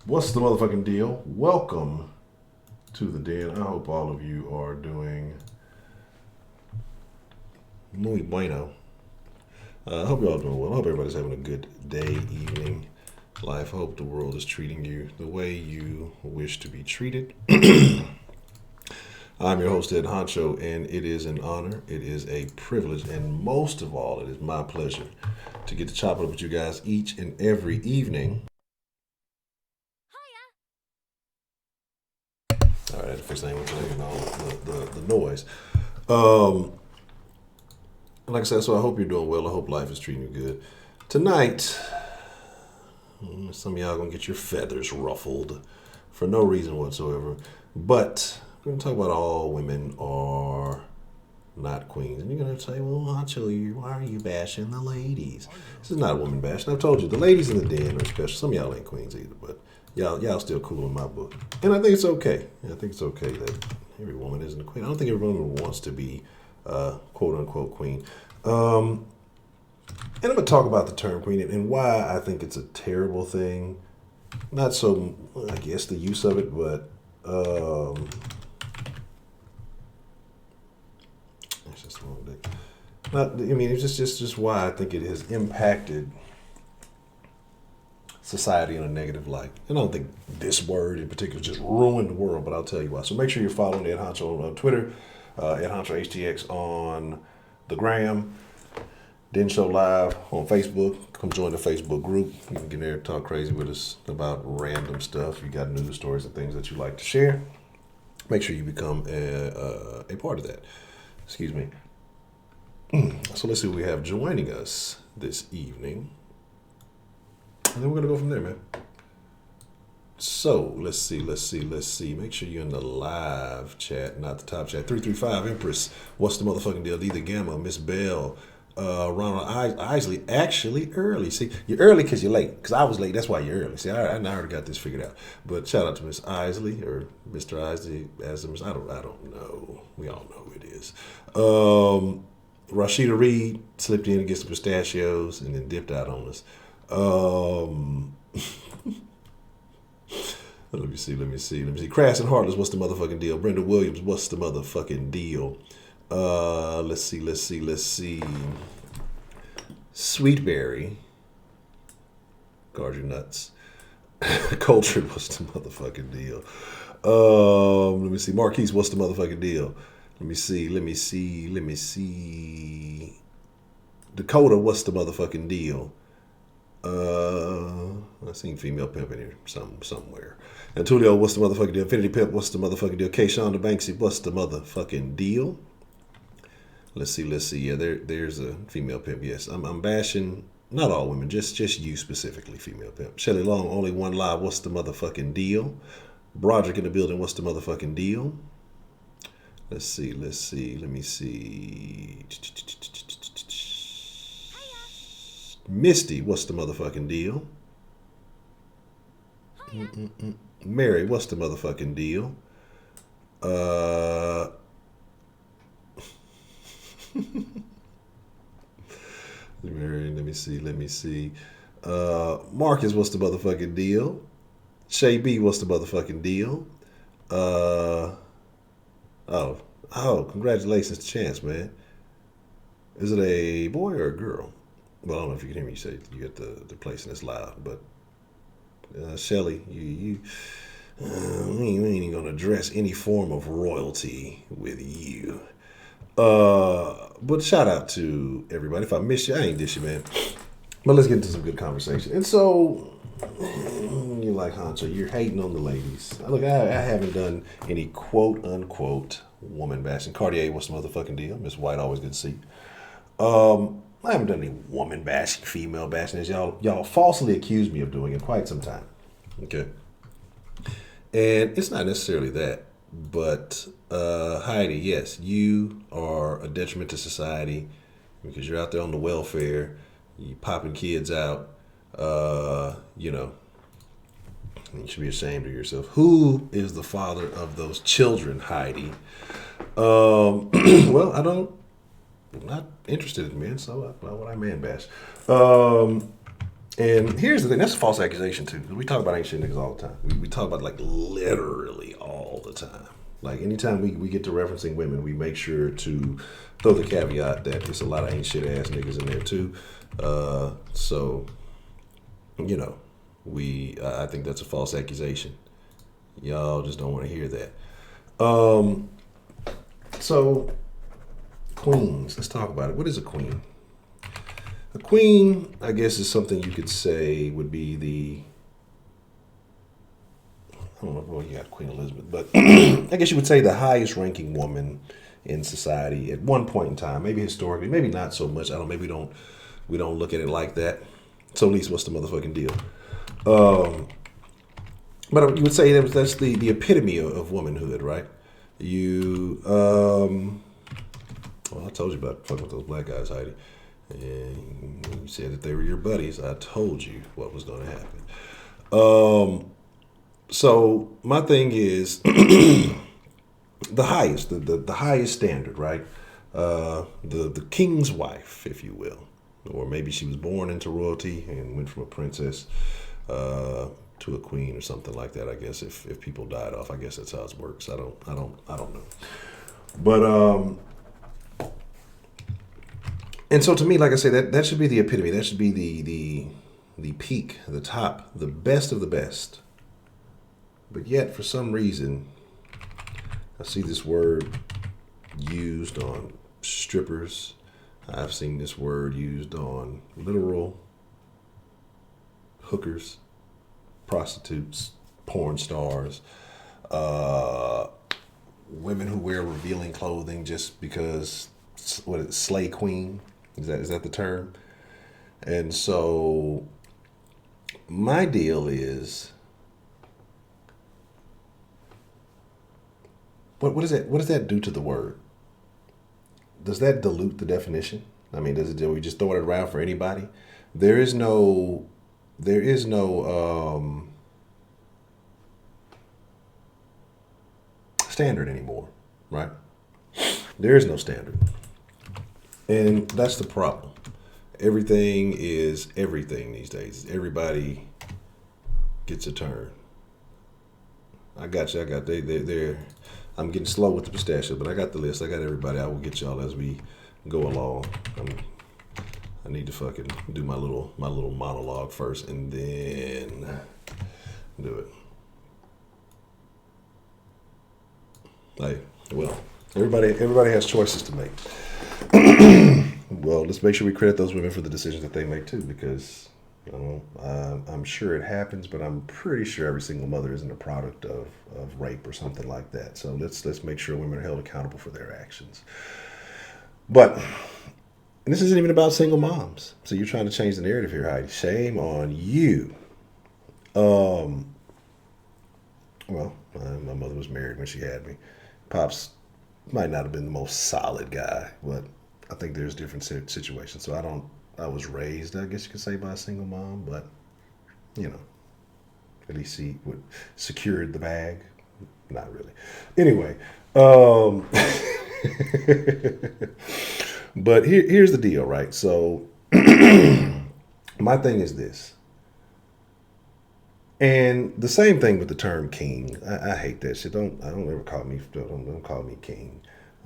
What's the motherfucking deal? Welcome to the den. I hope all of you are doing muy bueno. I hope you're all doing well. I hope everybody's having a good day, evening, life. I hope the world is treating you the way you wish to be treated. I'm your host, Ed Honcho, and it is an honor, it is a privilege, and most of all, it is my pleasure to get to chop it up with you guys each and every evening. All right, I had to fix that with the noise. Um, like I said, so I hope you're doing well. I hope life is treating you good. Tonight, some of y'all gonna get your feathers ruffled for no reason whatsoever. But we're gonna talk about all women are not queens. And you're gonna say, well, I'll tell you, why are you bashing the ladies? This is not a woman bash. And I've told you, the ladies in the den are special. Some of y'all ain't queens either, but y'all still cool in my book. And I think it's okay. I think it's okay that every woman isn't a queen. I don't think every woman wants to be quote unquote queen. And I'm gonna talk about the term queen and why I think it's a terrible thing. Not so, I guess, the use of it, but it's just a long day. Not, I mean, it's just why I think it has impacted society in a negative light. And I don't think this word in particular just ruined the world, but I'll tell you why. So make sure you're following Ed Honcho on Twitter, Ed Honcho HTX on the gram, Den Show Live on Facebook. Come join the Facebook group. You can get there and talk crazy with us about random stuff. You got news stories and things that you like to share. Make sure you become a part of that. Excuse me. So let's see what we have joining us this evening. And then we're going to go from there, man. So let's see. Make sure you're in the live chat, not the top chat. 335 Empress. What's the motherfucking deal? Either Gamma, Miss Bell, Ronald Isley. Actually, early. See, you're early because you're late. Because I was late. That's why you're early. See, I already got this figured out. But shout out to Miss Isley or Mr. Isley as I don't know. We all know who it is. Rashida Reed slipped in to get some pistachios and then dipped out on us. Let me see. Crass and Heartless, what's the motherfucking deal? Brenda Williams, what's the motherfucking deal? Let's see. Sweetberry, guard your nuts. Cultured, what's the motherfucking deal? Let me see. Marquise, what's the motherfucking deal? Let me see. Dakota, what's the motherfucking deal? I seen female pimp in here somewhere. And Tulio, what's the motherfucking deal? Infinity Pimp, what's the motherfucking deal? K-Shawn the Banksy, what's the motherfucking deal? Let's see. Yeah, there's a female pimp. Yes, I'm bashing not all women, just you specifically, female pimp. Shelly Long, only one live. What's the motherfucking deal? Broderick in the building. What's the motherfucking deal? Let's see. Let me see. Misty, what's the motherfucking deal? Mary, what's the motherfucking deal? Mary, let me see. Marcus, what's the motherfucking deal? Shay B, what's the motherfucking deal? Uh, congratulations to Chance, man. Is it a boy or a girl? Well, I don't know if you can hear me say you get the place and it's loud, but Shelly, we ain't even gonna address any form of royalty with you. But shout out to everybody. If I missed you, I ain't dish you, man. But let's get into some good conversation. And so, you like Honcho, you're hating on the ladies. Look, I haven't done any quote unquote woman bashing. Cartier, what's the motherfucking deal? Miss White, always good to see. I haven't done any woman bashing, female bashing, as y'all falsely accused me of doing in quite some time. Okay, and it's not necessarily that, but Heidi, yes, you are a detriment to society because you're out there on the welfare, you popping kids out. You know, you should be ashamed of yourself. Who is the father of those children, Heidi? Well, I'm not interested in men, so why would I man bash? And here's the thing, that's a false accusation too. We talk about ain't shit niggas all the time. We talk about like literally all the time. Like anytime we get to referencing women, we make sure to throw the caveat that there's a lot of ain't shit ass niggas in there too. So, you know, I think that's a false accusation. Y'all just don't want to hear that. So queens, let's talk about it. What is a queen? A queen, I guess, is something you could say would be I don't know, well, you got Queen Elizabeth, but I guess you would say the highest ranking woman in society at one point in time, maybe historically, maybe not so much. I don't, maybe we don't look at it like that. So at least what's the motherfucking deal? But you would say that's the epitome of womanhood, right? Well, I told you about fucking with those black guys, Heidi. And you said that they were your buddies. I told you what was going to happen. So my thing is the highest, the highest standard, right? The king's wife, if you will, or maybe she was born into royalty and went from a princess to a queen or something like that. I guess if people died off, I guess that's how it works. I don't know. But and so to me, like I say, that should be the epitome. That should be the peak, the top, the best of the best. But yet, for some reason, I see this word used on strippers. I've seen this word used on literal hookers, prostitutes, porn stars, women who wear revealing clothing just because, what is it, slay queen? Is that the term? And so my deal is, what does that do to the word? Does that dilute the definition? I mean, do we just throw it around for anybody? There is no standard anymore, right? There is no standard. And that's the problem. Everything is everything these days. Everybody gets a turn. I got you. They're I'm getting slow with the pistachio, but I got the list. I got everybody. I will get y'all as we go along. I need to fucking do my little monologue first and then do it. Like, well, everybody has choices to make. Well, let's make sure we credit those women for the decisions that they make too, because I'm sure it happens, but I'm pretty sure every single mother isn't a product of rape or something like that. So let's make sure women are held accountable for their actions. But and this isn't even about single moms. So you're trying to change the narrative here, Heidi. Shame on you. Well, my mother was married when she had me. Pops might not have been the most solid guy, but I think there's different situations. So I was raised, I guess you could say, by a single mom, but you know, at least he secured the bag. Not really. Anyway, but here's the deal, right? So my thing is this. And the same thing with the term king. I hate that shit. Don't ever call me don't call me king.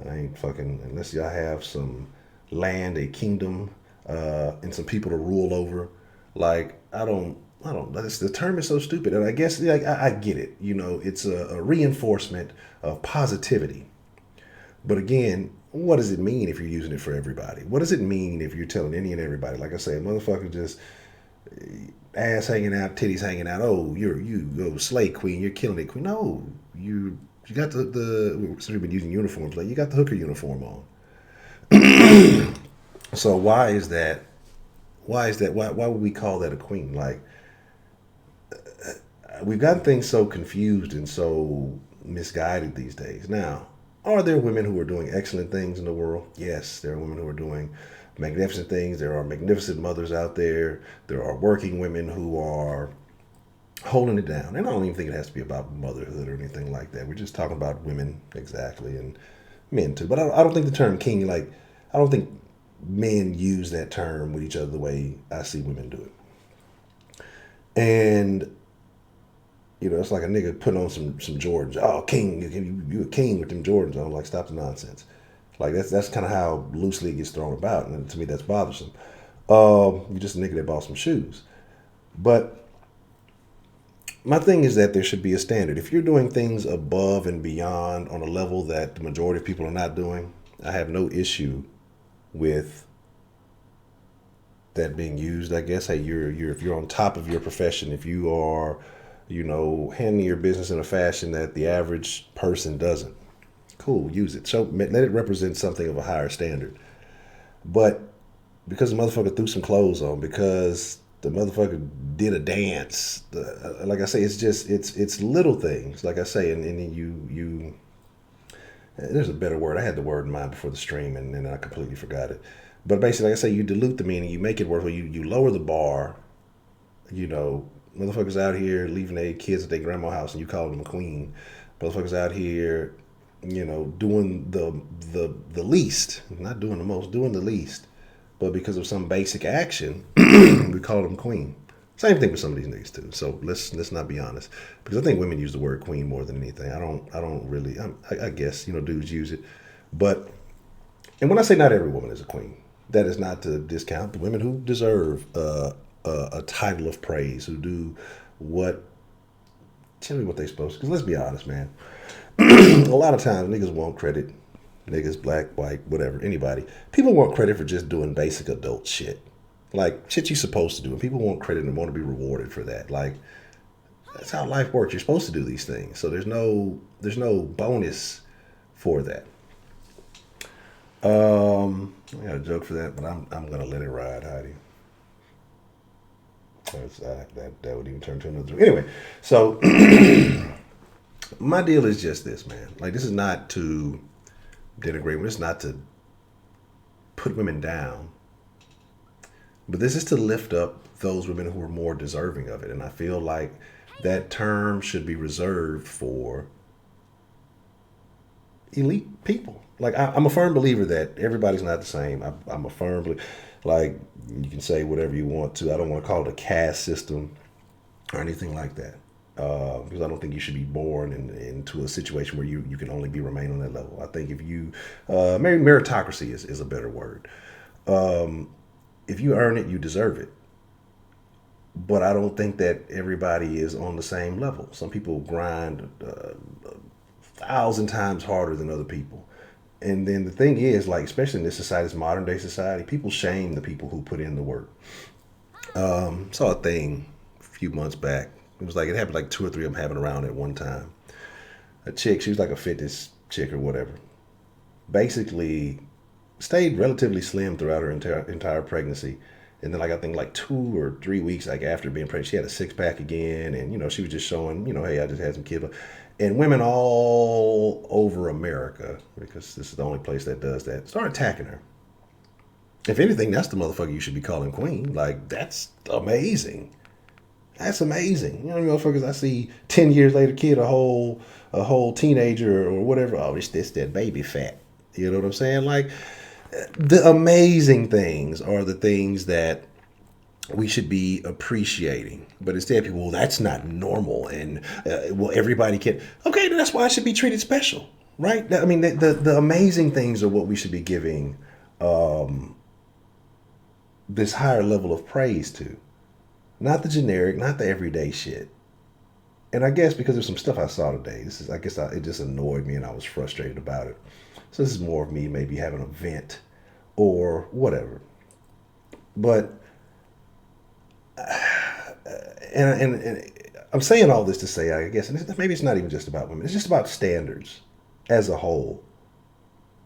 I ain't fucking, unless y'all have some land, a kingdom, and some people to rule over. Like I don't. The term is so stupid, and I guess like I get it. You know, it's a reinforcement of positivity. But again, what does it mean if you're using it for everybody? What does it mean if you're telling any and everybody? Like I say, a motherfucker just ass hanging out, titties hanging out. Oh, you slay queen. You're killing it, queen. No, you got since we've been using uniforms, like you got the hooker uniform on. So why is that? Why would we call that a queen? Like we've gotten things so confused and so misguided these days. Now, are there women who are doing excellent things in the world? Yes, there are women who are doing magnificent things. There are magnificent mothers out there. There are working women who are holding it down. And I don't even think it has to be about motherhood or anything like that. We're just talking about women, exactly, and men too. But I don't think the term king, like, I don't think men use that term with each other the way I see women do it. And it's like a nigga putting on some Jordans. Oh, king, you a king with them Jordans on. Like, stop the nonsense. Like, that's kind of how loosely it gets thrown about, and to me that's bothersome. You're just a nigga that bought some shoes. But my thing is that there should be a standard. If you're doing things above and beyond on a level that the majority of people are not doing, I have no issue with that being used. I guess, hey, you're if you're on top of your profession, if you are, handling your business in a fashion that the average person doesn't, cool, use it. So let it represent something of a higher standard. But because the motherfucker threw some clothes on, because the motherfucker did a dance, like I say, it's little things. Like I say, and then you there's a better word. I had the word in mind before the stream, and then I completely forgot it. But basically, like I say, you dilute the meaning, you make it worthwhile, you lower the bar. Motherfuckers out here leaving their kids at their grandma's house, and you call them a queen. Motherfuckers out here, doing the least, not doing the most, doing the least. But because of some basic action, we call them queen. Same thing with some of these niggas too. So let's not be honest, because I think women use the word queen more than anything. I don't really. I guess dudes use it, but and when I say not every woman is a queen, that is not to discount the women who deserve a title of praise, who do what. Tell me what they're supposed to. Because let's be honest, man. A lot of times niggas want credit. Niggas, black, white, whatever, anybody. People want credit for just doing basic adult shit. Like, shit you're supposed to do. And people want credit and want to be rewarded for that. Like, that's how life works. You're supposed to do these things. So there's no bonus for that. I got a joke for that, but I'm gonna let it ride, Heidi. That would even turn to another joke. Anyway, so my deal is just this, man. Like, this is not to denigrate women. It's not to put women down. But this is to lift up those women who are more deserving of it. And I feel like that term should be reserved for elite people. Like, I'm a firm believer that everybody's not the same. I'm a firm believer. Like, you can say whatever you want to. I don't want to call it a caste system or anything like that. Because I don't think you should be born into a situation where you can only remain on that level. I think if you, meritocracy is a better word. If you earn it, you deserve it. But I don't think that everybody is on the same level. Some people grind 1,000 times harder than other people. And then the thing is, like, especially in this society, this modern day society, people shame the people who put in the work. Saw a thing a few months back. It was like, it happened like 2 or 3 of them happened around at one time. A chick, she was like a fitness chick or whatever. Basically, stayed relatively slim throughout her entire pregnancy. And then, like, I think like 2 or 3 weeks, like, after being pregnant, she had a 6-pack again. And, she was just showing, hey, I just had some kids. And women all over America, because this is the only place that does that, started attacking her. If anything, that's the motherfucker you should be calling queen. Like, that's amazing. That's amazing. Motherfuckers I see 10 years later, kid, a whole teenager or whatever. Oh, it's that baby fat. You know what I'm saying? Like, the amazing things are the things that we should be appreciating. But instead, people, well, that's not normal. And, everybody can. Okay, that's why I should be treated special, right? I mean, the amazing things are what we should be giving this higher level of praise to. Not the generic, not the everyday shit. And I guess because there's some stuff I saw today, it just annoyed me and I was frustrated about it. So this is more of me maybe having a vent or whatever. But, and I'm saying all this to say, I guess, and maybe it's not even just about women. It's just about standards as a whole.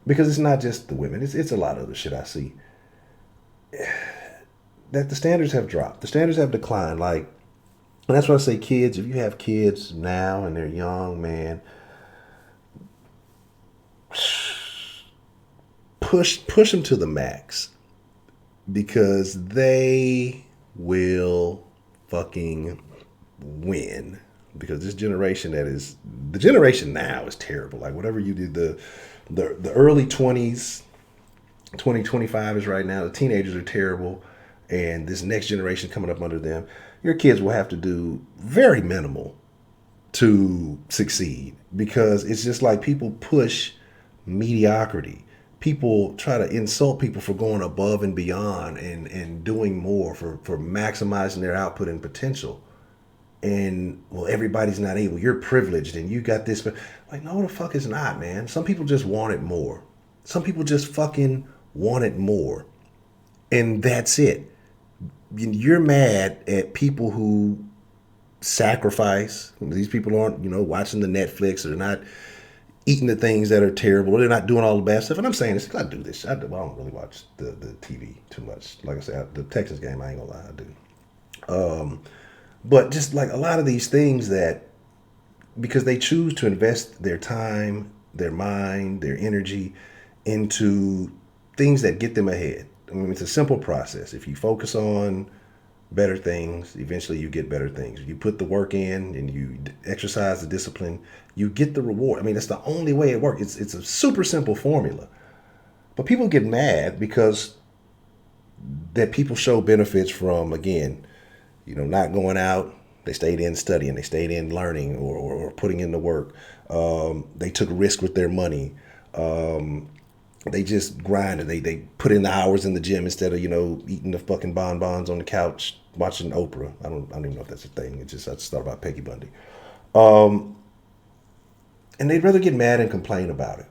Because it's not just the women. It's a lot of other shit I see. That the standards have dropped. The standards have declined. Like, and that's why I say, kids, if you have kids now and they're young, man, push them to the max. Because they will fucking win. Because this generation the generation now is terrible. Like, whatever you did, the early 20s, 2025 is right now. The teenagers are terrible. And this next generation coming up under them, your kids will have to do very minimal to succeed, because it's just like people push mediocrity. People try to insult people for going above and beyond and doing more for maximizing their output and potential. And well, everybody's not able. You're privileged and you got this. But like, no, the fuck is not, man. Some people just want it more. Some people just fucking want it more. And that's it. You're mad at people who sacrifice. These people aren't, watching the Netflix, or they're not eating the things that are terrible, or they're not doing all the bad stuff. And I'm saying this, I do this. I don't really watch the TV too much. Like I said, the Texans game, I ain't gonna lie, I do. But just like a lot of these things that, because they choose to invest their time, their mind, their energy into things that get them ahead. I mean, it's a simple process. If you focus on better things, eventually you get better things. You put the work in and you exercise the discipline, you get the reward. I mean, that's the only way it works. It's a super simple formula. But people get mad because that people show benefits from, again, not going out. They stayed in studying. They stayed in learning or putting in the work. They took risk with their money. They just grinded. They put in the hours in the gym instead of, eating the fucking bonbons on the couch watching Oprah. I don't even know if that's a thing. I just thought about Peggy Bundy. And they'd rather get mad and complain about it.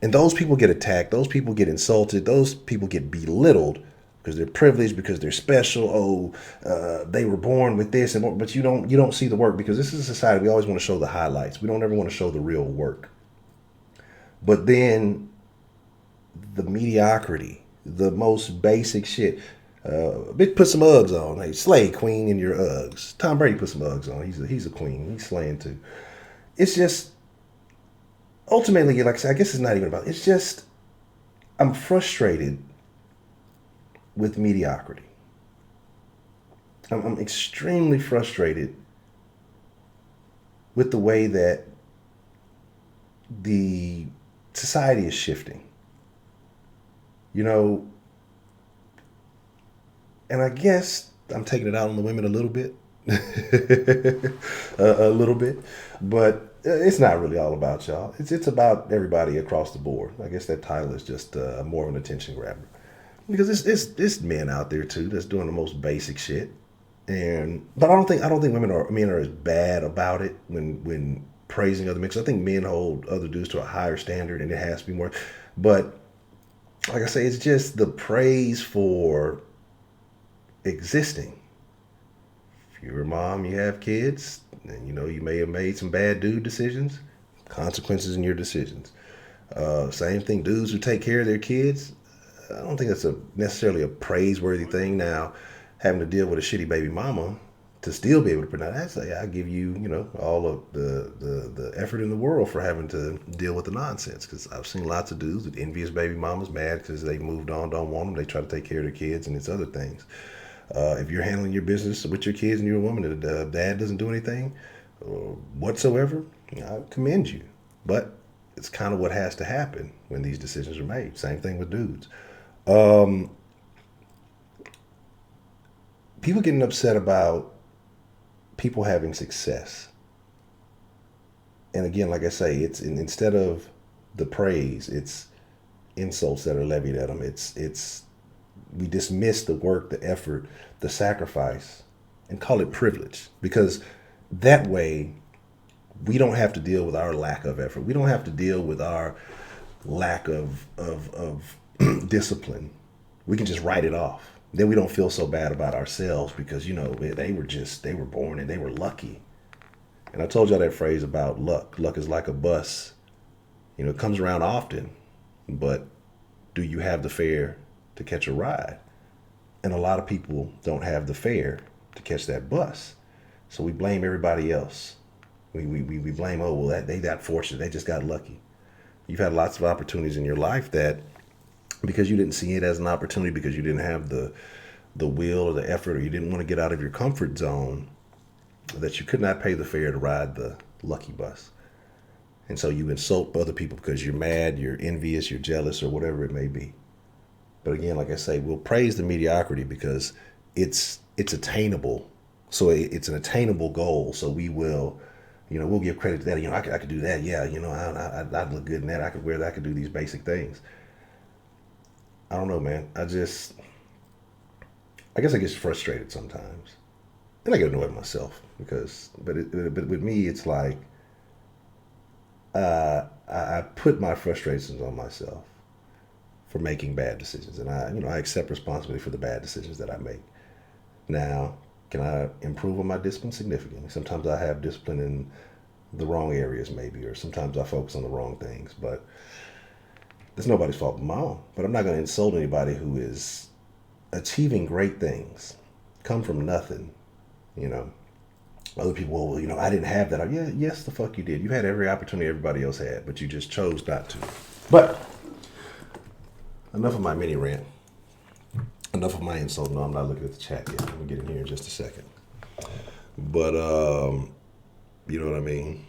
And those people get attacked. Those people get insulted. Those people get belittled because they're privileged, because they're special. They were born with this, but you don't see the work, because this is a society, we always want to show the highlights. We don't ever want to show the real work. But then the mediocrity, the most basic shit. Bitch, put some Uggs on. Hey, slay queen in your Uggs. Tom Brady put some Uggs on. He's a queen. He's slaying too. It's just, ultimately, like I said, I guess it's not even about. It's just, I'm frustrated with mediocrity. I'm extremely frustrated with the way that the society is shifting. And I guess I'm taking it out on the women a little bit. A little bit. But it's not really all about y'all. It's about everybody across the board. I guess that title is just more of an attention grabber. Because it's men out there too that's doing the most basic shit. But I don't think men are as bad about it when praising other men. Because I think men hold other dudes to a higher standard, and it has to be more. But like I say, it's just the praise for existing. If you're a mom, you have kids, and you may have made some bad dude decisions, consequences in your decisions. Same thing, dudes who take care of their kids. I don't think that's necessarily a praiseworthy thing. Now, having to deal with a shitty baby mama to still be able to pronounce, I say I give you, all of the effort in the world for having to deal with the nonsense. Because I've seen lots of dudes with envious baby mamas, mad because they moved on, don't want them. They try to take care of their kids, and it's other things. If you're handling your business with your kids and you're a woman and dad doesn't do anything whatsoever, I commend you. But it's kind of what has to happen when these decisions are made. Same thing with dudes. People getting upset about people having success. And again, like I say, it's instead of the praise, it's insults that are levied at them. We dismiss the work, the effort, the sacrifice, and call it privilege, because that way we don't have to deal with our lack of effort. We don't have to deal with our lack of discipline. We can just write it off. Then we don't feel so bad about ourselves because, they were born and they were lucky. And I told y'all that phrase about luck. Luck is like a bus. It comes around often, but do you have the fare to catch a ride? And a lot of people don't have the fare to catch that bus. So we blame everybody else. We blame, they got fortunate. They just got lucky. You've had lots of opportunities in your life that, because you didn't see it as an opportunity, because you didn't have the will or the effort, or you didn't want to get out of your comfort zone, that you could not pay the fare to ride the lucky bus. And so you insult other people because you're mad, you're envious, you're jealous, or whatever it may be. But again, like I say, we'll praise the mediocrity because it's attainable So it's an attainable goal. So we will, we'll give credit to that. I could do that. Yeah, I'd look good in that. I could wear that. I could do these basic things. I don't know, man. I guess I get frustrated sometimes, and I get annoyed at myself but with me, it's like I put my frustrations on myself for making bad decisions, and I accept responsibility for the bad decisions that I make. Now, can I improve on my discipline significantly? Sometimes I have discipline in the wrong areas, maybe, or sometimes I focus on the wrong things, but it's nobody's fault but my own. But I'm not going to insult anybody who is achieving great things, come from nothing, you know. Other people, well, I didn't have that. Yeah, yes, the fuck you did. You had every opportunity everybody else had, but you just chose not to. But enough of my mini rant. Enough of my insult. No, I'm not looking at the chat yet. I'm gonna get in here in just a second. But you know what I mean?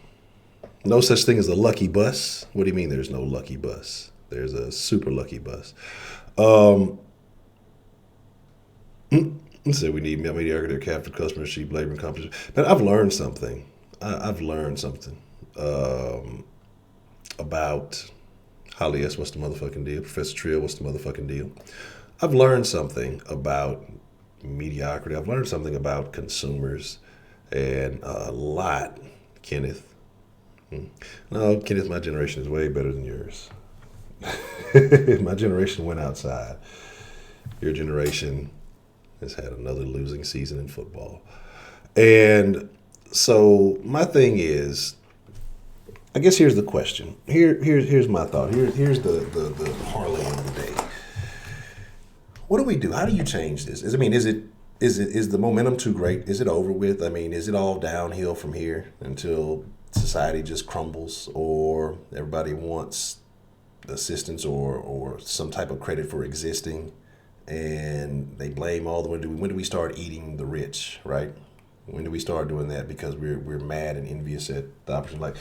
No such thing as a lucky bus. What do you mean there's no lucky bus? There's a super lucky bus. So we need mediocre, captive customers, cheap labor, and competition. But I've learned something. I've learned something about Holly S. What's the motherfucking deal? Professor Trill, what's the motherfucking deal? I've learned something about mediocrity. I've learned something about consumers, and a lot, Kenneth. No, Kenneth, my generation is way better than yours. My generation went outside. Your generation has had another losing season in football. And so my thing is, I guess here's the question. Here's my thought. Here's the parlay of the day. What do we do? How do you change this? Is the momentum too great? Is it over with? I mean, is it all downhill from here until society just crumbles, or everybody wants assistance or some type of credit for existing, and they blame all the when do we start eating the rich, right? When do we start doing that because we're mad and envious at the opportunity? Like,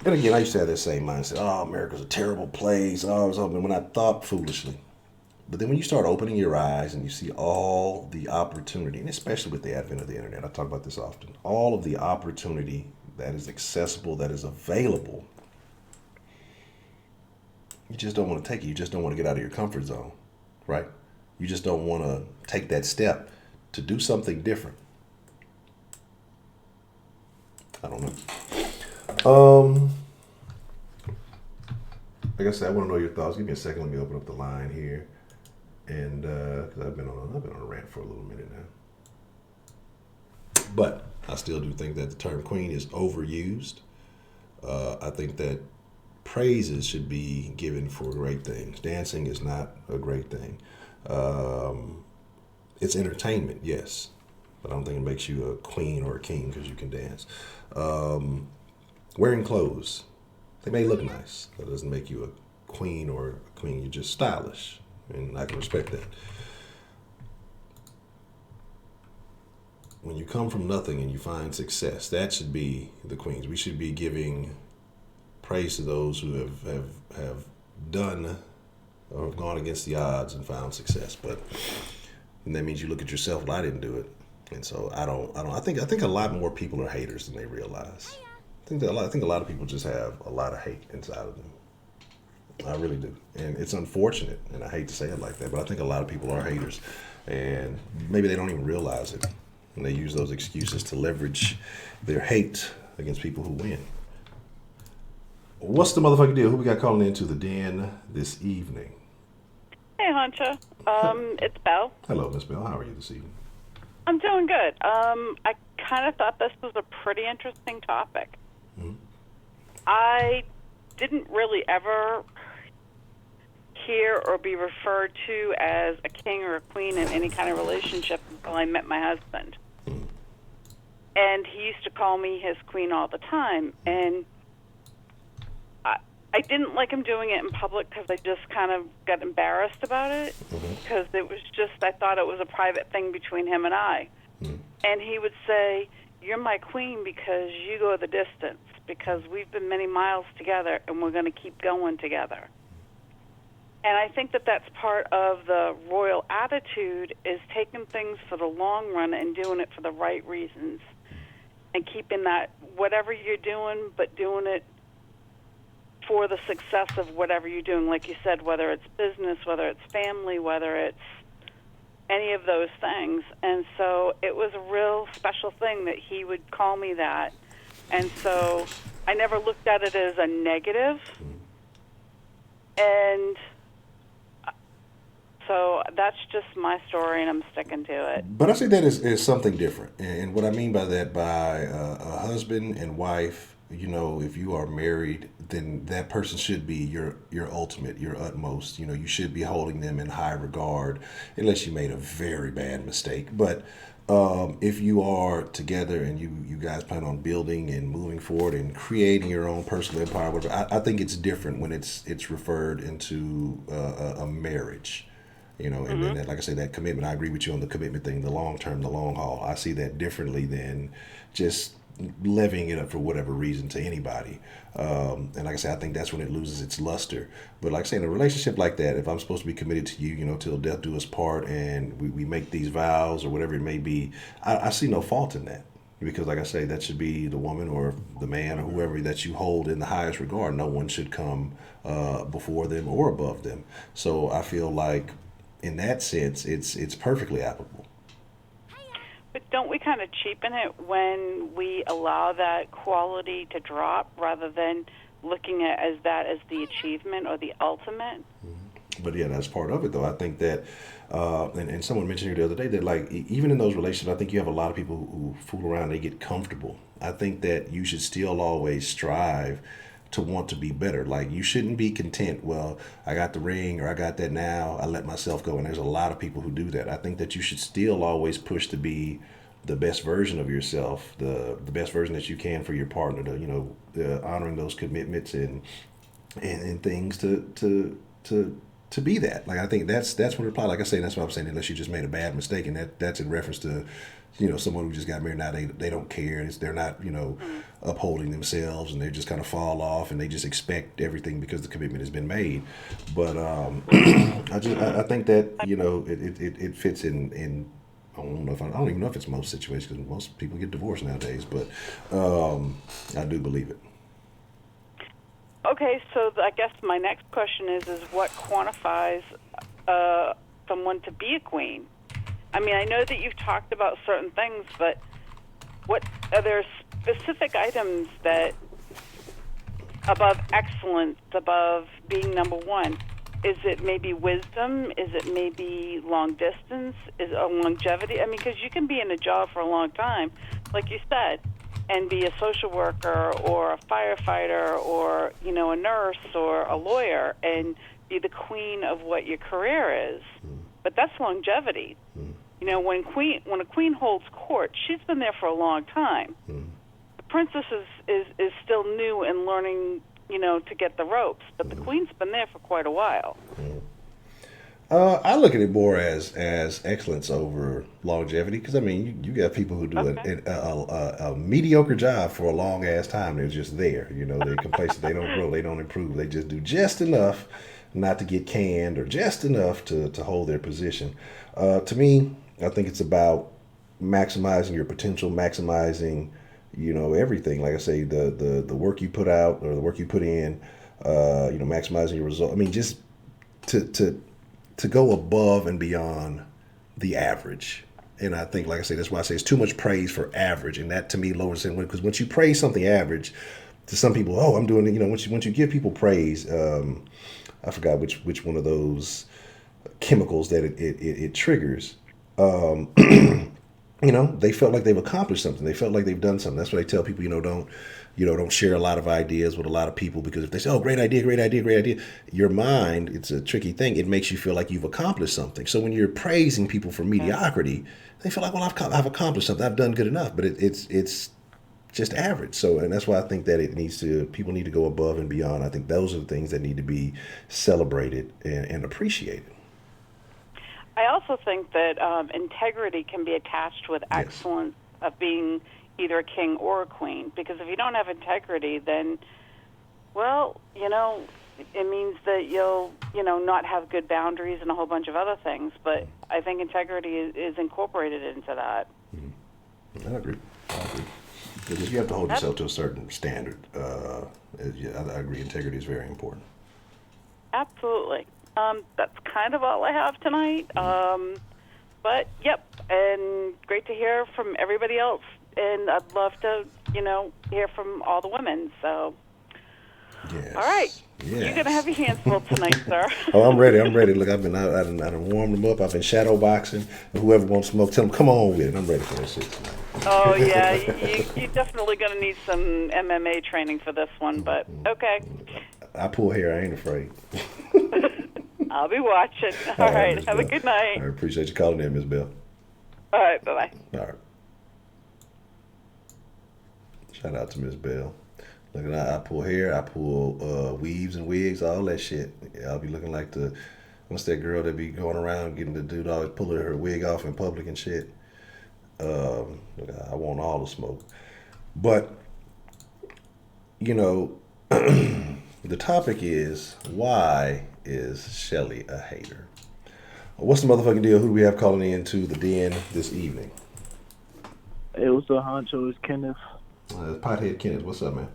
and again, I used to have that same mindset. Oh, America's a terrible place. Oh, I was hoping when I thought foolishly. But then when you start opening your eyes and you see all the opportunity, and especially with the advent of the internet, I talk about this often, all of the opportunity that is accessible, that is available, you just don't want to take it. You just don't want to get out of your comfort zone, right? You just don't want to take that step to do something different. I don't know. Like I said, I want to know your thoughts. Give me a second. Let me open up the line here, and because I've been on a rant for a little minute now. But I still do think that the term queen is overused. I think that praises should be given for great things. Dancing is not a great thing. It's entertainment, yes, but I don't think it makes you a queen or a king because you can dance. Wearing clothes, they may look nice. That doesn't make you a queen or a queen. You're just stylish, and I can respect that. When you come from nothing and you find success, that should be the queens. We should be giving praise to those who have done or have gone against the odds and found success. But and that means you look at yourself. Well, I didn't do it, and so I don't. I think a lot more people are haters than they realize. I think a lot of people just have a lot of hate inside of them. I really do, and it's unfortunate, and I hate to say it like that, but I think a lot of people are haters, and maybe they don't even realize it, and they use those excuses to leverage their hate against people who win. What's the motherfucking deal? Who we got calling into the den this evening? Hey, Honcho. It's Belle. Hello, Miss Bell. How are you this evening? I'm doing good. I kind of thought this was a pretty interesting topic. Mm-hmm. I didn't really ever hear or be referred to as a king or a queen in any kind of relationship until I met my husband. Mm-hmm. And he used to call me his queen all the time. And I didn't like him doing it in public because I just kind of got embarrassed about it because it was just, I thought it was a private thing between him and I. Mm-hmm. And he would say, "You're my queen because you go the distance, because we've been many miles together and we're going to keep going together." And I think that that's part of the royal attitude, is taking things for the long run and doing it for the right reasons, and keeping that whatever you're doing, but doing it for the success of whatever you're doing. Like you said, whether it's business, whether it's family, whether it's any of those things. And so it was a real special thing that he would call me that. And so I never looked at it as a negative. And so that's just my story, and I'm sticking to it. But I see that is something different. And what I mean by that, by a husband and wife, if you are married, then that person should be your ultimate, your utmost. You should be holding them in high regard, unless you made a very bad mistake. But if you are together and you guys plan on building and moving forward and creating your own personal empire, whatever, I think it's different when it's referred into a marriage. And then, like I say, that commitment, I agree with you on the commitment thing, the long term, the long haul. I see that differently than just levying it up for whatever reason to anybody. And like I say, I think that's when it loses its luster. But like I say, in a relationship like that, if I'm supposed to be committed to you, till death do us part, and we make these vows or whatever it may be, I see no fault in that. Because like I say, that should be the woman or the man or whoever that you hold in the highest regard. No one should come before them or above them. So I feel like, in that sense, it's perfectly applicable. But don't we kind of cheapen it when we allow that quality to drop, rather than looking at that as the achievement or the ultimate? But yeah, that's part of it, though. I think that, and someone mentioned here the other day that, like, even in those relationships, I think you have a lot of people who fool around, they get comfortable. I think that you should still always strive to want to be better. Like, you shouldn't be content, well, I got the ring or I got that now, I let myself go. And there's a lot of people who do that. I think that you should still always push to be the best version of yourself, the best version that you can for your partner, to honoring those commitments and things to be that. Like, I think that's what it applies. Like I say, that's what I'm saying, unless you just made a bad mistake, and that's in reference to someone who just got married. Now they don't care. They're not upholding themselves, and they just kind of fall off, and they just expect everything because the commitment has been made. But I think that it fits in. I don't even know if it's most situations, because most people get divorced nowadays. But I do believe it. Okay, so I guess my next question is what quantifies someone to be a queen? I mean, I know that you've talked about certain things, but what are there specific items that above excellence, above being number one? Is it maybe wisdom? Is it maybe long distance? Is it longevity? I mean, because you can be in a job for a long time, like you said, and be a social worker or a firefighter or, a nurse or a lawyer, and be the queen of what your career is. But that's longevity. When a queen holds court, she's been there for a long time. The princess is still new and learning, to get the ropes, but the queen's been there for quite a while. I look at it more as excellence over longevity, because I mean, you got people who do a mediocre job for a long ass time. They're just there, they're complacent. They don't grow, they don't improve. They just do just enough not to get canned, or just enough to hold their position. To me, I think it's about maximizing your potential, maximizing everything. Like I say, the work you put out or the work you put in, maximizing your result. I mean, just to go above and beyond the average. And I think, like I say, that's why I say it's too much praise for average, and that to me lowers it. Because once you praise something average, to some people, oh, I'm doing it. Once you give people praise, I forgot which one of those chemicals that it triggers. They felt like they've accomplished something. They felt like they've done something. That's why they tell people, don't share a lot of ideas with a lot of people, because if they say, oh, great idea, great idea, great idea, your mind, it's a tricky thing. It makes you feel like you've accomplished something. So when you're praising people for mediocrity, they feel like, well, I've accomplished something. I've done good enough, but it's just average. So, and that's why I think that people need to go above and beyond. I think those are the things that need to be celebrated and appreciated. I also think that integrity can be attached with excellence of being either a king or a queen. Because if you don't have integrity, then, well, it means that you'll, not have good boundaries and a whole bunch of other things. But I think integrity is incorporated into that. I agree. Because you have to hold yourself to a certain standard. I agree. Integrity is very important. Absolutely. That's kind of all I have tonight. But, yep, and great to hear from everybody else. And I'd love to, hear from all the women. So, Yes. All right. Yes. You're going to have your hands full tonight, sir. Oh, I'm ready. Look, I done warmed them up. I've been shadow boxing. Whoever wants smoke, tell them, come on with it. I'm ready for that shit tonight. Oh, yeah. You're definitely going to need some MMA training for this one, but okay. I pull hair. I ain't afraid. I'll be watching. All right. Have a good night. I appreciate you calling in, Miss Bell. All right. Bye-bye. All right. Shout out to Miss Bell. Look, I pull hair, I pull weaves and wigs, all that shit. Yeah, I'll be looking like what's that girl that be going around getting the dude always pulling her wig off in public and shit. Look, I want all the smoke. But, the topic is, why is Shelly a hater? What's the motherfucking deal? Who do we have calling in to the den this evening? Hey, what's up, Honcho? It's Kenneth. Pothead Kenneth, what's up, man?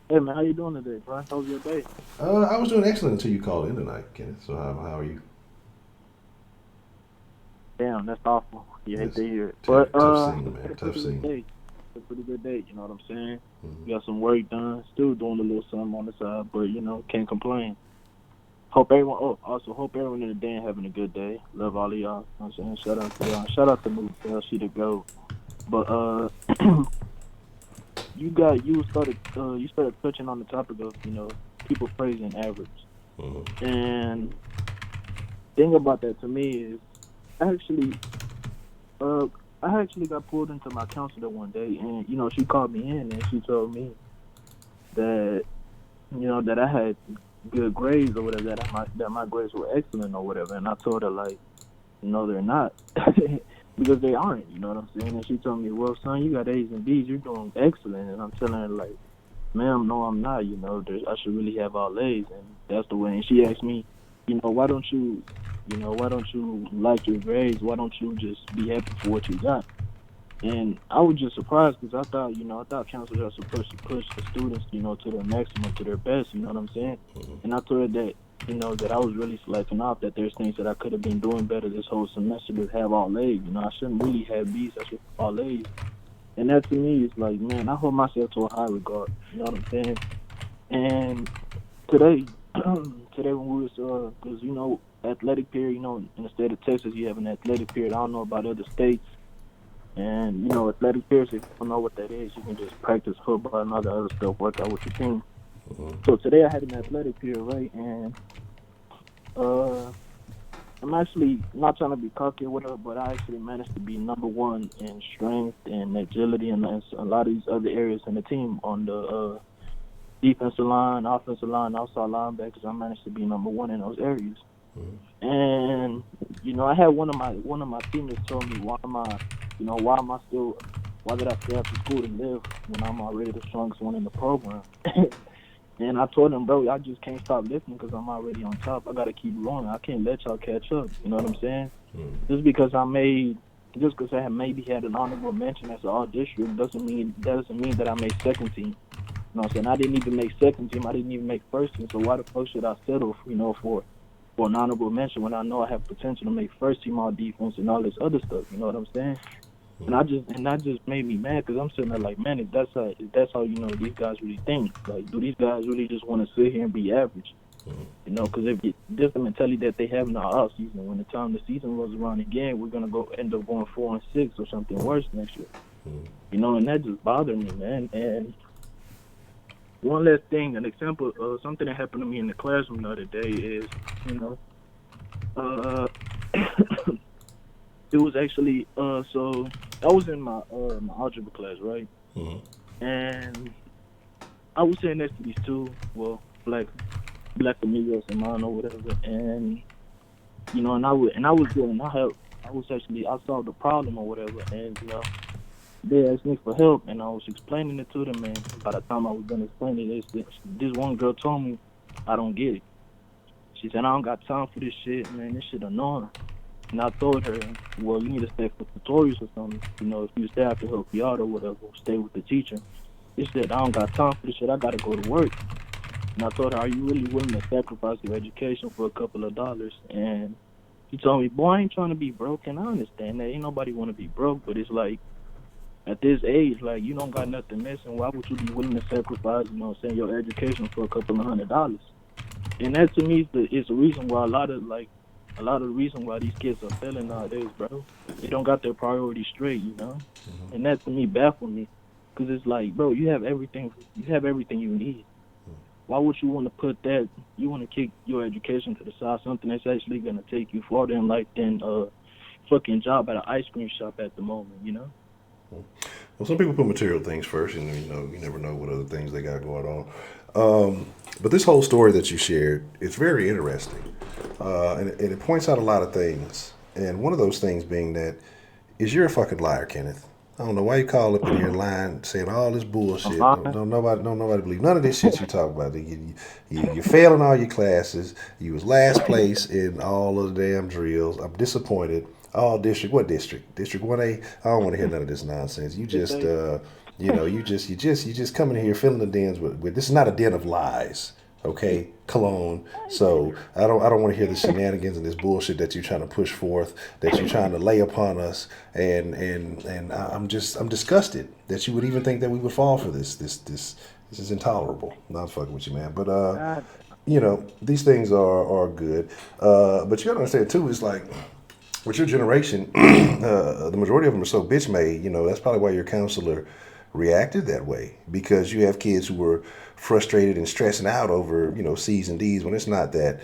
Hey, man, how you doing today, bro? How was your day? I was doing excellent until you called in tonight, Kenneth. So how are you? Damn, that's awful. You hate to hear it. Tough But, scene, man. Tough scene. It's a pretty good day, you know what I'm saying? Mm-hmm. Got some work done. Still doing a little something on the side, but, can't complain. Hope everyone in the den having a good day. Love all of y'all. You know what I'm saying? Shout out to y'all. Shout out to Ms. Bell. She the GOAT. But, you started touching on the topic of, people praising average. Mm-hmm. And thing about that to me is I actually got pulled into my counselor one day, and she called me in and she told me that that I had good grades or whatever, that my grades were excellent or whatever, and I told her like, no, they're not. Because they aren't, you know what I'm saying? And she told me, well, son, you got A's and B's, you're doing excellent. And I'm telling her, like, ma'am, no, I'm not, I should really have all A's. And that's the way. And she asked me, why don't you like your grades? Why don't you just be happy for what you got? And I was just surprised because I thought counselors are supposed to push the students, to their maximum, to their best, you know what I'm saying? And I told her that, that I was really slacking off, that there's things that I could have been doing better this whole semester to have all A's. I shouldn't really have B's, I should have all A's. And that to me is like, man, I hold myself to a high regard, you know what I'm saying? And today when we was, because, athletic period, in the state of Texas, you have an athletic period. I don't know about other states. And, athletic periods, if you don't know what that is, you can just practice football and all the other stuff, work out with your team. Mm-hmm. So today I had an athletic period, right? And I'm actually not trying to be cocky or whatever, but I actually managed to be number one in strength and agility and a lot of these other areas in the team on the defensive line, offensive line, outside linebackers. I managed to be number one in those areas. Mm-hmm. And I had one of my teammates told me, why did I stay after school to live when I'm already the strongest one in the program? And I told him, bro, I just can't stop lifting because I'm already on top. I got to keep going. I can't let y'all catch up. You know what I'm saying? Mm-hmm. Just because I had maybe had an honorable mention as an all district doesn't mean that I made second team. You know what I'm saying? I didn't even make second team. I didn't even make first team. So why the fuck should I settle, for an honorable mention when I know I have potential to make first team all defense and all this other stuff? You know what I'm saying? And that just made me mad because I'm sitting there like, man, if that's how these guys really think. Like, do these guys really just want to sit here and be average? Because if this the mentality that they have in the off season, when the time the season rolls around again, we're gonna end up going 4-6 or something worse next year. And that just bothered me, man. And one last thing, an example of something that happened to me in the classroom the other day is, it was actually so I was in my algebra class, right? Mm-hmm. And I was sitting next to these two, black amigos of mine or whatever, and I solved the problem or whatever, and they asked me for help, and I was explaining it to them. And by the time I was done explaining it, this one girl told me, "I don't get it." She said, "I don't got time for this shit, man. This shit annoying." And I told her, "Well, you need to stay for tutorials or something. You know, if you stay, I can help you out or whatever. Stay with the teacher." She said, "I don't got time for this shit. I gotta go to work." And I told her, "Are you really willing to sacrifice your education for a couple of dollars?" And she told me, "Boy, I ain't trying to be broke." And I understand that. Ain't nobody want to be broke, but it's like, at this age, like, you don't got nothing missing. Why would you be willing to sacrifice, you know what I'm saying, your education for a couple of $100? And that to me is the reason why a lot of the reason why these kids are failing nowadays, bro. They don't got their priorities straight, you know? And that to me baffles me. Cause it's like, bro, you have everything you need. Why would you want to put that? You want to kick your education to the side, something that's actually gonna take you farther in life than fucking job at an ice cream shop at the moment, you know? Well, some people put material things first, and you never know what other things they got going on. But this whole story that you shared, it's very interesting, and it points out a lot of things. And one of those things being that is you're a fucking liar, Kenneth. I don't know why you call up in here lying, saying all this bullshit. Don't nobody believe none of this shit you talk about. You failed in all your classes. You was last place in all of the damn drills. I'm disappointed. All district, what district? District 1A. I don't want to hear none of this nonsense. You just, you just coming in here filling the dens with. This is not a den of lies, okay? Cologne. So I don't want to hear the shenanigans and this bullshit that you're trying to push forth, that you're trying to lay upon us, and I'm disgusted that you would even think that we would fall for this. This is intolerable. Not fucking with you, man. But these things are good. But you gotta understand too. It's like, with your generation, the majority of them are so bitch made. That's probably why your counselor reacted that way, because you have kids who were frustrated and stressing out over C's and D's, when it's not that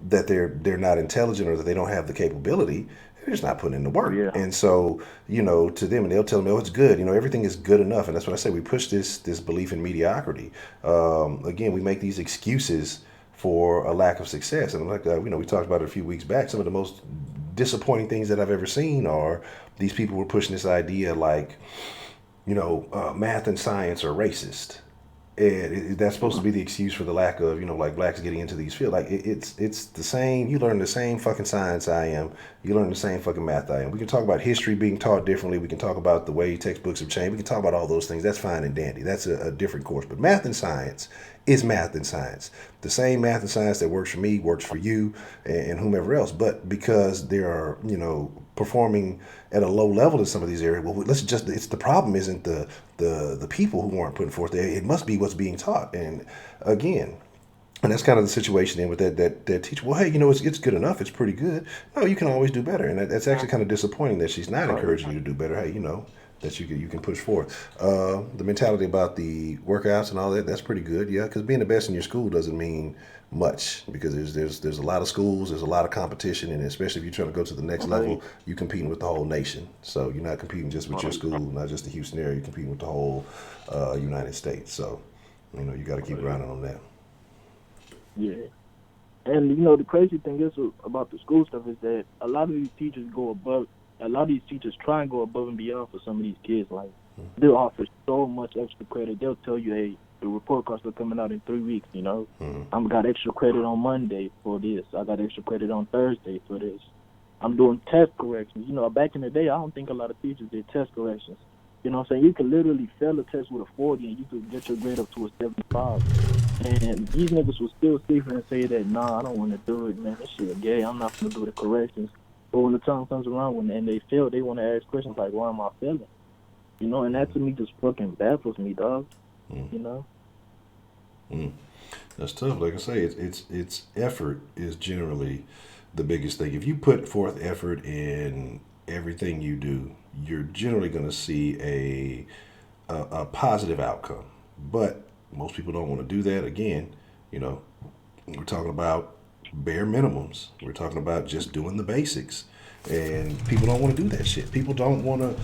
that they're not intelligent or that they don't have the capability. They're just not putting in the work. Yeah. And so, to them, and they'll tell me, "Oh, it's good. Everything is good enough." And that's what I say. We push this belief in mediocrity. Again, we make these excuses for a lack of success. And like we talked about it a few weeks back. Some of the most disappointing things that I've ever seen are these people were pushing this idea like, math and science are racist. And that's supposed to be the excuse for the lack of, like blacks getting into these fields. Like it's the same. You learn the same fucking science I am. You learn the same fucking math I am. We can talk about history being taught differently. We can talk about the way textbooks have changed. We can talk about all those things. That's fine and dandy. That's a different course. But math and science is math and science. The same math and science that works for me works for you and whomever else. But because they are, performing at a low level in some of these areas, well, it's the problem isn't the people who aren't putting forth there. It must be what's being taught. And again, and that's kind of the situation then with that teacher. Well, hey, it's good enough. It's pretty good. No, you can always do better. And that's actually kind of disappointing that she's not encouraging you to do better. Hey, that you can push forth. The mentality about the workouts and all that's pretty good. Yeah, because being the best in your school doesn't mean much, because there's a lot of schools, there's a lot of competition, and especially if you're trying to go to the next level, you're competing with the whole nation. So you're not competing just with your school, not just the Houston area. You're competing with the whole United States. So you got to keep grinding on that. Yeah. And the crazy thing is about the school stuff is that a lot of these teachers try and go above and beyond for some of these kids. Like, they'll offer so much extra credit. They'll tell you, "Hey, the report cards are coming out in 3 weeks, I'm got extra credit on Monday for this. I got extra credit on Thursday for this. I'm doing test corrections." Back in the day, I don't think a lot of teachers did test corrections. You know what I'm saying? You could literally fail a test with a 40 and you could get your grade up to a 75. And these niggas will still sit here and say that, "Nah, I don't want to do it, man. This shit gay. I'm not going to do the corrections." But when the time comes around and they fail, they want to ask questions like, "Why am I failing?" And that to me just fucking baffles me, dog. That's tough. Like I say, it's effort is generally the biggest thing. If you put forth effort in everything you do, you're generally going to see a positive outcome. But most people don't want to do that. Again, we're talking about bare minimums. We're talking about just doing the basics, and people don't want to do that shit. People don't want to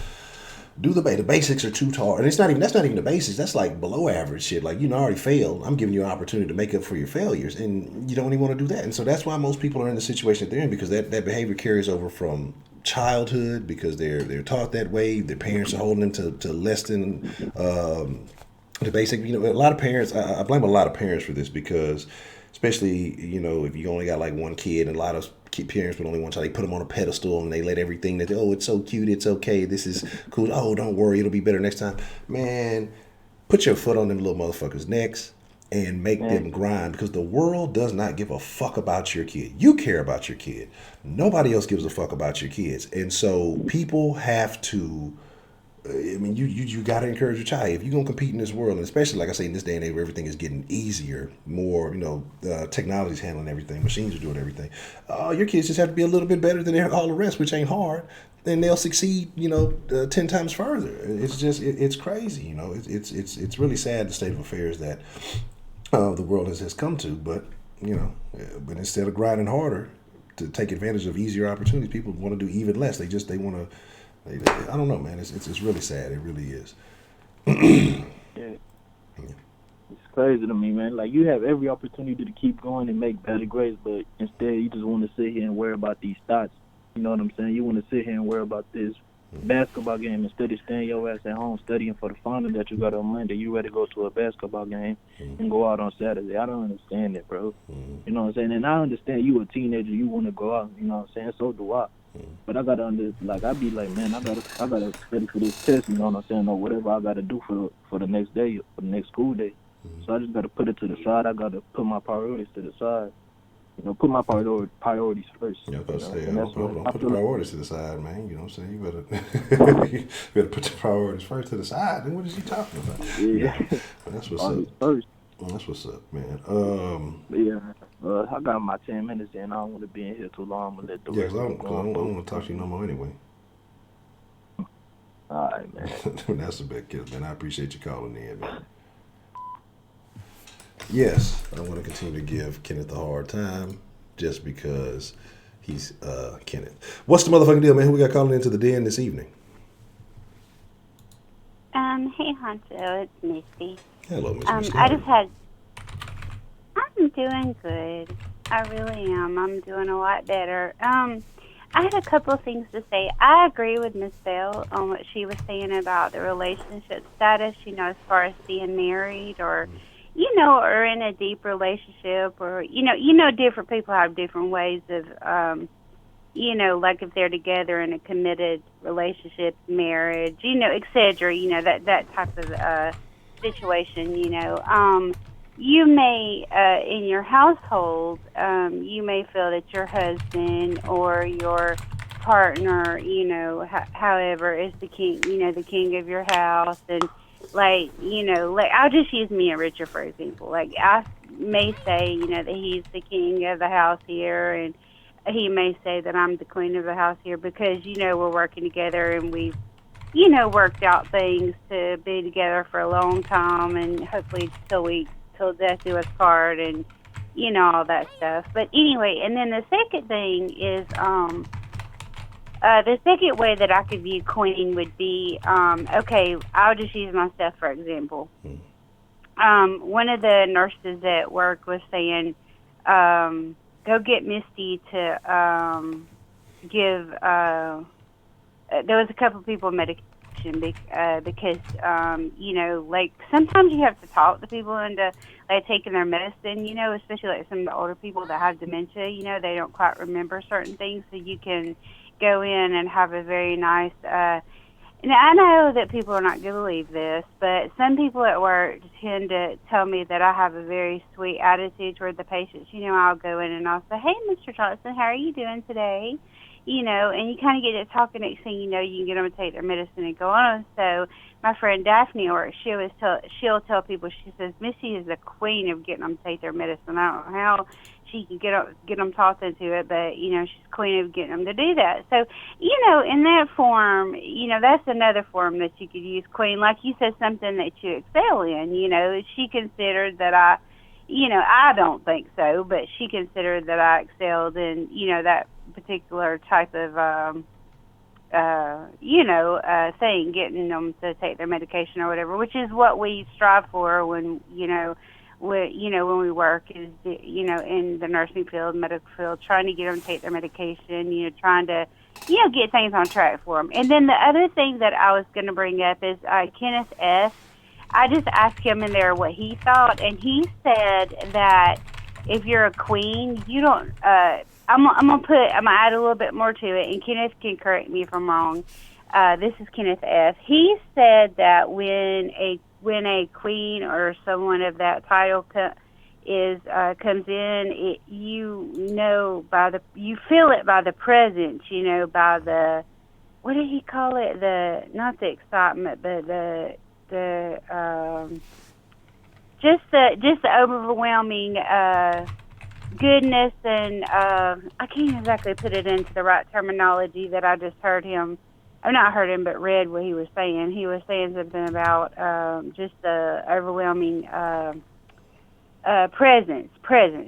do the basics are too hard, and that's not even the basics. That's like below average shit. Like, already failed. I'm giving you an opportunity to make up for your failures, and you don't even want to do that. And so that's why most people are in the situation that they're in, because that behavior carries over from childhood because they're taught that way. Their parents are holding them to less than the basic. A lot of parents. I blame a lot of parents for this because, especially if you only got like one kid, and a lot of parents with only one child, they put them on a pedestal and they let everything that it's so cute, it's okay, this is cool. Oh, don't worry, it'll be better next time. Man, put your foot on them little motherfuckers' necks and make them grind because the world does not give a fuck about your kid. You care about your kid. Nobody else gives a fuck about your kids. And so people have to, you got to encourage your child. If you're going to compete in this world, and especially, like I say, in this day and age where everything is getting easier, more, technology's handling everything, machines are doing everything. Your kids just have to be a little bit better than all the rest, which ain't hard. Then they'll succeed, 10 times further. It's just, it's crazy, It's really sad, the state of affairs that the world has come to. But, but instead of grinding harder to take advantage of easier opportunities, people want to do even less. They want to, I don't know, man. It's really sad. It really is. Yeah. It's crazy to me, man. Like, you have every opportunity to keep going and make better grades, but instead you just want to sit here and worry about these stats. You know what I'm saying? You want to sit here and worry about this basketball game instead of staying your ass at home studying for the final that you got on Monday. You ready to go to a basketball game and go out on Saturday. I don't understand it, bro. You know what I'm saying? And I understand you a teenager, you want to go out. You know what I'm saying? So do I. But I gotta I be like, man, I gotta study for this test. You know what I'm saying? Or whatever I gotta do for the next day, for the next school day. So I just gotta put it to the side. I gotta put my priorities to the side. Put my priorities first. Yeah, I was about to say, don't put the priorities to the side, man. You know what I'm saying? You better put the priorities first to the side. Then what is he talking about? Yeah. That's what's up. First. That's what's up, man. I got my 10 minutes in. I don't want to be in here too long. I'm gonna let the rest of it go. I don't want to talk to you no more anyway. All right, man. That's a big kiss, man. I appreciate you calling in, man. Yes, I want to continue to give Kenneth a hard time just because he's Kenneth. What's the motherfucking deal, man? Who we got calling into the den this evening? Hey, Honcho, it's Misty. Hello, Miss Misty. I'm doing good. I really am. I'm doing a lot better. I had a couple of things to say. I agree with Miss Bell on what she was saying about the relationship status, as far as being married or, or in a deep relationship or, different people have different ways of, like if they're together in a committed relationship, marriage, et cetera, that type of situation, you may, in your household, you may feel that your husband or your partner, however, is the king, the king of your house. And, I'll just use me and Richard, for example. Like, I may say, that he's the king of the house here, and he may say that I'm the queen of the house here because, we're working together and we've, worked out things to be together for a long time and hopefully till death do us part and, all that stuff. But anyway, and then the second thing is, the second way that I could view queen would be, okay, I'll just use myself for example. One of the nurses at work was saying, go get Misty to give. There was a couple of people on medication because sometimes you have to talk to people into taking their medicine. Especially some of the older people that have dementia. They don't quite remember certain things, so you can go in and have a very nice. And I know that people are not going to believe this, but some people at work tend to tell me that I have a very sweet attitude toward the patients. I'll go in and I'll say, hey, Mr. Johnson, how are you doing today? And you kind of get to talking. Next thing you know, you can get them to take their medicine and go on. So my friend Daphne, or she'll tell people, she says, Missy is the queen of getting them to take their medicine. I don't know how she can get them talked into it, but, she's queen of getting them to do that. So, in that form, that's another form that you could use queen. Like you said, something that you excel in, she considered that I don't think so, but she considered that I excelled in, that particular type of, thing, getting them to take their medication or whatever, which is what we strive for when when we work is, in the nursing field, medical field, trying to get them to take their medication, trying to get things on track for them. And then the other thing that I was going to bring up is Kenneth S. I just asked him in there what he thought, and he said that if you're a queen, you don't. I'm gonna add a little bit more to it, and Kenneth can correct me if I'm wrong. This is Kenneth S. He said that when a queen or someone of that title comes in, you feel it by the presence, by the, what did he call it? Not the excitement, but just the overwhelming goodness, and I can't exactly put it into the right terminology that I just heard him. I've not heard him, but read what he was saying. He was saying something about just the overwhelming presence.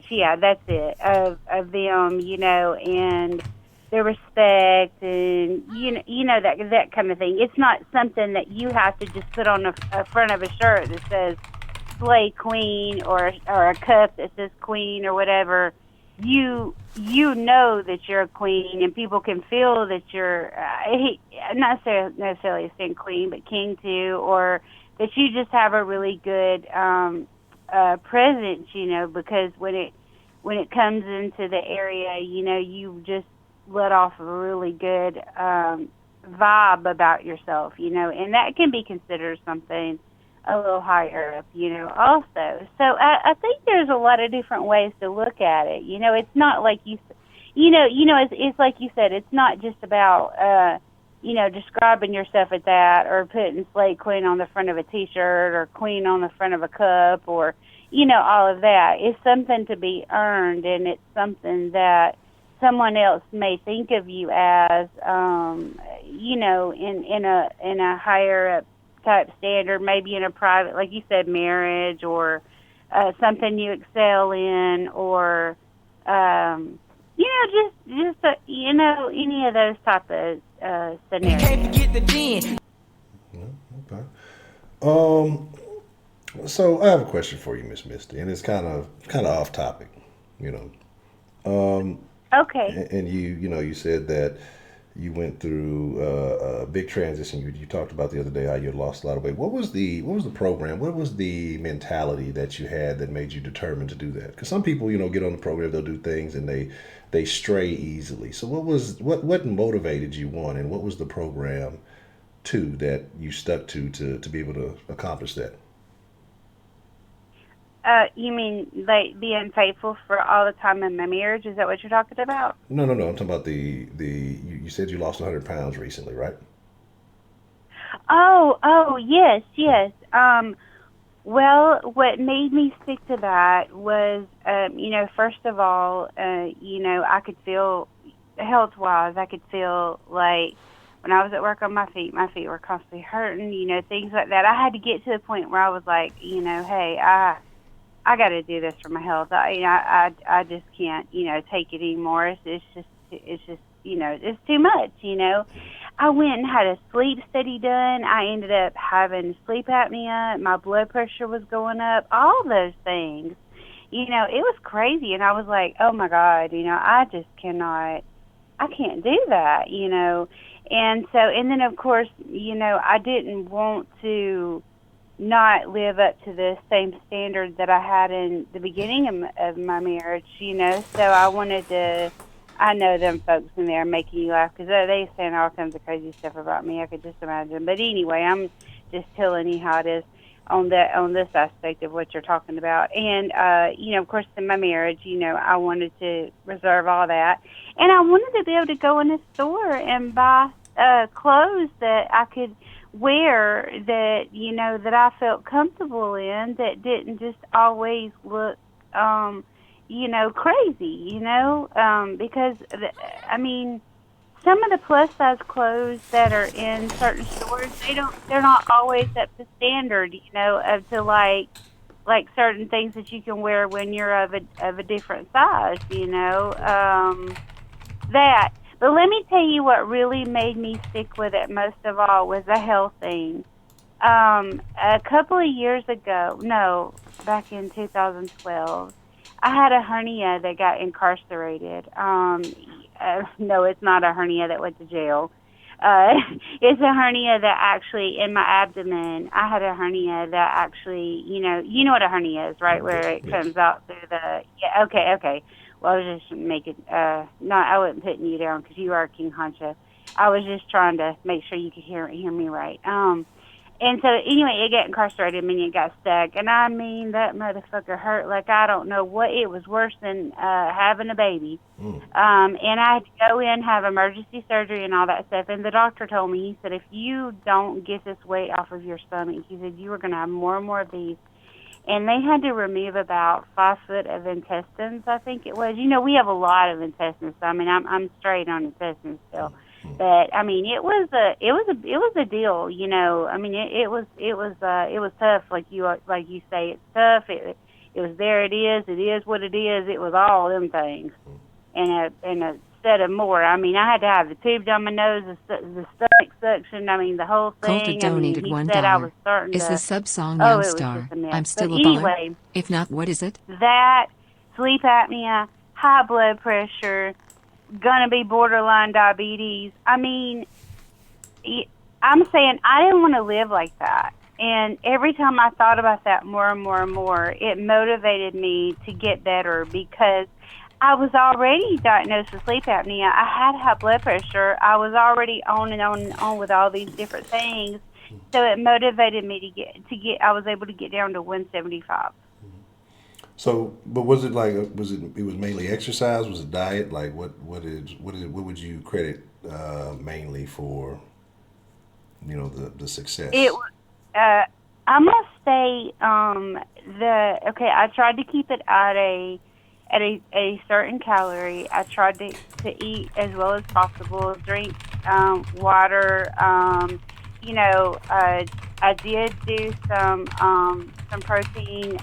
Yeah, that's it, of them, and the respect, and that kind of thing. It's not something that you have to just put on a front of a shirt that says "Slay Queen" or a cup that says "Queen" or whatever. You know that you're a queen, and people can feel that you're not necessarily saying queen, but king too, or that you just have a really good presence, because when it comes into the area, you just let off a really good vibe about yourself, and that can be considered something a little higher up, also. So I think there's a lot of different ways to look at it. It's not like it's like you said, it's not just about, describing yourself at that, or putting Slay Queen on the front of a T-shirt, or Queen on the front of a cup, or, all of that. It's something to be earned, and it's something that someone else may think of you as, in a higher up type standard, maybe in a private, like you said, marriage, or something you excel in, or any of those type of scenarios. Okay. So I have a question for you, Miss Misty, and it's kind of off topic, Okay. And you said that you went through a big transition. You talked about the other day how you had lost a lot of weight. What was the program? What was the mentality that you had that made you determined to do that? Because some people, get on the program, they'll do things and they stray easily. So what motivated you, one, and what was the program, two, that you stuck to be able to accomplish that? You mean like being faithful for all the time in my marriage? Is that what you're talking about? No. I'm talking about you said you lost 100 pounds recently, right? Oh, yes. Well, what made me stick to that was, first of all, I could feel, health-wise, I could feel like when I was at work on my feet were constantly hurting, things like that. I had to get to the point where I was like, hey, I got to do this for my health. I just can't, take it anymore. It's just, it's too much, I went and had a sleep study done. I ended up having sleep apnea. My blood pressure was going up. All those things, it was crazy. And I was like, oh my God, I just cannot, I can't do that, And so, and then of course, I didn't want to not live up to the same standard that I had in the beginning of my marriage, so I wanted to, I know them folks in there making you laugh because they saying all kinds of crazy stuff about me. I could just imagine. But anyway, I'm just telling you how it is on this aspect of what you're talking about. And, of course, in my marriage, I wanted to reserve all that. And I wanted to be able to go in a store and buy clothes that I could wear that, that I felt comfortable in, that didn't just always look, crazy, because, some of the plus size clothes that are in certain stores, they're not always up to standard, up to like certain things that you can wear when you're of a different size, that. But let me tell you what really made me stick with it most of all was the health thing. A couple of years ago, back in 2012, I had a hernia that got incarcerated. no, it's not a hernia that went to jail. It's a hernia that actually in my abdomen. I had a hernia that actually, you know what a hernia is, right? Where it Yes. comes out through the. Yeah. Okay. Well, I was just making. No, I wasn't putting you down because you are King Honcho. I was just trying to make sure you could hear me right. And so anyway, it got incarcerated, meaning it got stuck. And I mean, that motherfucker hurt like I don't know what. It was worse than having a baby. And I had to go in, have emergency surgery and all that stuff. And the doctor told me, he said, if you don't get this weight off of your stomach, he said, you are going to have more and more of these. And they had to remove about 5 foot of intestines, I think it was. We have a lot of intestines. So, I mean, I'm straight on intestines still. But I mean, it was a deal, I mean, it was tough, like you say, it's tough. It was there. It is what it is. It was all them things, and a set of more. I mean, I had to have the tube down my nose, the stomach suction. I mean, the whole thing. Coulter donated I mean, he said I was $1. starting Is to. the sub-song Oh, Young it was Star? just a mess. I'm still but a baller? anyway, If not, what is it? that sleep apnea, high blood pressure, gonna be borderline diabetes. I mean, I'm saying I didn't want to live like that. And every time I thought about that more and more and more, it motivated me to get better because I was already diagnosed with sleep apnea. I had high blood pressure. I was already on and on and on with all these different things. So it motivated me to get. I was able to get down to 175. So, but was it like it was mainly exercise? Was it diet? Like what would you credit mainly for? The success. I must say I tried to keep it at a certain calorie. I tried to eat as well as possible, drink water. I did do some protein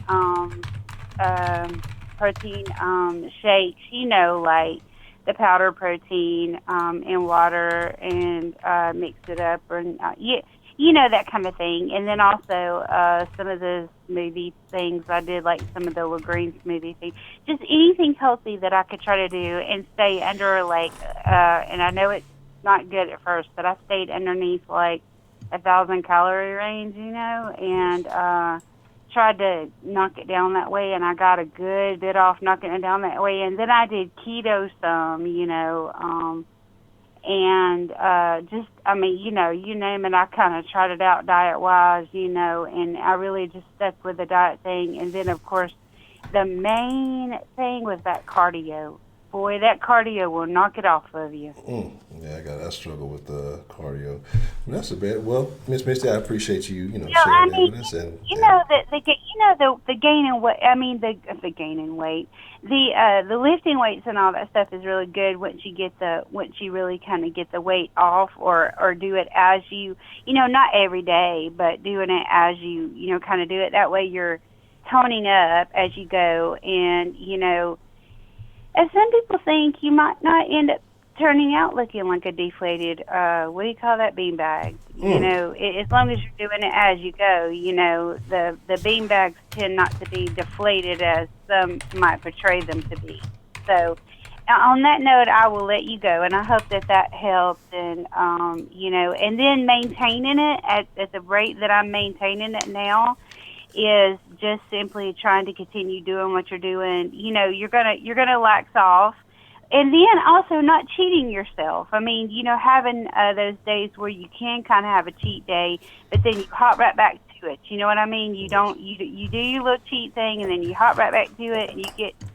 shakes, like the powder protein in water and mix it up, and that kind of thing. And then also some of the smoothie things I did, like some of the green smoothie things, just anything healthy that I could try to do and stay under and I know it's not good at first, but I stayed underneath like 1,000 calorie range, and tried to knock it down that way, and I got a good bit off knocking it down that way. And then I did keto some, and just, I mean, you name it, I kind of tried it out diet-wise, and I really just stuck with the diet thing. And then, of course, the main thing was that cardio. Boy, that cardio will knock it off of you. Yeah, I struggle with the cardio. That's a bad. Well, Miss Misty, I appreciate you, sharing that with us. And the gaining weight. I mean, the gaining weight, the lifting weights and all that stuff is really good once you really kind of get the weight off, or do it as you, not every day, but doing it as you, kind of do it. That way you're toning up as you go, and as some people think, you might not end up turning out looking like a deflated, what do you call that, beanbag? As long as you're doing it as you go, the beanbags tend not to be deflated as some might portray them to be. So on that note, I will let you go, and I hope that helps. And, and then maintaining it at the rate that I'm maintaining it now is just simply trying to continue doing what you're doing. You're gonna lax off, and then also not cheating yourself. I mean, having those days where you can kind of have a cheat day, but then you hop right back to it. You know what I mean? You don't you do your little cheat thing, and then you hop right back to it,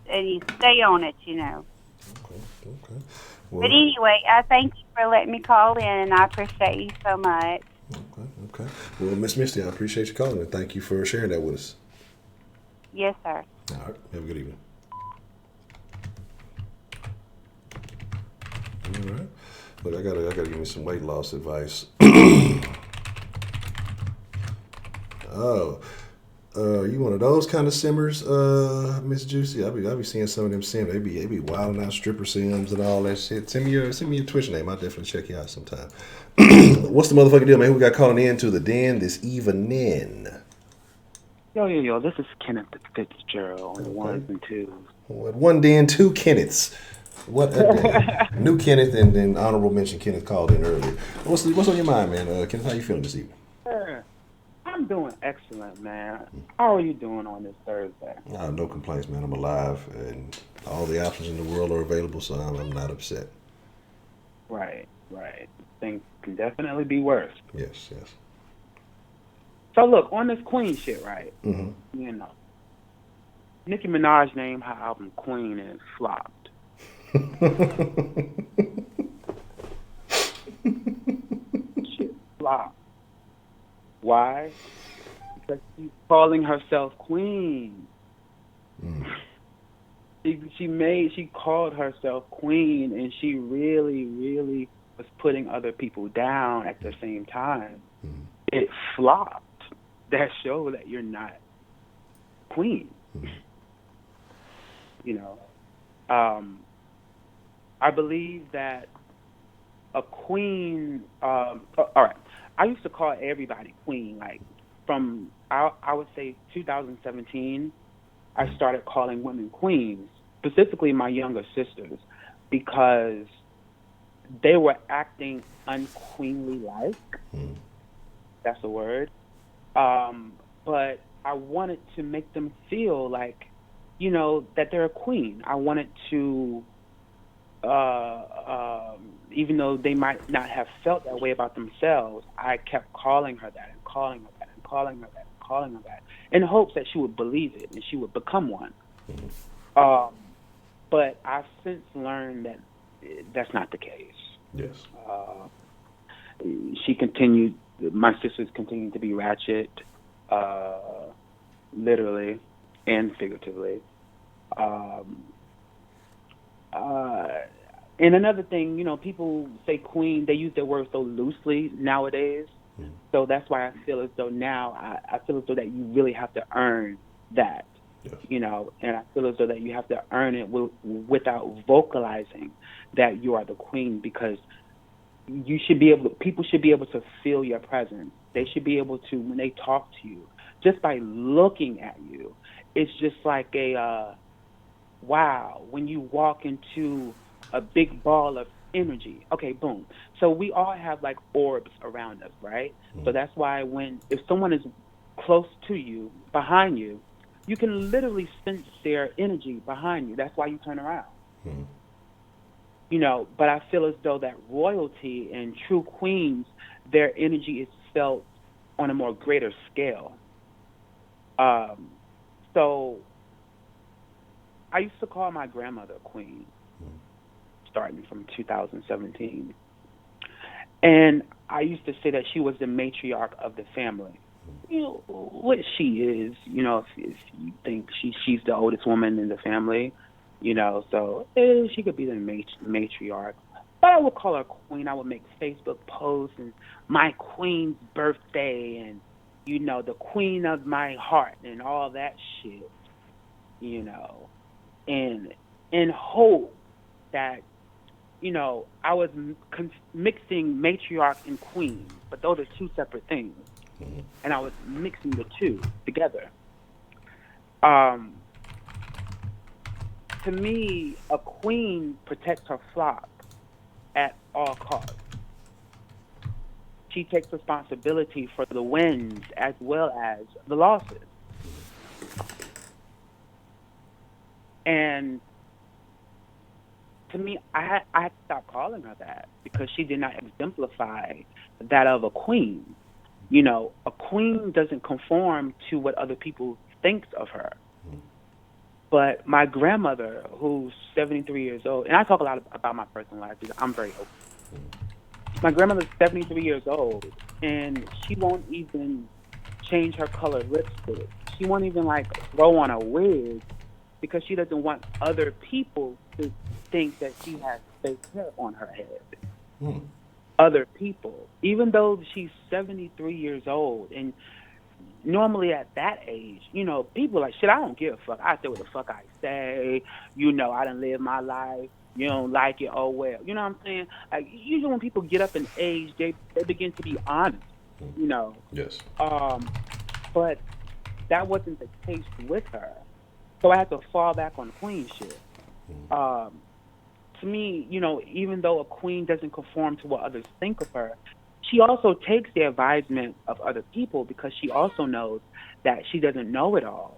and you stay on it. Okay. Well, but anyway, I thank you for letting me call in, and I appreciate you so much. Okay. Well, Miss Misty, I appreciate you calling, and thank you for sharing that with us. Yes, sir. All right. Have a good evening. All right. Look, I gotta give you some weight loss advice. You one of those kind of simmers, Miss Juicy? I be seeing some of them sims. They be wilding out, stripper sims and all that shit. Send me your Twitch name. I'll definitely check you out sometime. What's the motherfucking deal, man? Who we got calling in to the den this evening? Yo, this is Kenneth Fitzgerald on the ones and twos. One den, two Kenneths. What a day. New Kenneth and then honorable mention Kenneth called in earlier. What's on your mind, man? Kenneth, how you feeling this evening? Yeah, I'm doing excellent, man. How are you doing on this Thursday? No complaints, man. I'm alive, and all the options in the world are available, so I'm not upset. Right. Things can definitely be worse. Yes. So look, on this Queen shit, right? Mm-hmm. You know, Nicki Minaj named her album Queen and it flopped. Shit flopped. Why? Because she's calling herself Queen. Mm. She called herself Queen, and she really was putting other people down at the same time. Mm. It flopped. That show that you're not Queen. Mm. You know, I believe that a queen. All right, I used to call everybody Queen. Like from I would say 2017, I started calling women queens, specifically my younger sisters, because they were acting unqueenly like. Mm. That's a word. But I wanted to make them feel like, that they're a queen. I wanted to, even though they might not have felt that way about themselves, I kept calling her that and calling her that and calling her that and calling her that in hopes that she would believe it and she would become one. But I've since learned that that's not the case. Yes. My sisters continued to be ratchet, literally and figuratively. And another thing, people say queen, they use their word so loosely nowadays. Mm. So that's why I feel as though now, I feel as though that you really have to earn that. Yes. And I feel as though that you have to earn it without vocalizing that you are the queen, because people should be able to feel your presence. They should be able to, when they talk to you, just by looking at you, it's just like wow, when you walk into a big ball of energy. Okay, boom. So we all have like orbs around us, right? Mm. So that's why if someone is close to you, behind you, you can literally sense their energy behind you. That's why you turn around. Mm. But I feel as though that royalty and true queens, their energy is felt on a more greater scale. So I used to call my grandmother Queen, starting from 2017. And I used to say that she was the matriarch of the family. What she is, if you think she's the oldest woman in the family, so she could be the matriarch. But I would call her Queen. I would make Facebook posts and my queen's birthday and, the queen of my heart and all that shit, and in hope that, I was mixing matriarch and queen, but those are two separate things. Mm. And I was mixing the two together. To me, a queen protects her flock at all costs. She takes responsibility for the wins as well as the losses. And to me, I had to stop calling her that because she did not exemplify that of a queen. A queen doesn't conform to what other people think of her. But my grandmother, who's 73 years old, and I talk a lot about my personal life because I'm very open. My grandmother's 73 years old, and she won't even change her colored lipstick. She won't even throw on a wig because she doesn't want other people to think that she has fake hair on her head. Mm. Other people, even though she's 73 years old, and normally at that age, people are like, shit, I don't give a fuck. I say what the fuck I say. I done live my life. You don't like it, oh well. You know what I'm saying? Like, usually when people get up in age, they begin to be honest, Yes. But that wasn't the case with her. So I had to fall back on queen shit. to me, even though a queen doesn't conform to what others think of her, she also takes the advisement of other people because she also knows that she doesn't know it all.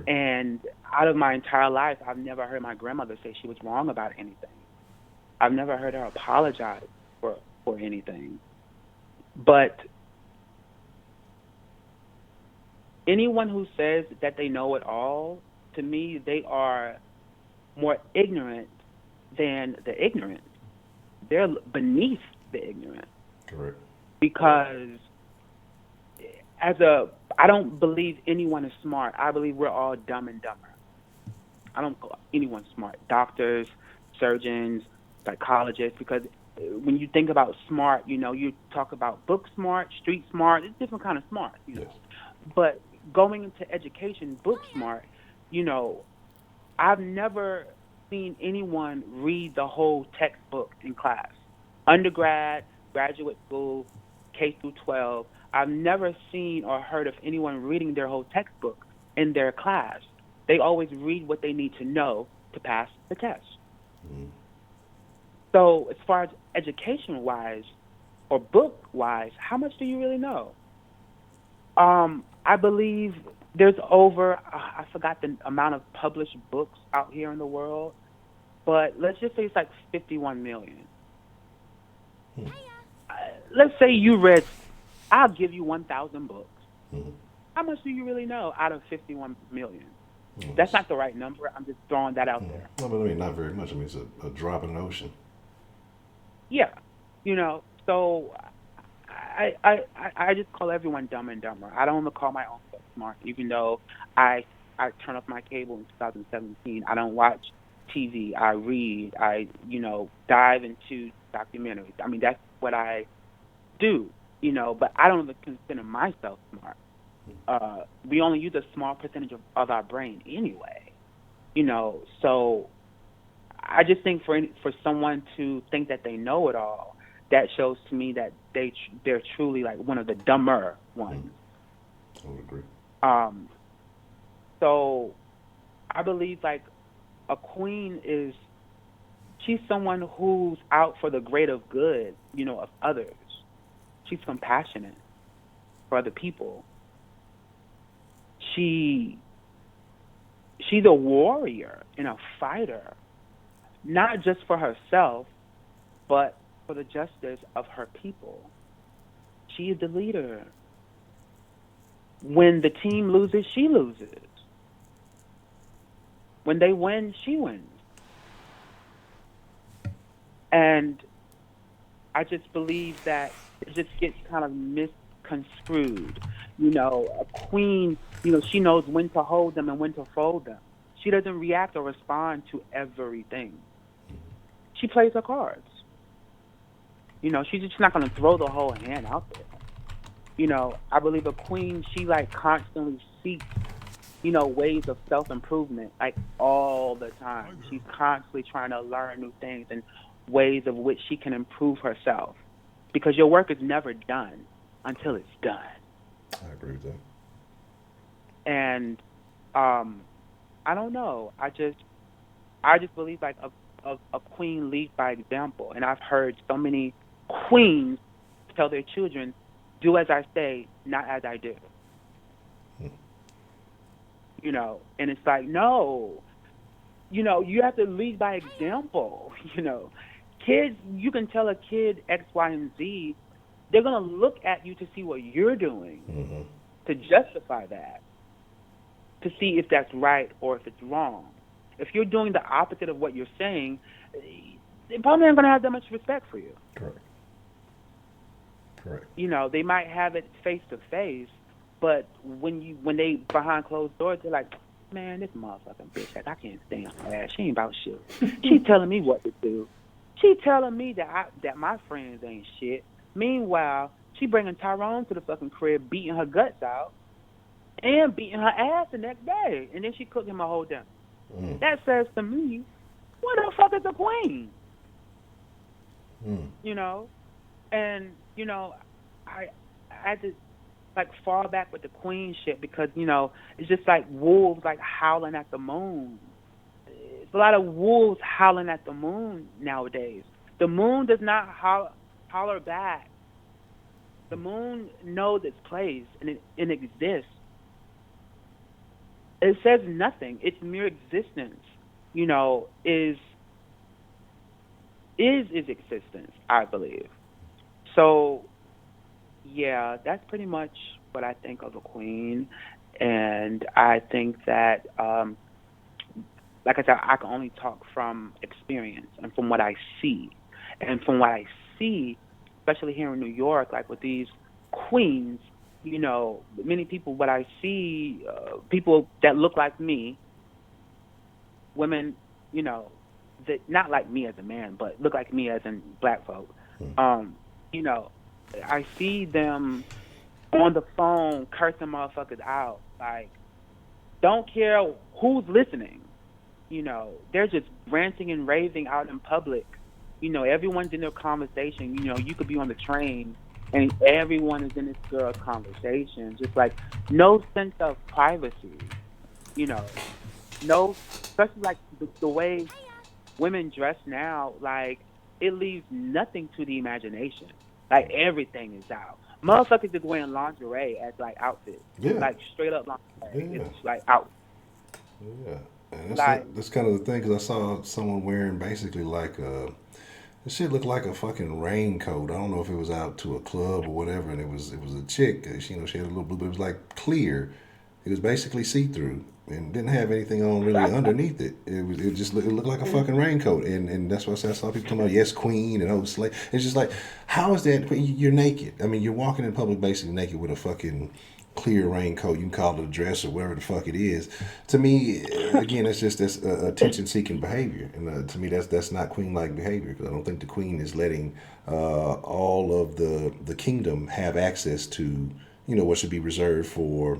And out of my entire life, I've never heard my grandmother say she was wrong about anything. I've never heard her apologize for anything. But anyone who says that they know it all, to me, they are more ignorant than the ignorant. They're beneath the ignorant. Correct. Because I don't believe anyone is smart. I believe we're all dumb and dumber. I don't call anyone smart. Doctors, surgeons, psychologists, because when you think about smart, you talk about book smart, street smart, it's different kind of smart, Yes. But going into education, book smart, I've never seen anyone read the whole textbook in class. Undergrad, graduate school, K through 12, I've never seen or heard of anyone reading their whole textbook in their class. They always read what they need to know to pass the test. Mm-hmm. So as far as education-wise or book-wise, how much do you really know? I believe there's over, I forgot the amount of published books out here in the world, but let's just say it's like 51 million. Let's say you read, I'll give you 1,000 books. Mm-hmm. How much do you really know out of 51 million? Well, That's not the right number. I'm just throwing that out there. No, but I mean, not very much. I mean, it's a drop in the ocean. Yeah, so I just call everyone dumb and dumber. I don't even call my own self smart, even though I turned off my cable in 2017. I don't watch TV. I read. I dive into documentaries. I mean, that's what I do. But I don't even consider myself smart. We only use a small percentage of our brain anyway. So I just think for someone to think that they know it all, that shows to me that they're truly like one of the dumber ones. I would agree. So I believe like a queen she's someone who's out for the greater good, of others. She's compassionate for other people. She's a warrior and a fighter, not just for herself, but for the justice of her people. She is the leader. When the team loses, she loses. When they win, she wins. And I just believe that it just gets kind of misconstrued. A queen, she knows when to hold them and when to fold them. She doesn't react or respond to everything. She plays her cards. She's just not going to throw the whole hand out there. I believe a queen, she constantly seeks, ways of self-improvement, all the time. She's constantly trying to learn new things and ways of which she can improve herself. Because your work is never done until it's done. I agree with that. And I don't know. I just believe a queen leads by example. And I've heard so many queens tell their children, do as I say, not as I do. And it's like, no, you have to lead by example. Kids, you can tell a kid X, Y, and Z, they're going to look at you to see what you're doing, to justify that, to see if that's right or if it's wrong. If you're doing the opposite of what you're saying, they probably aren't going to have that much respect for you. Correct. They might have it face to face, but when they behind closed doors, they're like, man, this motherfucking bitch, I can't stand her ass. She ain't about shit. She telling me what to do. She telling me that my friends ain't shit. Meanwhile, she bringing Tyrone to the fucking crib, beating her guts out, and beating her ass the next day, and then she cooked him a whole dinner. That says to me, what the fuck is a queen? And I just fall back with the queen shit because it's just like wolves howling at the moon. It's a lot of wolves howling at the moon nowadays. The moon does not holler back. The moon knows its place and it exists. It says nothing. Its mere existence, is its existence, I believe. So, yeah, that's pretty much what I think of a queen. And I think that, like I said, I can only talk from experience and from what I see. And from what I see, especially here in New York, like with these queens, many people, what I see, people that look like me, women, that not like me as a man, but look like me as in black folk. I see them on the phone cursing motherfuckers out. Like, don't care who's listening. They're just ranting and raving out in public. Everyone's in their conversation. You could be on the train and everyone is in this girl's conversation. Just like no sense of privacy. No, especially like the way women dress now, like it leaves nothing to the imagination. Like everything is out. Motherfuckers is wearing lingerie as like outfits. Yeah. Like straight up lingerie. Yeah. It's like out. Yeah. And that's kind of the thing, because I saw someone wearing basically like this shit looked like a fucking raincoat. I don't know if it was out to a club or whatever, and it was a chick. She had a little blue, but it was like clear. It was basically see through and didn't have anything on really underneath it. It looked like a fucking raincoat, and that's why I saw people talking about yes queen and oh slave. It's just like, how is that? You're naked. I mean, you're walking in public basically naked with a fucking clear raincoat. You can call it a dress or whatever the fuck it is. To me, again, that's attention-seeking behavior, and to me, that's not queen-like behavior, because I don't think the queen is letting all of the kingdom have access to what should be reserved for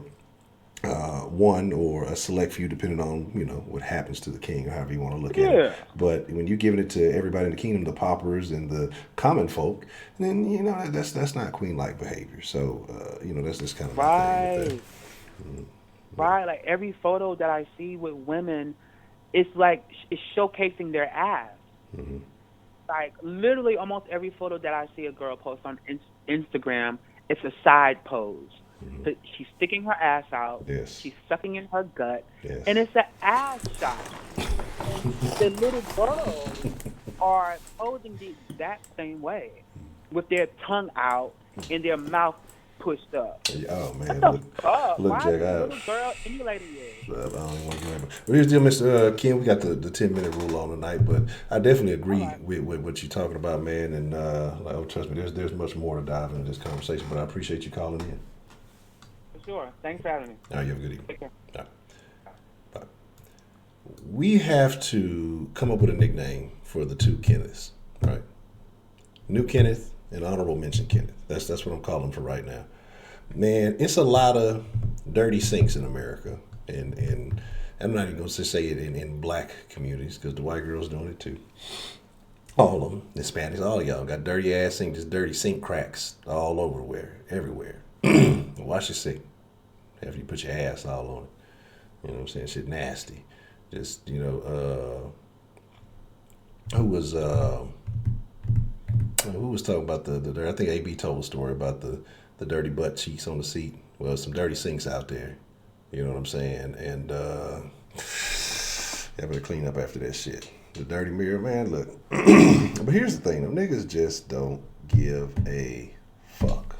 one or a select few, depending on what happens to the king or however you want to look at it. But when you're giving it to everybody in the kingdom, the paupers and the common folk, then that's not queen-like behavior. So that's just kind of right. My thing with that. Right, like every photo that I see with women, it's like it's showcasing their ass. Mm-hmm. Like literally, almost every photo that I see a girl post on Instagram, it's a side pose. Mm-hmm. She's sticking her ass out. Yes. She's sucking in her gut. Yes. And it's an ass shot. And the little girls are posing the exact same way, with their tongue out and their mouth pushed up. Oh man, look check out. Little girl emulating you. I don't even want to get But here's the deal, Mr. Ken. We got the 10-minute rule on tonight, but I definitely agree with what you're talking about, man. And trust me, there's much more to dive into this conversation. But I appreciate you calling in. Sure. Thanks for having me. All right, you have a good evening. Take care. All right. Bye. We have to come up with a nickname for the two Kenneths, right? New Kenneth and honorable mention Kenneth. That's what I'm calling for right now. Man, it's a lot of dirty sinks in America, and I'm not even going to say it in black communities, because the white girls doing it too. All of them, Hispanics, all of y'all got dirty ass sinks, just dirty sink cracks all everywhere. Wash your sink after you put your ass all on it. You know what I'm saying? Shit nasty. Just, who was talking about the I think AB told a story about the dirty butt cheeks on the seat. Well, some dirty sinks out there. You know what I'm saying? And you better clean up after that shit. The dirty mirror, man, look. But here's the thing, them niggas just don't give a fuck.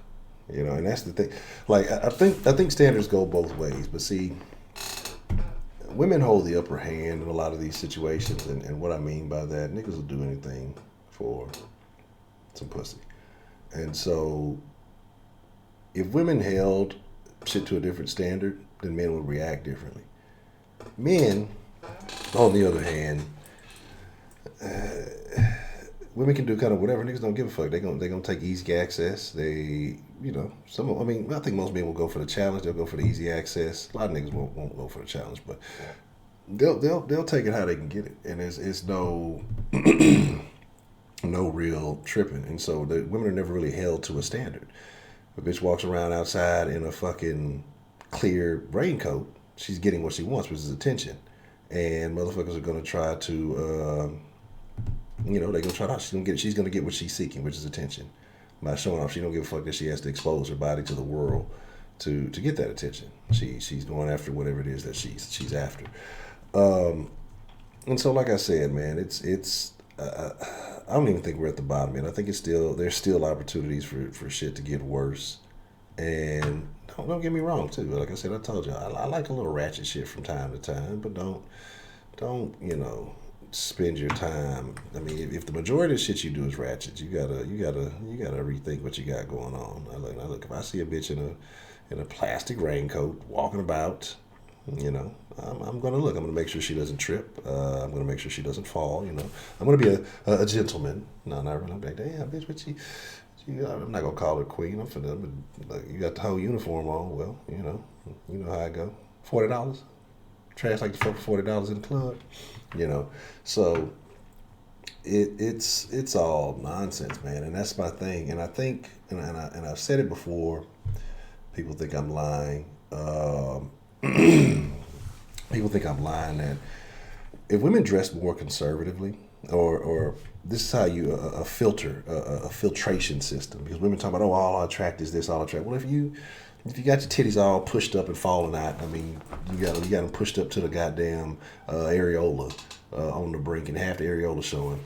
And that's the thing. Like, I think standards go both ways, but see, women hold the upper hand in a lot of these situations, and what I mean by that, niggas will do anything for some pussy. And so, if women held shit to a different standard, then men would react differently. Men, on the other hand, women can do kind of whatever. Niggas don't give a fuck. They gonna take easy access. I think most men will go for the challenge. They'll go for the easy access. A lot of niggas won't go for the challenge, but they'll take it how they can get it, and it's no no real tripping. And so the women are never really held to a standard. If a bitch walks around outside in a fucking clear raincoat, she's getting what she wants, which is attention. and motherfuckers are gonna try to, they're gonna try to. She's gonna get what she's seeking, which is attention. By showing off, she don't give a fuck that she has to expose her body to the world to get that attention. She's going after whatever it is that she's after. And so, like I said, man, it's. I don't even think we're at the bottom, man. I think there's still opportunities for shit to get worse. And don't get me wrong too. Like I said, I told you I like a little ratchet shit from time to time, but don't spend your time. I mean, if the majority of the shit you do is ratchet, you gotta rethink what you got going on. I look. If I see a bitch in a plastic raincoat walking about, I'm gonna look. I'm gonna make sure she doesn't trip. I'm gonna make sure she doesn't fall. I'm gonna be a gentleman. No, not really. I'm like, damn, bitch, what I'm not gonna call her queen. You got the whole uniform on. Well, you know how I go. $40. Trash like the fuck $40 in the club. So it's all nonsense, man. And that's my thing. And I think, and I've said it before. People think I'm lying. People think I'm lying that if women dress more conservatively, or this is how you a filtration system, because women talk about, oh, all I attract is this, all I attract. Well, if you got your titties all pushed up and falling out, I mean, you got them pushed up to the goddamn areola on the brink, and half the areola showing.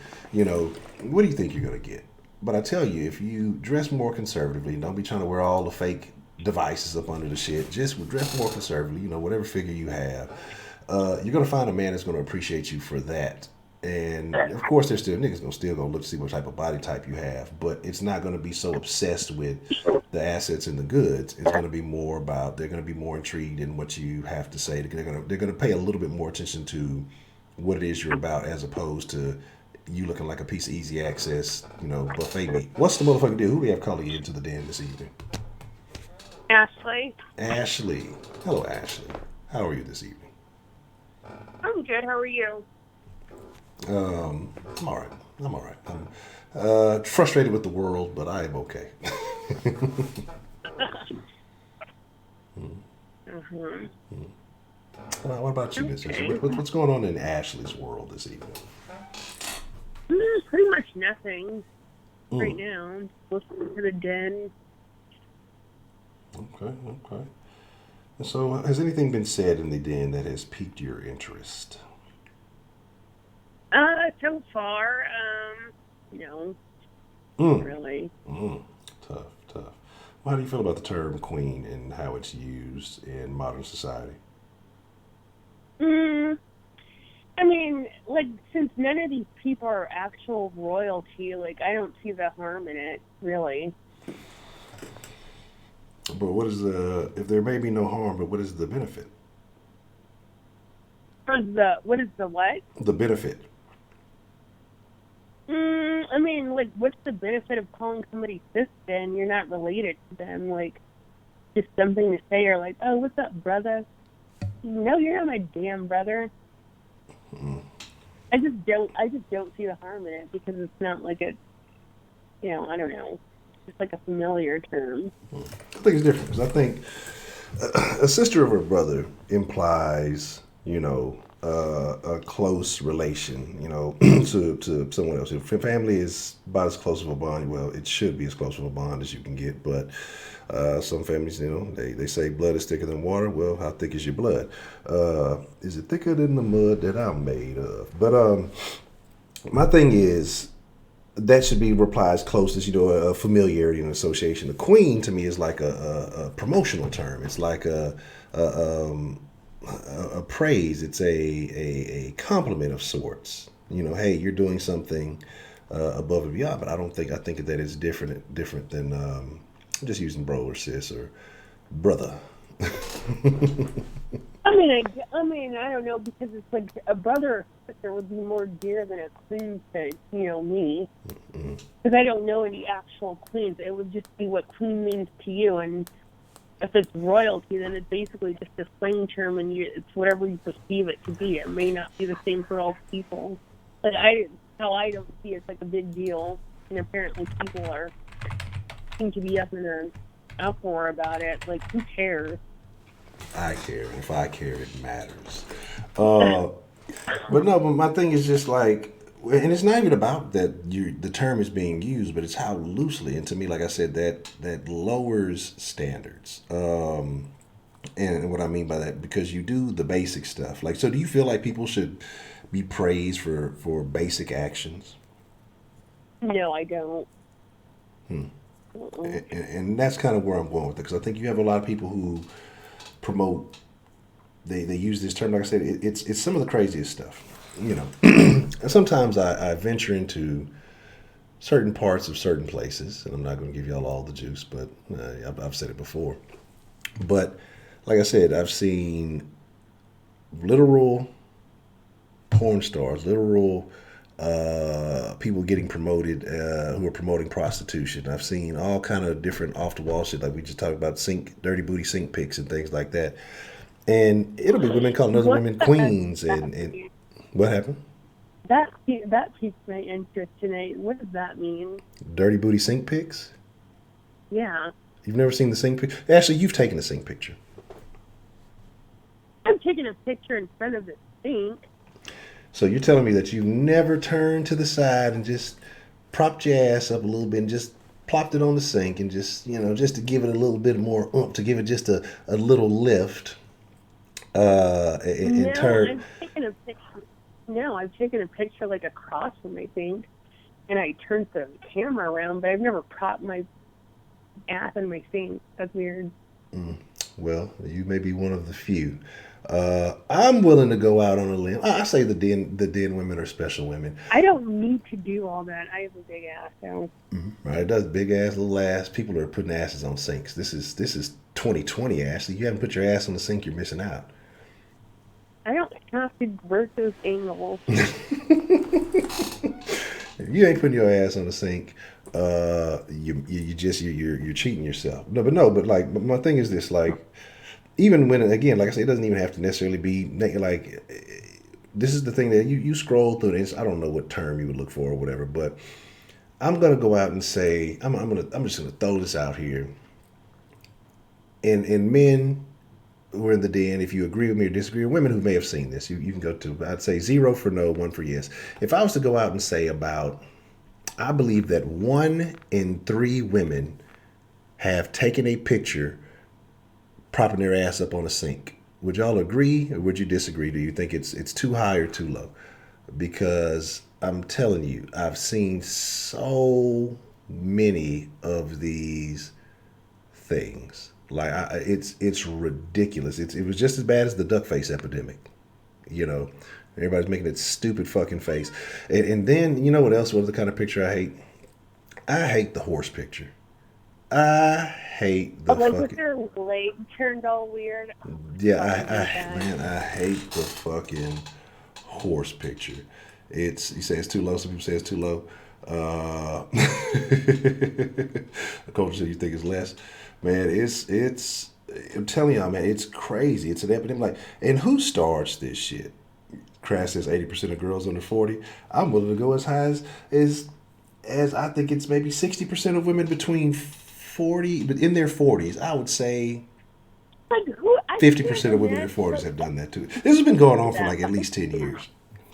What do you think you're gonna get? But I tell you, if you dress more conservatively, don't be trying to wear all the fake devices up under the shit. Just dress more conservatively. Whatever figure you have, you're gonna find a man that's gonna appreciate you for that. And of course, there's still niggas gonna look to see what type of body type you have, but it's not gonna be so obsessed with the assets and the goods. It's gonna be more about, they're gonna be more intrigued in what you have to say. They're gonna pay a little bit more attention to what it is you're about, as opposed to you looking like a piece of easy access, buffet meat. What's the motherfucking deal? Who do we have calling you into the den this evening? Ashley. Ashley. Hello, Ashley. How are you this evening? I'm good. How are you? I'm all right. I'm frustrated with the world, but I am okay. What about you, Miss Ashley? What's going on in Ashley's world this evening? Pretty much nothing right now. Listening to the den. Okay. And so, has anything been said in the den that has piqued your interest? So far, no. Really. Tough. Well, how do you feel about the term queen and how it's used in modern society? I mean, since none of these people are actual royalty, I don't see the harm in it, really. But what is if there may be no harm, but what is the benefit? What is the what? The benefit. I mean, what's the benefit of calling somebody sister and you're not related to them? Just something to say, or oh, what's up, brother? No, you're not my damn brother. I just don't see the harm in it, because it's not I don't know. It's just a familiar term. I think it's different, because I think a sister of her brother implies, a close relation, to someone else. If family is about as close of a bond, well, it should be as close of a bond as you can get. But some families, they say blood is thicker than water. Well, how thick is your blood? Is it thicker than the mud that I'm made of? But my thing is, that should be replied as close as, a familiarity and association. A queen to me is like a promotional term. It's like a praise. It's a compliment of sorts. Hey, you're doing something above and beyond. But I think that is different than just using bro or sis or brother. I mean, I don't know, because it's a brother or sister would be more dear than a queen to, me. Because I don't know any actual queens. It would just be what queen means to you, and if it's royalty, then it's basically just a slang term, and it's whatever you perceive it to be. It may not be the same for all people. I don't see it's a big deal, and apparently people seem to be up in an uproar about it. Who cares? I care. If I care, it matters. But no, but my thing is just like, and it's not even about that the term is being used, but it's how loosely. And to me, like I said, that lowers standards. And what I mean by that, because you do the basic stuff. Like, so do you feel like people should be praised for basic actions? No, I don't. Hmm. Mm-mm. And that's kind of where I'm going with it, because I think you have a lot of people who promote. They use this term, like I said, it's some of the craziest stuff. You know, and sometimes I venture into certain parts of certain places, and I'm not going to give y'all all the juice, but I've said it before. But like I said, I've seen literal porn stars, literal people getting promoted who are promoting prostitution. I've seen all kind of different off the wall shit, like we just talked about dirty booty sink pics and things like that. And it'll be women calling other What women does queens. that And mean? what happened? That piques my interest tonight. What does that mean? Dirty booty sink pics? Yeah. You've never seen the sink picture? Actually, you've taken a sink picture. I'm taking a picture in front of the sink. So you're telling me that you've never turned to the side and just propped your ass up a little bit and just plopped it on the sink and just, just to give it a little bit more oomph, to give it just a little lift, and No, turn. I'm taking a picture. No, I've taken a picture like across from my sink, and I turned the camera around, but I've never propped my ass in my sink. That's weird. Well, you may be one of the few. I'm willing to go out on a limb. I say the den women are special women. I don't need to do all that. I have a big ass now. Right? It does big ass, little ass. People are putting asses on sinks. This is 2020, Ashley. You haven't put your ass on the sink, you're missing out. I don't have to work those angles. If you ain't putting your ass on the sink, you're cheating yourself. But like, but my thing is this, like, even when, again, like I said, it doesn't even have to necessarily be like. This is the thing that you scroll through this. I don't know what term you would look for or whatever, but I'm gonna go out and say I'm just gonna throw this out here. And men who are in the den, if you agree with me or disagree, or women who may have seen this, you can go to, I'd say 0 for no, 1 for yes. If I was to go out and say I believe that 1 in 3 women have taken a picture propping their ass up on a sink. Would y'all agree or would you disagree? Do you think it's too high or too low? Because I'm telling you, I've seen so many of these things. Like, it's ridiculous. It was just as bad as the duck face epidemic. You know, everybody's making that stupid fucking face. And then, you know what else was the kind of picture I hate? I hate the horse picture. I hate the Like with fucking. their leg turned all weird. Yeah, Oh, man, I hate the fucking horse picture. You say it's too low. Some people say it's too low. The culture said you think it's less. Man, it's. I'm telling y'all, man, it's crazy. It's an epidemic. Like, and who starts this shit? Crash says 80% of girls under 40. I'm willing to go as high as I think it's maybe 60% of women between 40, but in their 40s. I would say like who? I 50% of can't women in their imagine 40s have done that too. This has been going on for that. like at least 10 years.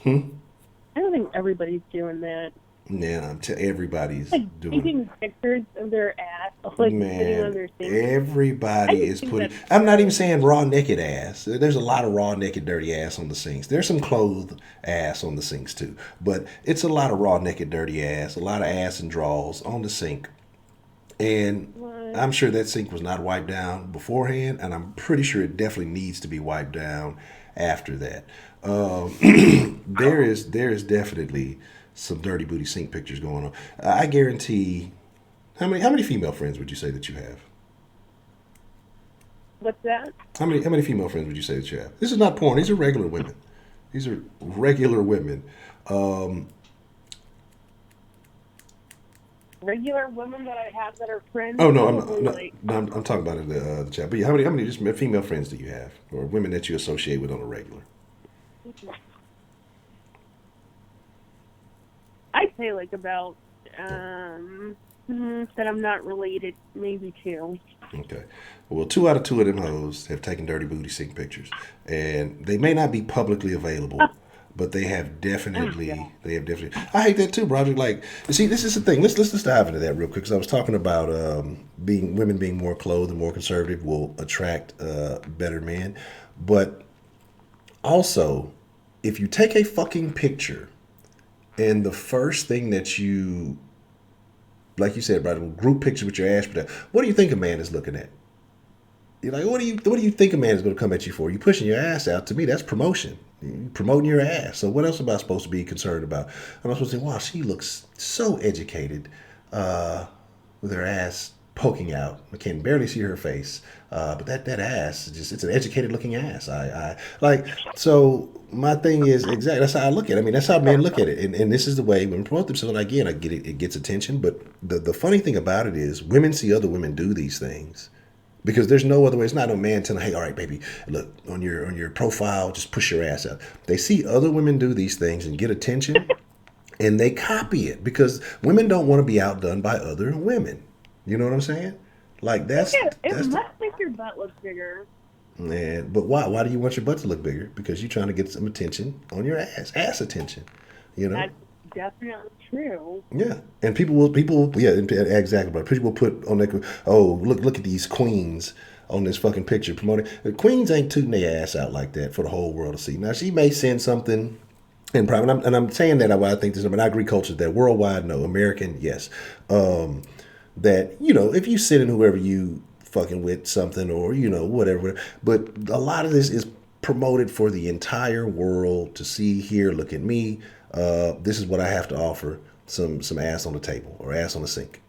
I don't think everybody's doing that. Yeah, everybody's Like doing it. taking pictures of their ass, like sitting on Man, their sink. everybody I is think putting. that's I'm not even terrible. saying raw naked ass. There's a lot of raw naked dirty ass on the sinks. There's some clothed ass on the sinks too, but it's a lot of raw naked dirty ass. A lot of ass and draws on the sink, and What? I'm sure that sink was not wiped down beforehand, and I'm pretty sure it definitely needs to be wiped down after that. There is definitely some dirty booty sink pictures going on. I guarantee. How many female friends would you say that you have? What's that? How many female friends would you say that you have? This is not porn. These are regular women. These are regular women. Um, Regular women that I have that are friends. oh no, Probably like I'm talking about in the chat. But yeah, how many just female friends do you have, or women that you associate with on a regular? I'd say like about that I'm not related, maybe 2. Okay. Well, 2 out of 2 of them hoes have taken dirty booty sink pictures, and they may not be publicly available, but they have definitely, I hate that too, Broderick. Like, you see, this is the thing. Let's just dive into that real quick, because I was talking about women being more clothed and more conservative will attract better men, but also, if you take a fucking picture and the first thing that you, like you said, Broderick, group picture with your ass, what do you think a man is looking at? You're like, what do you think a man is going to come at you for? You pushing your ass out. To me, that's promotion. You promoting your ass. So what else am I supposed to be concerned about? I'm supposed to say, wow, she looks so educated with her ass poking out. I can barely see her face. But that ass, it's an educated looking ass. I like, so my thing is, exactly, that's how I look at it. I mean, that's how men look at it. And this is the way women promote themselves. And again, I get it. It gets attention. But the funny thing about it is women see other women do these things. Because there's no other way. It's not a man telling, hey, all right, baby, look, on your profile, just push your ass out. They see other women do these things and get attention, and they copy it, because women don't want to be outdone by other women. You know what I'm saying? Like, It must make your butt look bigger. Man, but why? Why do you want your butt to look bigger? Because you're trying to get some attention on your ass attention. You know? That's definitely true. Yeah, and people will, yeah, exactly. But people will put on their, oh, look at these queens on this fucking picture promoting. The queens ain't tooting their ass out like that for the whole world to see. Now, she may send something in private, and I'm saying that I think this, I mean, I agree culture that worldwide, no, American, yes. That, you know, if you send in whoever you fucking with something, or, you know, whatever, but a lot of this is promoted for the entire world to see, here, look at me. This is what I have to offer, some ass on the table or ass on the sink.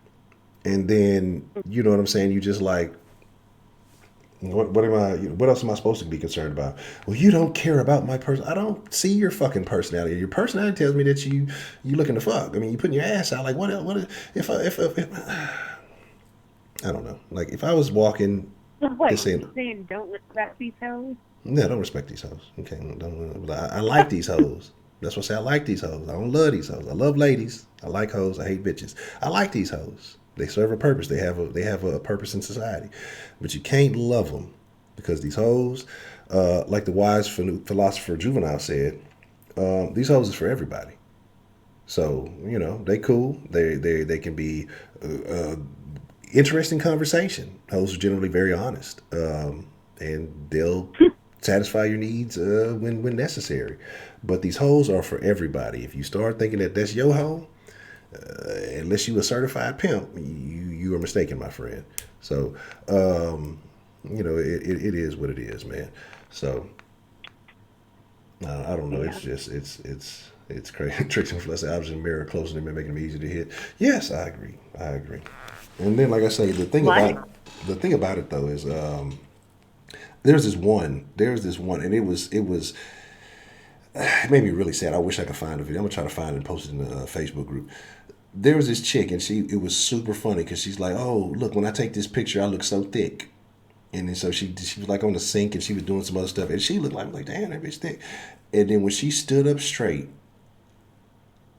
And then, you know what I'm saying? You just like, what else am I supposed to be concerned about? Well, you don't care about my person. I don't see your fucking personality. Your personality tells me that you looking to fuck. I mean, you putting your ass out. Like, what if I don't know. Like, if I was walking, What, saying don't respect these hoes? No, don't respect these hoes. Okay, I like these hoes. That's what I say. I like these hoes. I don't love these hoes. I love ladies. I like hoes. I hate bitches. I like these hoes. They serve a purpose. They have a purpose in society. But you can't love them, because these hoes, like the wise philosopher Juvenile said, these hoes is for everybody. So, you know, they cool. They can be interesting conversation. Hoes are generally very honest, and they'll satisfy your needs when necessary. But these hoes are for everybody. If you start thinking that that's your hoe, unless you a certified pimp, you are mistaken, my friend. So, you know, it is what it is, man. So, I don't know. Yeah. It's crazy. Tricks and flesh. I was in the mirror closing them and making them easy to hit. Yes, I agree. And then, like I say, the thing about it though is, there's this one, and it made me really sad. I wish I could find the video. I'm gonna try to find it and post it in the Facebook group. There was this chick, and it was super funny, because she's like, oh, look, when I take this picture, I look so thick. And then so she was like on the sink, and she was doing some other stuff, and she looked like damn, that bitch thick. And then when she stood up straight,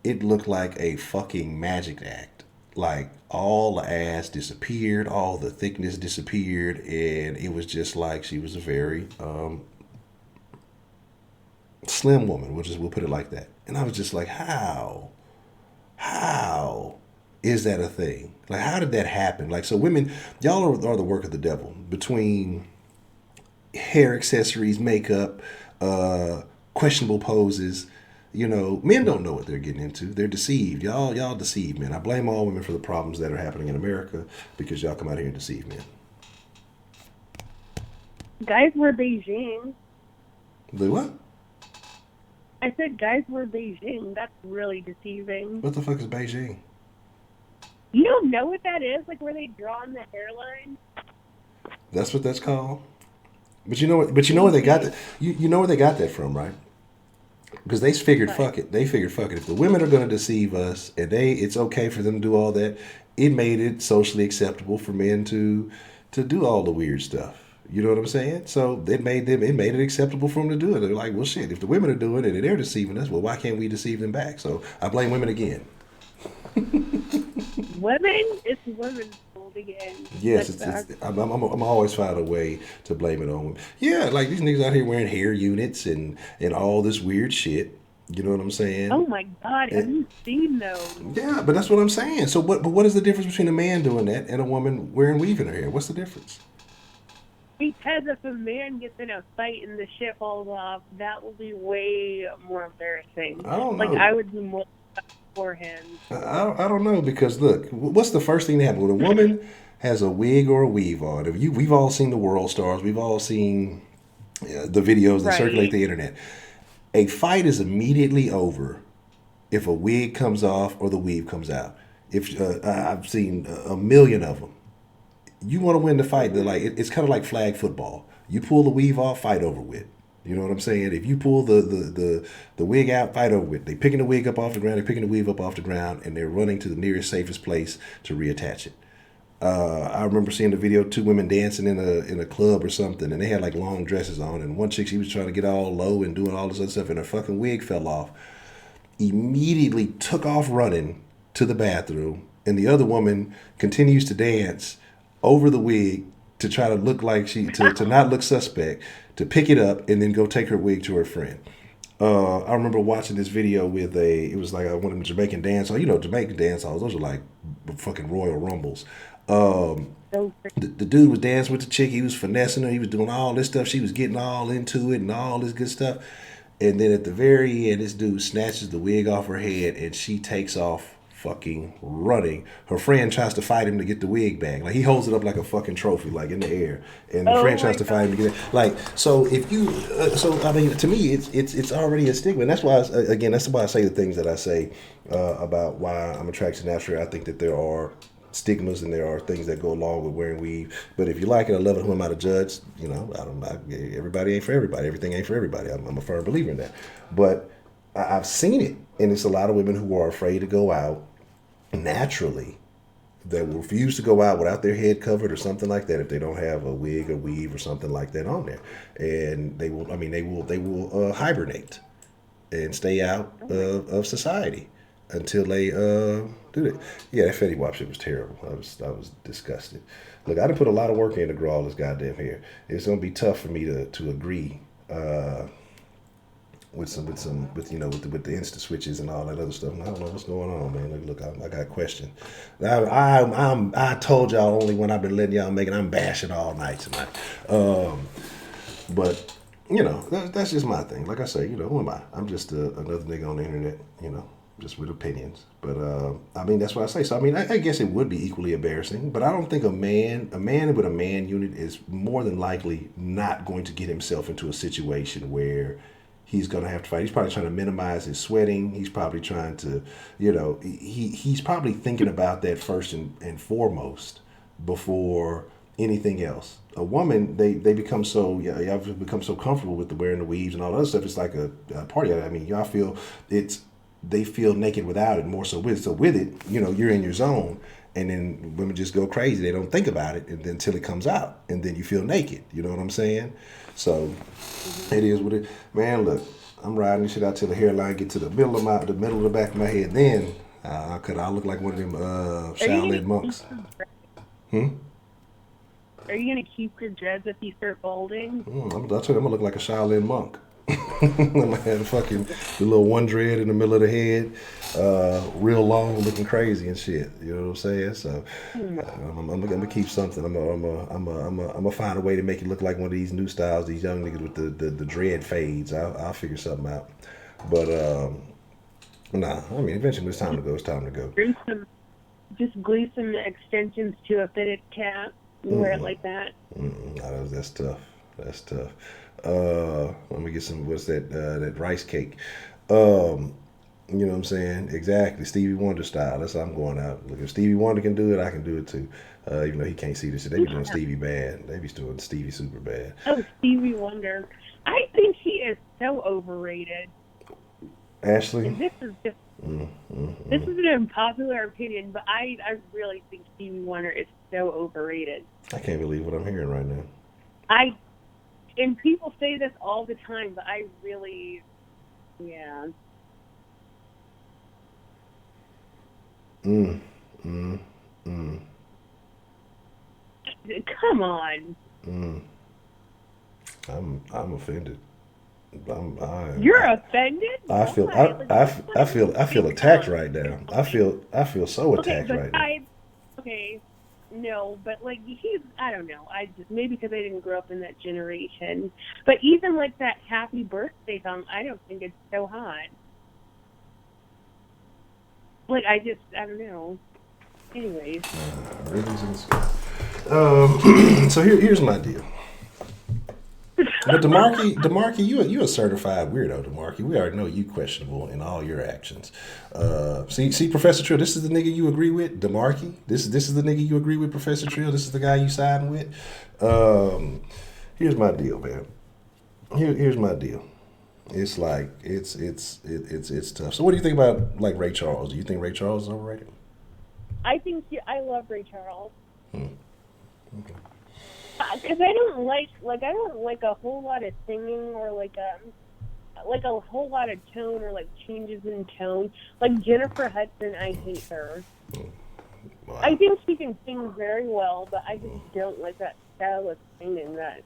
it looked like a fucking magic act. Like, all the ass disappeared, all the thickness disappeared, and it was just like she was a very slim woman. We'll put it like that. And I was just like, how is that a thing? Like, how did that happen? Like, so women, y'all are the work of the devil, between hair accessories, makeup, questionable poses. You know, men don't know what they're getting into. They're deceived. Y'all deceive men. I blame all women for the problems that are happening in America, because y'all come out here and deceive men. Guys wear Beijing. The what? I said guys wear Beijing. That's really deceiving. What the fuck is Beijing? You don't know what that is? Like, where they draw on the hairline? That's what that's called? But you know what? But you know where they got that? You know where they got that from, right? Because they figured, fuck it. They figured, fuck it. If the women are going to deceive us, and it's okay for them to do all that, it made it socially acceptable for men to do all the weird stuff. You know what I'm saying? So it made it acceptable for them to do it. They're like, well, shit, if the women are doing it and they're deceiving us, well, why can't we deceive them back? So I blame women again. Women? It's women's fault again. Yes, I'm always find a way to blame it on women. Yeah, like these niggas out here wearing hair units and all this weird shit. You know what I'm saying? Oh my God, have you seen those? Yeah, but that's what I'm saying. So what? But what is the difference between a man doing that and a woman wearing weave in her hair? What's the difference? Because if a man gets in a fight and the shit falls off, that will be way more embarrassing. I don't Like, know. I would be more for him. I don't know because look, what's the first thing that happens when a woman has a wig or a weave on? We've all seen the World Stars. We've all seen the videos that circulate Right. the internet. A fight is immediately over if a wig comes off or the weave comes out. If I've seen a million of them. You want to win the fight, like it's kind of like flag football. You pull the weave off, fight over with. You know what I'm saying? If you pull the wig out, fight over with. They picking the wig up off the ground, they're picking the weave up off the ground, and they're running to the nearest safest place to reattach it. I remember seeing the video of two women dancing in a club or something, and they had like long dresses on, and one chick, she was trying to get all low and doing all this other stuff, and her fucking wig fell off. Immediately took off running to the bathroom, and the other woman continues to dance over the wig to try to look like to not look suspect, to pick it up and then go take her wig to her friend. I remember watching this video with it was like one of them Jamaican dance halls. You know, Jamaican dance halls, those are like fucking Royal Rumbles. The dude was dancing with the chick. He was finessing her. He was doing all this stuff. She was getting all into it and all this good stuff. And then at the very end, this dude snatches the wig off her head and she takes off fucking running. Her friend tries to fight him to get the wig back. Like he holds it up like a fucking trophy, like in the air. And the friend tries to fight him to get it. Like, so if you, so I mean, to me, it's already a stigma. And that's why, again, that's why I say the things that I say about why I'm attracted to natural. I think that there are stigmas and there are things that go along with wearing weave. But if you like it, I love it. Who am I to judge? You know, everybody ain't for everybody. Everything ain't for everybody. I'm a firm believer in that. But I've seen it, and it's a lot of women who are afraid to go out naturally, that will refuse to go out without their head covered or something like that if they don't have a wig or weave or something like that on there, and they will. I mean, they will hibernate and stay out of society until they do that. Yeah, that Fetty Wap shit was terrible. I was disgusted. Look, I done put a lot of work in to grow all this goddamn hair. It's gonna be tough for me to agree with the Insta switches and all that other stuff. And I don't know what's going on, man. Look, I got questions. I told y'all only when I've been letting y'all make it. I'm bashing all night tonight. But you know, that's just my thing. Like I say, you know, who am I? I'm just another nigga on the internet, you know, just with opinions. But I mean, that's what I say. So I mean, I guess it would be equally embarrassing. But I don't think a man with a man unit is more than likely not going to get himself into a situation where he's going to have to fight. He's probably trying to minimize his sweating. He's probably trying to, you know, he's probably thinking about that first and foremost before anything else. A woman, they become so, y'all become so comfortable with the wearing the weaves and all that other stuff. It's like a party. I mean, y'all feel they feel naked without it more so with it. So with it, you know, you're in your zone. And then women just go crazy. They don't think about it until it comes out. And then you feel naked. You know what I'm saying? So it is what it. Man, look, I'm riding this shit out till the hairline get to the middle of the back of my head. Then I look like one of them Shaolin monks. Are you gonna keep your dreads if you start balding? I'll tell you, I'm gonna look like a Shaolin monk. I'm gonna have the little one dread in the middle of the head, real long, looking crazy and shit. You know what I'm saying? So I'm gonna keep something. I'm gonna find a way to make it look like one of these new styles. These young niggas with the dread fades. I'll figure something out. But nah, I mean, eventually when it's time to go, it's time to go. Just glue some extensions to a fitted cap. Wear it like that. That's tough. That's tough. Let me get some. What's that? That rice cake. You know what I'm saying? Exactly. Stevie Wonder style. That's how I'm going out. Look, if Stevie Wonder can do it, I can do it too. Even though he can't see this shit. They be doing Stevie bad. They be doing Stevie super bad. Oh, Stevie Wonder. I think he is so overrated. Ashley? And this is just this is an unpopular opinion, but I really think Stevie Wonder is so overrated. I can't believe what I'm hearing right now. And people say this all the time, but I really, yeah. Come on. I'm offended. You're offended? I feel Why? I feel attacked right now. I feel so Okay, attacked right now. okay, no, but like he's, I don't know. I just, maybe because I didn't grow up in that generation. But even like that happy birthday song, I don't think it's so hot. Like I don't know. Anyways. Ribbons in the sky. So here's my deal. But DeMarkey, you a certified weirdo, DeMarkey. We already know you questionable in all your actions. See, Professor Trill, this is the nigga you agree with, DeMarkey. This is the nigga you agree with, Professor Trill. This is the guy you siding with. Here's my deal, man. Here's my deal. It's like it's tough. So what do you think about like Ray Charles? Do you think Ray Charles is overrated? I love Ray Charles. Okay. Because I don't like a whole lot of singing or like a whole lot of tone or like changes in tone. Like Jennifer Hudson, I hate her. Wow. I think she can sing very well, but I just don't like that style of singing. That's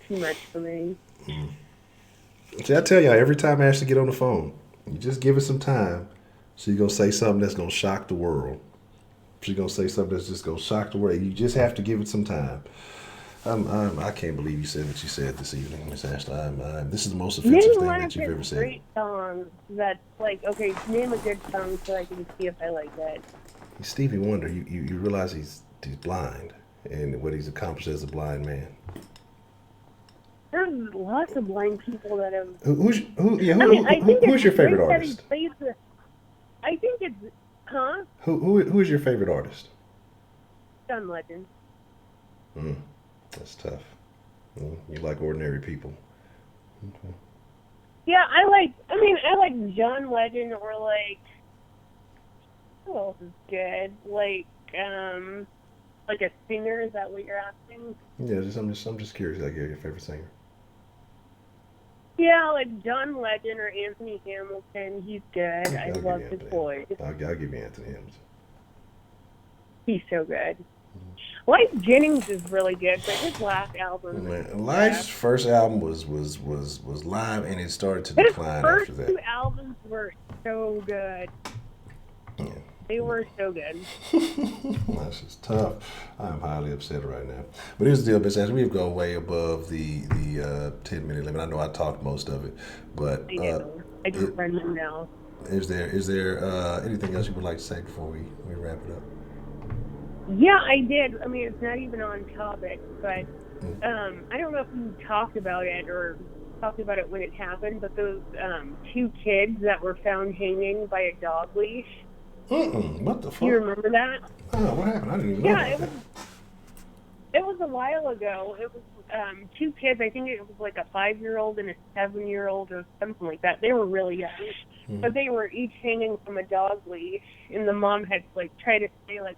too much for me. See, I tell y'all every time Ashley get on the phone, you just give it some time. She's gonna say something that's gonna shock the world. She's gonna say something that's just gonna shock the world. You just have to give it some time. I can't believe you said what you said this evening, Miss Ashley. This is the most offensive thing that you've ever said. Great songs that's like, okay, name a good song so I can see if I like it. Stevie Wonder, you realize he's blind and what he's accomplished as a blind man. There's lots of blind people that have. Who's your favorite artist? I think it's, huh? Who is your favorite artist? John Legend. That's tough. You like ordinary people. Okay. Yeah, I like John Legend or like, who else is good? Like a singer, is that what you're asking? Yeah, I'm just curious, like your favorite singer. Yeah, like John Legend or Anthony Hamilton. He's good. I love his voice. I'll give you Anthony Hamilton. He's so good. Life Jennings is really good, but his last album. Life's first album was live, and it started to decline after that. His first two albums were so good. Yeah. They were so good. That's just tough. I'm highly upset right now. But here's the deal, Miss Ashley. We've gone way above the 10-minute limit. I know I talked most of it, but I know. I just run them now. Is there anything else you would like to say before we wrap it up? Yeah, I did. I mean, it's not even on topic, but I don't know if you talked about it or talked about it when it happened, but those two kids that were found hanging by a dog leash. What the fuck? Do you remember that? Oh, what happened? I didn't even know about that. It was a while ago. It was two kids. I think it was like a 5-year-old and a 7-year-old or something like that. They were really young, but they were each hanging from a dog leash, and the mom had like tried to say like,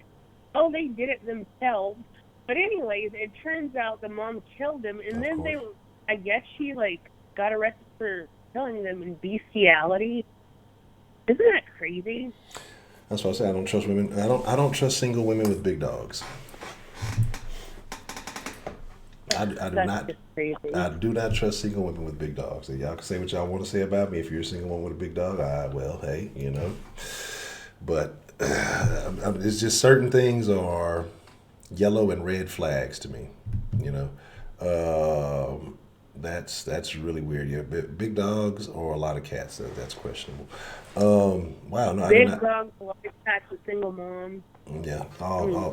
"Oh, they did it themselves." But anyways, it turns out the mom killed them, and then I guess she like got arrested for killing them in bestiality. Isn't that crazy? That's why I say I don't trust women. I don't trust single women with big dogs. I do not trust single women with big dogs. So y'all can say what y'all want to say about me. If you're a single woman with a big dog, well, hey, you know. But it's just certain things are yellow and red flags to me. You know, that's really weird. Yeah, big dogs or a lot of cats. That's questionable. Wow, no, big dogs, a lot of cats, a single mom. Yeah,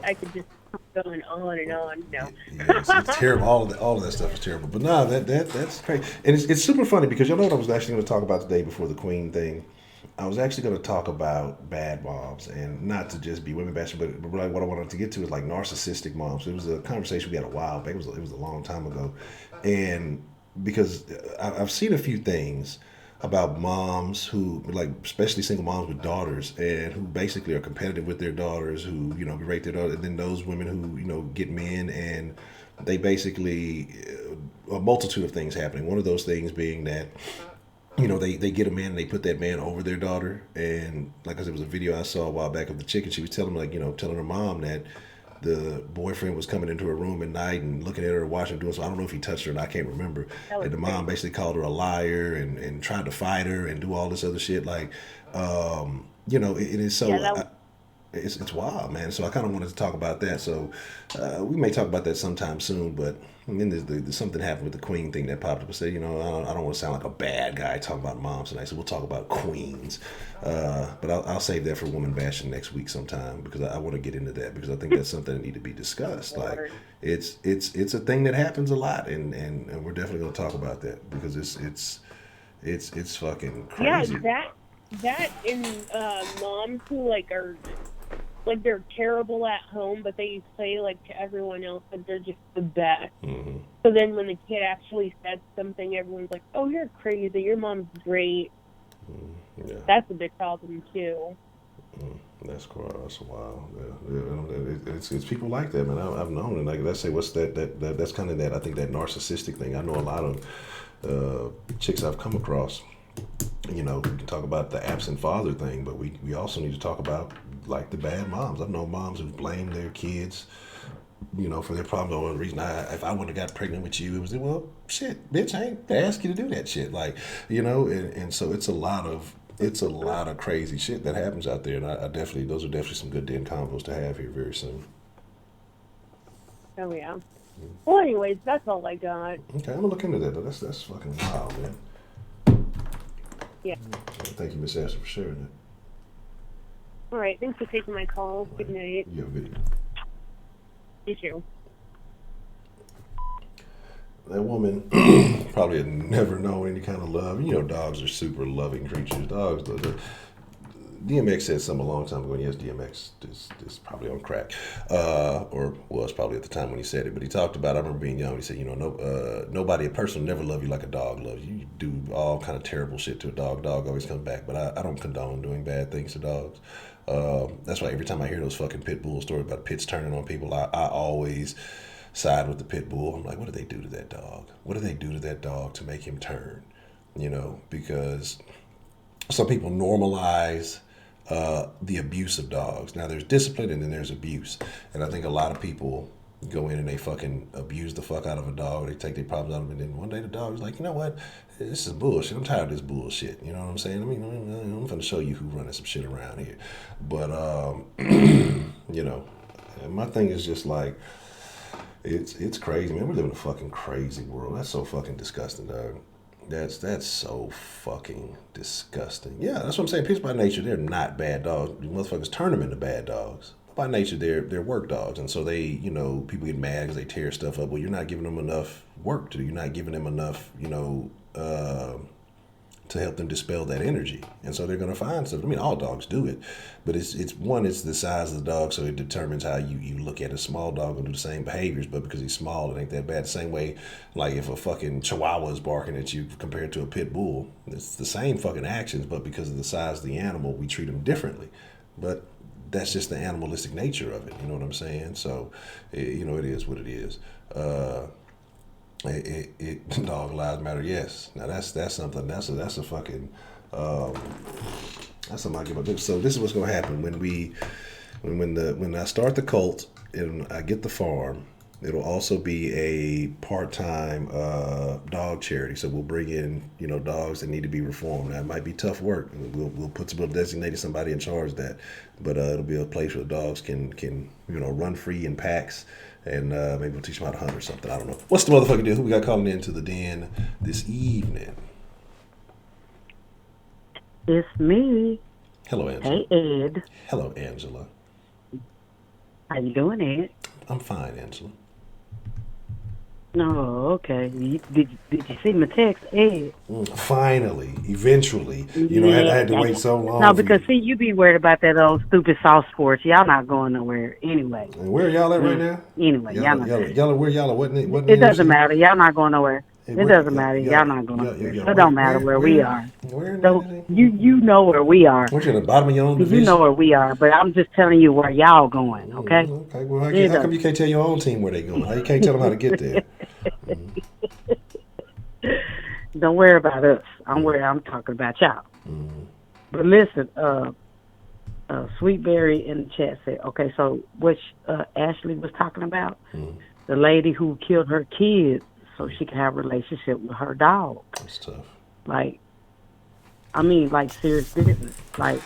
I could just keep going on and on. No, yeah, it's terrible. All of that stuff is terrible. But no, that's crazy, and it's super funny because you know what I was actually going to talk about today before the Queen thing. I was actually going to talk about bad moms, and not to just be women bashing, but like what I wanted to get to is like narcissistic moms. It was a conversation we had a while back. It was a long time ago, and because I've seen a few things about moms who, like, especially single moms with daughters, and who basically are competitive with their daughters, who, you know, berate their daughters, and then those women who, you know, get men, and they basically, a multitude of things happening. One of those things being that, you know, they get a man and they put that man over their daughter. And like I said, there was a video I saw a while back of the chick, and she was telling, like, you know, telling her mom that the boyfriend was coming into her room at night and looking at her, watching her doing so. I don't know if he touched her, and I can't remember. And the mom basically called her a liar and tried to fight her and do all this other shit. Like, you know, it is so. It's wild, man. So I kind of wanted to talk about that. So we may talk about that sometime soon. But then there's something happened with the queen thing that popped up. I said, you know, I don't want to sound like a bad guy talking about moms tonight. So we'll talk about queens. But I'll save that for woman bashing next week sometime, because I want to get into that, because I think that's something that need to be discussed. Like it's a thing that happens a lot, and we're definitely going to talk about that, because it's fucking crazy. Yeah, that and moms who like are. Like, they're terrible at home, but they say, like, to everyone else that they're just the best. Mm-hmm. So then when the kid actually says something, everyone's like, oh, you're crazy. Your mom's great. Yeah. That's a big problem, too. That's cool. That's wild. Yeah. It's people like that, man. I've known, and like let's say, what's that's kind of that. I think that narcissistic thing. I know a lot of chicks I've come across. You know, we can talk about the absent father thing, but we also need to talk about like the bad moms. I've known moms who blame their kids, you know, for their problems. The only reason if I wouldn't have got pregnant with you, it was, well, shit, bitch, I ain't asked you to do that shit. Like, you know, and so it's a lot of crazy shit that happens out there, and those are definitely some good den combos to have here very soon. Oh yeah. Well, anyways, that's all I got. Okay, I'm gonna look into that. Though. That's fucking wild, man. Yeah. Thank you, Miss Ashley, for sharing that. All right. Thanks for taking my call. Right. Good night. You have a video. You too. That woman probably had never known any kind of love. You know, dogs are super loving creatures. Dogs, DMX said something a long time ago, and yes, DMX is probably on crack, or was probably at the time when he said it. But he talked about, I remember being young, he said, you know, a person will never love you like a dog loves you. You do all kind of terrible shit to a dog. Dog always comes back. But I don't condone doing bad things to dogs. That's why every time I hear those fucking pit bull stories about pits turning on people, I always side with the pit bull. I'm like, what did they do to that dog? What did they do to that dog to make him turn? You know, because some people normalize the abuse of dogs. Now there's discipline and then there's abuse. And I think a lot of people go in and they fucking abuse the fuck out of a dog. They take their problems out of them, and then one day the dog's like, you know what? This is bullshit. I'm tired of this bullshit. You know what I'm saying? I mean, I'm going to show you who's running some shit around here. But, you know, my thing is just like, it's crazy, man. We live in a fucking crazy world. That's so fucking disgusting, dog. That's so fucking disgusting. Yeah, that's what I'm saying. People by nature, they're not bad dogs. You motherfuckers turn them into bad dogs. By nature, they're work dogs. And so they, you know, people get mad because they tear stuff up. Well, you're not giving them enough work to do. You're not giving them enough, you know, to help them dispel that energy. And so they're going to find stuff. I mean, all dogs do it. But it's the size of the dog, so it determines how you look at a small dog and do the same behaviors. But because he's small, it ain't that bad. The same way, like if a fucking chihuahua is barking at you compared to a pit bull, it's the same fucking actions, but because of the size of the animal, we treat them differently. But that's just the animalistic nature of it. You know what I'm saying? So, you know, it is what it is. Dog lives matter. Yes. Now that's something. That's a fucking. That's something I give up. So this is what's going to happen when I start the cult and I get the farm. It'll also be a part-time dog charity. So we'll bring in, you know, dogs that need to be reformed. Now, it might be tough work. We'll designate somebody in charge of that. But it'll be a place where the dogs can you know, run free in packs. And maybe we'll teach them how to hunt or something. I don't know. What's the motherfucking deal? Who we got calling into the den this evening? It's me. Hello, Angela. Hey, Ed. Hello, Angela. How you doing, Ed? I'm fine, Angela. Oh, okay. Did you see my text, Ed? Finally, eventually. You know, I had to wait so long. No, because, see, you be worried about that old stupid soft sports. Y'all not going nowhere anyway. And where are y'all at right now? Anyway, y'all where y'all at? What it doesn't matter. Y'all not going nowhere. It doesn't matter. Y'all not going nowhere. It don't matter where we are. So you know where we are. What, you at the bottom of your own division? You know where we are, but I'm just telling you where y'all going, okay? Okay, well, how come you can't tell your own team where they going? How you can't tell them how to get there? Don't worry about us. I'm talking about y'all. But listen, Sweetberry in the chat said, okay, so what Ashley was talking about, the lady who killed her kids so she could have a relationship with her dog. That's tough. Like, I mean, like serious business. Like,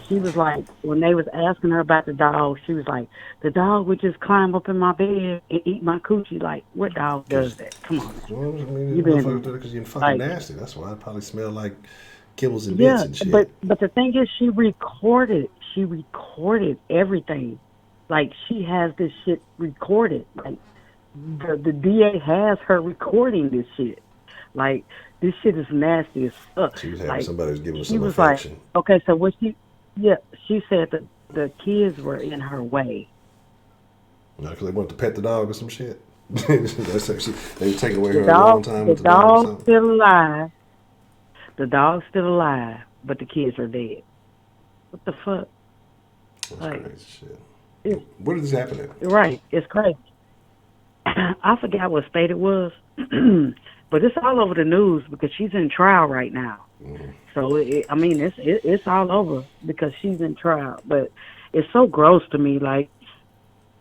she was like, when they was asking her about the dog, she was like, the dog would just climb up in my bed and eat my coochie. Like, what dog does that? Come on, man. Well, I mean, because you're fucking nasty. That's why it probably smell like kibbles and bits and shit. But the thing is, she recorded everything. Like, she has this shit recorded. Like, the DA has her recording this shit. Like, this shit is nasty as fuck. She was having somebody was giving her some affection. Like, okay, so what she said that the kids were in her way. No, because they wanted to pet the dog or some shit. That's actually, they were taking away her a long time with the dog. The dog's still alive. The dog's still alive, but the kids are dead. What the fuck? That's crazy shit. Where did this happen at? Right, it's crazy. I forgot what state it was, but it's all over the news because she's in trial right now. Mm-hmm. So it's all over because she's in trial. But it's so gross to me. Like,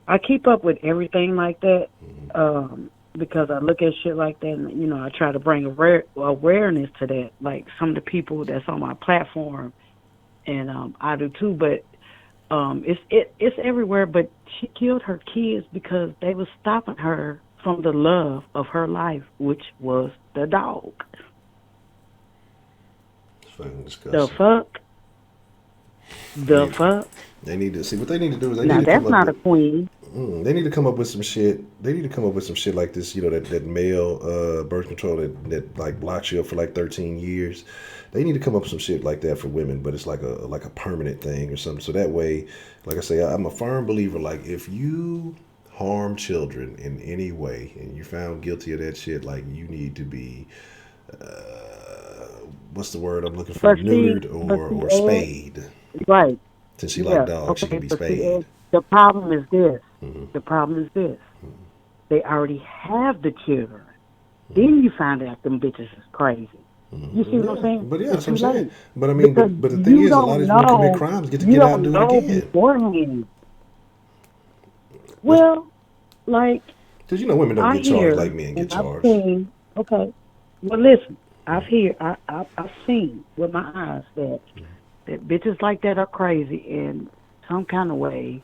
I keep up with everything like that because I look at shit like that, and I try to bring awareness to that. Like some of the people that's on my platform, and I do too. But it's everywhere. But she killed her kids because they was stopping her from the love of her life, which was the dog. It's fucking disgusting. The fuck? They need to see what they need to do is they now need to that's not a queen. They need to come up with some shit. They need to come up with some shit like this. That male birth control that like blocks you up for like 13 years. They need to come up with some shit like that for women, but it's like a permanent thing or something. So that way, like I say, I'm a firm believer. Like if you harm children in any way and you're found guilty of that shit, like you need to be what's the word I'm looking for? Neutered or spayed. Right. Since she like dogs, she can be spayed. The problem is this. Mm-hmm. The problem is this. Mm-hmm. They already have the children. Mm-hmm. Then you find out them bitches is crazy. Mm-hmm. You see what I'm saying? But yeah, that's what I'm saying. But I mean, but the thing is, a lot of these women commit crimes, get out and do it again. Beforehand. Well, like, because women don't get charged like men get charged. Okay. Well, listen, I've seen with my eyes that bitches like that are crazy in some kind of way.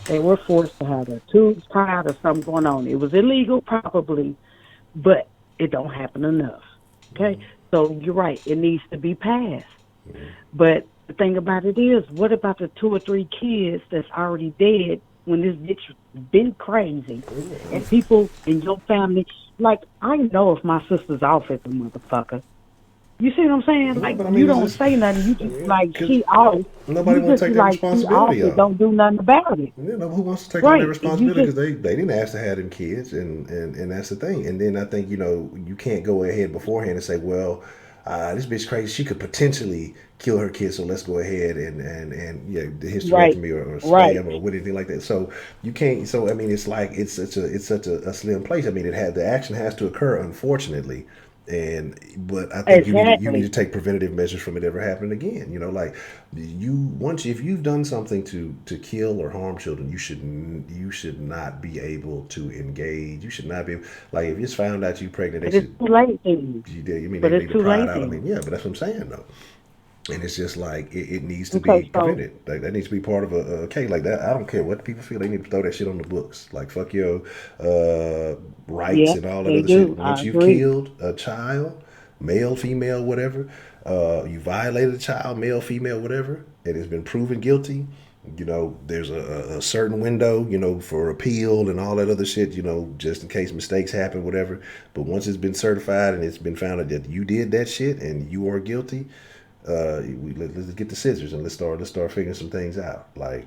They were forced to have their tubes tied or something going on. It was illegal, probably, but it don't happen enough. Okay? So you're right. It needs to be passed. But the thing about it is, what about the 2 or 3 kids that's already dead when this bitch been crazy? And people in your family, like, I know if my sister's off as a motherfucker. You see what I'm saying? Like, you don't say nothing. You just like, she off. Nobody wants to take that responsibility on. Don't do nothing about it. Who wants to take on that responsibility? Because they didn't ask to have them kids, and that's the thing. And then I think, you can't go ahead beforehand and say, well, this bitch crazy. She could potentially kill her kids, so let's go ahead and the hysterectomy or spay them or anything like that. So you can't. So I mean, it's like it's such a slim place. I mean, the action has to occur, unfortunately. But I think you need to take preventative measures from it ever happening again. Like if you've done something to kill or harm children, you should not be able to engage. You should not be like if it's found out you pregnant. It's too late. You did. You mean they need to pry it out? I mean, yeah, but that's what I'm saying though. And it's just like it needs to be prevented. Like that needs to be part of a case like that. I don't care what people feel. They need to throw that shit on the books. Like fuck your rights and all that other shit. Once you've killed a child, male, female, whatever, you violated a child, male, female, whatever, and it's been proven guilty. There's a certain window, for appeal and all that other shit. Just in case mistakes happen, whatever. But once it's been certified and it's been found that you did that shit and you are guilty. Let's get the scissors and let's start figuring some things out. Like,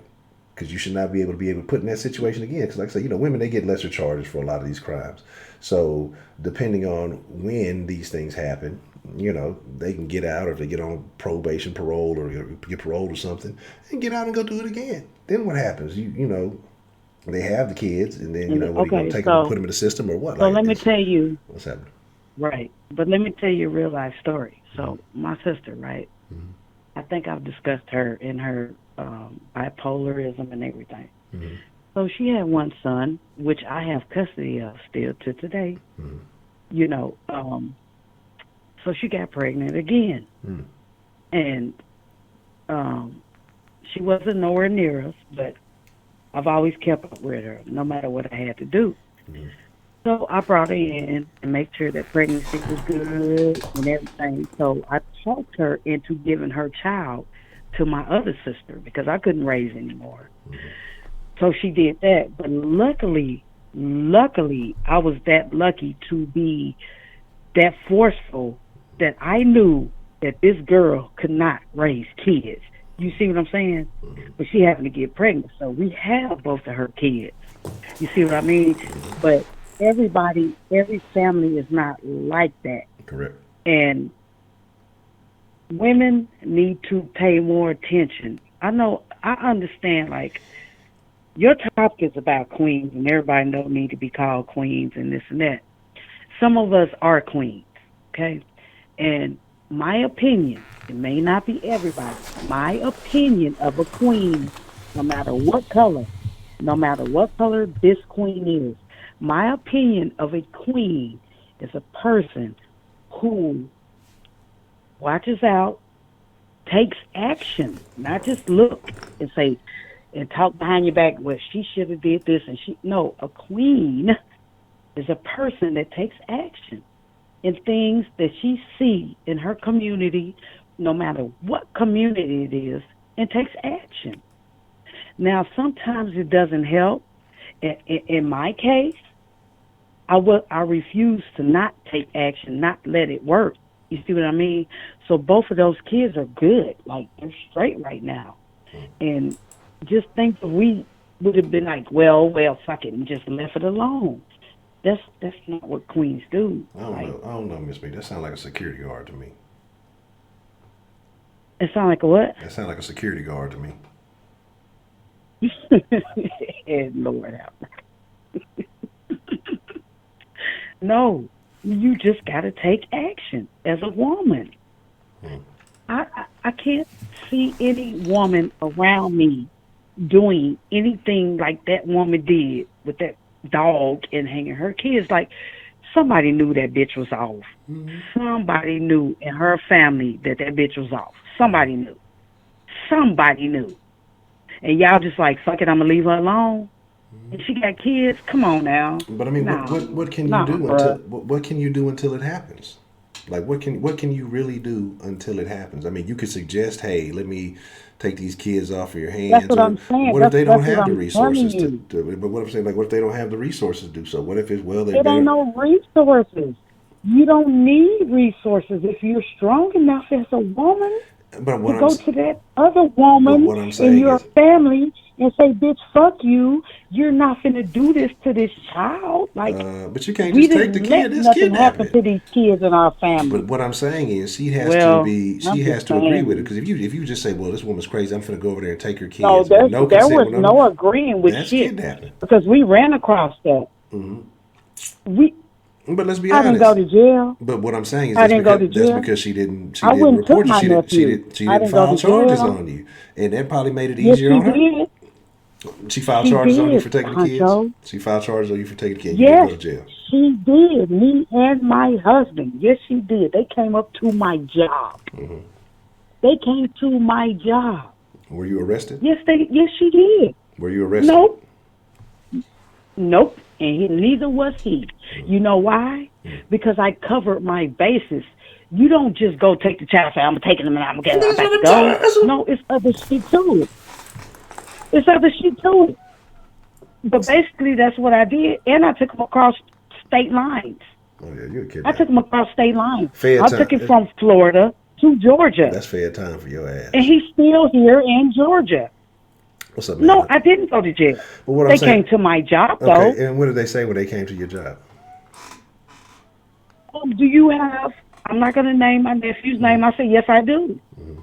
because you should not be able to put in that situation again. Because, like I say, women, they get lesser charges for a lot of these crimes. So, depending on when these things happen, they can get out, or if they get on probation, parole, or get paroled or something, and get out and go do it again. Then what happens? They have the kids, and then what are you going to take them and put them in the system or what? So let me tell you what's happening. Right, but let me tell you a real life story. So my sister, right? Mm-hmm. I think I've discussed her in her bipolarism and everything. Mm-hmm. So she had one son, which I have custody of still to today. Mm-hmm. You know, so she got pregnant again. Mm-hmm. And she wasn't nowhere near us, but I've always kept up with her, no matter what I had to do. Mm-hmm. So I brought her in and made sure that pregnancy was good and everything. So I talked her into giving her child to my other sister because I couldn't raise anymore. Mm-hmm. So she did that. But luckily, I was that lucky to be that forceful that I knew that this girl could not raise kids. You see what I'm saying? Mm-hmm. But she happened to get pregnant, so we have both of her kids. You see what I mean? But every family is not like that. Correct. And women need to pay more attention. I understand, like, your topic is about queens, and everybody don't need to be called queens and this and that. Some of us are queens, okay? And my opinion, it may not be everybody, my opinion of a queen, no matter what color this queen is, my opinion of a queen is a person who watches out, takes action, not just look and say, and talk behind your back, well, she should have did this, and no, a queen is a person that takes action in things that she see in her community, no matter what community it is, and takes action. Now, sometimes it doesn't help. In my case, I refuse to not take action, not let it work. You see what I mean? So both of those kids are good. Like, they're straight right now. And just think if we would have been like, well, fuck it, and just left it alone. That's not what queens do. I don't know, Miss B. That sounds like a security guard to me. It sounds like a what? That sounds like a security guard to me. Lord help. No, you just got to take action as a woman. I can't see any woman around me doing anything like that woman did with that dog and hanging her kids. Like, somebody knew that bitch was off. Mm-hmm. Somebody knew in her family that bitch was off. Somebody knew. And y'all just like, fuck it, I'm gonna leave her alone. Mm-hmm. And she got kids. Come on now. But I mean, what can you do what can you do until it happens? Like, what can you really do until it happens? I mean, you could suggest, hey, let me take these kids off of your hands. That's what I'm saying. What if they don't have the resources to? But what I'm saying, like, what if they don't have the resources to do so? What if it's it ain't no resources. You don't need resources if you're strong enough as a woman to go to that other woman in your family and say, bitch, fuck you. You're not finna do this to this child. Like, but you can't just take the kid. This nothing happen to these kids in our family. But what I'm saying is, she has to agree with it. Because if you just say, well, this woman's crazy, I'm finna go over there and take her kids. No, there was no agreeing with shit. Kidnapping. Because we ran across that. Mm-hmm. But let's be honest. I didn't go to jail. But what I'm saying is that's because she didn't report you. She didn't file charges on you. And that probably made it easier on her. Did. She filed charges on you for taking the kids? She filed charges on you for taking the kids? Yes, you didn't go to jail. She did. Me and my husband. Yes, she did. They came up to my job. Mm-hmm. They came to my job. Were you arrested? Yes, she did. Were you arrested? Nope. And neither was he. You know why? Because I covered my bases. You don't just go take the child and say, I'm taking them and I'm going to go. No, it's other shit to it. But basically, that's what I did. And I took them across state lines. Oh, yeah, you're a kid. I took them across state lines. I took it from Florida to Georgia. That's fair time for your ass. And he's still here in Georgia. What's up, man? No, I didn't go to jail. They came to my job, though. Okay, and what did they say when they came to your job? Do you have... I'm not going to name my nephew's name. I said, yes, I do. Mm-hmm.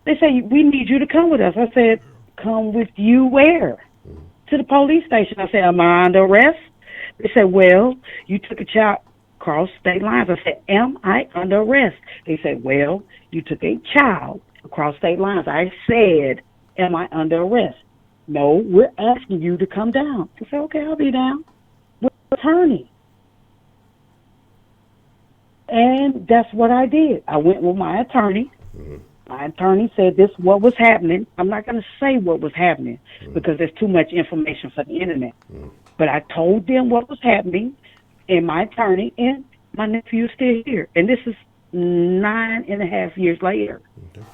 They say, we need you to come with us. I said, come with you where? Mm-hmm. To the police station. I said, am I under arrest? They said, well, you took a child across state lines. I said, am I under arrest? They said, well, you took a child across state lines. I said, am I under arrest? No, we're asking you to come down. I said, okay, I'll be down with the attorney. And that's what I did. I went with my attorney. My attorney said this what was happening. I'm not going to say what was happening because there's too much information for the internet. But I told them what was happening, and my attorney and my nephew is still here. And this is 9.5 years later.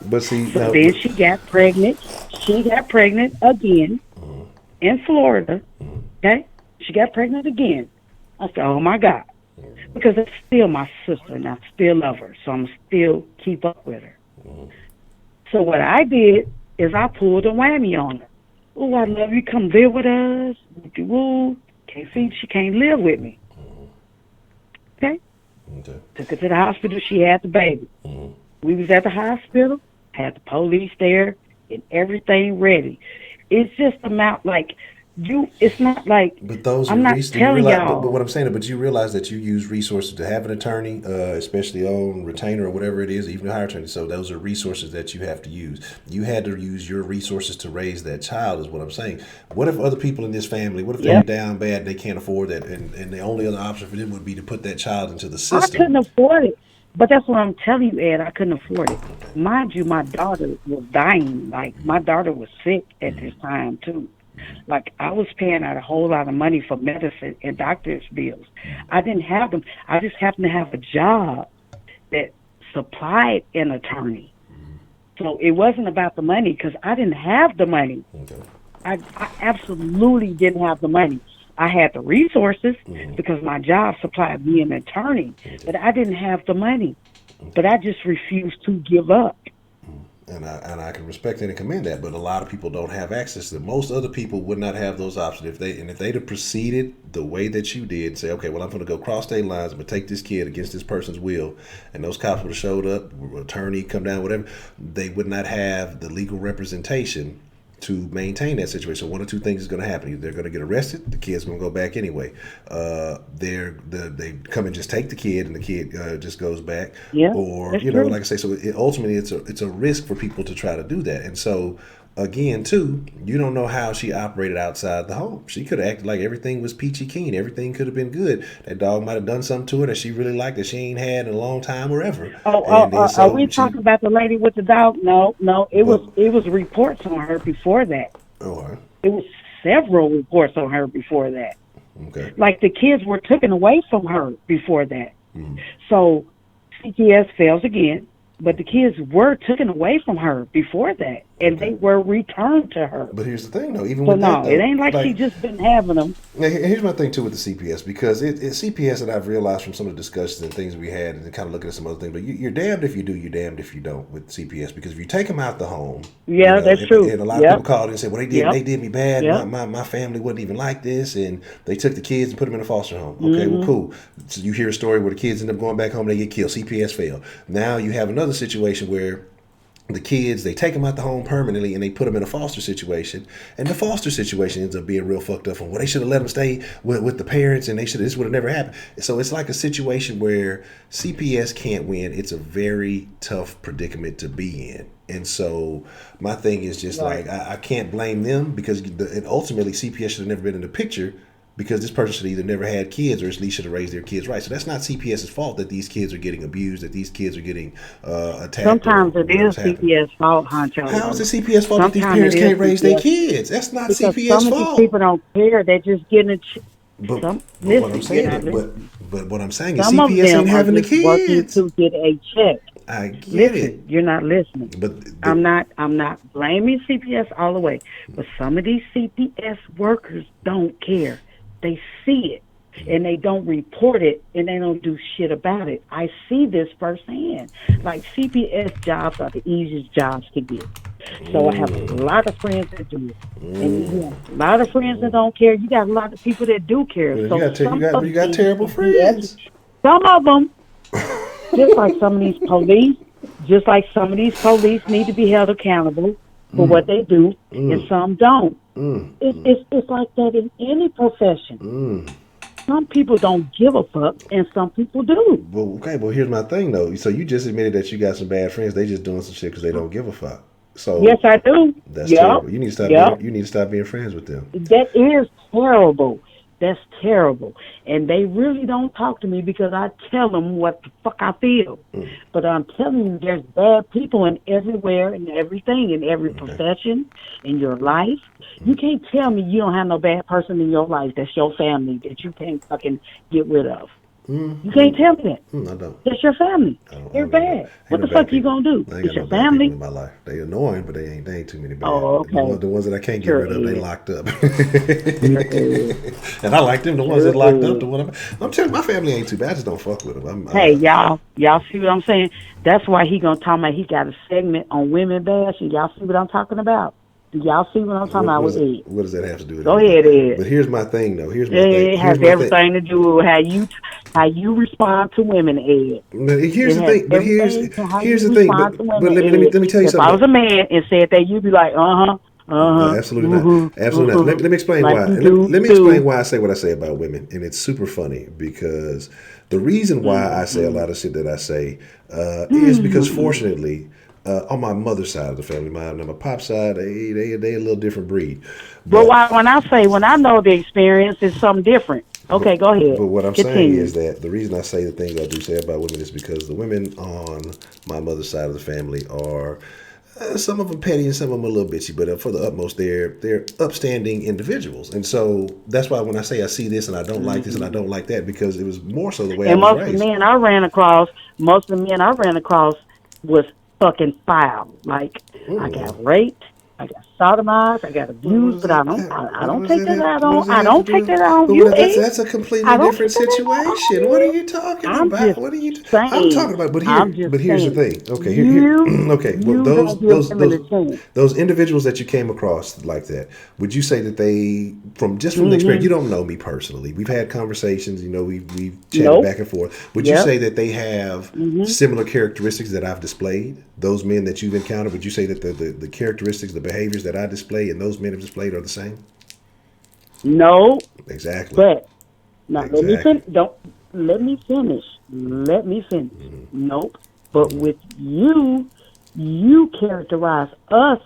But see, so then she got pregnant. She got pregnant again in Florida. Okay? She got pregnant again. I said, oh, my God. Because it's still my sister, and I still love her, so I'm still keep up with her. So what I did is I pulled a whammy on her. Oh, I love you. Come live with us. Woo. Can't see she can't live with me. Okay? Took her to the hospital. She had the baby. We was at the hospital, had the police there, and everything ready. It's just about like it's not like but those I'm not telling y'all. But what I'm saying, but you realize that you use resources to have an attorney, especially on retainer or whatever it is, even a hire attorney. So those are resources that you have to use. You had to use your resources to raise that child, is what I'm saying. What if other people in this family, what if they're down bad and they can't afford that, and the only other option for them would be to put that child into the system? I couldn't afford it. But that's what I'm telling you, Ed. I couldn't afford it. Mind you, my daughter was dying. Like, my daughter was sick at this time, too. Like, I was paying out a whole lot of money for medicine and doctor's bills. I didn't have them. I just happened to have a job that supplied an attorney. So it wasn't about the money because I didn't have the money. I absolutely didn't have the money. I had the resources because my job supplied me an attorney, but I didn't have the money. But I just refused to give up. And I can respect that and commend that, but a lot of people don't have access to it. Most other people would not have those options if they'd have proceeded the way that you did and say, okay, well, I'm going to go cross state lines, I'm going to take this kid against this person's will, and those cops would have showed up, attorney come down, whatever, they would not have the legal representation to maintain that situation. So one or two things is going to happen. Either they're going to get arrested, the kid's going to go back anyway. They come and just take the kid, and the kid just goes back. Yeah, or true. like I say, so ultimately it's a risk for people to try to do that. And so again, too, you don't know how she operated outside the home. She could have acted like everything was peachy keen. Everything could have been good. That dog might have done something to her that she really liked that she ain't had in a long time or ever. Are we talking about the lady with the dog? No. It was reports on her before that. Oh, it was several reports on her before that. Okay. Like the kids were taken away from her before that. So CPS fails again. But the kids were taken away from her before that, and they were returned to her. But here's the thing, though. Even so with that, it ain't like she just been having them. Here's my thing, too, with the CPS, because it's CPS that I've realized from some of the discussions and things we had and kind of looking at some other things, but you're damned if you do, you're damned if you don't with CPS, because if you take them out the home. Yeah, that's true. And a lot of people called and said, well, they did me bad. My family wasn't even like this, and they took the kids and put them in a foster home. Okay, well, cool. So you hear a story where the kids end up going back home and they get killed. CPS failed. Now you have another situation where the kids, they take them out the home permanently and they put them in a foster situation, and the foster situation ends up being real fucked up. Well, they should have let them stay with the parents, and this would have never happened. So it's like a situation where CPS can't win. It's a very tough predicament to be in. And so my thing is just like, I can't blame them, because ultimately CPS should have never been in the picture, because this person should have either never had kids or at least should have raised their kids right. So that's not CPS's fault that these kids are getting abused, that these kids are getting attacked. Sometimes it is CPS fault, Honcho. How is it CPS fault that these parents can't raise their kids? That's not CPS fault. Some of these people don't care. They're just getting But what I'm saying is CPS ain't having the kids. Working to get a check. I get it. You're not listening. But I'm not blaming CPS all the way. But some of these CPS workers don't care. They see it, and they don't report it, and they don't do shit about it. I see this firsthand. Like, CPS jobs are the easiest jobs to get. So I have a lot of friends that do it. And you have a lot of friends that don't care. You got a lot of people that do care. You got terrible friends. Some of them, just like some of these police need to be held accountable for what they do, and some don't. It's like that in any profession. some people don't give a fuck, and some people do. Well, okay, well, here's my thing though. So you just admitted that you got some bad friends. They just doing some shit because they don't give a fuck. So Yes, I do. that's Yep. terrible. You need to stop. Yep. You need to stop being friends with them. That is terrible. That's terrible. And they really don't talk to me because I tell them what the fuck I feel. But I'm telling you, there's bad people in everywhere and everything, in every profession, in your life. You can't tell me you don't have no bad person in your life that's your family that you can't fucking get rid of. You can't tell me that. I don't. That's your family. They're bad. What the fuck you gonna do? I ain't It's got your no bad people family. in my life. They annoying, but they ain't too many bad. Oh, okay. The ones that I can't get Sure rid of, they is. locked up. And I like them. The ones that locked up, the one I'm telling you, my family ain't too bad. I just don't fuck with them. Hey, y'all see what I'm saying? That's why he gonna talk about he got a segment on women bashing. Y'all see what I'm talking about? Do y'all see what I'm talking about with Ed? What does that have to do with Go anything? ahead, Ed. But here's my thing, though. Here's my thing. It has everything to do with how you respond to women, Ed. Here's the thing. But here's the thing. But let me tell you something. If I was a man and said that, you'd be like, No, absolutely not. Absolutely not. Let me explain why. Let me explain why I say what I say about women, and it's super funny because the reason why I say a lot of shit that I say is because, fortunately, on my mother's side of the family, my pop's side, they a little different breed. But when I know the experience is something different. Okay, go ahead. But what I'm Continue. saying is that the reason I say the things I do say about women is because the women on my mother's side of the family are some of them petty and some of them a little bitchy, but for the utmost, they're upstanding individuals. And so that's why when I say I see this and I don't like this and I don't like that, because it was more so the way I was raised. Most of the men I ran across was fucking foul. Like, I got raped, I got sodomized, I got abused, but I don't take that out on you. That's a completely different situation. What are you talking about? What are you? I'm talking about. But here's the thing. Okay, well, those individuals that you came across like that, would you say that they from the experience? You don't know me personally. We've had conversations. We've chatted back and forth. Would you say that they have similar characteristics that I've displayed? Those men that you've encountered, would you say that the characteristics, the behaviors that I display and those men have displayed are the same? No. Exactly. But now let me finish. Nope. But with you characterize us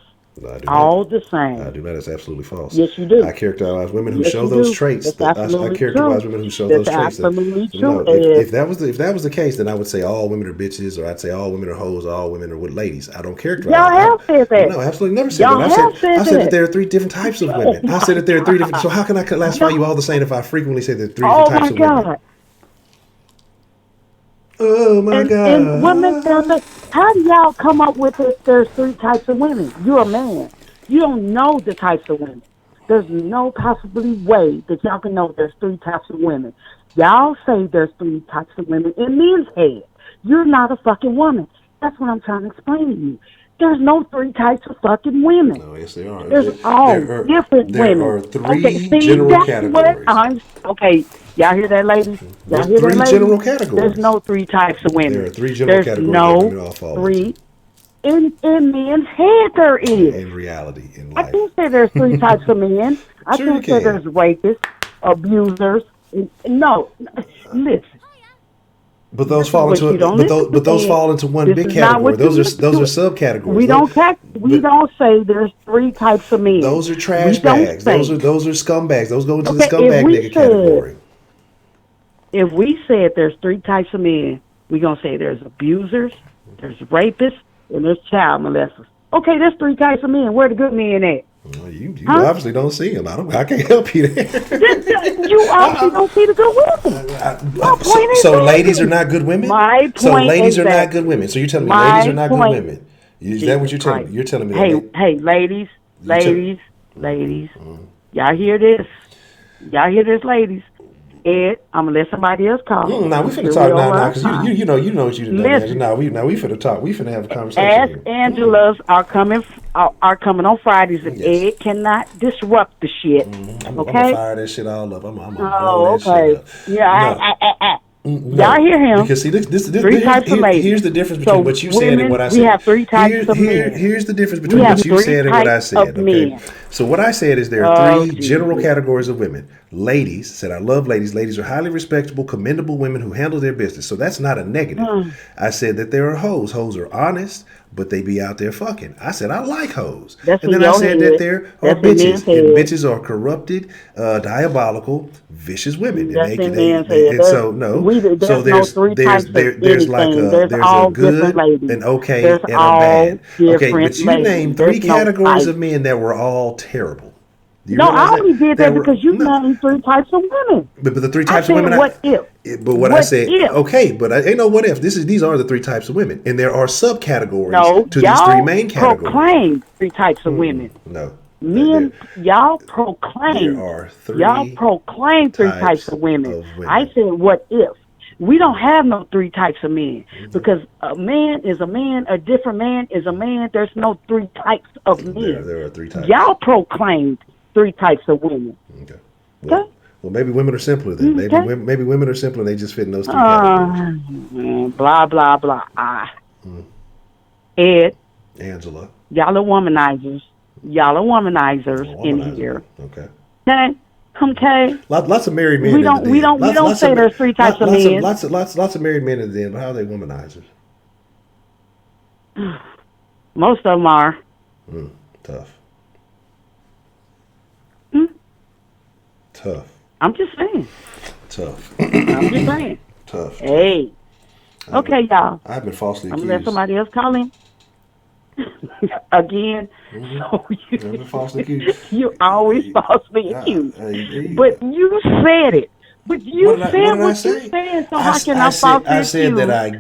all the same. I do not. That's absolutely false. Yes, you do. I characterize women who show those traits. I characterize women who show those traits. That's absolutely true. If that was the case, then I would say all women are bitches, or I'd say all women are hoes, or all women are ladies. I don't characterize. Y'all have said that. No, absolutely never said that. I said that there are 3 different types of women. I said that there are 3 different. So how can I classify you all the same if I frequently say there are 3 different types of women? Oh my God! And women, how do y'all come up with this? There's 3 types of women. You're a man. You don't know the types of women. There's no possibly way that y'all can know there's 3 types of women. Y'all say there's 3 types of women in men's head. You're not a fucking woman. That's what I'm trying to explain to you. There's no 3 types of fucking women. Oh, yes, there are. There's different women. There are 3 general categories. Okay, y'all hear that, ladies? Y'all hear that, ladies? General categories. There's no 3 types of women. There are 3 general categories. There's no 3. In men's head, there is. In reality, in life. I can't say there's 3 types of men. I Sure can't say there's rapists, abusers. No, listen. But those fall into one big category. Those are subcategories. We don't say there's 3 types of men. Those are trash bags. Those are scumbags. Those go into the scumbag nigga category. If we said there's 3 types of men, we're gonna say there's abusers, there's rapists, and there's child molesters. Okay, there's 3 types of men. Where the good men at? Well, you obviously don't see them. I can't help you there. You obviously don't see the good women. So ladies are not good women? So ladies are not good women. So you're telling me ladies are not good women? Is that what you're telling me? You're telling me that? Hey, ladies. Y'all hear this? Ladies? Ed, I'm gonna let somebody else call. Now we finna talk now, because you know what you done. Listen, now we finna talk. We finna have a conversation. Ask Angela's are coming on Fridays, and Ed cannot disrupt the shit. I'm okay, gonna fire that shit all up. I'm gonna blow that shit up. Yeah, y'all hear him? Because see, this 3 types of ladies. Here's the difference between what you said and what I said. We have 3 types of men. Here's the difference between what you said and what I said. Okay. So what I said is there are 3 general categories of women. ladies, said I love ladies. Ladies are highly respectable, commendable women who handle their business. So that's not a negative. I said that there are hoes. Hoes are honest, but they be out there fucking. I said I like hoes. That's And in then I your said head. that there are That's in men's bitches. And head. bitches are corrupted, diabolical, vicious women. That's And in men's head. and so no. So There's no three types of there's like anything. a There's there's a all good, different ladies. an okay, There's and a all bad. Okay, different but you ladies. named 3 There's no categories type. of men that were all terrible. Do you No, realize I only did that were- because you no, named 3 types of women. but the 3 I types said, of women. what if? But what I What said, if? okay, but ain't no what if. These are the 3 types of women, and there are subcategories No, to these 3 main categories. proclaim 3 types of women. No, Men, y'all there proclaim. are 3. Y'all proclaim 3 types of women. I said, what if? We don't have no 3 types of men because a man is a man, a different man is a man. There's no 3 types of men. There are 3 types. Y'all proclaimed 3 types of women. Okay. Well, maybe women are simpler then. Okay. Maybe women are simpler. And they just fit in those 3 categories. Blah blah blah. Ed, Angela, y'all are womanizers. Y'all are womanizers in here. Okay. Okay. Lots of married men. We don't say there's 3 types of men. Lots of married men in the end. But how are they womanizers? Most of them are. Tough. Tough. I'm just saying. Tough. I'm just saying. Tough. Hey. Okay, y'all. I've been falsely I'm accused. gonna let somebody else call in. Again. So I've been falsely accused. you always falsely accused. But you said it. But you What did I said say? you said. So how can I falsely accuse? I said that I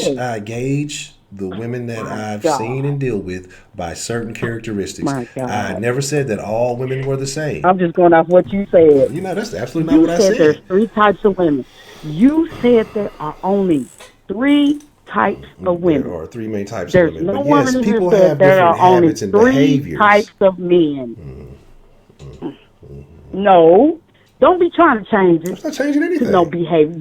said? gauge the women that I've God. seen and deal with by certain characteristics. My God. I never said that all women were the same. I'm just going off what you said. You know, that's absolutely not what I You said there's said. 3 types of women. You said there are only 3 types of women. There are 3 main types There's of women. no But yes, woman people who have said there different are only habits and 3 behaviors. types of men. No. Don't be trying to change it. It's not changing anything. No behavior.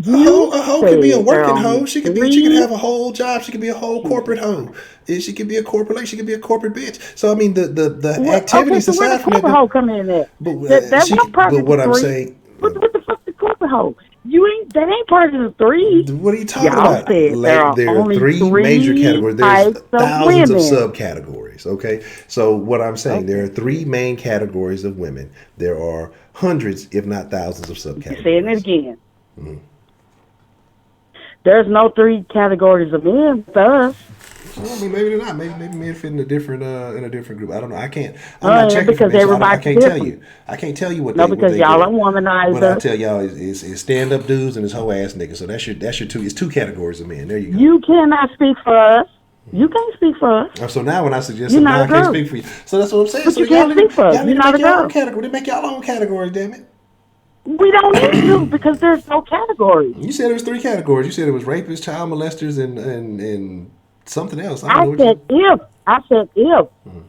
A hoe could be a working hoe. She could have a a whole job. She could be a whole corporate hoe. She could be a corporate. She could be a corporate bitch. So I mean, the activities so where aside the from corporate that. hoe come in at? But That's one part but of what the I'm 3. saying. What the fuck is corporate hoe? That ain't part of the 3. What are you talking Y'all about? said there are only 3 major 3 categories. There's types of thousands of women. subcategories. Okay, so what I'm saying, there are 3 main categories of women. There are hundreds, if not thousands, of subcategories. Saying it again. There's no 3 categories of men with us. Well, I mean, maybe they're not. Maybe men fit in a different group. I don't know. I can't. I'm not checking because for me, so I everybody's can't tell different. you. I can't tell you what No, they. because what they y'all do. are womanizers. What I tell y'all is stand up dudes and his whole ass niggas. So that's your 2. It's 2 categories of men. There you go. You cannot speak for us. You can't speak for us. So now when I suggest You're something, not now I a can't girl. speak for you. So that's what I'm saying. But So you can't speak for us. y'all need You're to not make a your own girl. category. They make y'all own categories. Damn it. We don't need to because there's no categories. You said it was 3 categories. You said it was rapists, child molesters, and something else. I said if.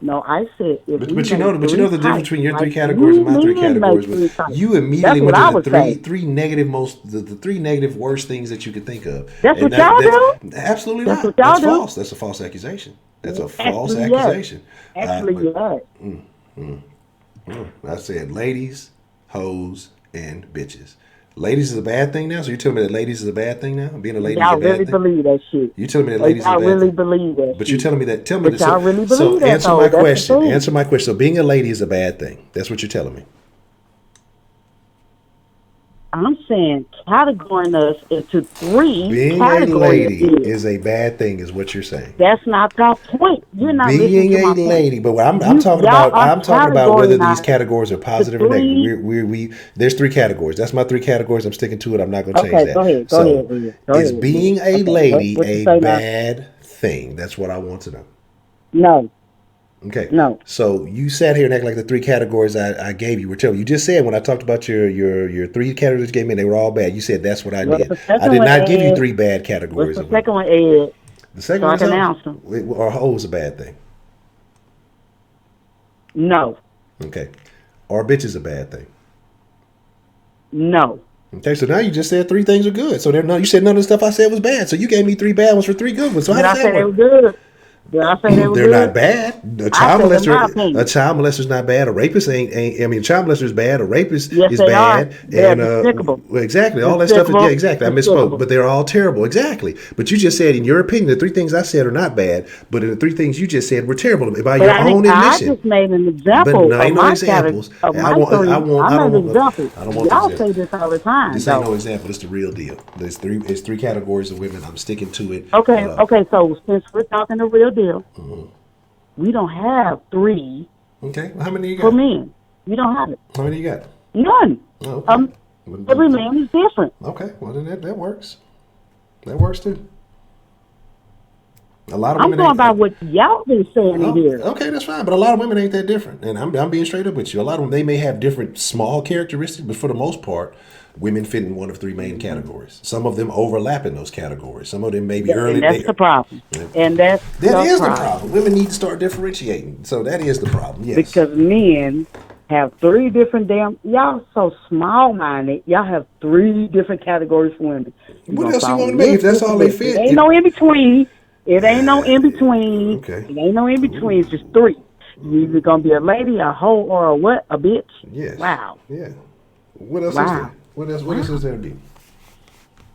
No, I said if. But you know the difference between your 3 categories and my 3 categories. You immediately That's what went to I the would three negative the 3 negative worst things that you could think of. That's what y'all do? Absolutely That's not. what y'all That's do? false. That's a false accusation. That's a false Actually, yes. accusation. Actually, yes. I said ladies, hoes, and bitches. Ladies is a bad thing now? So you're telling me that ladies is a bad thing now? Being a lady y'all is a bad really thing? believe that shit. You telling me that ladies is a Y'all bad really thing? believe that But shit. you're telling me that. Tell me But that. y'all really So believe that, answer though. my That's the question. thing. Answer my question. So being a lady is a bad thing. That's what you're telling me. I'm saying categorizing us into 3 Being a categories. lady is a bad thing, is what you're saying. That's not the point. You're not Being listening to a my point. lady, but I'm talking y'all about. are I'm talking about whether these categorizing categories are positive or negative. There's 3 categories. That's my 3 categories. I'm sticking to it. I'm not going to change that. Go ahead. Is being a lady what you a say bad thing? That's what I want to know. No. Okay. No. So you sat here and acted like the 3 categories I gave you were telling you. Just said when I talked about your 3 categories you gave me, they were all bad. You said that's what I did. I did not give you 3 bad categories. What's the second one, Ed? The second so one I can answer. Or hoe is a bad thing. No. Okay. Or bitch is a bad thing. No. Okay, so now you just said 3 things are good. So you said none of the stuff I said was bad. So you gave me 3 bad ones for 3 good ones. So how does that work? They were good. Did I say they were They're good? not bad. A I child said in my molester, opinion. a child molester is not bad. A rapist ain't. I mean, a child molester is bad. A rapist Yes, is they bad. are. They're And despicable. well, exactly, all that stuff is exactly. I Despicable. misspoke, but they're all terrible. Exactly. But you just said, in your opinion, the three things I said are not bad, but the three things you just said were terrible by But your I own I admission. just made an But example no, of ain't no my examples. of I my want. three. I want. I I don't made an want. example. I don't want Y'all this. say this all the time. This ain't no example. It's the real deal. There's three. It's three categories of women. I'm sticking to it. Okay, okay. So since we're talking the real deal, we don't have three Okay. Well, how many you got? for men. We don't have it. How many you got? None. Oh, okay. Every man is different. Okay, well then that works. That works too. A lot of I'm women going ain't. by what y'all been saying in here. Okay, that's fine. But a lot of women ain't that different, and I'm being straight up with you. A lot of them, they may have different small characteristics, but for the most part, women fit in one of three main categories. Some of them overlap in those categories. Some of them may be early. And that's the problem. And that's that is the problem. Women need to start differentiating. So that is the problem. Yes. Because men have three different y'all so small minded. Y'all have three different categories for women. What else you want to make? If that's all they fit, it ain't no in between. It ain't no in between. Okay. It ain't no in between. It's just three. You either gonna be a lady, a hoe, or a what? A bitch. Yes. Wow. Yeah. What else is there? What else is there to be?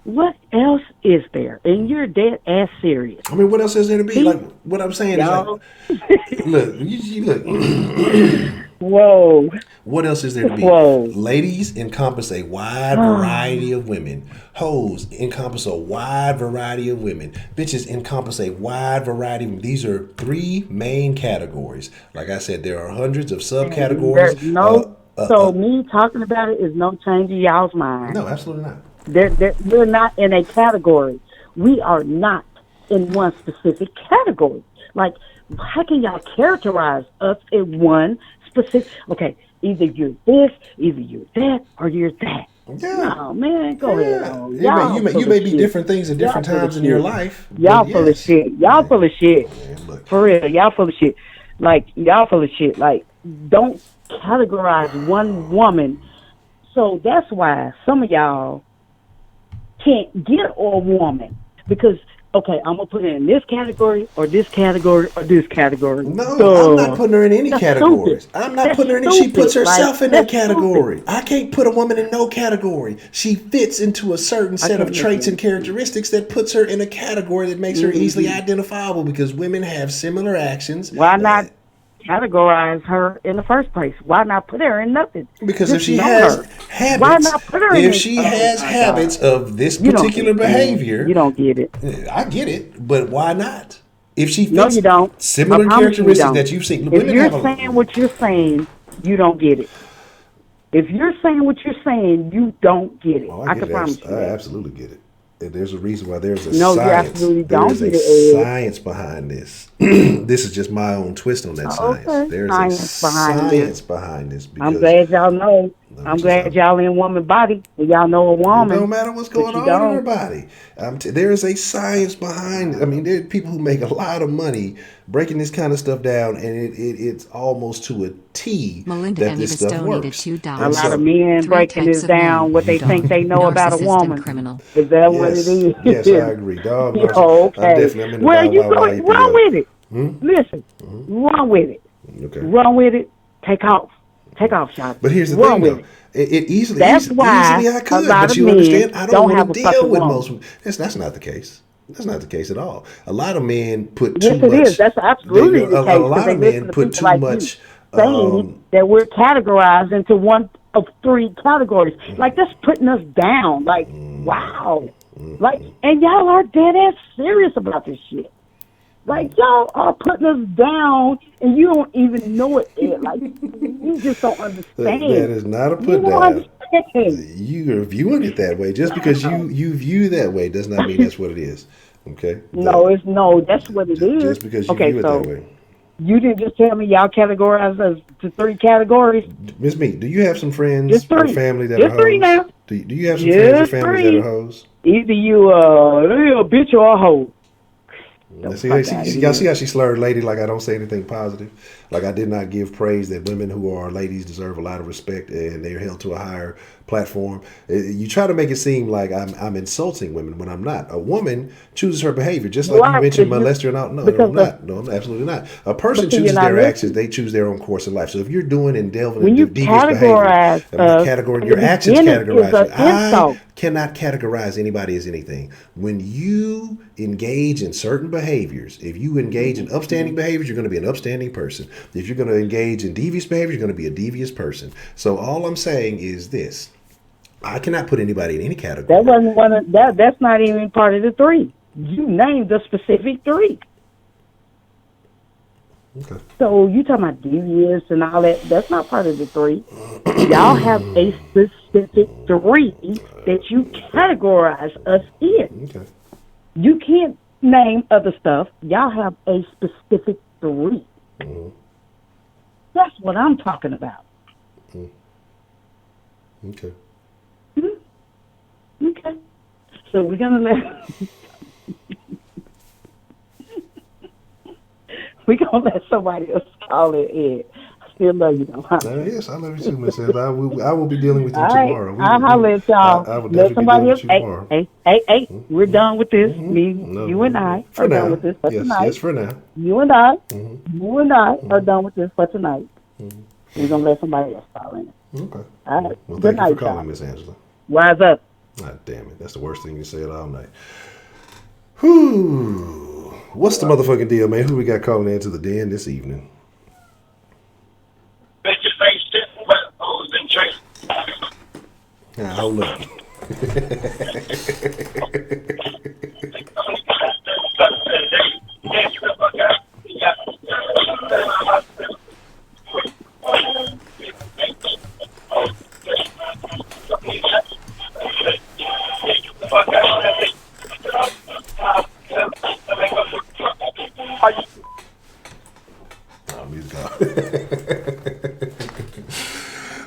What else is there? And you're dead ass serious. I mean, what else is there to be? Like, what I'm saying is, like, look, you look. Whoa. What else is there to be? Whoa. Ladies encompass a wide variety of women. Hoes encompass a wide variety of women. Bitches encompass a wide variety of women. These are three main categories. Like I said, there are hundreds of subcategories. There's no, me talking about it is no change in y'all's mind. No, absolutely not. We're not in a category. We are not in one specific category. Like, how can y'all characterize us in one specific? Okay, either you're this, either you're that, or you're that. Yeah. No, man, go ahead. You may be different things at different times in your life. Y'all full of shit. Y'all full of shit. For real, y'all full of shit. Like, y'all full of shit. Like, don't categorize one woman. So that's why some of y'all can't get a woman. Because, okay, I'm going to put her in this category or this category or this category. No, I'm not putting her in any categories. I'm not putting her in any. She puts herself in that category. Stupid. I can't put a woman in no category. She fits into a certain set of traits and characteristics that puts her in a category that makes her easily identifiable because women have similar actions. Why not categorize her in the first place? Why not put her in nothing? Because if she has habits, why not put her if she has habits of this particular behavior, you don't get it. I get it, but why not? If she fits no, you don't. Similar characteristics that you've seen. If you're saying what you're saying, you don't get it. If you're saying what you're saying, you don't get it. I can promise you. I absolutely get it. There's a reason why there's a science. You absolutely don't there's a science behind this. This is just my own twist on that science. Okay. There's science behind this. I'm glad y'all know. I'm glad y'all in woman body. And y'all know a woman. It don't matter what's going on in her body. There is a science behind it. I mean, there are people who make a lot of money breaking this kind of stuff down, and it's almost to a T that this stuff works. A lot of men breaking this down, what they think they know about a woman. Criminal. Is that what it is? Yes, I agree. Dog, okay. Well, you go run with it. Listen, run with it. Okay. Run with it. Take off, Sean. But here's the thing, though. Easily I could, but you understand, I don't want to deal with most women. That's not the case. That's not the case at all. A lot of men put too much. Yes, it is. That's absolutely the case. A lot of men put too much. Saying that we're categorized into one of three categories. Like, that's putting us down. Like, wow. Like, and y'all are dead ass serious about this shit. Like, y'all are putting us down, and you don't even know it. Like, you just don't understand. That is not a put down. You are viewing it that way. Just because you view that way does not mean that's what it is. Okay? That's what it is. Just because you view it that way. You didn't just tell me y'all categorize us to three categories. Miss Me, do you have some friends or family that are hoes? Three now. Do you have some friends or family that are hoes? Either you a bitch or a hoe. See how she slurred lady like I don't say anything positive? Like I did not give praise that women who are ladies deserve a lot of respect and they're held to a higher platform. You try to make it seem like I'm insulting women when I'm not. A woman chooses her behavior, just like you mentioned molester and all. No, I'm not. No, I'm absolutely not. A person chooses their actions. They choose their own course in life. So if you're doing and delving into devious behavior, your actions categorize you. I cannot categorize anybody as anything. When you engage in certain behaviors, if you engage in upstanding behaviors, you're going to be an upstanding person. If you're going to engage in devious behaviors, you're going to be a devious person. So all I'm saying is this. I cannot put anybody in any category. That wasn't one of that. That's not even part of the three. You named the specific three. Okay. So you talking about devious and all that? That's not part of the three. Y'all have a specific three that you categorize us in. Okay. You can't name other stuff. Y'all have a specific three. Mm-hmm. That's what I'm talking about. Mm-hmm. Okay. Mm-hmm. Okay. So we're gonna let somebody else call it in. I still love you though. Yes, I love you too, Miss Ed. I will be dealing with you tomorrow. tomorrow. I'll holler at y'all. I will Let somebody else. tomorrow. Hey, we're done with this. You and I for are now. done with this for tonight. Yes, for now. You and I are done with this for tonight. We're gonna let somebody else call in. Okay. All right. Well, Good thank night, you for calling, y'all. Miss Angela. Rise up. God damn it. That's the worst thing you said all night. Whew. What's the motherfucking deal, man? Who we got calling into the den this evening? Now, hold up.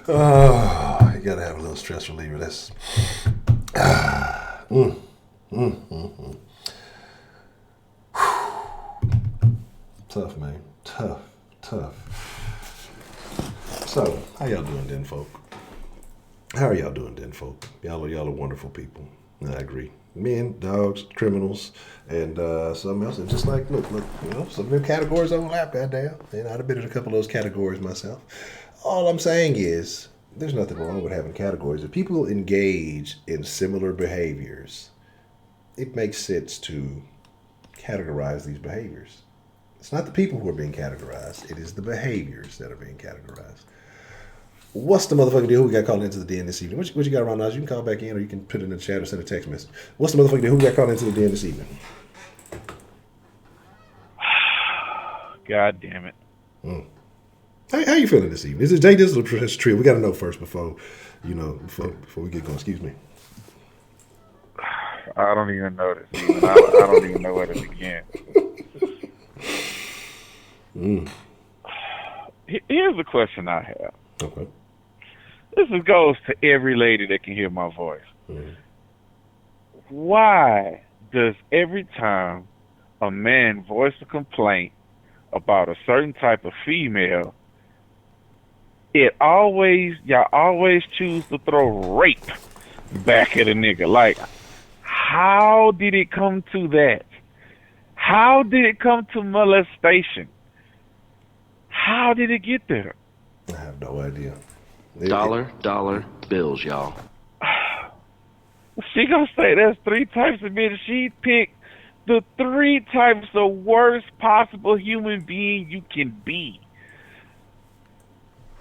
Oh, you gotta have a little stress reliever. That's tough, man. Tough. So, how y'all doing, den folk? How are y'all doing, den folk? Y'all are wonderful people. I agree. Men, dogs, criminals, and something else. And just like, look, some of them categories overlap, goddamn. And I'd have been in a couple of those categories myself. All I'm saying is, there's nothing wrong with having categories. If people engage in similar behaviors, it makes sense to categorize these behaviors. It's not the people who are being categorized. It is the behaviors that are being categorized. What's the motherfucking deal? Who we got calling into the den this evening? What you got around now? You can call back in or you can put it in the chat or send a text message. What's the motherfucking deal? Who we got calling into the den this evening? God damn it. How you feeling this evening? Is it Jay Dizzle or Trio? We got to know first before we get going. Excuse me. I don't even know this. I don't even know where to begin. Here's the question I have. Okay. This goes to every lady that can hear my voice. Why does every time a man voice a complaint about a certain type of female, y'all always choose to throw rape back at a nigga? Like, how did it come to that? How did it come to molestation? How did it get there? I have no idea. Dollar bills, y'all. She gonna say there's three types of men. She picked the three types of worst possible human being you can be.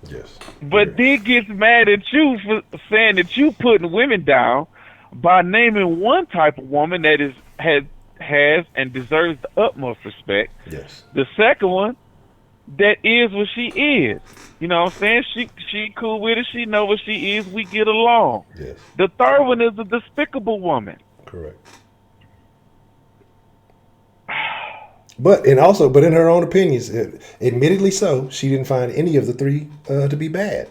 Yes. But then gets mad at you for saying that you putting women down by naming one type of woman that has and deserves the utmost respect. Yes. The second one that is what she is. You know what I'm saying? She cool with it. She know what she is. We get along. Yes. The third one is a despicable woman. Correct. But in her own opinions, admittedly so, she didn't find any of the three to be bad.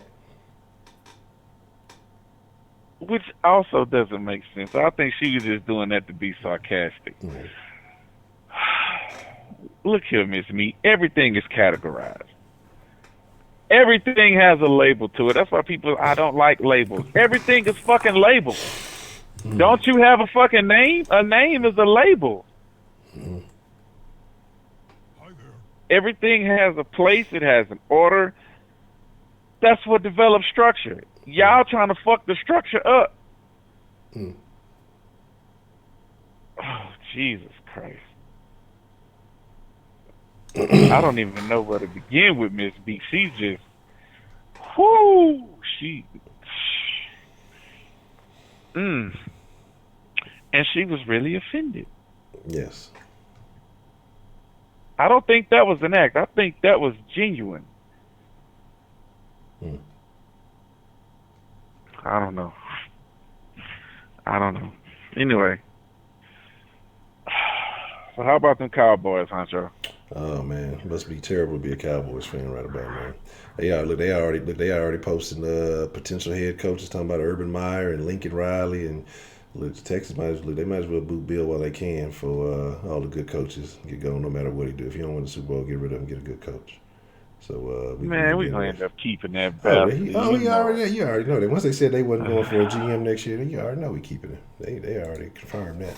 Which also doesn't make sense. I think she was just doing that to be sarcastic. Mm-hmm. Look here, Miss Me. Everything is categorized. Everything has a label to it. That's why I don't like labels. Everything is fucking labeled. Don't you have a fucking name? A name is a label. Everything has a place. It has an order. That's what develops structure. Y'all trying to fuck the structure up. Oh, Jesus Christ. I don't even know where to begin with Miss B. She's just, whoo, and she was really offended. Yes. I don't think that was an act. I think that was genuine. I don't know. Anyway. So how about them Cowboys, Honcho? Oh man, it must be terrible to be a Cowboys fan right about now. They already posting potential head coaches talking about Urban Meyer and Lincoln Riley, and look, Texas might as well boot Bill while they can for all the good coaches get going no matter what he do. If you don't win the Super Bowl, get rid of him, get a good coach. So we're gonna end up keeping that bastard. You already know that. Once they said they wasn't going for a GM next year, then you already know we keeping him. They already confirmed that.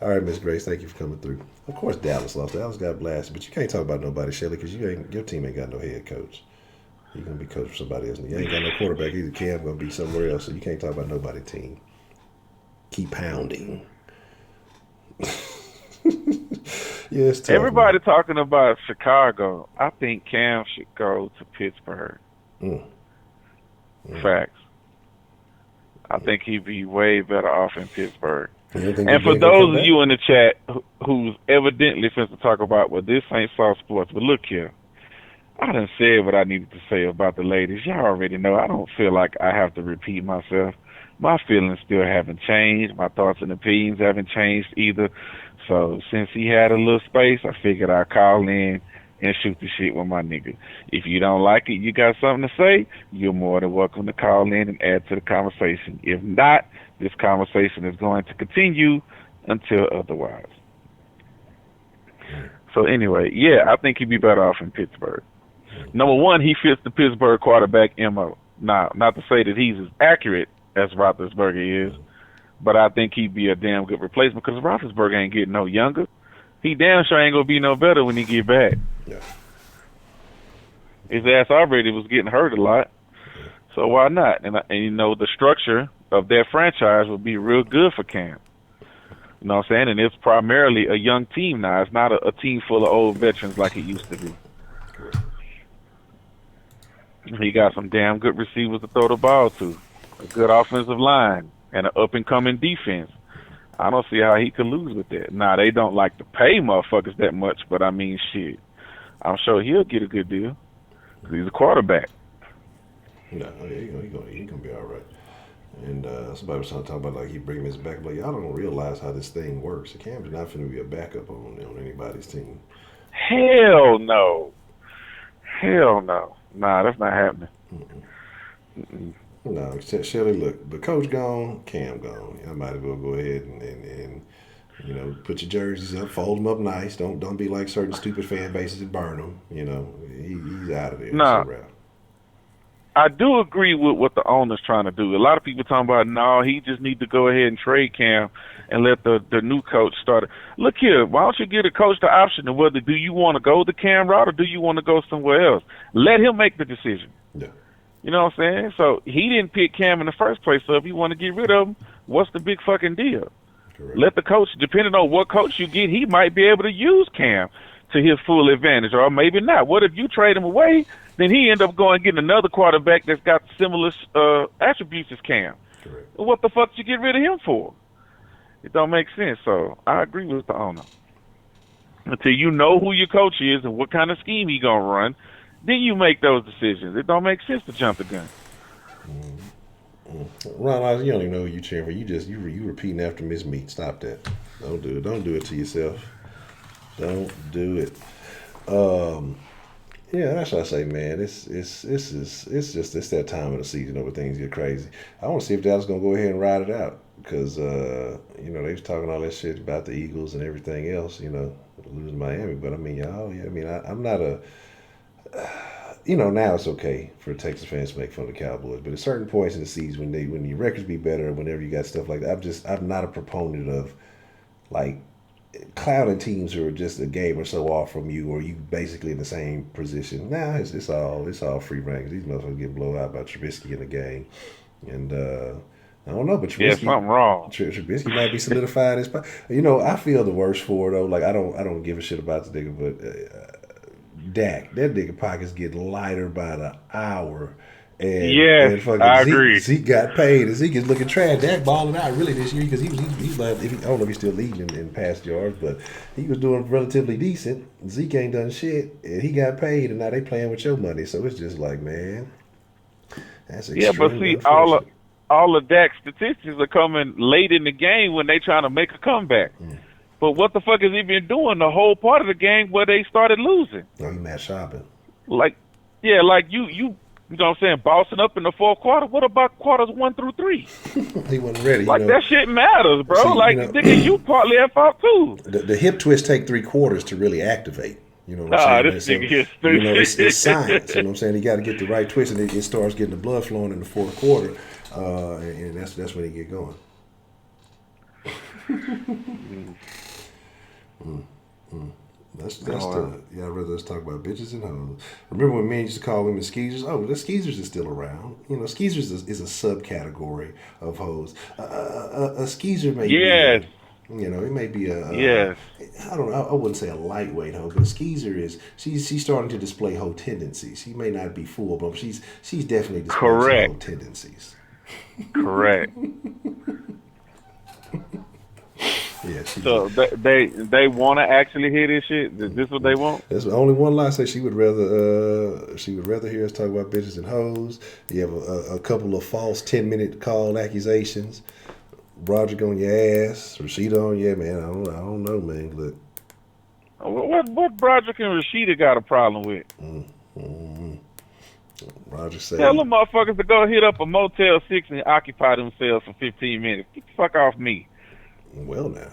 All right, Miss Grace, thank you for coming through. Of course, Dallas lost. Dallas got blasted, but you can't talk about nobody, Shelly, because your team ain't got no head coach. You're gonna be coached for somebody else. You ain't got no quarterback either. Cam gonna be somewhere else, so you can't talk about nobody's team. Keep pounding. Yeah, it's tough, everybody man. talking about Chicago. I think Cam should go to Pittsburgh. Facts. I think he'd be way better off in Pittsburgh. And for those of you in the chat who's evidently finna to talk about, well, this ain't soft sports, but look here. I done said what I needed to say about the ladies. Y'all already know. I don't feel like I have to repeat myself. My feelings still haven't changed. My thoughts and opinions haven't changed either. So since he had a little space, I figured I'd call in and shoot the shit with my nigga. If you don't like it, you got something to say, you're more than welcome to call in and add to the conversation. If not, this conversation is going to continue until otherwise. So anyway, yeah, I think he'd be better off in Pittsburgh. Number one, he fits the Pittsburgh quarterback MO. Now, not to say that he's as accurate as Roethlisberger is, but I think he'd be a damn good replacement because Roethlisberger ain't getting no younger. He damn sure ain't going to be no better when he get back. Yeah. His ass already was getting hurt a lot, so why not? And you know, the structure of that franchise would be real good for Cam. You know what I'm saying? And it's primarily a young team now. It's not a team full of old veterans like it used to be. He got some damn good receivers to throw the ball to, a good offensive line, and an up-and-coming defense. I don't see how he could lose with that. Now, they don't like to pay motherfuckers that much, but I mean, shit. I'm sure he'll get a good deal because he's a quarterback. No, he's gonna be all right. And somebody was trying to talk about like he bring him his backup. Like y'all don't realize how this thing works. Cam's not finna be a backup on anybody's team. Hell no. Nah, that's not happening. No, Shelly, look, the coach gone, Cam gone. I might as well go ahead and you know, put your jerseys up, fold them up nice. Don't be like certain stupid fan bases and burn them. You know, he's out of there. Nah. I do agree with what the owner's trying to do. A lot of people talking about, no, he just need to go ahead and trade Cam and let the new coach start. Look here, why don't you give the coach the option of whether do you want to go the Cam route or do you want to go somewhere else? Let him make the decision. Yeah. You know what I'm saying? So he didn't pick Cam in the first place, so if you want to get rid of him, what's the big fucking deal? Correct. Let the coach, depending on what coach you get, he might be able to use Cam to his full advantage, or maybe not. What if you trade him away? Then he end up going and getting another quarterback that's got similar attributes as Cam. Correct. What the fuck did you get rid of him for? It don't make sense. So I agree with the owner. Until you know who your coach is and what kind of scheme he gonna run, then you make those decisions. It don't make sense to jump the gun. Ron, you don't even know who you cheering for. You repeating after Miss Meat. Stop that. Don't do it. Don't do it to yourself. Don't do it. Yeah, that's what I say, man. It's that time of the season where things get crazy. I want to see if Dallas gonna go ahead and ride it out because you know they was talking all that shit about the Eagles and everything else. You know, losing Miami, but I mean, y'all. Yeah, I mean, I'm not a. now it's okay for Texas fans to make fun of the Cowboys, but at certain points in the season when your records be better, whenever you got stuff like that, I'm not a proponent of like clouding teams who are just a game or so off from you, or you basically in the same position. Nah, it's all free range. These motherfuckers get blown out by Trubisky in the game, and I don't know, but Trubisky, something wrong. Trubisky might be solidified his. I feel the worst for it though. Like I don't give a shit about the nigga, but Dak, that nigga pockets get lighter by the hour. And fucking I Zeke, agree. Zeke got paid, and Zeke is looking trash. Dak balling out really this year because he's like, I don't know if he's still leading in pass yards, but he was doing relatively decent. Zeke ain't done shit, and he got paid, and now they playing with your money. So it's just like, man, that's extremely but see, unfortunate. all of Dak's statistics are coming late in the game when they trying to make a comeback. But what the fuck has he been doing the whole part of the game where they started losing? No, he mad shopping. Like you know what I'm saying, bossing up in the fourth quarter. What about quarters 1 through 3? He wasn't ready. Like, that shit matters, bro. See, nigga, you partly at fault, too. The hip twist take 3 quarters to really activate. You know what I'm saying? This nigga is stupid. It's science. You know what I'm saying? You got to get the right twist, and it starts getting the blood flowing in the fourth quarter, and that's when he get going. I'd rather us talk about bitches and hoes. Remember when men used to call women skeezers? Oh, the skeezers is still around. Skeezers is a subcategory of hoes. A skeezer may be, it may be I don't know, I wouldn't say a lightweight hoe, but a skeezer is, she's starting to display hoe tendencies. She may not be full, but she's definitely displaying some hoe tendencies. Correct. Yeah, so they want to actually hear this shit. Is this what they want? That's the only one lie. Say she would rather hear us talk about bitches and hoes. You have a couple of false 10-minute call accusations. Broderick on your ass, Rashida on your man. I don't know, man. Look, what Broderick and Rashida got a problem with? Roger said, tell them motherfuckers to go hit up a Motel 6 and occupy themselves for 15 minutes. Get the fuck off me. Well, now.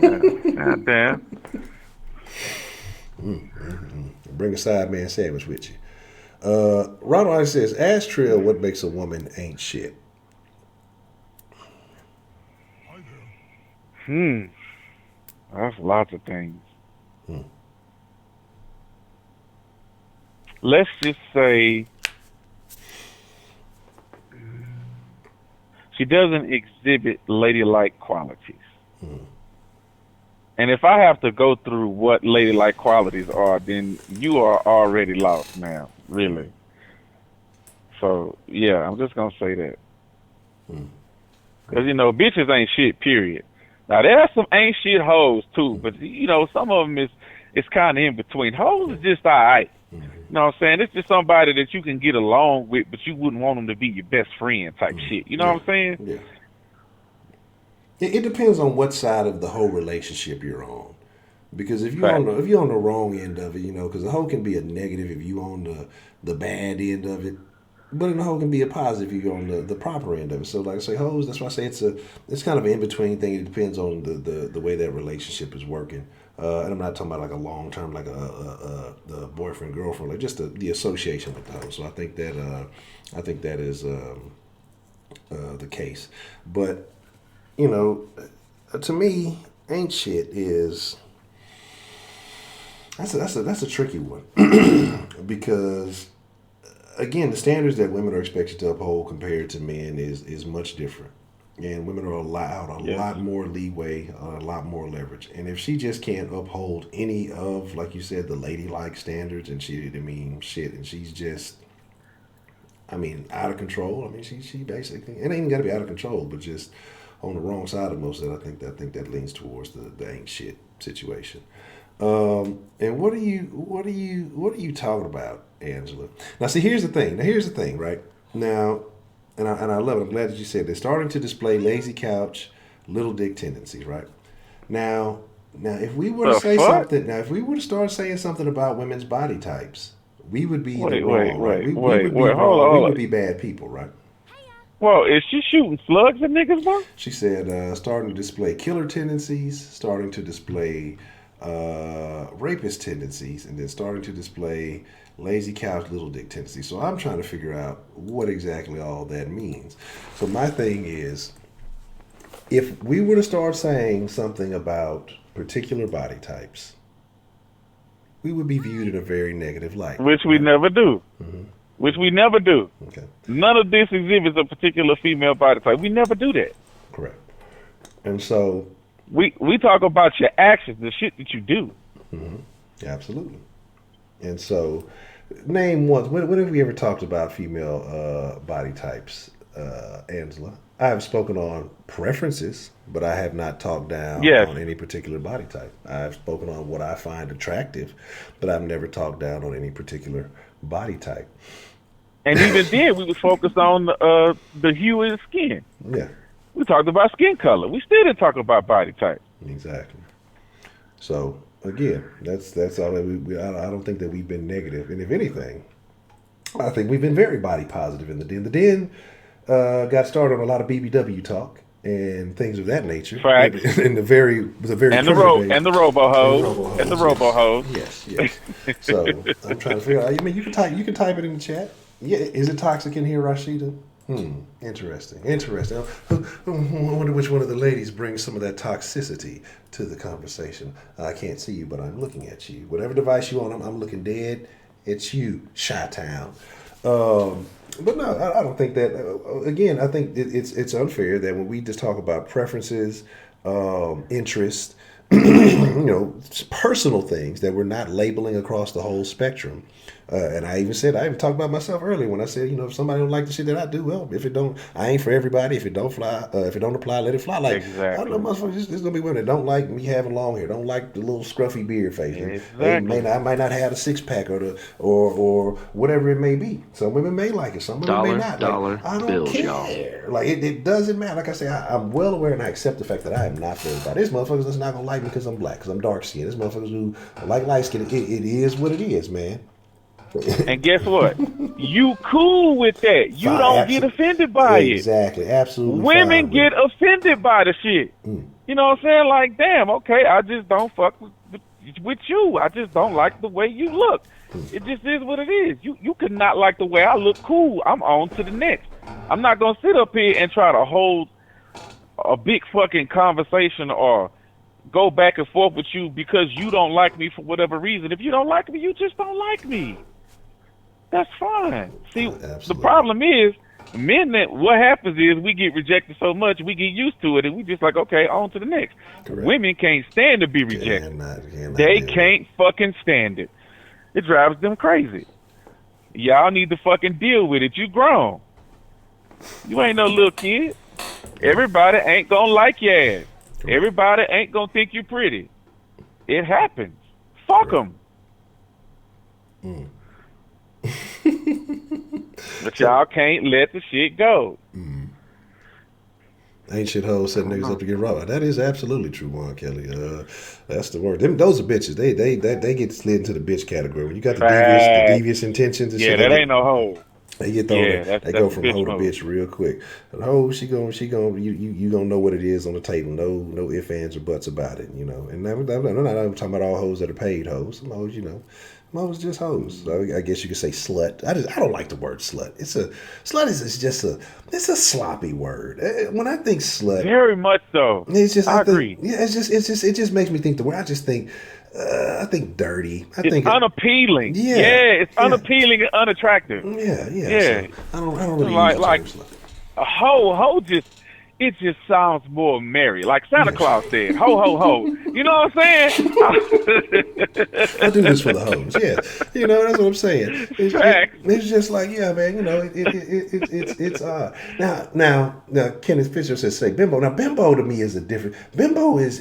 God damn. Bring a side man sandwich with you. Ronald says, ask Trill what makes a woman ain't shit. That's lots of things. Let's just say she doesn't exhibit ladylike qualities. And if I have to go through what ladylike qualities are, then you are already lost now, really. So, yeah, I'm just going to say that. Because, bitches ain't shit, period. Now, there are some ain't shit hoes, too, but, some of them is kind of in between. Hoes is just all right. You know what I'm saying? It's just somebody that you can get along with, but you wouldn't want them to be your best friend type shit. You know what I'm saying? Yeah. It depends on what side of the whole relationship you're on. Because if you're on the wrong end of it, because the hoe can be a negative if you on the bad end of it, but the hoe can be a positive if you're on the proper end of it. So like I say, hoes, that's why I say it's kind of an in-between thing. It depends on the way that relationship is working. And I'm not talking about like a long term, like the boyfriend girlfriend, like just the association with the hoe. So I think that is the case. But to me, ain't shit is that's a tricky one because again, the standards that women are expected to uphold compared to men is much different. And women are allowed a lot more leeway, a lot more leverage. And if she just can't uphold any of, like you said, the ladylike standards, and and she's just, out of control. She basically, it ain't even got to be out of control, but just on the wrong side of most of it. I think that leans towards the ain't shit situation. And what are you talking about, Angela? Now, see, here's the thing, right? Now, and I love it. I'm glad that you said they're starting to display lazy couch, little dick tendencies, right? Now, if we were to say something, if we were to start saying something about women's body types, we would be wrong, right? We would be bad people, right? Well, is she shooting slugs at niggas, bro? She said starting to display killer tendencies, starting to display rapist tendencies, and then starting to display lazy couch, little dick tendency. So I'm trying to figure out what exactly all that means. So my thing is, if we were to start saying something about particular body types, we would be viewed in a very negative light. Which we never do. Mm-hmm. Which we never do. Okay. None of this exhibits a particular female body type. We never do that. Correct. And so we talk about your actions, the shit that you do. Mm-hmm. Absolutely. And so, name one. When have we ever talked about female body types, Angela? I have spoken on preferences, but I have not talked down on any particular body type. I've spoken on what I find attractive, but I've never talked down on any particular body type. And even then, we was focused on the hue of the skin. Yeah. We talked about skin color. We still didn't talk about body type. Exactly. So again, that's all that I don't think that we've been negative, and if anything, I think we've been very body positive in the den. The den got started on a lot of BBW talk and things of that nature. Right. In the very and the robo hose. Yes. So I'm trying to figure out. I mean, you can type it in the chat. Yeah, is it toxic in here, Rashida? Interesting. I wonder which one of the ladies brings some of that toxicity to the conversation. I can't see you, but I'm looking at you. Whatever device you on, I'm looking dead. It's you, Chi-Town. But no, I don't think that. Again, I think it's unfair that when we just talk about preferences, interest, personal things that we're not labeling across the whole spectrum. And I even talked about myself earlier when I said, if somebody don't like the shit that I do, well, if it don't, I ain't for everybody. If it don't fly, if it don't apply, let it fly. Like, exactly. I know motherfuckers, there's gonna be women that don't like me having long hair, don't like the little scruffy beard face. Exactly. I might not have a 6-pack or whatever it may be. Some women may like it, some women may not. I don't bills, care. y'all. Like it doesn't matter. Like I say, I'm well aware and I accept the fact that I am not for everybody. There's motherfuckers that's not gonna like me because I'm black, because I'm dark skinned. There's motherfuckers who like light skin. It is what it is, man. And guess what? You cool with that. You don't get offended by it. Exactly. Absolutely. Women get offended by the shit. You know what I'm saying? Like, damn, okay, I just don't fuck with you. I just don't like the way you look. It just is what it is. You could not like the way I look. Cool. I'm on to the next. I'm not going to sit up here and try to hold a big fucking conversation or go back and forth with you because you don't like me for whatever reason. If you don't like me, you just don't like me. That's fine. See, the problem is, men, what happens is we get rejected so much, we get used to it, and we just like, okay, on to the next. Correct. Women can't stand to be rejected. They can't fucking stand it. It drives them crazy. Y'all need to fucking deal with it. You grown. You ain't no little kid. Everybody ain't gonna like your ass. Correct. Everybody ain't gonna think you pretty. It happens. Fuck them. But y'all can't let the shit go. Ain't shit hoes setting niggas up to get raw. That is absolutely true, Juan Kelly. That's the word. Those are bitches. They get slid into the bitch category. When you got the devious intentions and shit. Yeah, that ain't no hoe. They get thrown. They go from hoe to bitch real quick. And hoe, she gonna you gonna know what it is on the table. No ifs, ands, or buts about it. And I'm not talking about all hoes that are paid hoes. Some hoes, hoes just hoes. So I guess you could say slut. I don't like the word slut. Slut is just a sloppy word. When I think slut, very much so. It's just I agree. Yeah, it just makes me think the word. I just think. I think dirty. It's unappealing. It's unappealing and unattractive. Yeah. So I don't really like a hoe just. It just sounds more merry, like Santa Claus said, ho, ho, ho. You know what I'm saying? I do this for the hoes, yeah. That's what I'm saying. It's just like, yeah, man, it's Now, Kenneth Fisher says, say bimbo. Now, bimbo to me is a different, bimbo is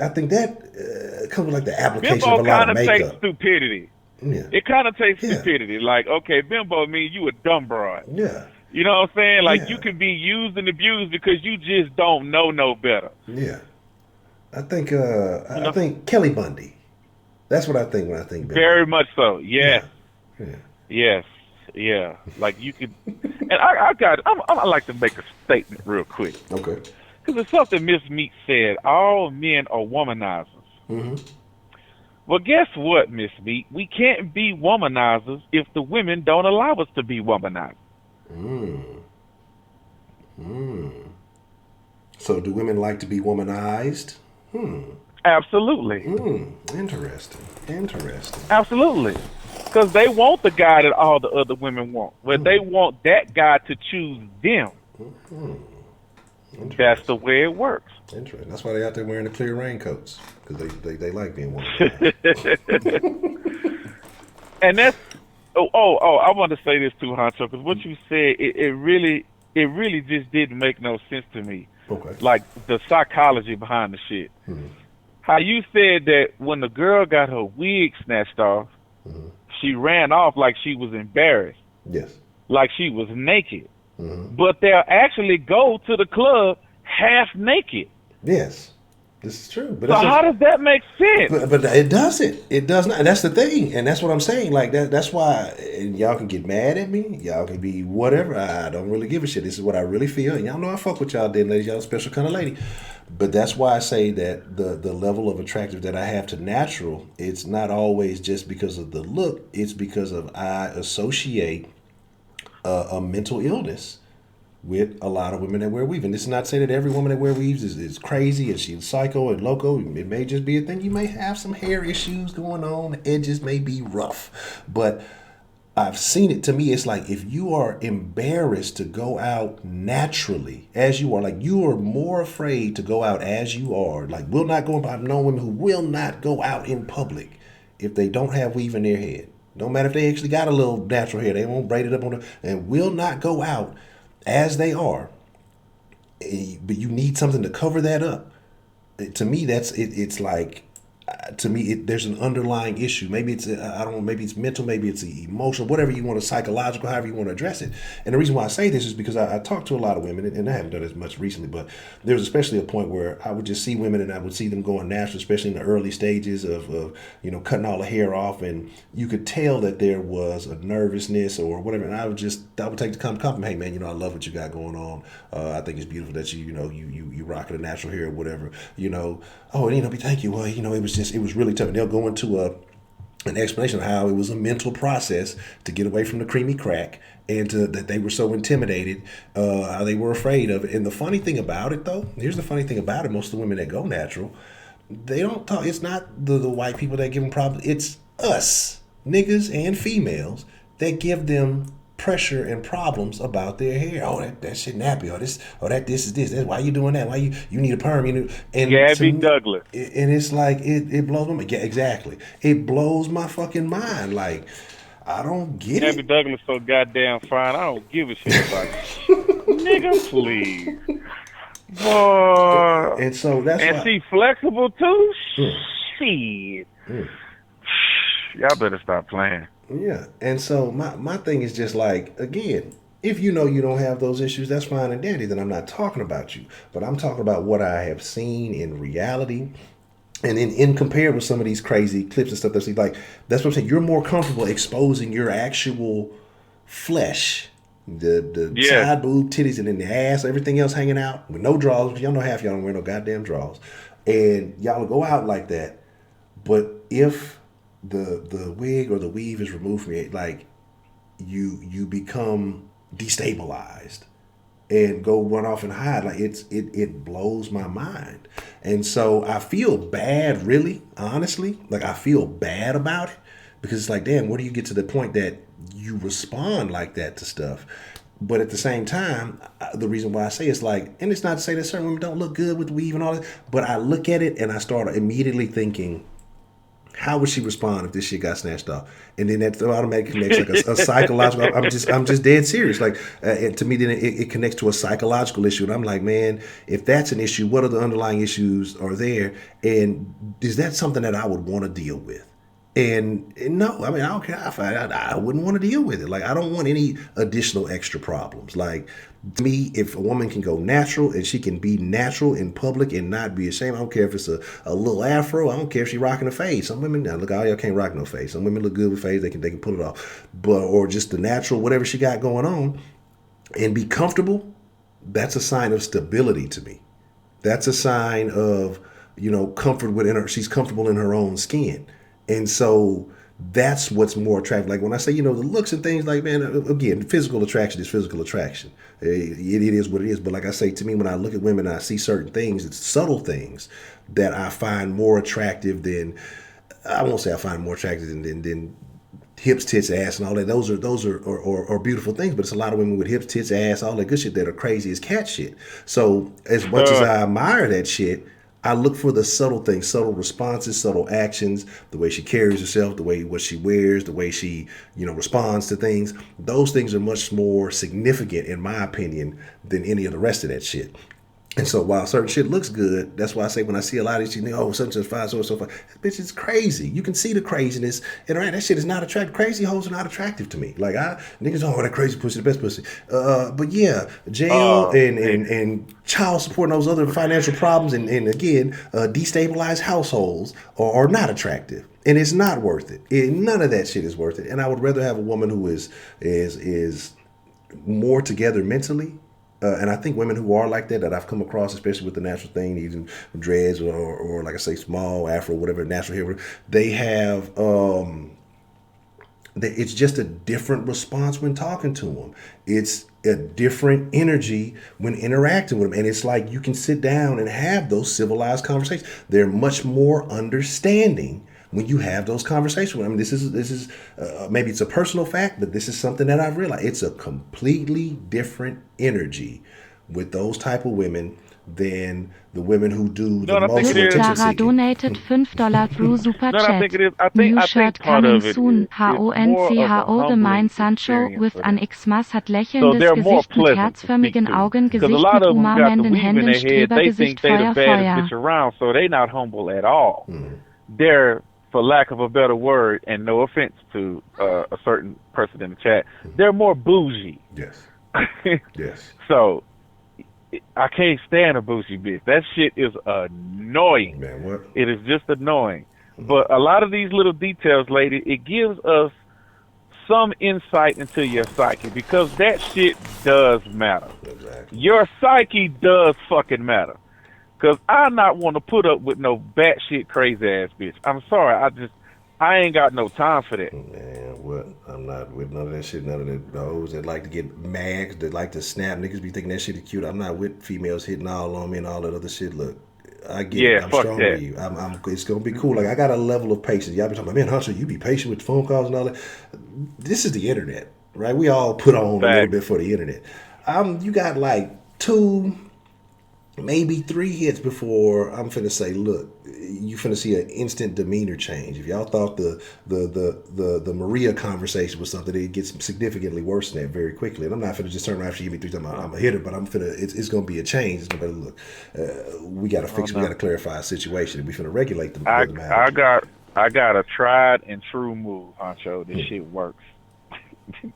I think that comes with like the application bimbo of a lot of makeup. Bimbo kind of takes stupidity. Yeah. It kind of takes stupidity. Like, okay, bimbo means you a dumb broad. Yeah. You know what I'm saying? Like, you can be used and abused because you just don't know no better. Yeah. I think I think Kelly Bundy. That's what I think when I think. Very much so. Yes. Yeah. Yes. Yeah. Like you could, and I like to make a statement real quick. Okay. Because it's something Miss Meat said. All men are womanizers. Mm-hmm. Well, guess what, Miss Meat? We can't be womanizers if the women don't allow us to be womanizers. Mm. Mm. So do women like to be womanized? Absolutely. Interesting. Interesting. Absolutely. Because they want the guy that all the other women want. But they want that guy to choose them. That's the way it works. Interesting. That's why they out there wearing the clear raincoats. Because they like being woman. And that's I want to say this too, Honcho, because what you said, it really just didn't make no sense to me. Okay. Like the psychology behind the shit. How you said that when the girl got her wig snatched off, she ran off like she was embarrassed. Yes. Like she was naked. But they'll actually go to the club half naked. Yes. This is true. But so how does that make sense? But it doesn't. It does not. And that's the thing. And that's what I'm saying. Like that's why, and y'all can get mad at me. Y'all can be whatever. I don't really give a shit. This is what I really feel. And y'all know I fuck with y'all, then ladies. Y'all a special kind of lady. But that's why I say that the level of attractive that I have to natural, it's not always just because of the look. It's because of I associate a mental illness with a lot of women that wear weave. And this is not to say that every woman that wear weaves is crazy and she's psycho and loco. It may just be a thing. You may have some hair issues going on. The edges may be rough. But I've seen it. To me, it's like if you are embarrassed to go out naturally as you are, like you are more afraid to go out as you are, like will not go. I've known women who will not go out in public if they don't have weave in their head. No matter if they actually got a little natural hair, they won't braid it up on them and will not go out as they are, but you need something to cover that up. To me, that's it. It's like, to me, there's an underlying issue. Maybe it's I don't know. Maybe it's mental. Maybe it's emotional. Whatever you want to, psychological. However you want to address it. And the reason why I say this is because I talk to a lot of women, and I haven't done it as much recently. But there was especially a point where I would just see women, and I would see them going natural, especially in the early stages of cutting all the hair off, and you could tell that there was a nervousness or whatever. And I would take the compliment, hey man, I love what you got going on. I think it's beautiful that you rocking the natural hair or whatever. Thank you. Well, it was really tough. And they'll go into an explanation of how it was a mental process to get away from the creamy crack and that they were so intimidated, how they were afraid of it. And the funny thing about it, though, here's the funny thing about it, most of the women that go natural, they don't talk, it's not the white people that give them problems, it's us, niggas and females, that give them pressure and problems about their hair. Oh, that shit nappy. Or this is this. That's why you doing that. Why you need a perm? And Gabby Douglas. And it's like it blows my mind. Yeah, exactly. It blows my fucking mind. Like I don't get Gabby it. Douglas so goddamn fine. I don't give a shit about nigga, please. Boy. And so that's and why. she flexible too. Shit. Y'all better stop playing. Yeah, and so my thing is just like, again, if you don't have those issues, that's fine and dandy, then I'm not talking about you. But I'm talking about what I have seen in reality. And in compared with some of these crazy clips and stuff, that's what I'm saying. You're more comfortable exposing your actual flesh, the side boob, titties, and then the ass, everything else hanging out with no drawers, because y'all know half y'all don't wear no goddamn drawers. And y'all will go out like that. But if the wig or the weave is removed from it, like you become destabilized and go run off and hide. Like it blows my mind. And so I feel bad, really, honestly. Like I feel bad about it because it's like, damn, where do you get to the point that you respond like that to stuff? But at the same time, the reason why I say it's like, and it's not to say that certain women don't look good with weave and all that, but I look at it and I start immediately thinking, how would she respond if this shit got snatched off? And then that automatically connects like a psychological. I'm just dead serious. Like and to me, then it connects to a psychological issue. And I'm like, man, if that's an issue, what are the underlying issues are there? And is that something that I would want to deal with? And no, I mean, I don't care. I wouldn't want to deal with it. Like, I don't want any additional extra problems. Like, to me, if a woman can go natural and she can be natural in public and not be ashamed, I don't care if it's a little afro. I don't care if she's rocking a fade. Some women, now look, all y'all can't rock no fade. Some women look good with fades. They can pull it off. But or just the natural, whatever she got going on, and be comfortable. That's a sign of stability to me. That's a sign of comfort within her. She's comfortable in her own skin. And so that's what's more attractive. Like when I say, the looks and things, like, man, again, physical attraction is physical attraction. It is what it is. But like I say, to me, when I look at women and I see certain things, it's subtle things that I find more attractive than, I won't say I find more attractive than hips, tits, ass, and all that. Those are beautiful things, but it's a lot of women with hips, tits, ass, all that good shit that are crazy as cat shit. So as much as I admire that shit, I look for the subtle things, subtle responses, subtle actions, the way she carries herself, the way what she wears, the way she, responds to things. Those things are much more significant, in my opinion, than any of the rest of that shit. And so while certain shit looks good, that's why I say when I see a lot of these, such and fine, so and so fine. That bitch is crazy. You can see the craziness. And that shit is not attractive. Crazy hoes are not attractive to me. Like, niggas, that crazy pussy, the best pussy. But yeah, jail and child support and those other financial problems and again, destabilized households are not attractive. And it's not worth it. None of that shit is worth it. And I would rather have a woman who is more together mentally. And I think women who are like that I've come across, especially with the natural thing, using dreads or like I say, small afro, whatever, natural hair, they have, it's just a different response when talking to them. It's a different energy when interacting with them. And it's like you can sit down and have those civilized conversations. They're much more understanding when you have those conversations. I mean, this is maybe it's a personal fact, but this is something that I've realized. It's a completely different energy with those type of women than the women who do the most attention Sarah seeking. donated $5 through Super No, I think Chat. it is. I think New part shirt of coming it soon. is more of a HONCHO humbling gemeint Sancho experience with for an them. Xmas hat So lächelndes they're more Gesicht mit pleasant to speak herzförmigen to. Augen, Because a Gesicht lot mit of them got the umarmenden weave in Händen, their head. They Strebergesicht, think they the Feuer, baddest Feuer. bitch around, so they not humble at all. They're, for lack of a better word, and no offense to a certain person in the chat, they're more bougie. Yes. Yes. So I can't stand a bougie bitch. That shit is annoying. Man, what? It is just annoying. But a lot of these little details, lady, it gives us some insight into your psyche because that shit does matter. Exactly. Your psyche does fucking matter. Because I not want to put up with no batshit crazy ass bitch. I'm sorry. I ain't got no time for that. Man, what? I'm not with none of that shit. None of the hoes that like to get mags, that like to snap. Niggas be thinking that shit is cute. I'm not with females hitting all on me and all that other shit. Look, I get it. I'm fuck strong that. with you. It's gonna be cool. Like I got a level of patience. Y'all be talking about, man, Honcho, you be patient with phone calls and all that. This is the internet, right? We all put on a little bit for the internet. You got like 2, maybe 3 hits before I'm finna say, look, you finna see an instant demeanor change. If y'all thought the Maria conversation was something, it gets significantly worse than that very quickly. And I'm not finna just turn around after you give me 3 times, I'm a hitter, but it's gonna be a change. It's gonna be, look, we gotta fix, we gotta clarify a situation. We finna regulate the matter. I got a tried and true move, Honcho. This shit works.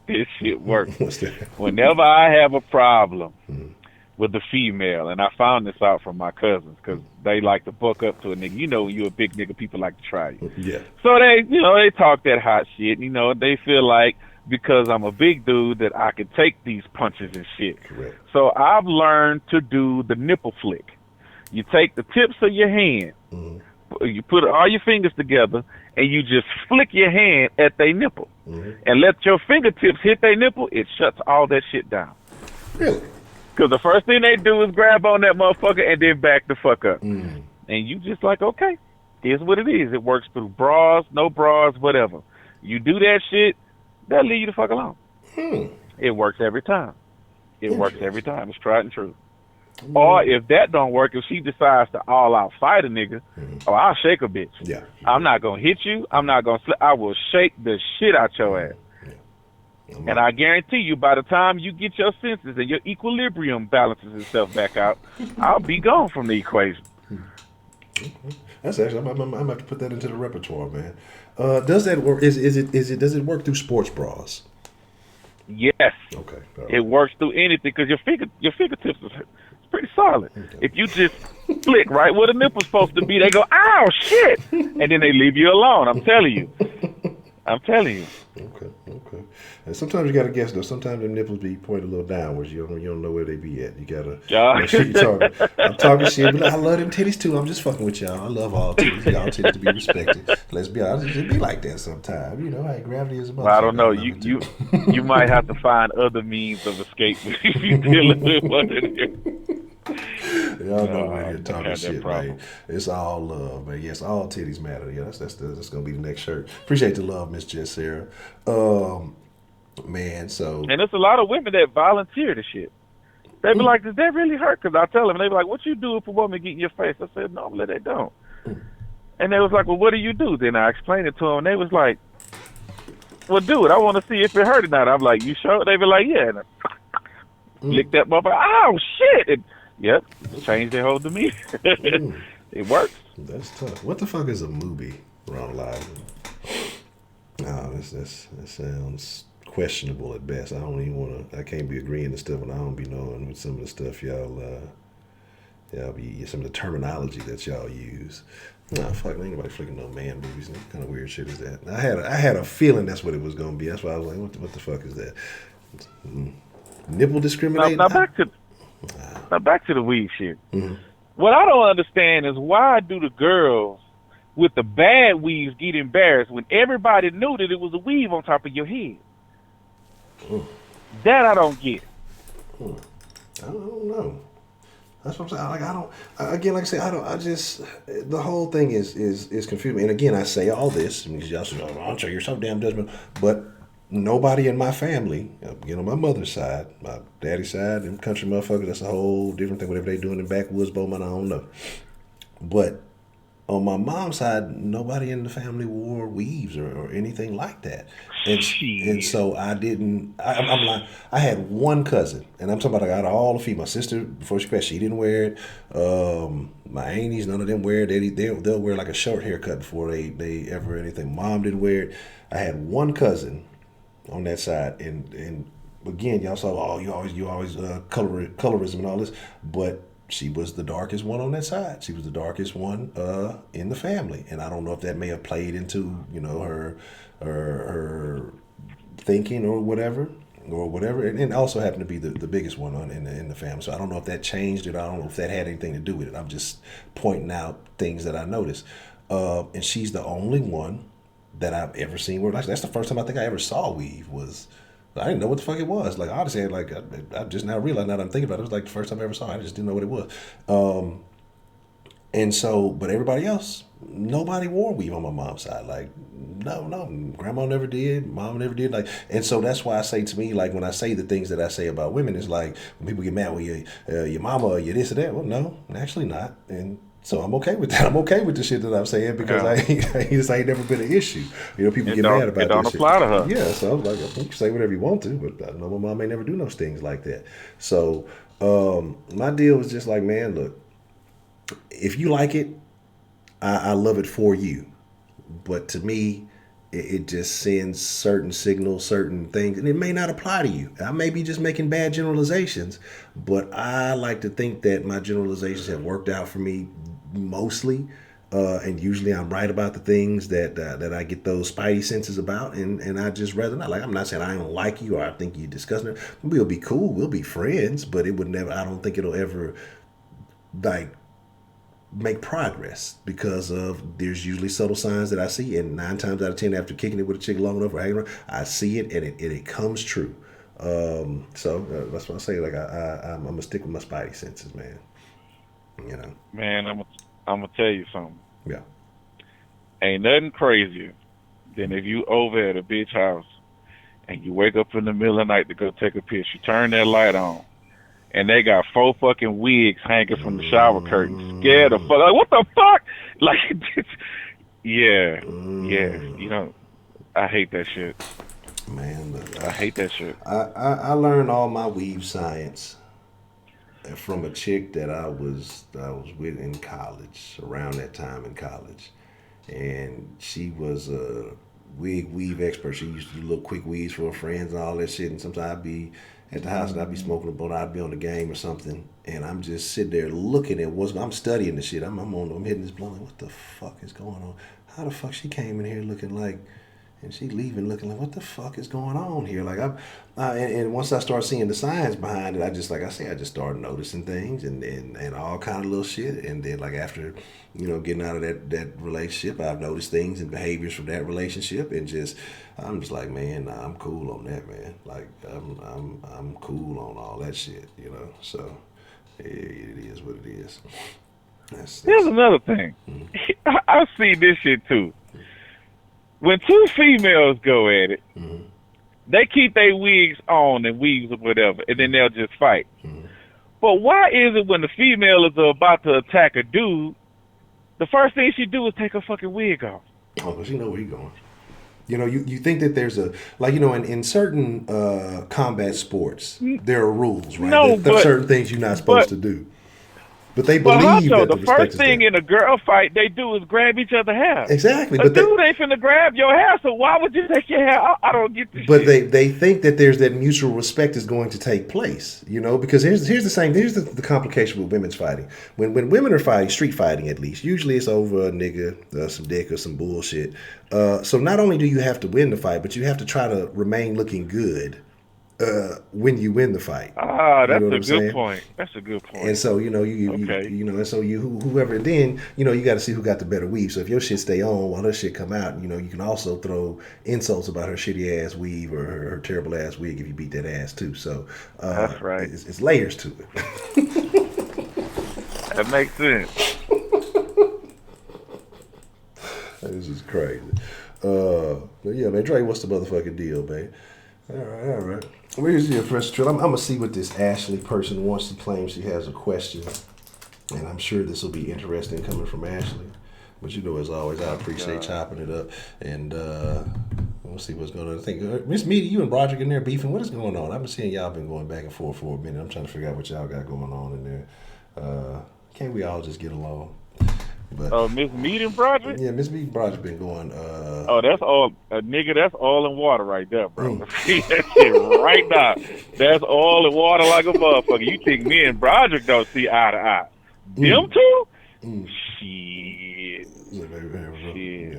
This shit works. What's that? Whenever I have a problem with the female, and I found this out from my cousins because they like to buck up to a nigga. You know, when you're a big nigga, people like to try you. Yeah. So they talk that hot shit. They feel like because I'm a big dude that I can take these punches and shit. Correct. So I've learned to do the nipple flick. You take the tips of your hand, you put all your fingers together, and you just flick your hand at their nipple. And let your fingertips hit their nipple. It shuts all that shit down. Really? Because the first thing they do is grab on that motherfucker and then back the fuck up. And you just like, okay, here's what it is. It works through bras, no bras, whatever. You do that shit, they'll leave you the fuck alone. It works every time. It works every time. It's tried and true. Or if that don't work, if she decides to all out fight a nigga, I'll shake a bitch. Yeah. I'm not going to hit you. I'm not going to I will shake the shit out your ass. And I guarantee you, by the time you get your senses and your equilibrium balances itself back out, I'll be gone from the equation. That's actually, I'm gonna have to put that into the repertoire, man. Does that work? Does it work through sports bras? Yes. Okay. It works through anything because your fingertips is pretty solid. Okay. If you just flick right where the nipple's supposed to be, they go, ow, shit, and then they leave you alone. I'm telling you. Okay. And sometimes you gotta guess though. Sometimes the nipples be pointed a little downwards. You don't know where they be at. You gotta Yeah. make sure you talking. I'm talking shit, but I love them titties too. I'm just fucking with y'all. I love all titties. Y'all titties to be respected. Let's be honest, it be like that sometimes. You know, hey, gravity is a motherfucker. Well, I don't know. love it too. You might have to find other means of escape if you dealing with one of them. Y'all know we're I here don't talking have that shit, problem. man. It's all love, man. Yes, all titties matter. Yeah, that's gonna be the next shirt. Appreciate the love, Miss Jess Sarah. Man, so And there's a lot of women that volunteer the shit. They be like, does that really hurt? Because I tell them, they be like, what you do if a woman get in your face? I said, normally they don't. And they was like, well, what do you do? Then I explained it to them, and they was like, well, do it. I want to see if it hurt or not. I'm like, you sure? They be like, yeah. And I lick that motherfucker. Oh, shit. And, yep, changed their whole demeanor. It works. that's tough. What the fuck is a movie, Ron Live? No, that sounds questionable at best. I don't even want to. I can't be agreeing to stuff, and I don't be knowing with some of the stuff y'all be some of the terminology that y'all use. Nah, fuck, ain't nobody flicking no man movies. What kind of weird shit is that? I had a feeling that's what it was gonna be. That's why I was like, what the fuck is that? Nipple discrimination. Now back to the weave shit. Mm-hmm. What I don't understand is why do the girls with the bad weaves get embarrassed when everybody knew that it was a weave on top of your head? That I don't get. I don't know. That's what I'm saying. Like I don't. Again, like I say, I don't. I just the whole thing is confusing. And again, I say all this because y'all say, "Oh, Honcho, you're so damn judgmental." But nobody in my family, again on my mother's side, my daddy's side, them country motherfuckers, that's a whole different thing. Whatever they do in the backwoods, Bowman, I don't know. But on my mom's side, nobody in the family wore weaves or anything like that. And so I didn't, I'm like, I had one cousin, and I'm talking about I got all the feet. My sister, before she passed, she didn't wear it. My aunties, none of them wear it. They'll wear like a short haircut before they ever anything. Mom didn't wear it. I had one cousin on that side, and again, y'all saw, you always colorism and all this, but she was the darkest one on that side. She was the darkest one in the family, and I don't know if that may have played into her thinking or whatever, and also happened to be the biggest one in the family. So I don't know if that changed it. I don't know if that had anything to do with it. I'm just pointing out things that I noticed, and she's the only one that I've ever seen wear. That's the first time I think I ever saw weave. I didn't know what the fuck it was. Like, honestly, I just now realized, now that I'm thinking about it, it was like the first time I ever saw it. I just didn't know what it was. And so, but everybody else, nobody wore weave on my mom's side. Like, no, grandma never did, mom never did. Like, and so that's why I say, to me, like, when I say the things that I say about women, it's like, when people get mad, well, your mama, or you this or that. Well, no, actually not. And so I'm okay with that. I'm okay with the shit that I'm saying because I ain't never been an issue. You know, people get mad about that. It don't apply to her. Yeah, so I was like, you can say whatever you want to, but I know my mom may never do those things like that. So my deal was just like, man, look, if you like it, I love it for you. But to me, it just sends certain signals, certain things, and it may not apply to you. I may be just making bad generalizations, but I like to think that my generalizations have worked out for me mostly, and usually I'm right about the things that I get those spidey senses about, and I just rather not. Like, I'm not saying I don't like you or I think you're disgusting. We'll be cool, we'll be friends, but it would never. I don't think it'll ever like make progress because of there's usually subtle signs that I see, and 9 times out of 10 after kicking it with a chick long enough or hanging around, I see it and it comes true. So that's what I say. Like I'm gonna stick with my spidey senses, man. You know. Man, I'm gonna tell you something. Yeah. Ain't nothing crazier than if you over at a bitch house and you wake up in the middle of the night to go take a piss. You turn that light on, and they got 4 fucking wigs hanging from the shower curtain. Scared the fuck. Like, what the fuck? Like, yeah. You know, I hate that shit. Man, I hate that shit. I learned all my weave science from a chick that I was with in college, around that time in college. And she was a weave expert. She used to do little quick weaves for her friends and all that shit. And sometimes I'd be at the house and I'd be smoking a blunt, I'd be on the game or something, and I'm just sitting there looking at I'm studying the shit. I'm hitting this blunt, like, what the fuck is going on? How the fuck she came in here looking like, And she leaving looking like, what the fuck is going on here? Like and once I start seeing the signs behind it, I just, like I say, I just started noticing things and all kind of little shit. And then like after, getting out of that relationship, I've noticed things and behaviors from that relationship, and I'm just like, man, nah, I'm cool on that, man. Like I'm cool on all that shit, So yeah, it is what it is. Here's another thing. I see this shit too. When two females go at it, they keep their wigs on and weaves or whatever, and then they'll just fight. But why is it when the female is about to attack a dude, the first thing she do is take her fucking wig off? Oh, because you know where you're going. You think that there's in certain combat sports, there are rules, right? No, there's certain things you're not supposed to do. But they believe that the first thing in a girl fight they do is grab each other's hair. Exactly. A dude ain't finna grab your hair, so why would you take your hair out? I don't get this But shit. they think that there's that mutual respect is going to take place, because here's the complication with women's fighting. When women are fighting, street fighting at least, usually it's over a nigga, some dick or some bullshit. So not only do you have to win the fight, but you have to try to remain looking good when you win the fight. That's a good point. That's a good point. And so whoever then you got to see who got the better weave. So if your shit stay on while her shit come out, you can also throw insults about her shitty ass weave or her terrible ass wig if you beat that ass too. So that's right. It's layers to it. That makes sense. This is crazy. But yeah, man, Dre, what's the motherfucking deal, man? All right. Where's your first trill? I'm gonna see what this Ashley person wants. She claims she has a question, and I'm sure this will be interesting coming from Ashley. But as always, I appreciate chopping it up, and we'll see what's going on. I think Miss Meady, you and Broderick in there beefing. What is going on? I've been seeing y'all been going back and forth for a minute. I'm trying to figure out what y'all got going on in there. Can't we all just get along? But Miss Mead and Broderick? Yeah, Miss Mead and Broderick been going. That's all, nigga. That's all in water right there, bro. See that shit right now. That's all in water like a motherfucker. You think me and Broderick don't see eye to eye? Them two? Shit. Yeah.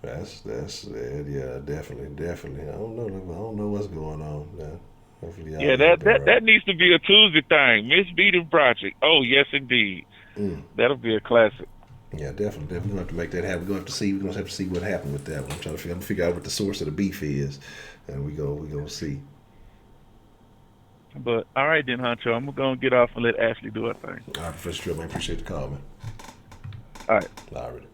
That's yeah, definitely. I don't know what's going on. Hopefully yeah, that needs to be a Tuesday thing. Miss Mead and Broderick. Oh yes, indeed. That'll be a classic. Yeah, definitely. We're gonna have to make that happen. We're gonna have to see what happened with that one. I'm trying to figure out what the source of the beef is, and we gonna see. But all right then, Honcho, I'm gonna get off and let Ashley do her thing. All right, Professor Trill, man. Appreciate the call, man. All right. All right.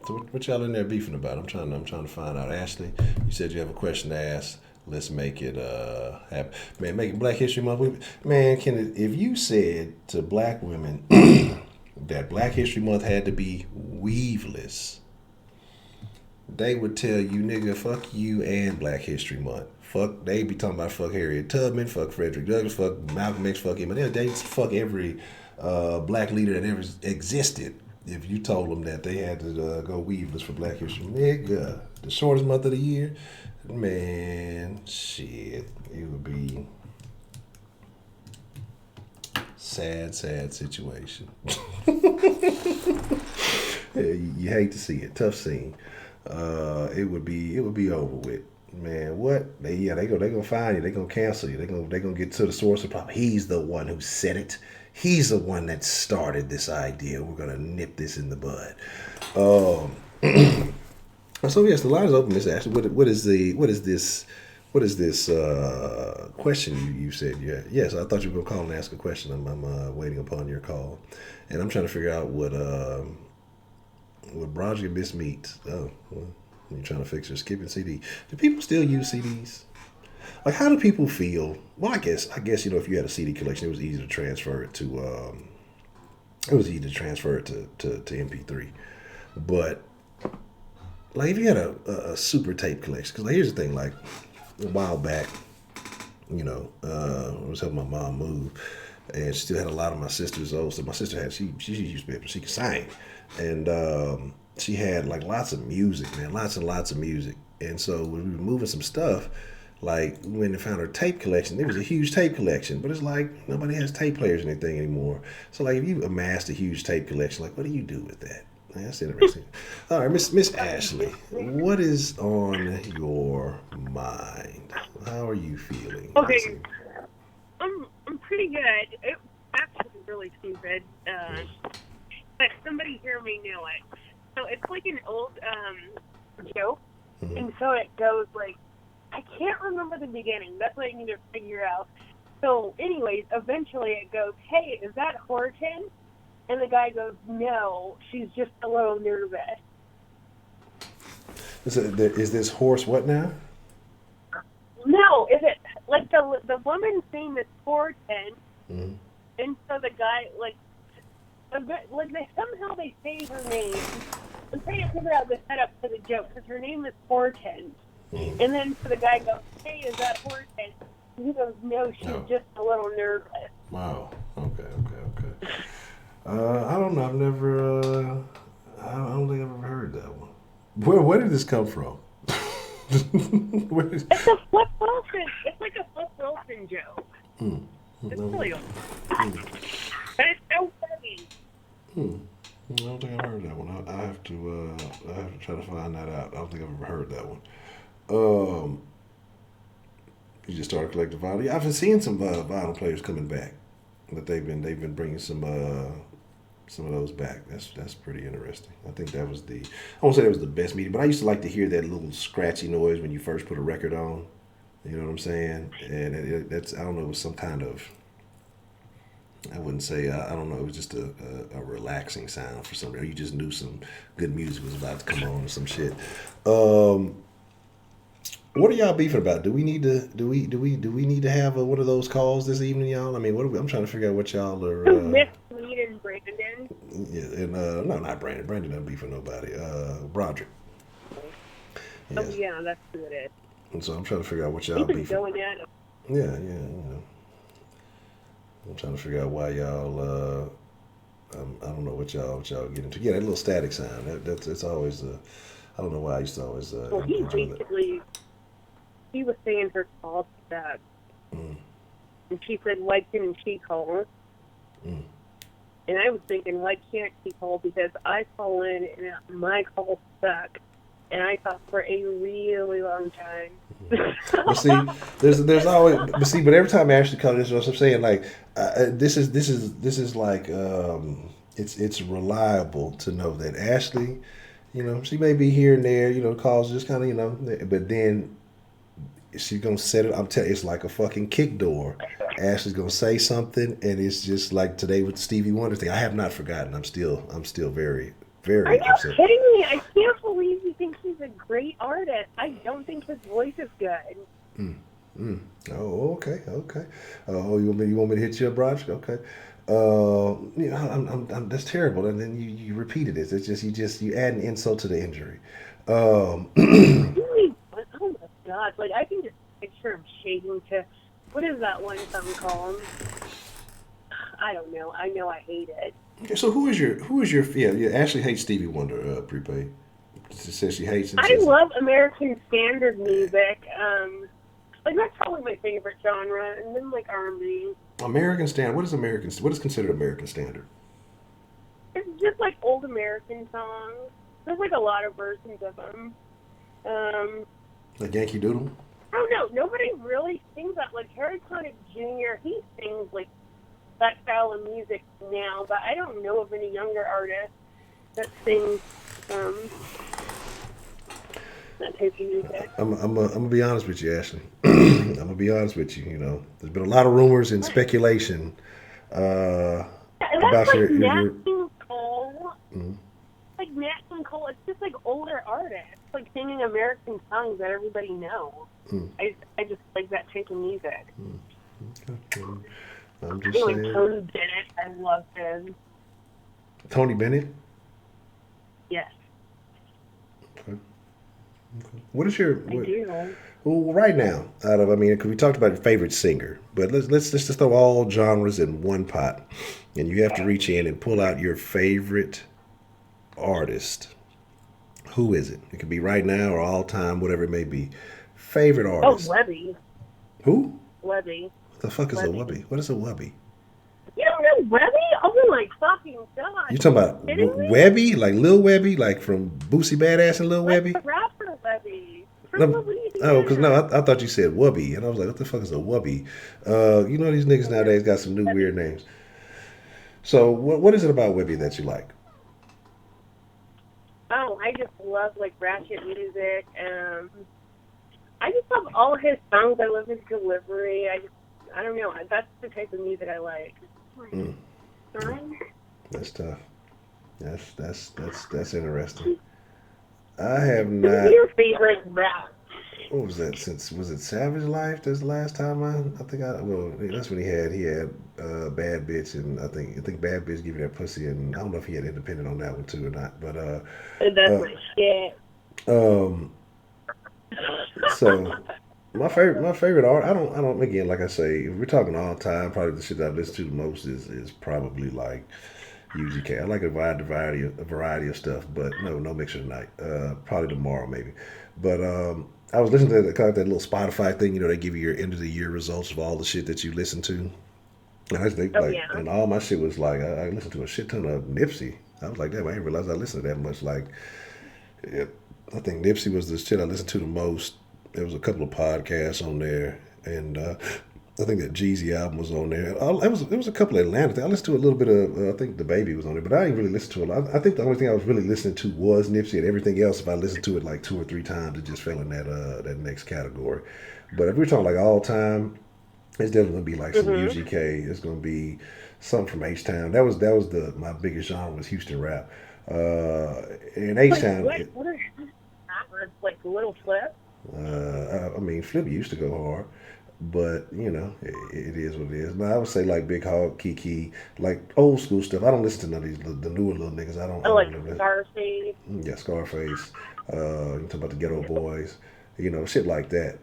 So what y'all in there beefing about? I'm trying to find out. Ashley, you said you have a question to ask. Let's make it happen. Man, make it Black History Month. Man, if you said to black women that Black History Month had to be weaveless, they would tell you, nigga, fuck you and Black History Month. They be talking about fuck Harriet Tubman, fuck Frederick Douglass, fuck Malcolm X, fuck him. But they fuck every black leader that ever existed. If you told them that they had to go weaveless for Black History, nigga, the shortest month of the year, man, shit, it would be sad situation. You hate to see it, tough scene. It would be over with. Man, what? They gonna find you. They gonna cancel you. They gonna get to the source of the problem. He's the one who said it. He's the one that started this idea. We're gonna nip this in the bud. So yes, the line is open, Miss Ashley. What is this question you said? Yeah, yes. I thought you were gonna call and ask a question. I'm waiting upon your call, and I'm trying to figure out what Broderick and Miss Meat. Oh, well, you're trying to fix your skipping CD. Do people still use CDs? Like, how do people feel? Well, I guess if you had a CD collection, it was easy to transfer it to MP3. But like, if you had a super tape collection, because here's the thing, like a while back, I was helping my mom move, and she still had a lot of my sister's old stuff. My sister had she used to be able, she could sing, and she had like lots of music, man, lots and lots of music. And so when we were moving some stuff, like when they found her tape collection, it was a huge tape collection, but it's like nobody has tape players or anything anymore. So like if you amassed a huge tape collection, like what do you do with that? That's interesting. All right, Miss Ashley, what is on your mind? How are you feeling? Okay, I'm pretty good. It's actually really stupid, but somebody here may know it. So it's like an old joke, and so it goes like, I can't remember the beginning. That's what I need to figure out. So, anyways, eventually it goes, "Hey, is that Horton?" And the guy goes, "No, she's just a little nervous." Is this horse what now? No, is it like the woman's name is Horton, Mm-hmm. and so the guy like they somehow they say her name. I'm trying to figure out the setup for the joke because her name is Horton, and then so the guy goes, "Hey, is that Horton?" And he goes, "No, she's just a little nervous." Wow. Okay. I don't know. I've never. I don't think I've ever heard that one. Where did this come from? It's a Flip Wilson. It's like a Flip Wilson joke. It's really old. But it's so funny. I don't think I've heard that one. I have to try to find that out. I don't think I've ever heard that one. You just started collecting vinyl. Yeah, I've been seeing some vinyl players coming back. That they've been bringing some of those back. That's pretty interesting. I think that was I won't say that was the best medium, but I used to like to hear that little scratchy noise when you first put a record on. You know what I'm saying? And that's, I don't know, it was some kind of, I wouldn't say, I don't know, it was just a relaxing sound for some reason. You just knew some good music was about to come on or some shit. What are y'all beefing about? Do we need to have one of those calls this evening, y'all? I mean, I'm trying to figure out what y'all are. Miss Mead and Brandon. Yeah, and no, not Brandon. Brandon doesn't beef with nobody. Broderick. Yes. Oh yeah, that's who it is. And so I'm trying to figure out what y'all beefing. Going at him. Yeah, you know. I'm trying to figure out why y'all. I don't know what y'all get into. Yeah, that little static sound. It's always. I don't know why I used to always. Well, he basically. He was saying her call stuck. And she said, "Why couldn't she call?" And I was thinking, why can't she call? Because I call in and my call stuck. And I talked for a really long time. But see, there's always, but every time Ashley calls, this is what I'm saying. Like, this is like, it's reliable to know that Ashley, you know, she may be here and there, you know, calls just kind of, you know, but then she's gonna set it. I'm telling you, it's like a fucking kick door. Ashley's gonna say something, and it's just like today with the Stevie Wonder thing. I have not forgotten. I'm still very, very Are you upset. kidding me? I can't believe you think he's a great artist. I don't think his voice is good. Oh, okay. Oh, you want me to hit you up, Raj? Okay. You know, I'm that's terrible. And then you repeated it. It's just you add an insult to the injury. Really? Oh my God! Like I can just picture him shaking to. What is that one song called? I don't know. I know I hate it. Okay, so who is your yeah? Ashley hates Stevie Wonder. Prepaid. She says she hates him. I love American Standard music. Like that's probably my favorite genre, and then like R&B. American Standard. What is considered American Standard? It's just like old American songs. There's like a lot of versions of them. Like Yankee Doodle. I don't know. Nobody really sings that. Like Harry Connick Jr. He sings like that style of music now, but I don't know of any younger artist that sings that type of music. I'm gonna be honest with you, Ashley. I'm gonna be honest with you. You know, there's been a lot of rumors and speculation about like your. Nat King Cole. Like Nat King Cole, it's just like older artists, like singing American songs that everybody knows. I just like that type of music. Okay. I'm just saying. Tony Bennett, I love him. Tony Bennett? Yes. Okay. What is your? I do. Well, right now, because we talked about your favorite singer, but let's just throw all genres in one pot, and you have to reach in and pull out your favorite artist. Who is it? It could be right now or all time, whatever it may be. Favorite artist. Oh, Webby. Who? Webby. What the fuck is a Webby? What is a Webby? You don't know Webby? Oh my fucking god! You talking about Webby, like Lil Webby, like from Boosie Badass and Lil Like Webby? the rapper Webby from No, Louisiana. because no, I thought you said Wubby, and I was like, what the fuck is a Wubby? You know these niggas nowadays got some new weird names. So what is it about Webby that you like? Oh, I just love like ratchet music. I just love all his songs. I love his delivery. I don't know. That's the type of music I like. That's tough. That's interesting. I have not. Who's your favorite rap? What was that? Was it Savage Life? That's the last time that's when he had Bad Bitch, and I think Bad Bitch Give You That Pussy, and I don't know if he had Independent on that one too or not, but That's my shit. So my favorite art, I don't again, like I say, if we're talking all time, probably the shit that I listen to the most is probably like UGK. I like a variety of stuff, but no mixer tonight. Probably tomorrow maybe. But I was listening to that little Spotify thing, they give you your end of the year results of all the shit that you listen to. And I think and all my shit was like I listened to a shit ton of Nipsey. I was like, damn, I didn't realize I listened to that much. Like, yeah, I think Nipsey was the shit I listened to the most. There was a couple of podcasts on there, and I think that Jeezy album was on there. It was a couple of Atlanta things. I listened to a little bit of, I think The Baby was on there, but I didn't really listen to it. I think the only thing I was really listening to was Nipsey, and everything else, if I listened to it like 2 or 3 times, it just fell in that next category. But if we're talking like all time, it's definitely gonna be like some UGK. It's gonna be something from H-Town. That was my biggest genre was Houston rap. And H-Town. What are rappers like Little Flip? I mean, Flip used to go hard, but it is what it is. Now I would say like Big Hog, Kiki, like old school stuff. I don't listen to none of these the newer little niggas. I don't like know Scarface. Yeah, Scarface. You talk about the Ghetto Boys, shit like that.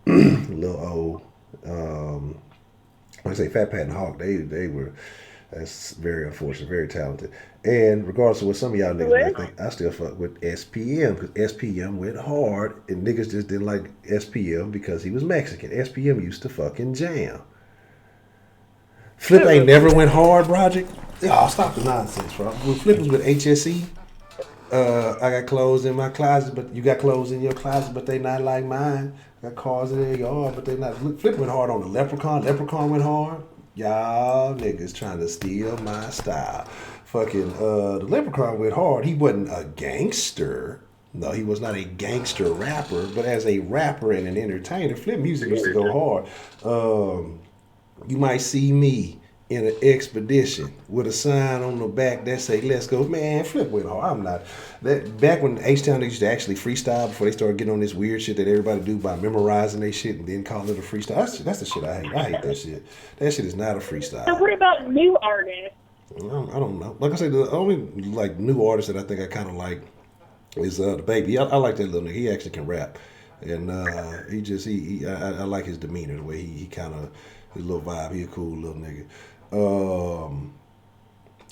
Lil O. Like I say, Fat Pat and Hawk, they were. That's very unfortunate, very talented. And regardless of what some of y'all niggas might think, I still fuck with SPM because SPM went hard and niggas just didn't like SPM because he was Mexican. SPM used to fucking jam. Flip ain't never went hard, Project. Oh, stop the nonsense, bro. When Flip was with HSE, I got clothes in my closet, but you got clothes in your closet, but they not like mine. I got cars in their yard, but they not. Flip went hard on the Leprechaun. Leprechaun went hard. Y'all niggas trying to steal my style. Fucking the Leprechaun went hard. He wasn't a gangster. No, he was not a gangster rapper, but as a rapper and an entertainer, Flip music used to go hard. You might see me in an expedition with a sign on the back that say "Let's go." Man, Flip went hard. I'm not that back when H-Town used to actually freestyle before they started getting on this weird shit that everybody do by memorizing their shit and then calling it a freestyle. That's the shit I hate. I hate that shit. That shit is not a freestyle. So what about new artists? I don't know. Like I said, the only like new artist that I think I kind of like is The Baby. I like that little nigga. He actually can rap, and I like his demeanor, the way he kind of his little vibe. He a cool little nigga.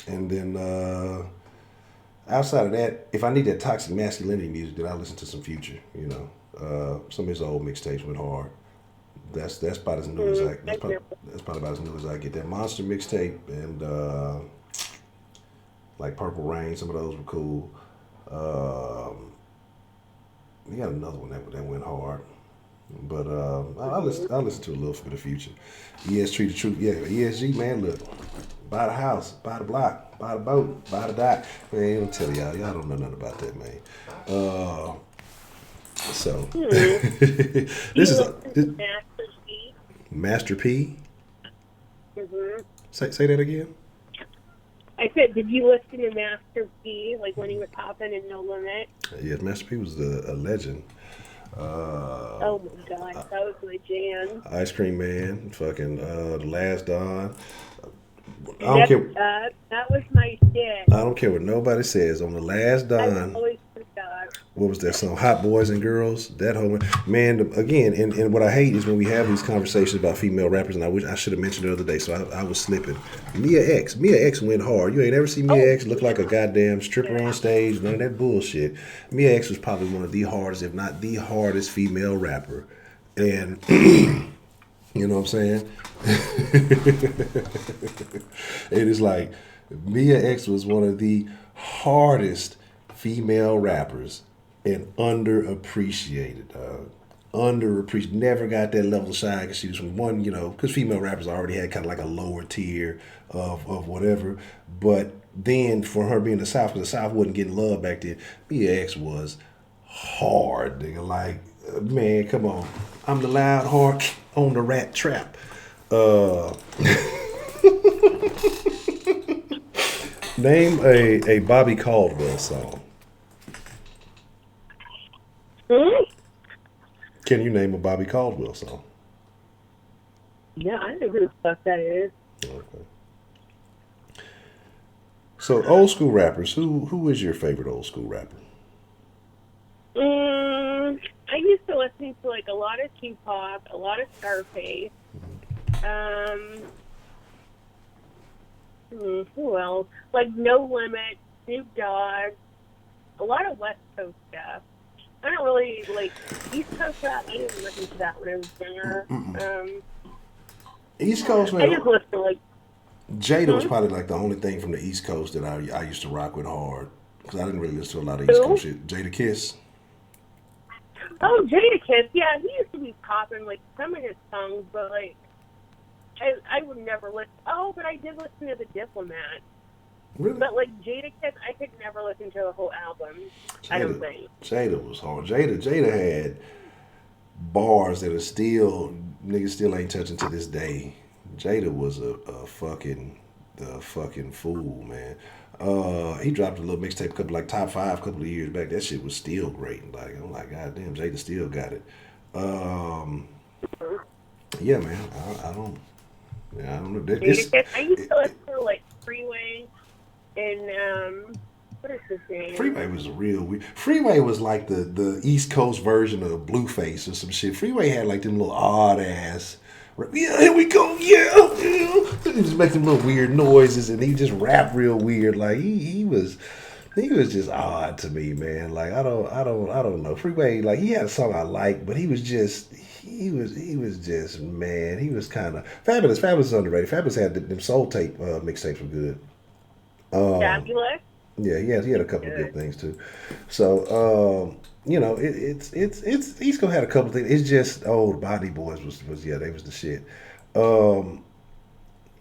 And then outside of that, if I need that toxic masculinity music, then I listen to some Future. Some of his old mixtapes went hard. That's about as new as that's probably about as new as I get. That Monster mixtape and like Purple Rain, some of those were cool. We got another one that went hard. But I listen to a little bit of Future. ESG the truth, yeah. ESG, man, look, buy the house, buy the block, buy the boat, buy the dock. Man, I'm telling y'all don't know nothing about that, man. So this is Master P. Mm-hmm. Say that again. I said, did you listen to Master P, like when he was popping in No Limit? Yes, Master P was a legend. Oh my god, that was my jam. Ice Cream Man, fucking The Last Don. I don't care. That was my shit. I don't care what nobody says. On The Last Don, what was that song? Hot Boys and Girls. That whole man. Again, and what I hate is when we have these conversations about female rappers, and I wish I should have mentioned the other day, so I was slipping. Mia X went hard. You ain't ever seen Mia X look like a goddamn stripper on stage. None of that bullshit. Mia X was probably one of the hardest, if not the hardest, female rapper, and You know what I'm saying? It is like Mia X was one of the hardest female rappers and underappreciated. Underappreciated. Never got that level of shine because she was from one, because female rappers already had kind of like a lower tier of whatever. But then for her being the South, because the South wasn't getting love back then, Mia X was hard, nigga. Like, man, come on. I'm the loud heart on the rat trap. Name a Bobby Caldwell song. Can you name a Bobby Caldwell song? Yeah, I know who the fuck that is. Okay. So old school rappers, who is your favorite old school rapper? I used to listen to like a lot of Tupac, a lot of Scarface. Who else? Like No Limit, Snoop Dogg, a lot of West Coast stuff. I don't really like East Coast rap. I didn't listen to that when I was younger. East Coast, man. I just listened to like Jada was probably like the only thing from the East Coast that I used to rock with hard because I didn't really listen to a lot of East Coast shit. Jada Kiss. Oh, Jadakiss, yeah, he used to be popping like some of his songs, but like I would never listen. Oh, but I did listen to The Diplomat. Really? But like Jadakiss, I could never listen to a whole album. I don't think. Jada was hard. Jada had bars that are still niggas still ain't touching to this day. Jada was a fucking fool, man. He dropped a little mixtape, top 5 couple of years back. That shit was still great. Like I'm like, God damn, Jada still got it. Yeah, man. I don't know. I used to listen to like Freeway and what is his name? Freeway was real weird. Freeway was like the East Coast version of Blueface or some shit. Freeway had like them little odd ass. Yeah, here we go. Yeah. He was making little weird noises and he just rapped real weird. Like he was just odd to me, man. Like I don't know. Freeway, like he had a song I liked, but he was just man. He was kind of Fabulous. Fabulous is underrated. Fabulous had them Soul Tape mixtapes were good. Fabulous. Yeah, he had a couple of good things too. So it's East Coast had a couple of things. It's just the Body Boys was they was the shit.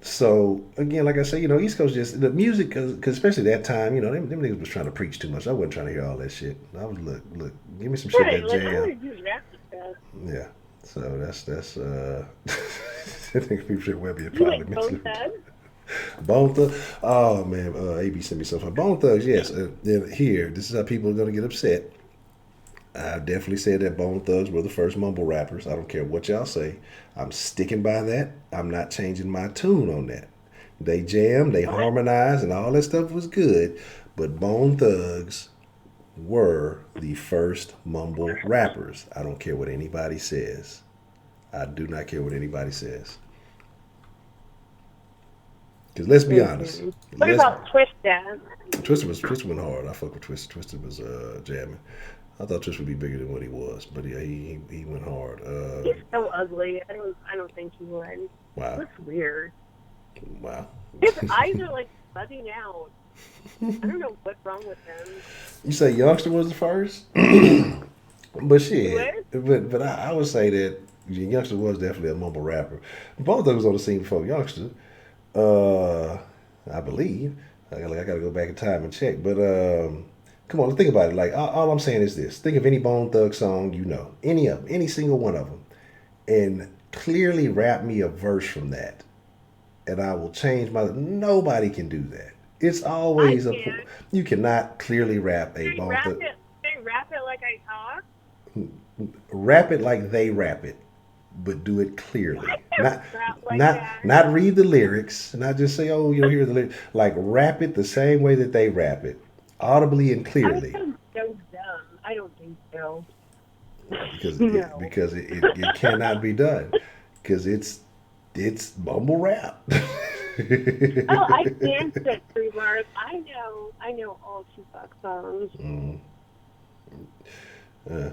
So again, like I say, East Coast just the music, cause especially that time, them niggas was trying to preach too much. I wasn't trying to hear all that shit. I was look, give me some shit that like, jam. I want to do rap stuff. Yeah. So that's I think people should well be a problem. You like Bone Thugs? Bone Thugs. Oh man, AB sent me something. Bone Thugs, yes. Here, this is how people are gonna get upset. I definitely said that Bone Thugs were the first mumble rappers. I don't care what y'all say. I'm sticking by that. I'm not changing my tune on that. They jammed, they harmonized, and all that stuff was good. But Bone Thugs were the first mumble rappers. I don't care what anybody says. I do not care what anybody says. Because let's be honest. What about Twista? Twista went hard. I fuck with Twista. Twista was jamming. I thought Twista would be bigger than what he was, but yeah, he went hard. He's so ugly. I don't think he would. Wow. Looks weird. Wow. His eyes are like bugging out. I don't know what's wrong with him. You say Youngster was the first? But shit. But I would say that Youngster was definitely a mumble rapper. Both of them was on the scene before Youngster. I believe. I gotta go back in time and check. But come on, think about it. Like all I'm saying is this: think of any Bone Thug song any single one of them, and clearly rap me a verse from that, and I will change my. Nobody can do that. It's always you cannot clearly rap a Bone Thug. Can I rap it like I talk? Rap it like they rap it, but do it clearly. Not not read the lyrics, not just say, oh, hear the lyrics. Like rap it the same way that they rap it, audibly and clearly. I'm so dumb. I don't think so. Because it cannot be done. Because it's mumble rap. I can spit 3 bars. I know all Tupac songs. Yeah.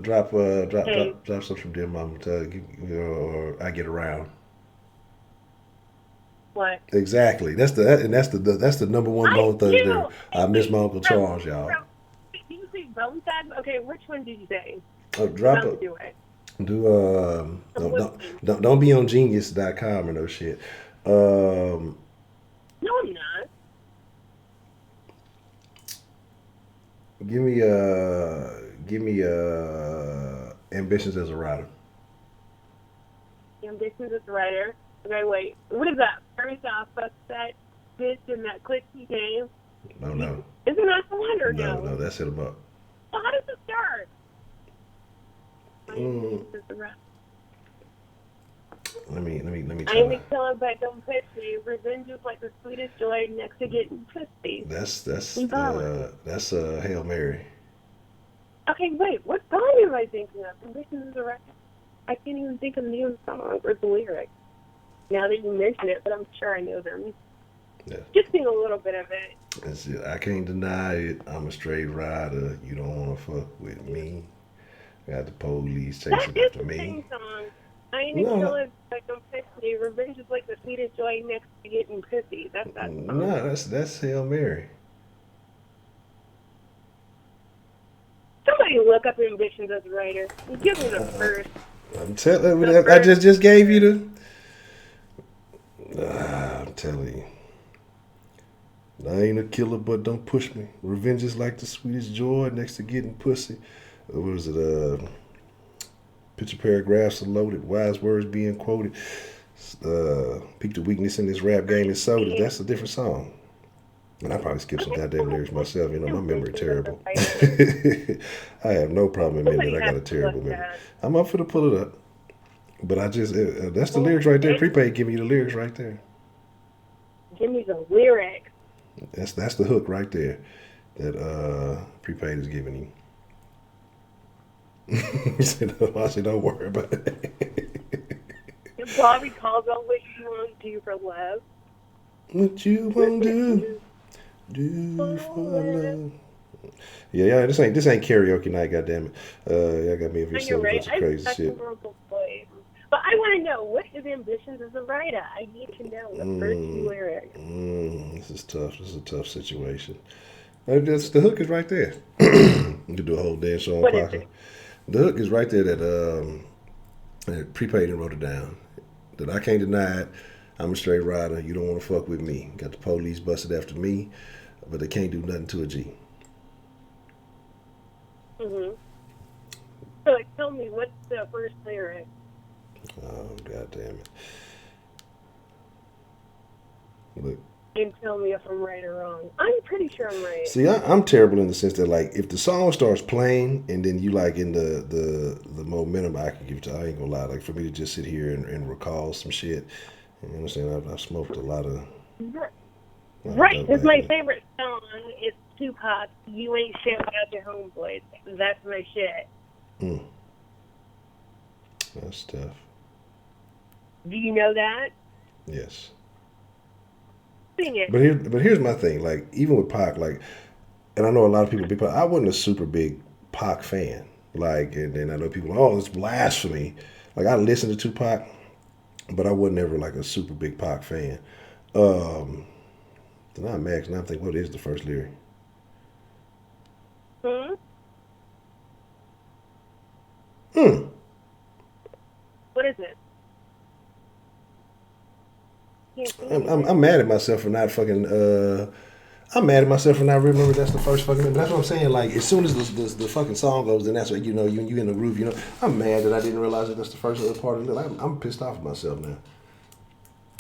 Drop something from Dear Mama. Or I get around. What? Exactly. That's the number one bone thugs there. I miss my Uncle Charles, y'all. Did you say bone thugs? Okay, which one did you say? Drop About a to do it. don't be on genius.com or no shit. No, I'm not. Give me ambitions as a writer. Ambitions as a writer. Okay, wait. What is that? First off, that's that bitch in that clicky game. No. Isn't that the one or no? No, that's it about. Well, how does it start? Ambitions as a writer. Let me I try. ain't telling, but don't push me. Revenge is like the sweetest joy next to getting pussy. That's Hail Mary. Okay, wait. What song am I thinking of? Ambitions is a writer. I can't even think of the name of the song or the lyrics. Now that you mention it, but I'm sure I know them. Yeah. Just sing a little bit of it. That's it. I can't deny it. I'm a straight rider. You don't want to fuck with me. Got the police chasing after me. That is the same song. I ain't killing, like don't push me. Revenge is like the sweetest joy next to getting pussy. That's that song. No, that's Hail Mary. Somebody look up Ambitions as a writer. Give me the first. I'm telling you, I just gave you the. I'm telling you. I ain't a killer, but don't push me. Revenge is like the sweetest joy next to getting pussy. What was it? Picture paragraphs are loaded, wise words being quoted. Peak the weakness in this rap game is soda. That's a different song. And I probably skipped some goddamn lyrics myself. You know, my memory terrible. I have no problem admitting that I got a terrible memory. I'm up for to pull it up. But I just, that's the lyrics right there. Prepaid giving you the lyrics right there. Give me the lyrics. That's the hook right there that Prepaid is giving you. I said, don't worry about it. If Bobby calls out what you want to do for love. What you want to do for love. Yeah, this ain't karaoke night, goddammit. Y'all got me over here saying a bunch of crazy shit. But I want to know, what is Ambitions as a writer? I need to know the first lyrics. This is tough. This is a tough situation. The hook is right there. You can do a whole dance show on Parker. The hook is right there that Prepaid and wrote it down. That I can't deny it. I'm a straight rider. You don't want to fuck with me. Got the police busted after me, but they can't do nothing to a G. Mm-hmm. So tell me, what's the first lyric? Oh, God damn it. Look. And tell me if I'm right or wrong. I'm pretty sure I'm right. See, I'm terrible in the sense that, like, if the song starts playing and then you, like, in the momentum I can give it to, I ain't gonna lie. Like, for me to just sit here and recall some shit, you know what I'm saying? I've smoked a lot of... Right, because my favorite song is Tupac, You Ain't Shit Without Your Homeboys. That's my shit. That's tough. Do you know that? Yes. Sing it. But here's my thing. Like, even with Pac, like, and I know a lot of people be Pac. I wasn't a super big Pac fan. Like, and then I know people, oh, it's blasphemy. Like, I listened to Tupac, but I wasn't ever like a super big Pac fan. Then I'm mad, and I'm thinking, what is the first lyric? What is it? I'm mad at myself for not fucking. I'm mad at myself for not remembering that's the first fucking. But that's what I'm saying. Like, as soon as the fucking song goes, then that's what you know. You in the groove. You know. I'm mad that I didn't realize that that's the first part of it. I'm pissed off at myself now.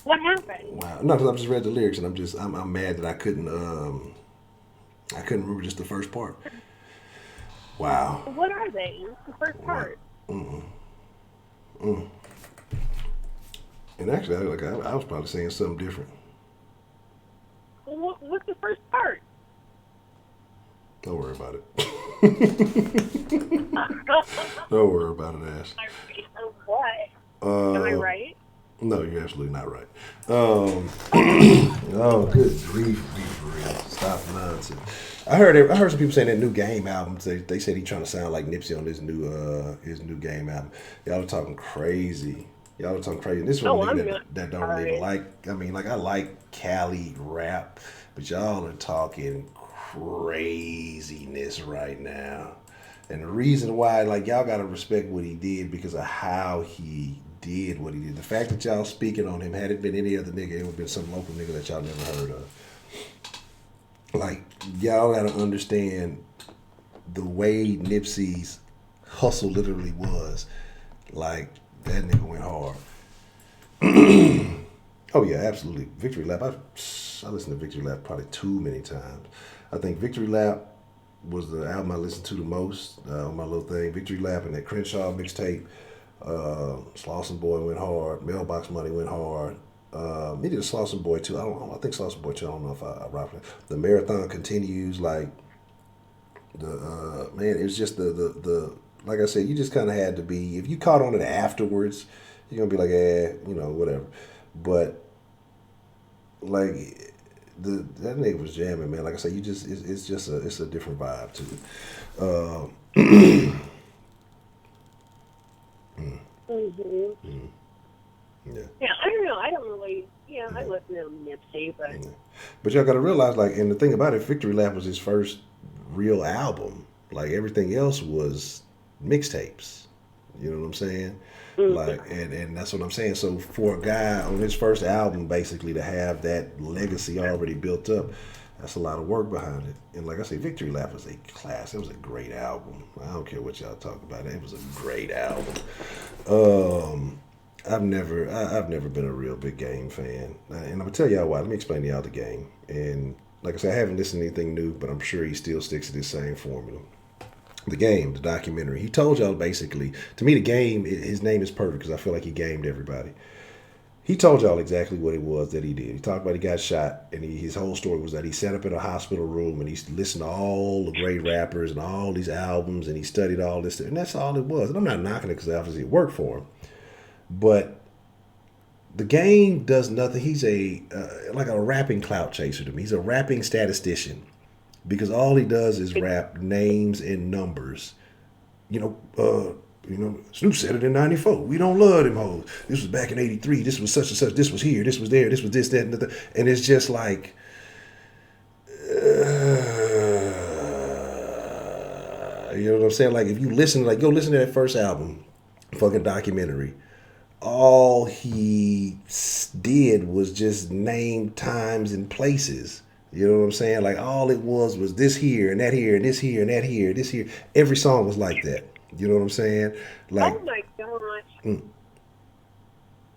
What happened? Wow. No, because I just read the lyrics and I'm mad that I couldn't remember just the first part. Wow. What are they? What's the first part? And actually, I was probably saying something different. What's the first part? Don't worry about it. Don't worry about it, Ash. What? Am I right? No, you're absolutely not right. Oh, good grief, Stop the nonsense. I heard some people saying that new Game album. They said he trying to sound like Nipsey on his new Game album. Y'all are talking crazy. Y'all are talking crazy. And this is one nigga that don't even like. I mean, like I like Cali rap, but y'all are talking craziness right now. And the reason why, like, y'all gotta respect what he did because of how he did what he did. The fact that y'all speaking on him, had it been any other nigga, it would have been some local nigga that y'all never heard of. Like, y'all gotta understand the way Nipsey's hustle literally was. Like, that nigga went hard. Oh yeah, absolutely. Victory Lap. I listened to Victory Lap probably too many times. I think Victory Lap was the album I listened to the most on my little thing. Victory Lap and that Crenshaw mixtape. Slauson Boy went hard. Mailbox Money went hard. Maybe the Slauson Boy too. I think Slauson Boy too. I don't know if I rock it. The Marathon Continues. Like the man, it was just the like I said, you just kind of had to be. If you caught on it afterwards, you're gonna be like, whatever. But like. That nigga was jamming, man. Like I said, it's a different vibe to it. Yeah. Yeah, I don't know. I don't really. Yeah, I listen to Nipsey, but. But y'all gotta realize, like, and the thing about it, Victory Lap was his first real album. Like everything else was mixtapes. You know what I'm saying? Like, and that's what I'm saying. So for a guy on his first album, basically to have that legacy already built up, that's a lot of work behind it. And like I say, Victory Lap was a class. It was a great album. I don't care what y'all talk about. It was a great album. I've never been a real big Game fan, and I'm gonna tell y'all why. Let me explain to y'all the Game. And like I said, I haven't listened to anything new, but I'm sure he still sticks to this same formula. The Game, the documentary. He told y'all basically, to me, the Game, his name is perfect because I feel like he gamed everybody. He told y'all exactly what it was that he did. He talked about he got shot, and his whole story was that he sat up in a hospital room and he listened to all the great rappers and all these albums, and he studied all this stuff, and that's all it was. And I'm not knocking it because obviously it worked for him, but the Game does nothing. He's like a rapping clout chaser to me. He's a rapping statistician. Because all he does is rap names and numbers. Snoop said it in 94. We don't love them hoes. This was back in 83. This was such and such. This was here. This was there. This was this, that, and that. And it's just like, you know what I'm saying? Like, if you listen, like, go listen to that first album, fucking documentary. All he did was just name times and places. You know what I'm saying? Like, all it was this here and that here and this here and that here, this here. Every song was like that. You know what I'm saying? Like, oh my gosh.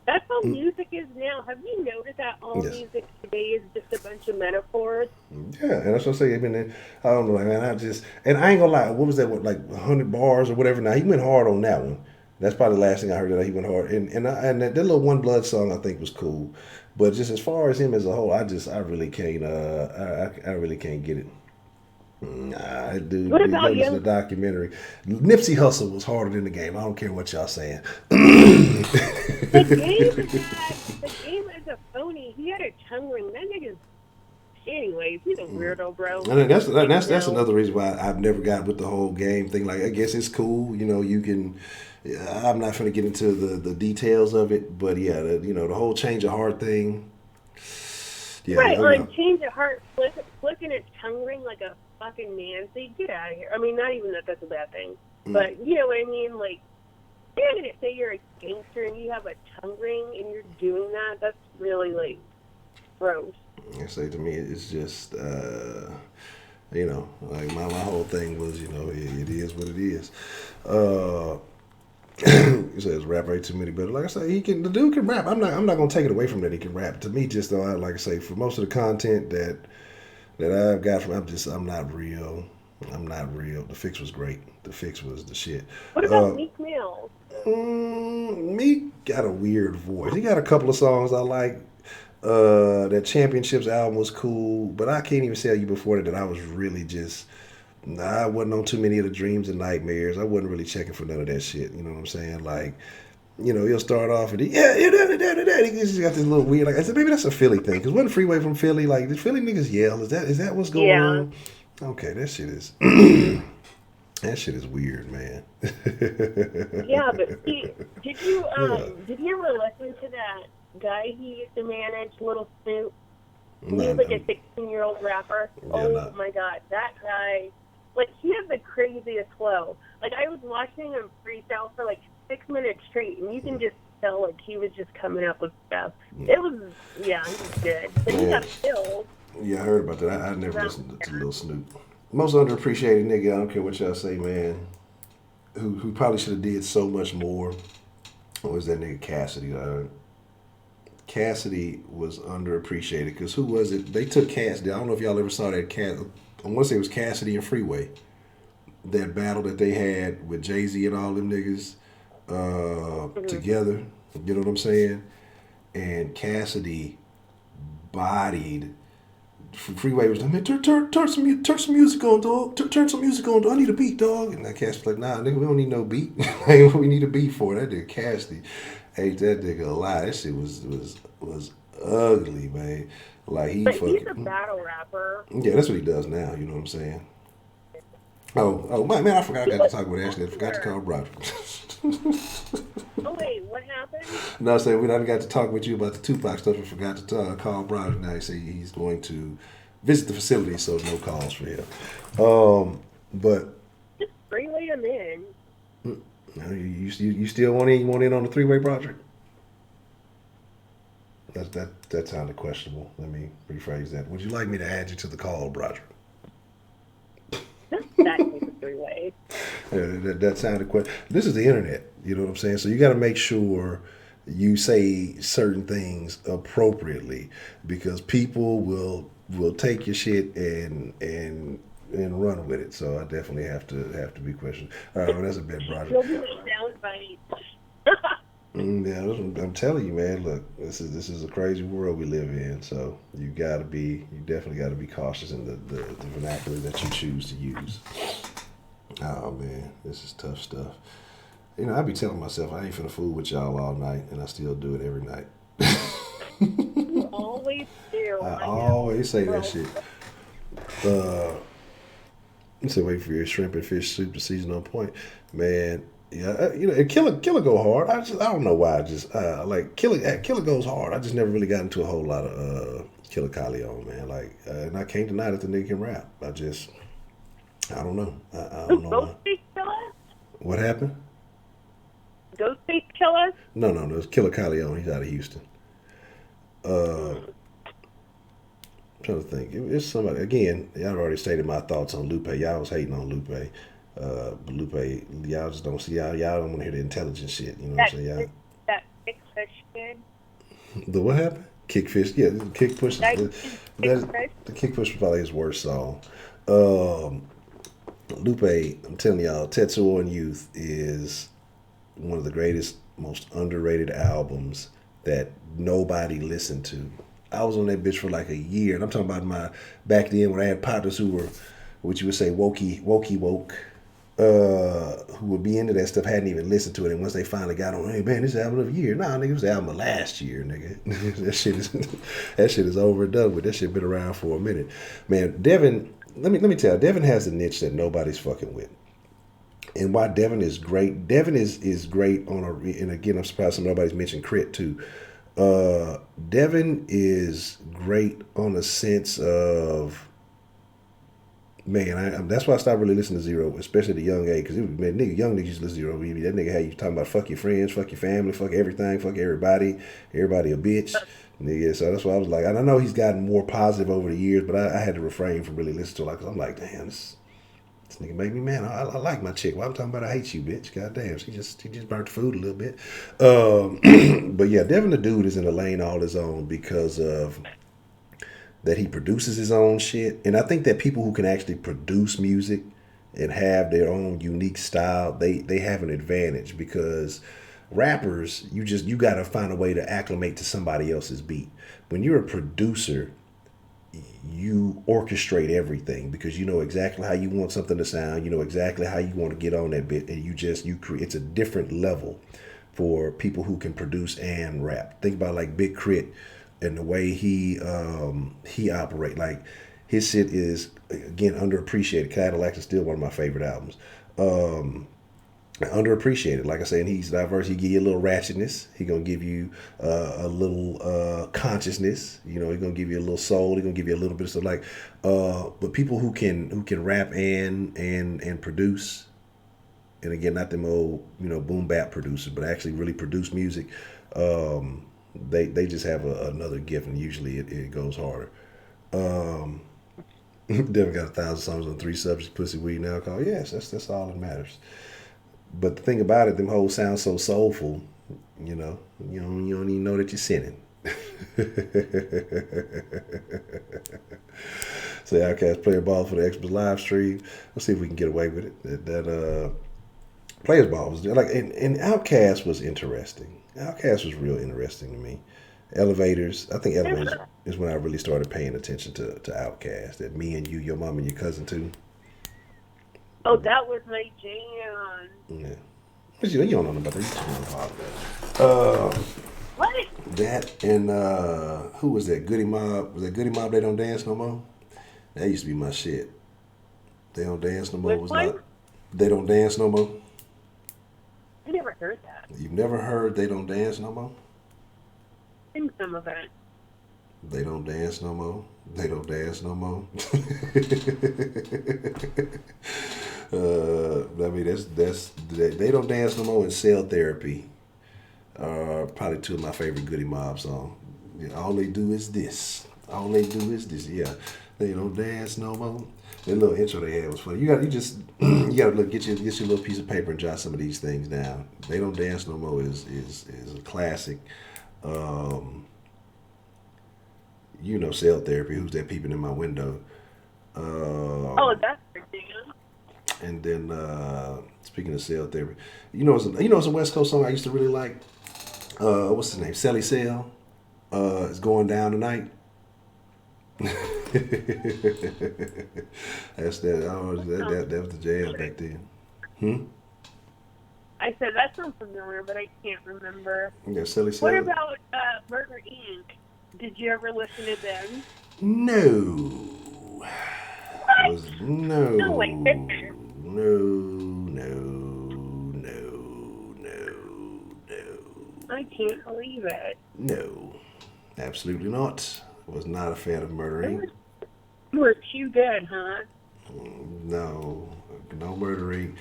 That's how music is now. Have you noticed that all music today is just a bunch of metaphors? Yeah, and that's what I say. I mean, I don't know, man. And I ain't gonna lie. What was that? What, like 100 bars or whatever? Now he went hard on that one. That's probably the last thing I heard that he went hard. And that little One Blood song I think was cool. But just as far as him as a whole, I really can't. I really can't get it. Nah, dude. What about you? The documentary. Nipsey Hussle was harder than the Game. I don't care what y'all saying. The Game is a phony. He had a tongue ring. That nigga's. Anyways, he's a weirdo, bro. And that's another reason why I've never got with the whole Game thing. Like, I guess it's cool. You know, you can. I'm not going to get into the details of it, but yeah, the whole change of heart thing. Yeah, right, on change of heart, flicking a tongue ring like a fucking Nancy. Get out of here. I mean, not even that that's a bad thing, but you know what I mean? Like, you're going to say you're a gangster and you have a tongue ring and you're doing that? That's really, like, gross. I say to me, it's just, like my whole thing was, it is what it is. He says rap ain't too many, but like I say, the dude can rap. I'm not gonna take it away from that. He can rap. To me, just though, like I say, for most of the content that I've got from, I'm not real. The Fix was great. The Fix was the shit. What about Meek Mill? Meek got a weird voice. He got a couple of songs I like. That Championships album was cool, but I can't even tell you before that I was really just. I wasn't on too many of the Dreams and Nightmares. I wasn't really checking for none of that shit. You know what I'm saying? Like, he'll start off and he just got this little weird. Like I said, maybe that's a Philly thing. Because wasn't Freeway from Philly? Like, did Philly niggas yell? Is that what's going on? Okay, that shit is that shit is weird, man. Yeah, but see, did you ever listen to that guy he used to manage, Little Snoop? He was like a 16-year-old rapper. My God, that guy, like, he has the craziest flow. Like, I was watching him freestyle for like 6 minutes straight, and you can just tell, like, he was just coming up with stuff. It was, he was good. But he got killed. Yeah, I heard about that. I never listened to Lil Snoop. Most underappreciated nigga, I don't care what y'all say, man, who probably should have did so much more, was that nigga Cassidy. Cassidy was underappreciated because who was it? They took Cassidy. I don't know if y'all ever saw that. I want to say it was Cassidy and Freeway. That battle that they had with Jay-Z and all them niggas together. You know what I'm saying? And Cassidy bodied. Freeway was like, man, turn some music on, dog. Turn some music on, dog. I need a beat, dog. And that Cassidy was like, nah, nigga, we don't need no beat. Ain't what we need a beat for. That nigga Cassidy ate that nigga alive. That shit was ugly, man. Like But he's a battle rapper. Yeah, that's what he does now. You know what I'm saying? Oh, man, I forgot I got to talk with Ashley. I forgot to call Broderick. Oh, wait, what happened? No, I said we done got to talk with you about the Tupac stuff and forgot to call Broderick. Now he said he's going to visit the facility, so no calls for him. But just freeway him in. You still want in on the three-way, Broderick? That sounded questionable. Let me rephrase that. Would you like me to add you to the call, Broderick? That is a three-way. That sounded questionable. This is the internet. You know what I'm saying? So you got to make sure you say certain things appropriately because people will take your shit and run with it. So I definitely have to be questioned. All right, well, that's a bit, Broderick. Yeah, I'm telling you, man. Look, this is a crazy world we live in. So you definitely got to be cautious in the vernacular that you choose to use. Oh man, this is tough stuff. I be telling myself I ain't finna fool with y'all all night, and I still do it every night. You always do. I always say that shit. So wait for your shrimp and fish soup to season on point, man. Yeah, and Killer go hard. I don't know why. I just like Killer goes hard. I just never really got into a whole lot of Killer Calion, man. Like, and I can't deny that the nigga can rap. I don't know. I don't know why. Ghostface Killer? What happened? Ghostface Killer? No. It's Killer Calion. He's out of Houston. I'm trying to think. It's somebody again. Y'all already stated my thoughts on Lupe. Y'all was hating on Lupe. But Lupe, y'all just don't see y'all don't want to hear the intelligent shit. You know what I'm saying? Y'all. That Kickfish kid. The what happened? Kickfish. Yeah, the Kick Push. The Kick Push was probably his worst song. Lupe, I'm telling y'all, Tetsuo and Youth is one of the greatest, most underrated albums that nobody listened to. I was on that bitch for like a year, and I'm talking about back then when I had partners who were, what you would say, woke, who would be into that stuff, hadn't even listened to it, and once they finally got on, hey man, this is the album of the year. Nah, nigga, it was the album of last year, nigga. that shit is over and done with. That shit been around for a minute, man. Devin, let me tell you, Devin has a niche that nobody's fucking with. And why Devin is great, Devin is great on and again, I'm surprised nobody's mentioned Crit too. Devin is great on a sense of, man, that's why I stopped really listening to Zero, especially at a young age, because young niggas used to listen to Zero. That nigga had you talking about fuck your friends, fuck your family, fuck everything, fuck everybody a bitch. Nigga, so that's why I was like, and I know he's gotten more positive over the years, but I had to refrain from really listening to it, like, cause I'm like, damn, this nigga made me mad. I like my chick. Why I'm talking about I hate you, bitch. God damn, she just burnt the food a little bit. But yeah, Devin the dude is in a lane all his own because of that he produces his own shit. And I think that people who can actually produce music and have their own unique style, they have an advantage because rappers, you got to find a way to acclimate to somebody else's beat. When you're a producer, you orchestrate everything because you know exactly how you want something to sound. You know exactly how you want to get on that bit, and you create. It's a different level. for people who can produce and rap. Think about like Big Crit and the way he operate. Like his shit is again underappreciated. Cadillac is still one of my favorite albums. Underappreciated. Like I said, he's diverse. He give you a little ratchetness. He gonna give you a little consciousness. You know, he gonna give you a little soul. He gonna give you a little bit of stuff like. But people who can rap and produce, and again, not them old boom bap producers, but actually really produce music. They just have another gift, and usually it goes harder. Devin got 1,000 songs on 3 subjects: pussy, weed, and alcohol. Yes, that's all that matters. But the thing about it, them hoes sound so soulful, you don't even know that you're sinning. So Outkast Player Ball for the Xbox live stream. Let's see if we can get away with it. That Players Ball was like, and Outkast was interesting. Outkast was real interesting to me. Elevators, I think Elevators is when I really started paying attention to Outkast. That Me and You, Your Mom and Your Cousin Too. Oh, that was my jam. Yeah. But you don't know about that. What? That and who was that? Goody Mob. Was that Goody Mob? They Don't Dance No More? That used to be my shit. They Don't Dance No More was not. They Don't Dance No More? I never heard that. You've never heard They Don't Dance No More? Sing some of it. They don't dance no more. They don't dance no more. I mean, that's They Don't Dance No More and Cell Therapy are probably 2 of my favorite Goody Mob songs. All they do is this. All they do is this. Yeah, they don't dance no more. That little intro they had was funny. You gotta get your little piece of paper and jot some of these things down. They Don't Dance No More is a classic. Cell Therapy. Who's that peeping in my window? That's ridiculous. And then speaking of Cell Therapy, it's a West Coast song I used to really like. What's his name? Sally Cell. It's Going Down Tonight. That's that. That was the jam back then. I said that sounds familiar, but I can't remember. Yeah, Sally Cell. What about Murder Inc.? Did you ever listen to them? No. What? No way. No. I can't believe it. No. Absolutely not. Was not a fan of Murder Inc. You were too good, huh? No Murder Inc.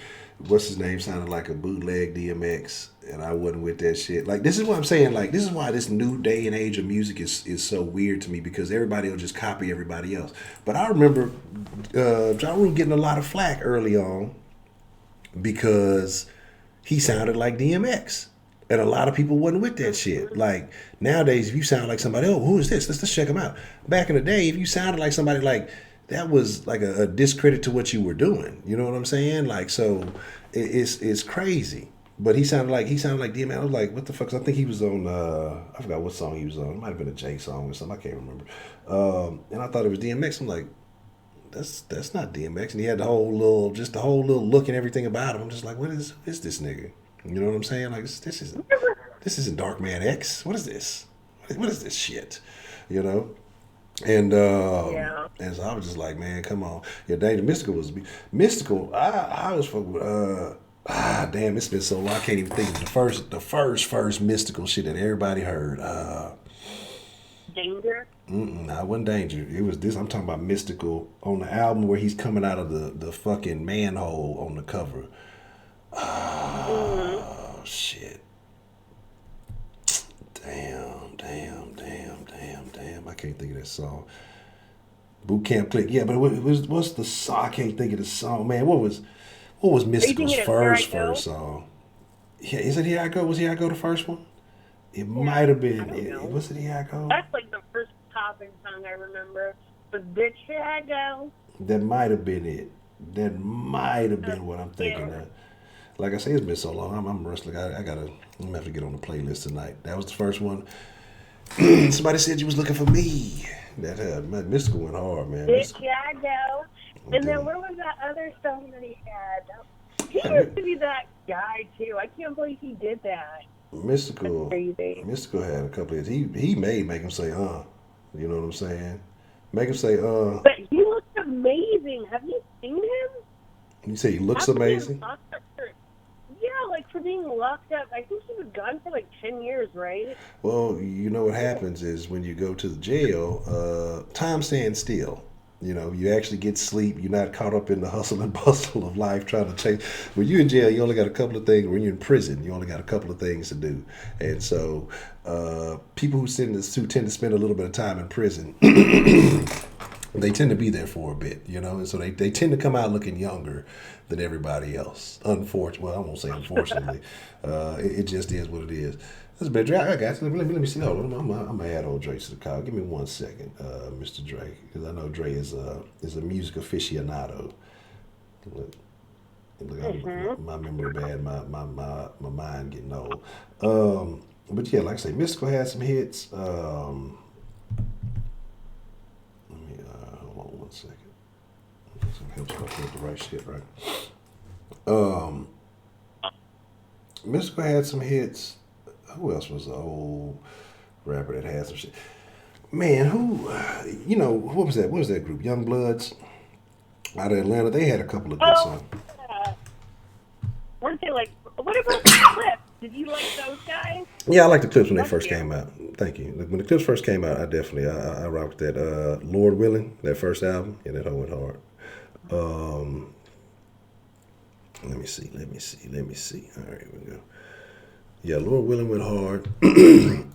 What's his name sounded like a bootleg DMX, and I wasn't with that shit. Like, this is what I'm saying. Like, this is why this new day and age of music is so weird to me, because everybody will just copy everybody else. But I remember Ja Rule getting a lot of flack early on because he sounded like DMX. And a lot of people wasn't with that shit. Like, nowadays, if you sound like somebody, oh, who is this? Let's check him out. Back in the day, if you sounded like somebody, like, that was like a discredit to what you were doing. You know what I'm saying? Like, so it's crazy. But he sounded like DMX. I was like, what the fuck? 'Cause I think he was on, I forgot what song he was on. It might have been a J song or something. I can't remember. And I thought it was DMX. I'm like, that's not DMX. And he had the whole little look and everything about him. I'm just like, what is this nigga? You know what I'm saying? Like, this isn't Dark Man X. What is this? What is this shit? You know? And and so I was just like, man, come on. Yeah, Danger Mystical was Mystical. I was fucking with damn, it's been so long. I can't even think of the first Mystical shit that everybody heard. Danger? I wasn't Danger. It was this. I'm talking about Mystical on the album where he's coming out of the fucking manhole on the cover. Oh, shit. Damn. I can't think of that song. Boot Camp Click. Yeah, but what's the song? I can't think of the song. Man, what was Mystical's first song? Yeah, is it Here I Go? Was Here I Go the first one? It might have been. Was it Here I Go? That's like the first popping song I remember. But Bitch, Here I Go. That might have been it. That might have been what I'm thinking of. Like I say, it's been so long. I'm rusty. I'm gonna have to get on the playlist tonight. That was the first one. Somebody said you was looking for me. That Mystical went hard, man. Bitch, here I go. And then what was that other song that he had? He used to be that guy too. I can't believe he did that. Mystical. Crazy. Mystical had a couple of hits. He made Make Him Say, You know what I'm saying? Make Him Say, But he looks amazing. Have you seen him? You say he looks After being amazing? locked up yeah, like for being locked up. I think he was gone for like 10 years, right? Well, you know what happens is when you go to the jail, time stands still. You know, you actually get sleep. You're not caught up in the hustle and bustle of life trying to chase. When you're in jail, you only got a couple of things. When you're in prison, you only got a couple of things to do. And so, people who tend to spend a little bit of time in prison, they tend to be there for a bit, you know, and so they tend to come out looking younger than everybody else. Unfortunately, well, I won't say unfortunately. It just is what it is. That's a bit Dre. I got you. Let me see. Hold on. I'm gonna add old Dre to the call. Give me 1 second, Mr. Dre, because I know Dre is a music aficionado. Look, my memory bad. My mind getting old. But yeah, like I say, Mystical had some hits. Hold on 1 second. Helps get the right shit right. Mystical had some hits. Who else was the old rapper that had some shit? Man, what was that? What was that group? Young Bloods out of Atlanta. They had a couple of good songs. Weren't they like? What about the Clips? Did you like those guys? Yeah, I liked the Clips when they first came out. Thank you. When the Clips first came out, I rocked that. Lord Willing, that first album. Yeah, that whole went hard. Let me see. All right, here we go. Yeah, Lord Willing went hard. And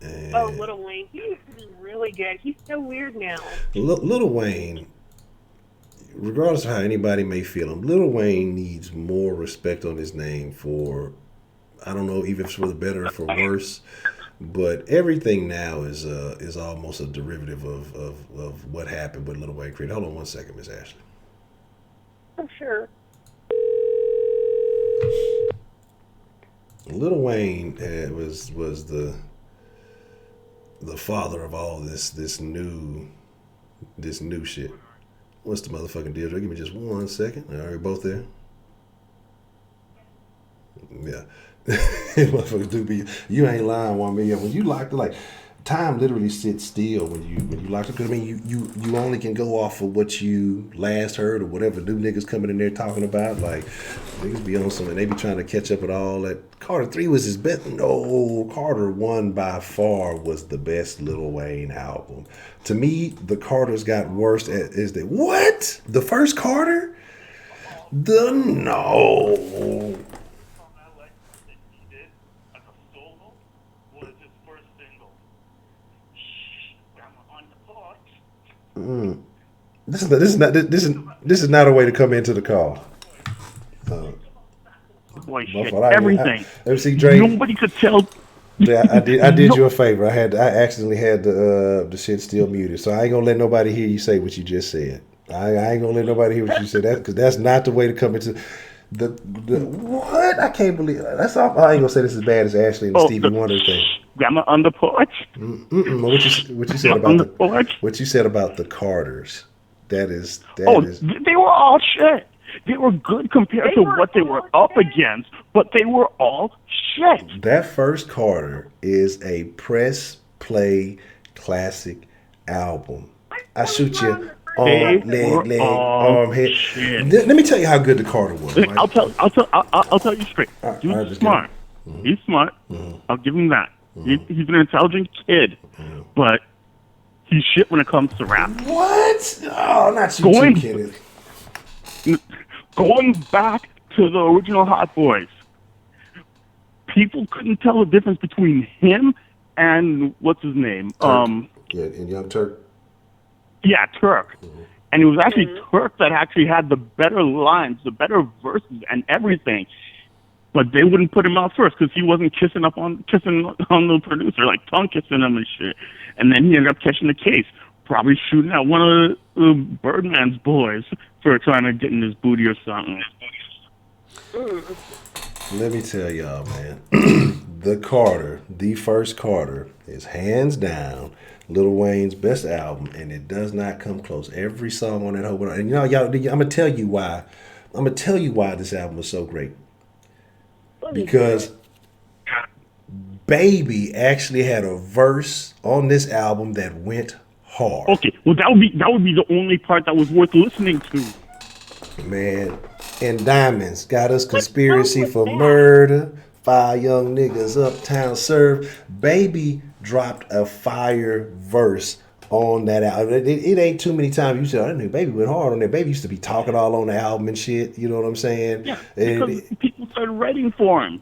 Lil Wayne. He used to be really good. He's so weird now. Lil Wayne, regardless of how anybody may feel him, Lil Wayne needs more respect on his name for, I don't know, even if it's for the better or for worse. But everything now is almost a derivative of what happened with Lil Wayne created. Hold on 1 second, Miss Ashley. I'm sure. Lil Wayne was the father of all this new shit. What's the motherfucking deal? Give me just 1 second. All right, both there. Yeah, motherfuckers do be. You ain't lying, one million. When you like time literally sits still when you like it. Because I mean, you only can go off of what you last heard or whatever new niggas coming in there talking about. Like niggas be on something, they be trying to catch up with all that. Carter 3 was his best. No, Carter 1 by far was the best Lil Wayne album. To me, the Carters got worse. Is that what the first Carter? No. This is not a way to come into the call. Boy, shit, everything. MC Dre. Nobody could tell. Yeah, I did you a favor. I accidentally had the shit still muted, so I ain't gonna let nobody hear you say what you just said. I ain't gonna let nobody hear what you said. Because that's not the way to come into the what? I can't believe that's all. I ain't gonna say this as bad as Ashley and the Stevie Wonder thing. Grandma on the porch. What you said about the porch? What you said about the Carters? That is. They were all shit. They were good compared to what they were up against, but they were all shit. That first Carter is a press play classic album. I shoot you arm, arm, head. Let me tell you how good the Carter was. Right? I'll tell you straight. Dude's smart. Mm-hmm. He's smart. Mm-hmm. I'll give him that. Mm-hmm. He's an intelligent kid, but he's shit when it comes to rap. What? Oh, not you too, Kenneth. Going back to the original Hot Boys, people couldn't tell the difference between him and what's his name? And Young Turk. Yeah, Turk. Mm-hmm. And it was actually Turk that actually had the better lines, the better verses, and everything. But they wouldn't put him out first because he wasn't kissing on the producer, like tongue kissing him and shit. And then he ended up catching the case, probably shooting at one of the Birdman's boys for trying to get in his booty or something. Let me tell y'all, man. The first Carter, is hands down Lil Wayne's best album, and it does not come close. Every song on that whole, and y'all, I'm gonna tell you why. I'm gonna tell you why this album was so great. Because Baby actually had a verse on this album that went hard. Okay, well that would be the only part that was worth listening to. Man, and Diamonds got us conspiracy for murder. 5 young niggas uptown serve. Baby dropped a fire verse on that album. It ain't too many times you said, I knew Baby went hard on that. Baby used to be talking all on the album and shit. You know what I'm saying? Yeah, because people started writing for him.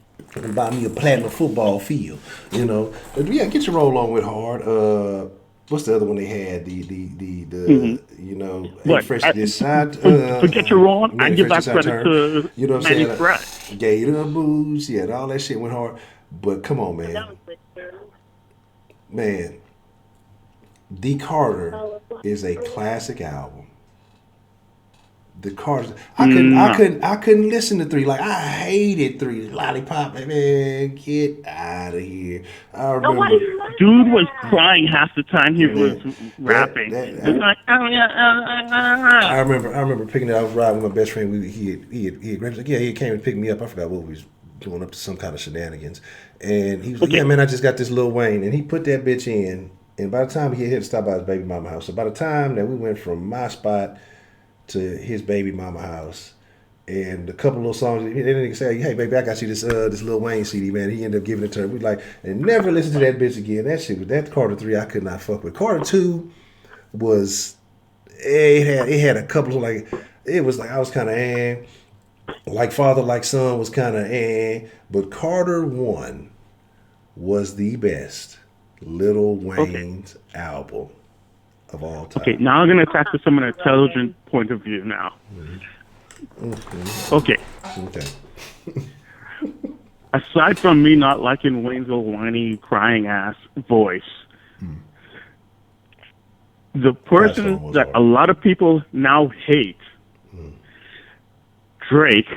Buy me a platinum football field, you know. But yeah, get your roll on with hard. What's the other one they had? The you know, But fresh this side. to get your roll on, I give that credit to you know what I'm Manny saying? Fresh. Gator Booze, yeah, all that shit went hard. But come on, man. Man, D Carter is a classic album. The Carter, I couldn't listen to 3. Like, I hated 3. Lollipop, man, get out of here. I remember, dude was crying half the time he was rapping. I remember picking it up. I was riding with my best friend. He came and picked me up. I forgot what we was doing, up to some kind of shenanigans. And he was like, yeah, man, I just got this Lil Wayne. And he put that bitch in. And by the time he had to stop by his baby mama house, so by the time that we went from my spot to his baby mama house, and a couple little songs, they didn't say, hey baby, I got you this Lil Wayne CD, man. He ended up giving it to her. We like, and never listened to that bitch again. That shit, that Carter 3 I could not fuck with. Carter 2 was, it had a couple of, like, it was like, I was kind of like Father Like Son was kind of but Carter 1 was the best Lil Wayne's album of all time. Okay, now I'm going to attack this from an intelligent point of view now. Okay. Aside from me not liking Wayne's little whiny, crying ass voice, the person that a lot of people now hate, Drake,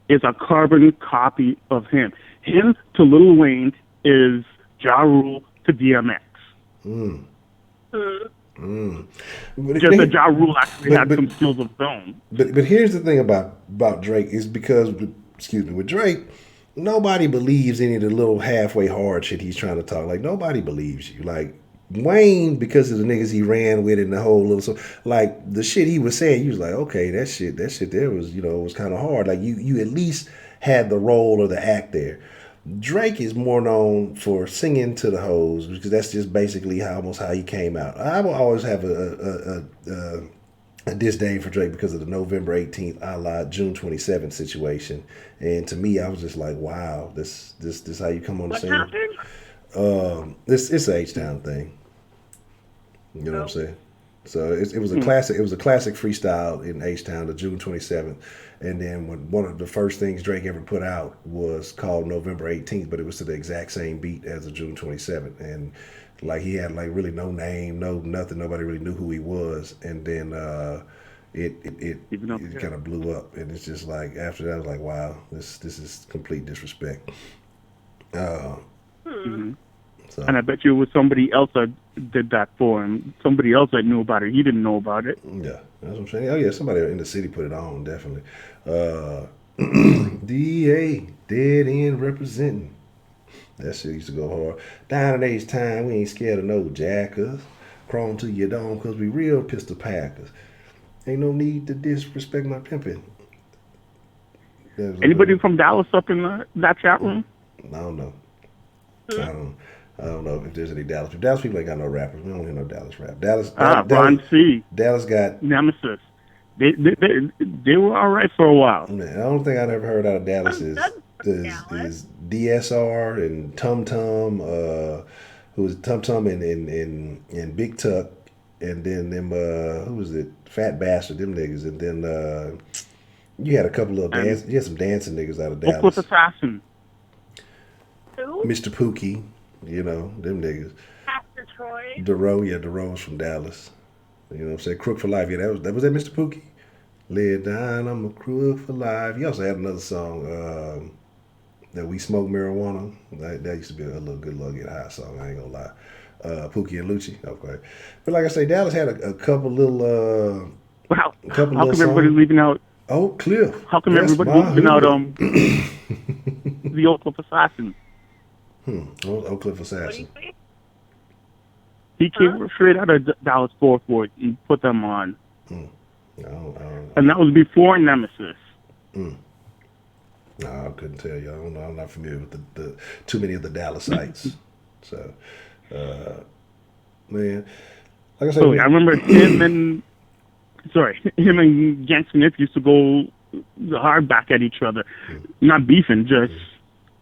is a carbon copy of him. Him to Lil Wayne is Ja Rule to DMX. Just that Ja Rule actually had some skills of his own. But here's the thing about Drake is because, with Drake, nobody believes any of the little halfway hard shit he's trying to talk. Like, nobody believes you. Like, Wayne, because of the niggas he ran with and the whole little, so like the shit he was saying, you was like, okay, that shit there was, you know, it was kind of hard. Like you at least had the role or the act there. Drake is more known for singing to the hoes because that's just basically almost how he came out. I will always have a disdain for Drake because of the November 18th, a la June 27th situation. And to me, I was just like, wow, this how you come on the scene. It's an H-Town thing. You know what I'm saying? So it was a classic. It was a classic freestyle in H-Town, the June 27th. And then when one of the first things Drake ever put out was called November 18th, but it was to the exact same beat as the June 27th. And like he had like really no name, no nothing. Nobody really knew who he was. And then it kind of blew up. And it's just like after that, I was like, wow, this is complete disrespect. So. And I bet you it was somebody else that did that for him. Somebody else that knew about it. He didn't know about it. Yeah, that's what I'm saying. Oh yeah, somebody in the city put it on, definitely. DA, dead end representing. That shit used to go hard. Down in H-Town, we ain't scared of no jackers. Crawling to your dome because we real pistol packers. Ain't no need to disrespect my pimpin'. Anybody from Dallas up in that chat room? I don't know. I don't know if there's any Dallas people. Dallas people ain't got no rappers. We don't hear no Dallas rap. Ron C. Dallas got Nemesis. They were all right for a while. Man, the only thing I never heard out of Dallas is DSR and Tum Tum, who was Tum Tum and Big Tuck, and then them who was it? Fat Bastard, them niggas, and then you had a couple of you had some dancing niggas out of Dallas. Oakwood Assassin. Mr. Pookie, you know, them niggas. Pastor Troy. DeRoe's from Dallas. You know what I'm saying? Crook for Life. Yeah, that was that Mr. Pookie. Lay down, I'm a crook for life. He also had another song that We Smoke Marijuana. That used to be a little good luck get high song, I ain't gonna lie. Pookie and Lucci, okay. But like I say, Dallas had a couple little how come everybody's leaving out Oak Cliff? How come everybody's leaving out the Oak Cliff Assassin? Oak Cliff Assassin. He came straight out of Dallas Fort Worth and put them on. And that was before Nemesis. No, I couldn't tell you. I'm not familiar with the too many of the Dallasites. So, man, like I said, I remember him and Gangsta Nip used to go hard back at each other, not beefing, just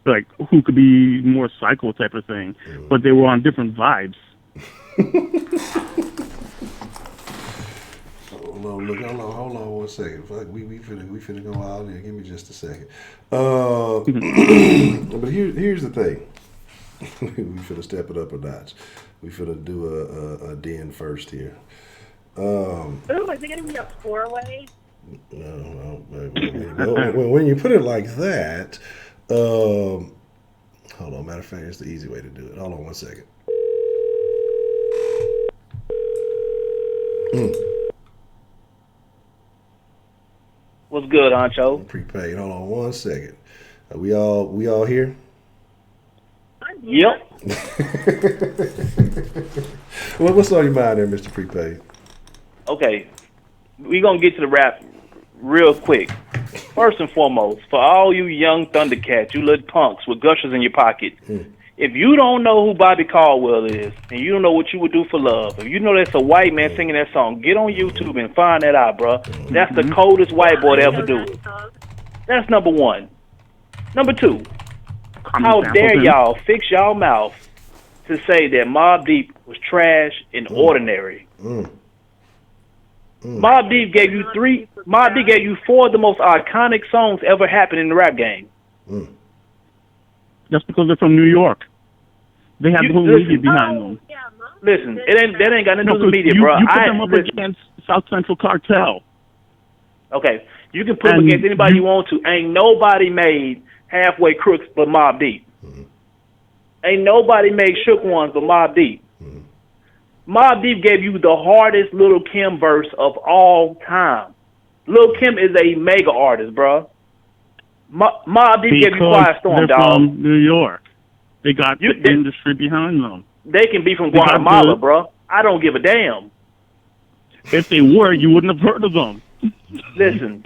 like who could be more psycho type of thing. But they were on different vibes. Hold on 1 second. We finna go out here. Give me just a second. But here's the thing. We finna step it up a notch. We finna do a den first here. Oh, is it gonna be a 4-way? No. When you put it like that, hold on. Matter of fact, it's the easy way to do it. Hold on 1 second. What's good, Honcho? Prepaid. Hold on 1 second. We all here? Yep. Well, what's on your mind there, Mr. Prepaid? Okay, we're going to get to the rap real quick. First and foremost, for all you young Thundercats, you little punks with gushers in your pocket, if you don't know who Bobby Caldwell is, and you don't know what you would do for love, if you know that's a white man singing that song, get on YouTube and find that out, bro. That's the coldest white boy to ever do it. That's number one. Number two, how dare y'all fix y'all mouth to say that Mobb Deep was trash and ordinary? Mobb Deep gave you 4 of the most iconic songs ever happened in the rap game. That's because they're from New York. They have the whole media behind them. Listen, that ain't got nothing to do with media, bro. You put them up against South Central Cartel. Okay, you can put them against anybody you want to. Ain't nobody made halfway crooks but Mobb Deep. Ain't nobody made shook ones but Mobb Deep. Mobb Deep gave you the hardest Lil' Kim verse of all time. Lil' Kim is a mega artist, bro. Mobb Deep gave you Quiet Storm, they're dog. from New York. They got the industry behind them. They can be from Guatemala, bro. I don't give a damn. If they were, you wouldn't have heard of them. Listen.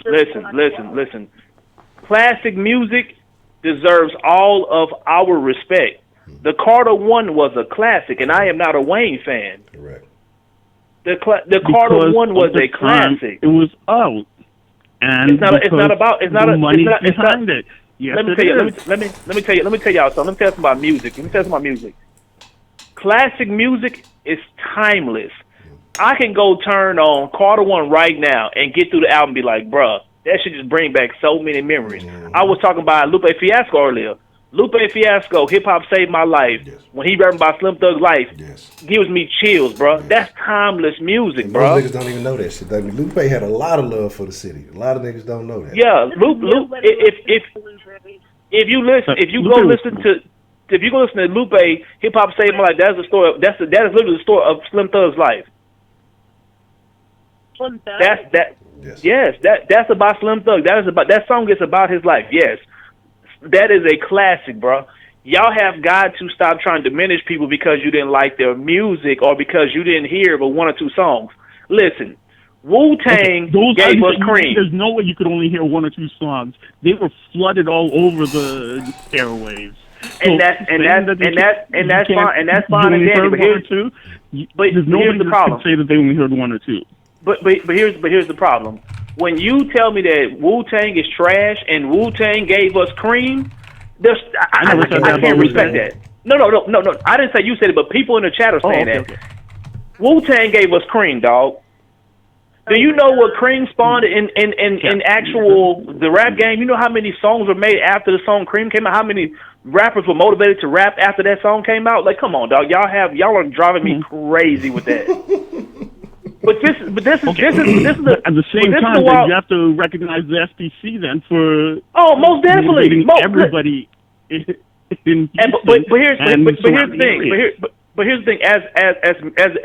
Classic music deserves all of our respect. The Carter One was a classic, and I am not a Wayne fan. Correct. The Carter One was a classic. It was out, and it's not about it. Let me tell y'all something. Let me tell you something about music. Classic music is timeless. I can go turn on Carter One right now and get through the album and be like, bruh, that should just bring back so many memories. I was talking about Lupe Fiasco earlier. Lupe Fiasco, Hip Hop Saved My Life. Yes. When he rapping about Slim Thug's life, gives me chills, bro. Yes. That's timeless music, bro. Most niggas don't even know that shit. I mean, Lupe had a lot of love for the city. A lot of niggas don't know that. Yeah, Lupe. If you go listen to Lupe, Hip Hop Saved My Life, that's the story. That is literally the story of Slim Thug's life. Slim Thug. That's about Slim Thug. That song is about his life. Yes. That is a classic, bro. Y'all have got to stop trying to diminish people because you didn't like their music or because you didn't hear but 1 or 2 songs. Listen, Wu-Tang gave us Cream. There's no way you could only hear 1 or 2 songs. They were flooded all over the airwaves. And that's fine and dandy. But here's the problem. Say that they only heard 1 or 2. But here's the problem. When you tell me that Wu-Tang is trash and Wu-Tang gave us Cream, I can't respect that. No. I didn't say you said it, but people in the chat are saying that. Okay. Wu-Tang gave us Cream, dog. Do you know what Cream spawned in actual the rap game? You know how many songs were made after the song Cream came out? How many rappers were motivated to rap after that song came out? Like, come on, dog. Y'all are driving me crazy with that. But this is at the same time you have to recognize the FTC then for most definitely everybody in Houston. But here's the thing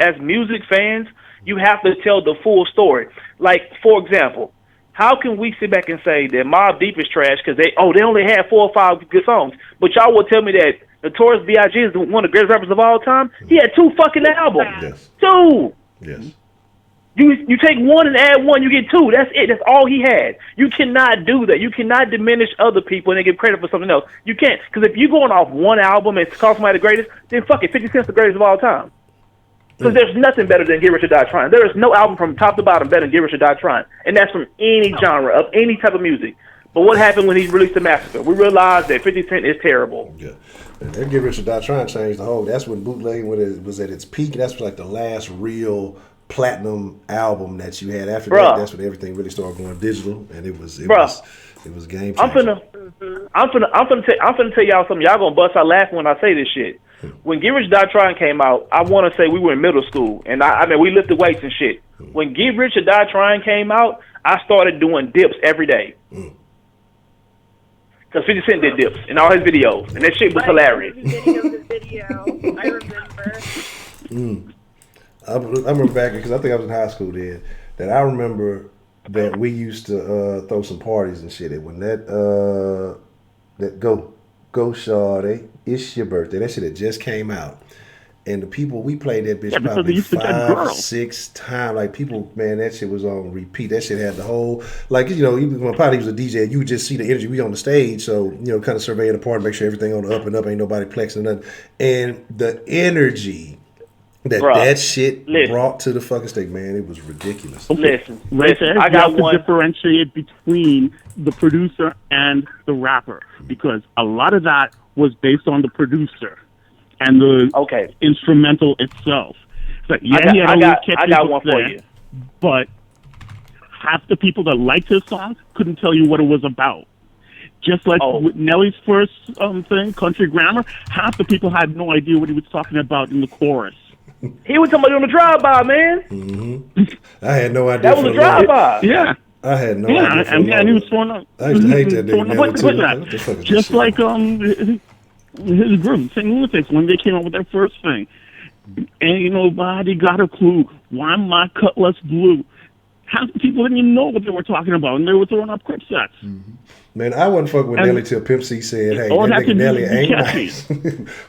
as music fans, you have to tell the full story. Like, for example, how can we sit back and say that Mobb Deep is trash because they only had 4 or 5 good songs, but y'all will tell me that Notorious B.I.G. is one of the greatest rappers of all time. He had 2 fucking albums. Yes. 2. Yes. You take 1 and add 1, you get 2. That's it. That's all he had. You cannot do that. You cannot diminish other people and then give credit for something else. You can't. Because if you're going off 1 album and call somebody the greatest, then fuck it, 50 Cent's the greatest of all time. Because there's nothing better than Get Rich or Die Trying. There is no album from top to bottom better than Get Rich or Die Trying. And that's from any genre, of any type of music. But what happened when he released The Massacre? We realized that 50 Cent is terrible. Yeah. And that Get Rich or Die Trying changed the whole. That's when bootlegging was at its peak. That's like the last real platinum album that you had. After that, that's when everything really started going digital, and it was game changer. I'm finna tell y'all something. Y'all gonna bust out laughing when I say this shit. When Get Rich or Die Trying came out, I want to say we were in middle school, and I mean we lifted weights and shit. When Get Rich or Die Trying came out, I started doing dips every day. Because 50 Cent did dips in all his videos, and that shit was hilarious. I remember. I remember back, because I think I was in high school then, that I remember that we used to throw some parties and shit. And when that Go Shawty, It's Your Birthday, that shit had just came out. And the people, we played that bitch probably 5, 6 times. Like people, man, that shit was on repeat. That shit had the whole, like, you know, even when Potty was a DJ, you would just see the energy. We on the stage, so, you know, kind of surveying the party, make sure everything on the up and up, ain't nobody plexing nothing. And the energy that shit brought to the fucking stage, man, it was ridiculous. Listen, I got to differentiate between the producer and the rapper, because a lot of that was based on the producer and the instrumental itself. So, I got one for you. But half the people that liked his song couldn't tell you what it was about. Just like with Nelly's first thing, Country Grammar, half the people had no idea what he was talking about in the chorus. He was talking about doing a drive-by, man. Mm-hmm. I had no idea. That was a drive-by. Yeah. I had no idea. And he was throwing up. I used to hate that nigga. Just like his group, St. Lunatics, when they came out with their first thing. Ain't nobody got a clue why my cutlass blue. Half the people didn't even know what they were talking about, and they were throwing up crip sets. Mm-hmm. Man, I wasn't fucking with Nelly till Pimp C said, hey, that nigga Nelly ain't nice.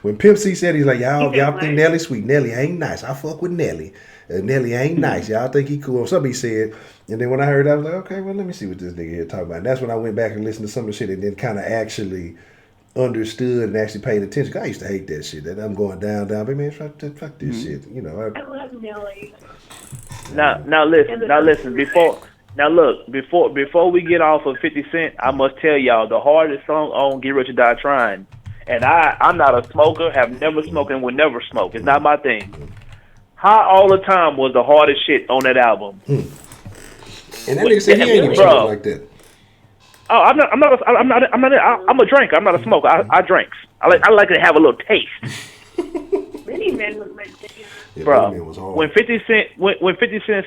When Pimp C said, he's like, y'all think Nelly sweet. Nelly ain't nice. I fuck with Nelly. Nelly ain't nice. Y'all think he cool. Somebody said, and then when I heard that, I was like, okay, well, let me see what this nigga here talking about. And that's when I went back and listened to some of the shit and then kind of actually understood and actually paid attention. I used to hate that shit. That I'm going down, but man, fuck this shit. You know, I love Nelly. Now listen. Before we get off of 50 Cent, I must tell y'all the hardest song on Get Rich or Die Trying. And I'm not a smoker, have never smoked, and will never smoke. It's not my thing. High All the Time was the hardest shit on that album. And that nigga said he ain't even smoking like that. Oh, I'm a drinker. I'm not a smoker. I drink. I like to have a little taste. Many men was like that. Bro, when 50 Cent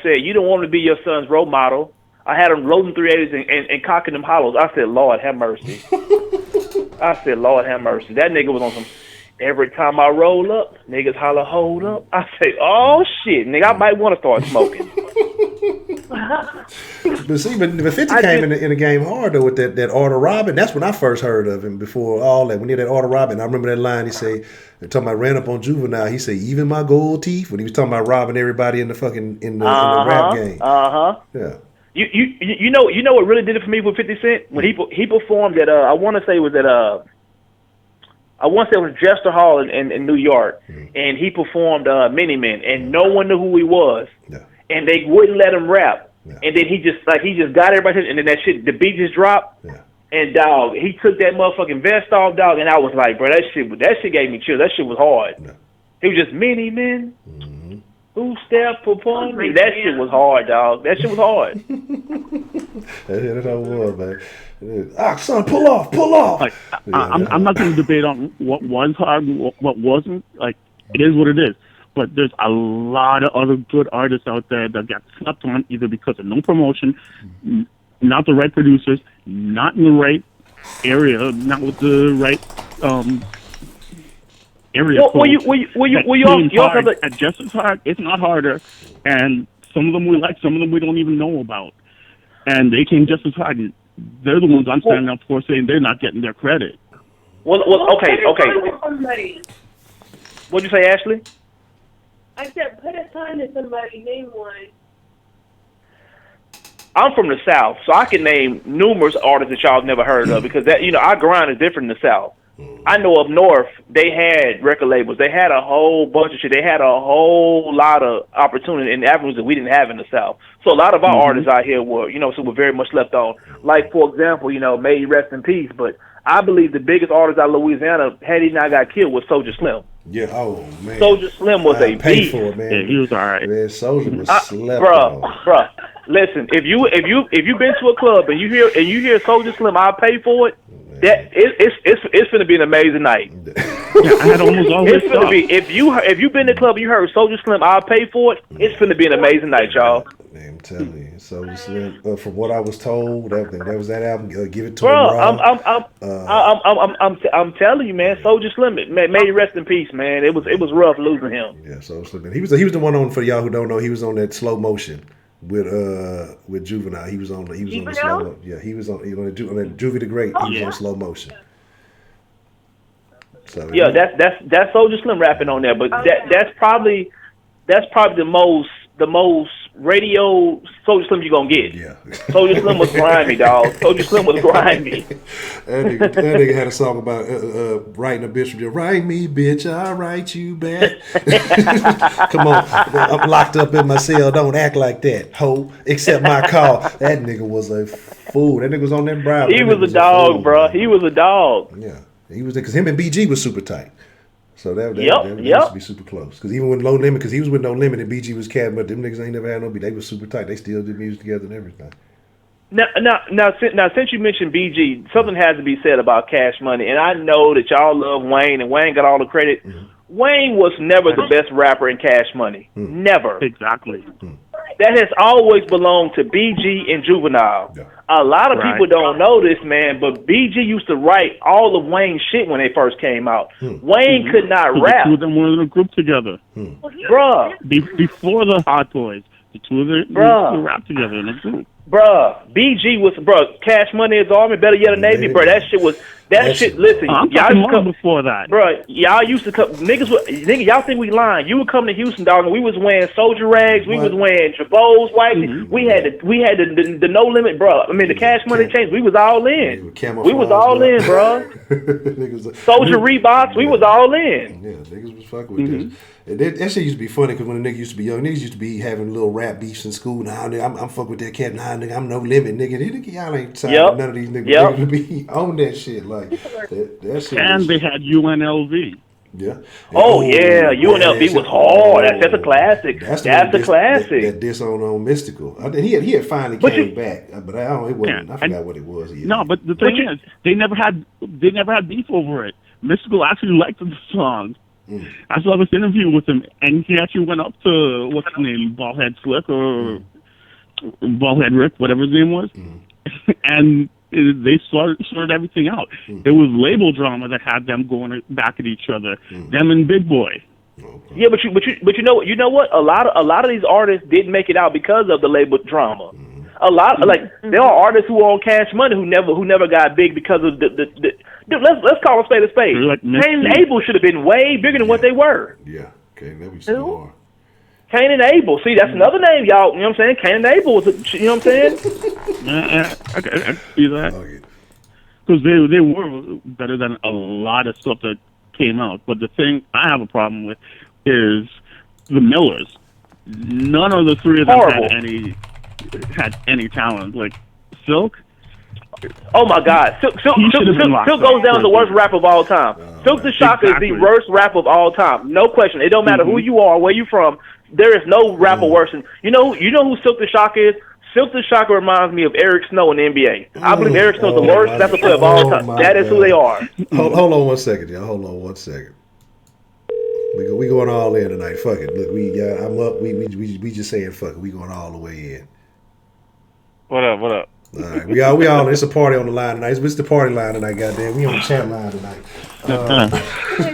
said you don't want to be your son's role model, I had him loading 380s and cocking them hollows. I said, Lord have mercy. That nigga was on some. Every time I roll up, niggas holler, hold up. I say, oh shit, nigga, I might want to start smoking. But 50 came in the game hard though with that Order Robin. That's when I first heard of him before all that. When he had that Order Robin, I remember that line he say, talking about ran up on Juvenile. He said, even my gold teeth, when he was talking about robbing everybody in the fucking in the rap game. Yeah. You know what really did it for me with 50 Cent when he performed at I want to say it was Jester Hall in New York, and he performed Mini Men, and no one knew who he was, and they wouldn't let him rap, and then he just got everybody, and then the beat just dropped, and dog, he took that motherfucking vest off, dog, and I was like, bro, that shit gave me chills. That shit was hard. He was just Mini Men. Who step upon me? That shit was hard, dog. That shit was hard. That's how it was, man. Son, pull off. Like, I'm not going to debate on what was hard and what wasn't. Like, it is what it is. But there's a lot of other good artists out there that got slept on either because of no promotion, not the right producers, not in the right area, not with the right area. At Just As Hard, it's not harder, and some of them we like, some of them we don't even know about, and they came just as hard. And they're the ones I'm standing up for, saying they're not getting their credit. Well, okay. Somebody. What'd you say, Ashley? I said, put a sign to somebody, name one. I'm from the South, so I can name numerous artists that y'all have never heard of because that our grind is different in the South. I know up north they had record labels. They had a whole bunch of shit. They had a whole lot of opportunity and avenues that we didn't have in the South. So a lot of our artists out here were, so were very much left on. Like for example, may he rest in peace. But I believe the biggest artist out of Louisiana, had he not got killed, was Soulja Slim. Yeah, oh man. Soulja Slim was a paid beast. for it, man. Yeah, he was all right. Man, Soulja was slept Bruh. on. Listen, if you've been to a club and you hear Soulja Slim, I'll pay for it. That it's gonna be an amazing night. I had almost all it's gonna be if you've been to the club and you heard Soulja Slim, I'll pay for it. It's gonna be an amazing night, y'all. Man, I'm telling you, Soulja Slim. From what I was told, that was that album. Give it to Bro, him. I'm telling you, man. Soulja Slim, may he rest in peace, man. It was rough losing him. Yeah, Soulja Slim. He was the one on, for y'all who don't know, he was on that slow motion with Juvenile. He was on the slow. Yeah, he was on that Juvie the Great. He was on slow motion. So yeah, that's Soulja Slim rapping on there, but that's probably the most radio Soulja Slim you're gonna get. Yeah. Soulja Slim was grimy, dog. Soulja Slim was grimy. That nigga had a song about writing a bitch from jail. Write me, bitch, I'll write you back. Come on, I'm locked up in my cell. Don't act like that, ho. Accept my call. That nigga was a fool. That nigga was on them brow. He was a dog, bro. He was a dog. Yeah, he was because him and BG was super tight. So that used to be super close. Because even with No Limit, because he was with No Limit and BG was cat, but them niggas ain't never had no beat. They was super tight. They still did music together and everything. Now, since you mentioned BG, something has to be said about Cash Money. And I know that y'all love Wayne, and Wayne got all the credit. Mm-hmm. Wayne was never the best rapper in Cash Money. Mm-hmm. Never. Exactly. Mm-hmm. That has always belonged to BG and Juvenile. Yeah. A lot of people don't know this, man, but BG used to write all of Wayne's shit when they first came out. Wayne could not rap. The two of them were in a group together. Bruh. Before the Hot Boys, the two of them rap together in a group. Bruh, BG was, Cash Money is Army, better yet a Navy, bruh. That shit was, listen, I'm y'all used to come before that. Bruh, y'all used to come, nigga, y'all think we lying. You would come to Houston, dog, and we was wearing soldier rags, we was wearing Jabos, white, we had the No Limit, bruh. I mean, the Cash Money change, we was all in. We was all in, bruh. Soldier Reeboks, we was all in. Yeah, niggas was fucking with this. That shit used to be funny because when a nigga used to be young, niggas used to be having little rap beefs in school. Nah, nigga, I'm fucking with that cat. Nah, nigga, I'm No Limit, nigga. Y'all ain't signed none of these niggas. Niggas to be on that shit. Like, that shit. And they had UNLV. Yeah. Yeah, UNLV was hard. That's a classic. That's a classic. That diss on Mystical. He had finally came back, but it wasn't. I forgot what it was. No, but the thing is, they never had beef over it. Mystical actually liked the song. I saw this interview with him, and he actually went up to what's his name, Ballhead Slick or Ballhead Rick, whatever his name was, and they sorted everything out. There was label drama that had them going back at each other. Them and Big Boy. Yeah, but you know what? A lot of these artists didn't make it out because of the label drama. A lot there are artists who are on Cash Money who never got big because of the let's call a spade a spade. Like Cain and Abel should have been way bigger than what they were. Yeah, Cain and Abel. Cain and Abel. See, that's another name, y'all. You know what I'm saying? Cain and Abel was, you know what I'm saying? I can see that. Because they were better than a lot of stuff that came out. But the thing I have a problem with is the Millers. None of the three of them had any talent. Like Silk. Oh my God, Silk goes down as the worst rapper of all time. Silk the Shocker is the worst rapper of all time. No question. It don't matter who you are, where you from. There is no rapper worse than you know who Silk the Shocker is. Silk the Shocker reminds me of Eric Snow in the NBA. I believe Eric Snow is the worst rapper player of all time. That is who they are. Hold on 1 second, y'all. Hold on 1 second. We going all in tonight. Fuck it. Look, I'm up. We just saying fuck it. We going all the way in. What up? All right, we all. It's a party on the line tonight. It's the party line tonight. Goddamn, we on the chat line tonight.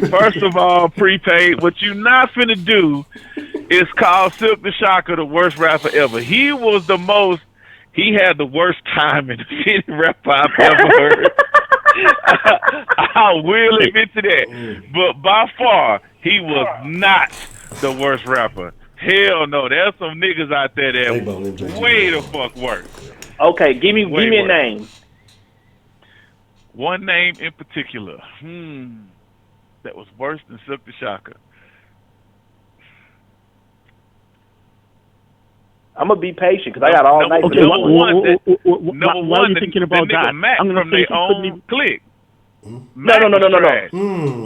First of all, prepaid. What you not finna do is call Silk the Shocker the worst rapper ever. He had the worst time in any rapper I've ever heard. I will admit to that. But by far, he was not the worst rapper. Hell no. There's some niggas out there that way the fuck worse. Okay, give me a name. One name in particular. That was worse than Silk the Shocker. I'm gonna be patient because I got all night. Okay, why are you thinking about that? Mac I'm gonna from their own clique. No.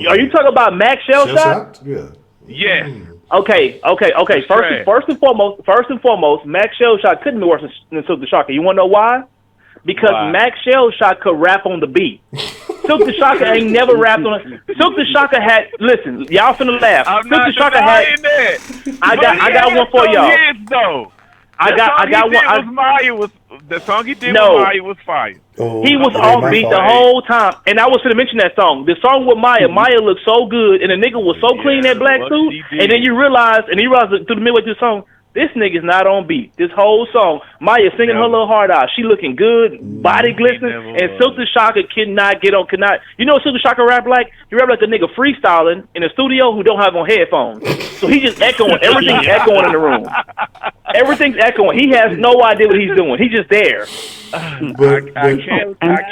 Are you talking about Mac Shellshot? Yeah. Yes. Okay. First and foremost, Mac Shellshot couldn't be worse than Silk the Shocker. You wanna know why? Because Mac Shellshot could rap on the beat. Silk the Shocker ain't never rapped on it. Silk the Shocker had. Listen, y'all finna laugh. I'm Silk not the Shocker had. that. I got one for y'all. Though. I got one. The song he did with Maya was fire. He was off beat the whole time, and I was going to mention that song. The song with Maya, Maya looked so good, and the nigga was so clean that black suit, and then you realize through the midway through the song, this nigga's not on beat. This whole song, Maya singing her little heart out. She looking good, body glistening, and Silk the Shocker could not. You know what Silk the Shocker rap like? He rap like a nigga freestyling in a studio who don't have on headphones. So he just echoing. Everything's echoing in the room. Everything's echoing. He has no idea what he's doing. He's just there. I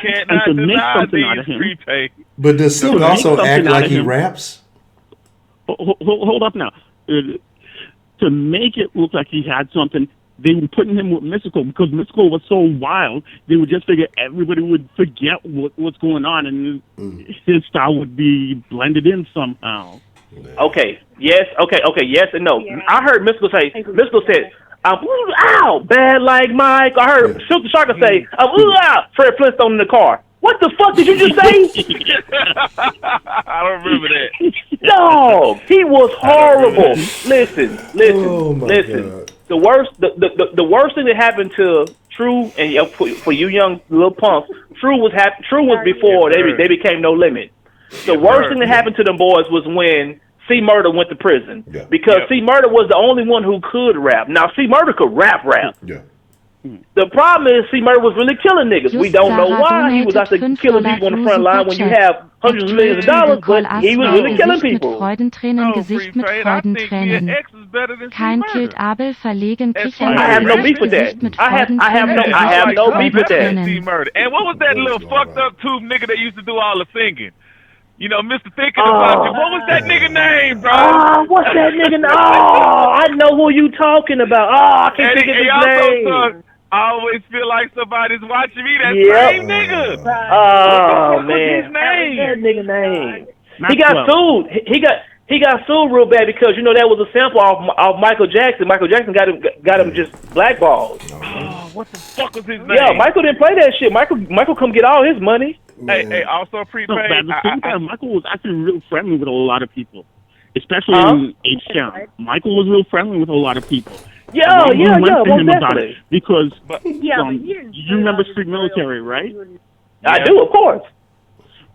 can't not deny these prepay. But does Silk also act like he raps? Hold up now. To make it look like he had something, they were putting him with Mystical because Mystical was so wild. They would just figure everybody would forget what's going on, and his style would be blended in somehow. Okay. Yes. And no. Yeah. I heard Mystical said, ow, bad like Mike. I heard Silk the Shocker say, ow, Fred Flintstone in the car. What the fuck did you just say? I don't remember that. No, he was horrible. Listen. God. The worst thing that happened to True and for you young little punks, True was before they became No Limit. The worst thing that happened to them boys was when C Murder went to prison because C Murder was the only one who could rap. Now C Murder could rap. Yeah. The problem is C Murder was really killing niggas. We don't know why he was out there killing people on the front line when you have hundreds of millions of dollars, but he was really killing people. Gesicht mit Freudentränen. Kein killt Abel, verlegen, kichern. I have no beef with that. I have no beef with that. And what was that little fucked up tube nigga that used to do all the singing? You know, Mr. Thinking About You. What was that nigga name, bro? What's that nigga name? I know who you talking about. I can't think of his name. I always feel like somebody's watching me. That same nigga. Oh, man. What's his name? That nigga name. He got sued. He got sued real bad because that was a sample of Michael Jackson. Michael Jackson got him just blackballed. Oh, what the fuck was his name? Yeah, Michael didn't play that shit. Michael come get all his money. Hey, also prepaid. No, but at the same time, Michael was actually real friendly with a lot of people, especially in H-Town. Michael was real friendly with a lot of people. Yeah, most definitely. Because you remember Street Military, right? I do, of course.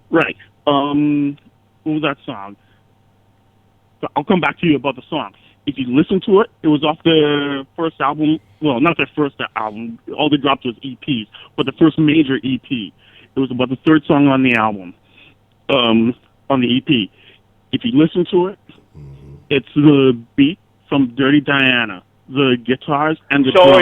Right. What was that song? So I'll come back to you about the song. If you listen to it, it was off the first album. Well, not their first album. All they dropped was EPs, but the first major EP. It was about the third song on the album, on the EP. If you listen to it, it's the beat from Dirty Diana. The guitars and the drums.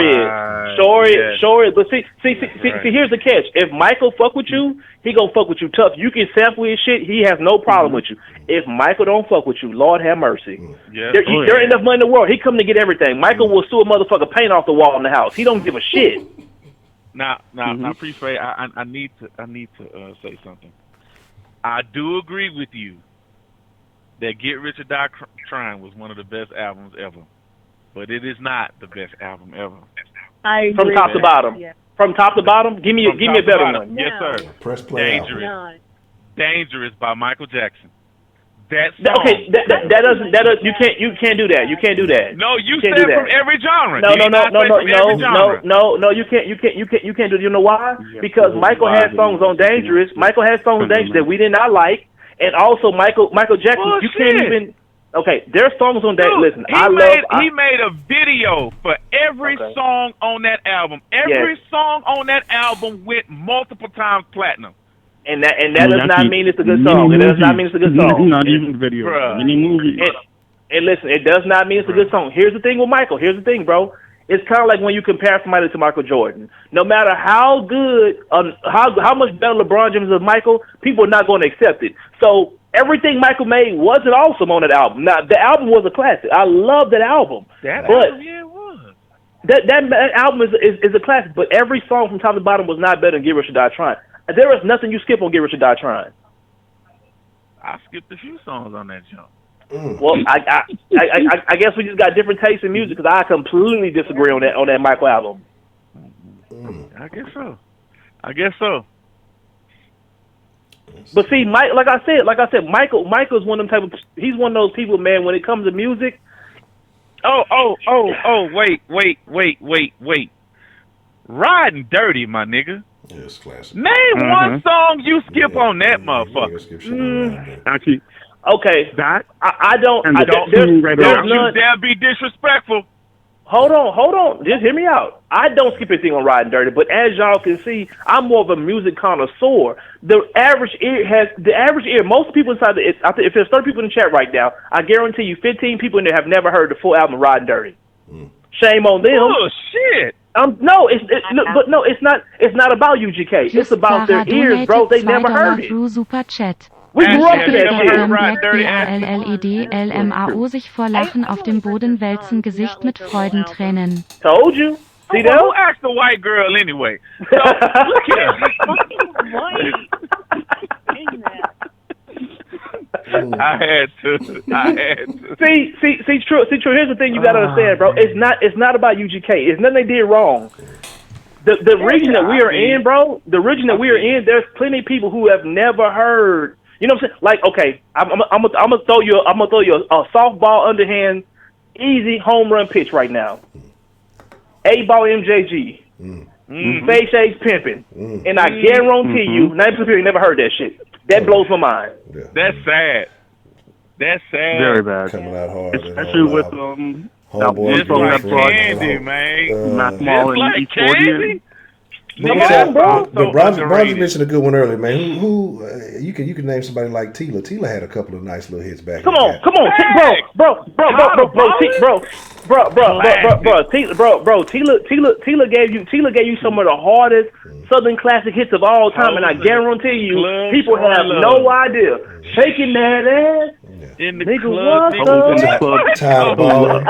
Sure is. But see, here's the catch. If Michael fuck with you, he gonna fuck with you tough. You can sample his shit, he has no problem with you. If Michael don't fuck with you, Lord have mercy. There ain't enough money in the world. He come to get everything. Michael will sue a motherfucker paint off the wall in the house. He don't give a shit. Now, Pre-Fay, I need to say something. I do agree with you that Get Rich or Die Trying was one of the best albums ever. But it is not the best album ever. From top to bottom. Yeah. From top to bottom, give me a better one. Yes, sir. Press play. Dangerous by Michael Jackson. That song. Okay, that doesn't. You can't do that. You can't do that. No, you said from every genre. No. You can't do it. You know why? Because Michael had songs on Dangerous. Michael had songs on Dangerous that we did not like, and also Michael Jackson. Bullshit. You can't even. Okay, there's songs on that. Listen, he made a video for every song on that album. Every song on that album went multiple times platinum. and that does not mean it's a good song. It does not mean it's a good song. Not even video. Many movies. And listen, it does not mean it's a good song. Here's the thing with Michael. Here's the thing, bro. It's kind of like when you compare somebody to Michael Jordan. No matter how good, how much better LeBron James is than Michael, people are not going to accept it. So everything Michael made wasn't awesome on that album. Now, the album was a classic. I love that album. That album, yeah, it was. That album is a classic, but every song from top to bottom was not better than Get Rich or Die Trying. There is nothing you skip on Get Rich or Die Trying. I skipped a few songs on that jump. Well, I guess we just got different tastes in music because I completely disagree on that Michael album. I guess so. But see, Mike, like I said, Michael's one of them he's one of those people, man. When it comes to music. Wait. Riding Dirty, my nigga. Yeah, it's classic. Name one song you skip on that motherfucker. Actually. Okay, that I don't. Don't you dare be disrespectful. Hold on. Just hear me out. I don't skip anything on Riding Dirty, but as y'all can see, I'm more of a music connoisseur. The average ear. Most people inside if there's 30 people in the chat right now, I guarantee you 15 people in there have never heard the full album of Riding Dirty. Shame on them. Oh shit. It's not. It's not about UGK. It's about their ears, bro. They never heard it. We grew up to that shit. LMAO sich vor Lachen auf dem Boden wälzen, Gesicht mit Freudentränen. Told you. See that? Who asked the white girl anyway? So, look here. I had to. See, true. Here's the thing you gotta understand, bro. It's not about UGK. It's nothing they did wrong. The region that we are in, bro. The region that we are in, there's plenty of people who have never heard. You know what I'm saying? Like, okay, I'm gonna throw you a softball underhand, easy home run pitch right now. 8-ball MJG, Face Shades pimping, and I guarantee you, 90% of people never heard that shit. That blows my mind. Yeah. That's sad. Very bad. Coming out hard. Especially with It's like candy, man. Matt Mall It's like and Candy. But Bronzy mentioned a good one earlier, man. Who you can name somebody like Tila. Tila had a couple of nice little hits back. Come on, bro. Tila gave you some of the hardest Southern classic hits of all time, and I guarantee you, people have no idea. Shaking that ass. In the club. Tired ball.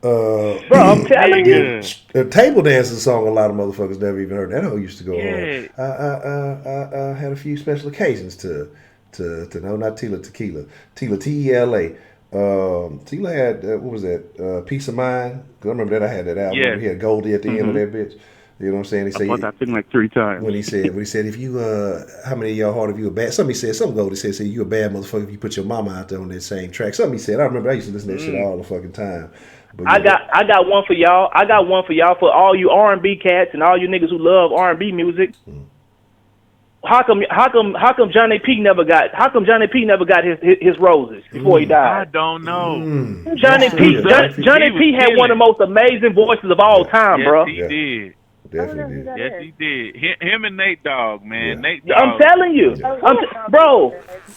Bro, I'm telling you. The table dancing song, a lot of motherfuckers never even heard. That hoe used to go on. I had a few special occasions to no, not Tila, Tequila. Tila, T-E-L-A. Tila had, what was that? Peace of Mind. Because I remember that I had that album. Yeah. He had Goldie at the end of that bitch. You know what I'm saying? He said, I bought that thing like 3 times. When he said, if you, how many of y'all hard if you a bad? Somebody said, Goldie said, you a bad motherfucker if you put your mama out there on that same track. Something he said. I remember I used to listen to that shit all the fucking time. But, I got one for y'all. I got one for y'all for all you R&B cats and all you niggas who love R&B music. How come Johnny P never got his roses before he died? I don't know. Johnny P had one of the most amazing voices of all time, bro. Yes, he did. Definitely did. Yes, he did. Him and Nate Dogg, man. Yeah. Nate Dogg. I'm telling you, bro.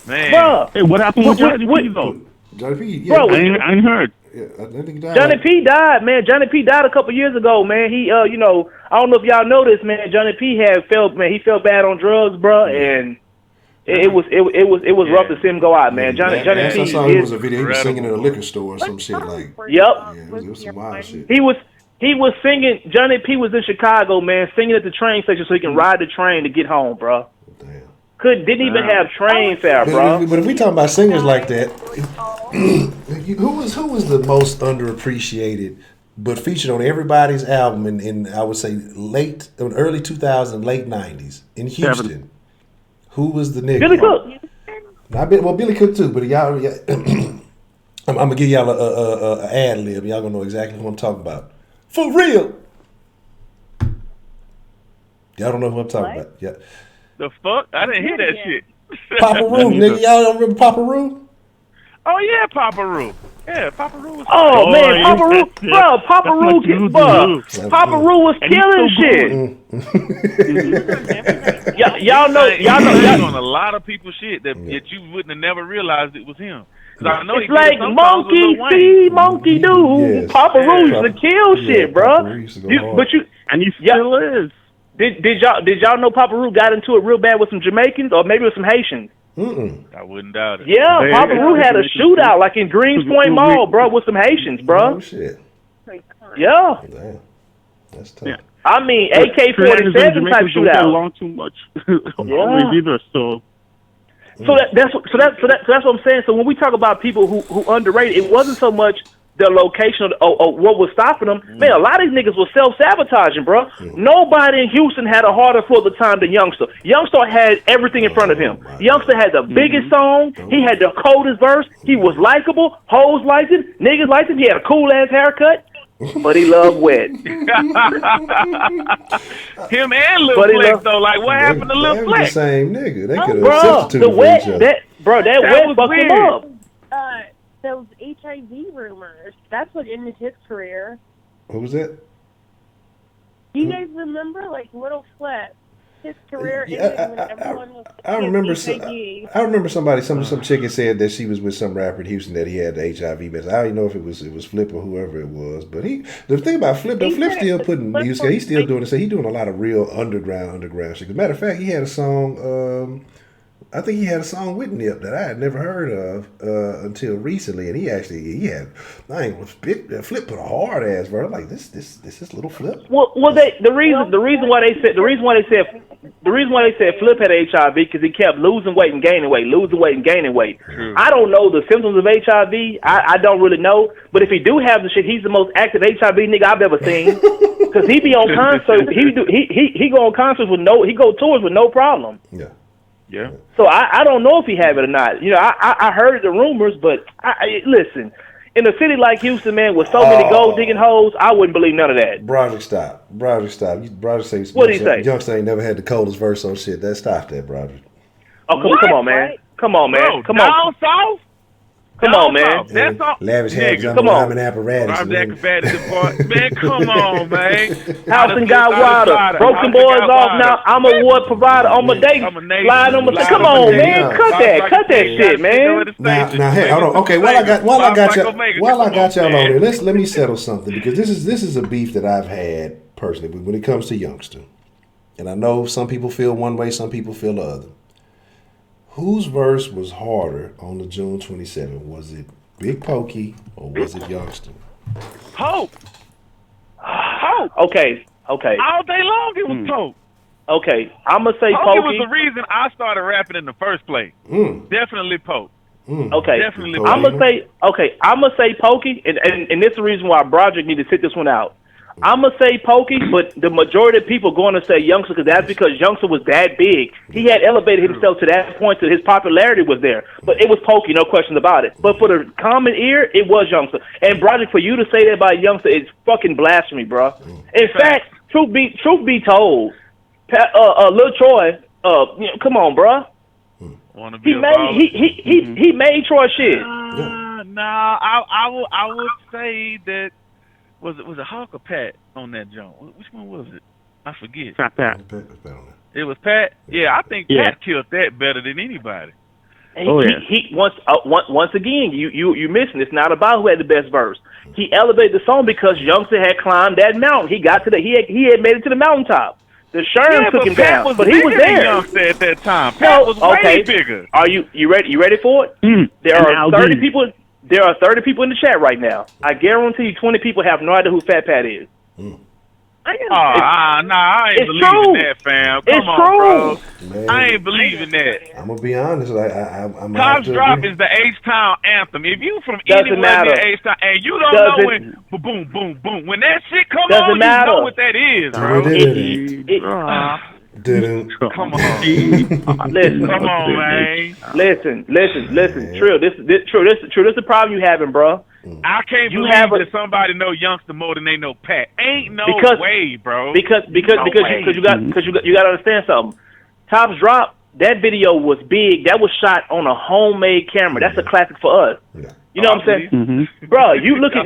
Hey, what happened with Johnny P though? Johnny P, bro, I ain't heard. Yeah, I think he died. Johnny P died, man. Johnny P died a couple years ago, man. He, I don't know if y'all know this, man. Johnny P he felt bad on drugs, bro, and it was rough to see him go out, man. Johnny P. I saw him was a video. He was singing in a liquor store or some shit like. Yep. Yeah, it was some wild shit. He was singing. Johnny P was in Chicago, man, singing at the train station so he can ride the train to get home, bro. Damn. Didn't even have train fare, bro. But if we talking about singers like that, who was the most underappreciated, but featured on everybody's album in I would say early 2000s, late 90s in Houston? Kevin. Who was the nigga? Billy Cook. Billy Cook too, but y'all, I'm gonna give y'all a ad lib. Y'all gonna know exactly who I'm talking about. For real. Y'all don't know who I'm talking about. Yeah. The fuck? I didn't hear that shit. Papa Roo, nigga. Y'all don't remember Papa Roo? Oh yeah, Papa Roo. Yeah, Papa Roo was. Oh man, yeah, Papa Roo, bro, Papa Roo, bro, Papa Roo was killing shit. Y'all know. Y'all on a lot of people's shit that you wouldn't have never realized it was him. I know It's like monkey see, monkey do. Yes. Papa Roo used to kill shit, bro. But you and he still is. Did y'all know Papa Roo got into it real bad with some Jamaicans or maybe with some Haitians? I wouldn't doubt it. Yeah, Papa Roo had a shootout like in Greenspoint Mall, bro, with some Haitians, bro. Oh shit. Yeah. Damn. That's tough. Yeah. I mean, AK-47 type Don't get shootout. along too much. Always either. So that's what I'm saying. So when we talk about people who underrated, it wasn't so much the location or what was stopping them. Man, a lot of these niggas was self-sabotaging, bro. Nobody in Houston had a harder for the time than Youngster. Youngster had everything in front of him. Youngster had the biggest song. He had the coldest verse. He was likable. Hoes liked him. Niggas liked him. He had a cool-ass haircut. But he loved wet. Him and Lil Flex, though. Like, what happened to Lil Flex? The same nigga. They could have Bro, substituted the wet, for each other. that wet fucked him up. Those HIV rumors. That's what ended his career. Who was that? Do you guys remember, like, Little Flex? His career ended when everyone was I remember. HIV. I remember somebody. Some chick had said that she was with some rapper in Houston that he had the HIV message. I don't even know if it was Flip or whoever it was. But the thing about Flip, though, Flip's still putting music. He's still doing it. So he's doing a lot of real underground shit. As a matter of fact, he had a song. I think he had a song with Nip that I had never heard of until recently, and he had Flip put a hard ass verse. Like this is Little Flip. Well, the reason why they said Flip had HIV because he kept losing weight and gaining weight. True. I don't know the symptoms of HIV. I don't really know, but if he do have the shit, he's the most active HIV nigga I've ever seen. Because he be on concerts. He go on concerts he go tours with no problem. Yeah. Yeah. So I don't know if he have it or not. You know, I heard the rumors, but listen, in a city like Houston, man, with so many gold digging hoes, I wouldn't believe none of that. Broderick, stop. Broderick say what did he say? Youngster ain't never had the coldest verse on shit. Stop that, Broderick. Oh, come on, man. Come on, man. Bro, come on. Down south? Come on, man. That's all. Lavish heads on the apparatus. Man, come on, man. House and got water. Broken boys off now. I'm a wood provider on my day. Slide on my. Come on, man. Cut that shit, man. Now, hey, hold on. Okay, while I got y'all on here, let me settle something because this is a beef that I've had personally when it comes to Youngster, and I know some people feel one way, some people feel the other. Whose verse was harder on the June 27th? Was it Big Pokey or was it Youngster? Pope. Okay. All day long it was Pope. Okay, I'm gonna say Pokey Pokey. was the reason I started rapping in the first place. Definitely Pope. Okay, definitely. I'm gonna say Pokey, and this is the reason why Broderick need to sit this one out. I'm gonna say Pokey, but the majority of people going to say Youngster because that's because Youngster was that big. He had elevated himself to that point that his popularity was there. But it was Pokey, no questions about it. But for the common ear, it was Youngster. And Broderick, for you to say that about Youngster is fucking blasphemy, bro. In fact, truth be told, Lil Troy, come on, bro. He made Troy shit. I would say that. Was it Hawk or Pat on that joint? Which one was it? I forget. Pat. It was Pat. Yeah, I think Pat killed that better than anybody. He once again, you missing. It's not about who had the best verse. He elevated the song because Youngster had climbed that mountain. He got to he had made it to the mountaintop. The Sherm took him down, but he was there. Youngster at that time. Pat was way bigger. Are you ready? You ready for it? There are 30 people. There are 30 people in the chat right now. I guarantee you 20 people have no idea who Fat Pat is. I ain't believing that, fam. Come on, bro. Man. I ain't believing that. I'm gonna be honest. I'm Tops Drop is the H-Town anthem. If you from anywhere near H-Town and you don't know when boom, boom, boom, when that shit come on, you know what that is, bro. Come on. Listen. Come on, man. Listen. True. This is the problem you having, bro. I can't believe that somebody know Youngster more than they know Pat. Ain't no way, bro. Because you got to understand something. Tops Drop, that video was big. That was shot on a homemade camera. That's a classic for us. Yeah. You know what I'm saying, bro? You looking at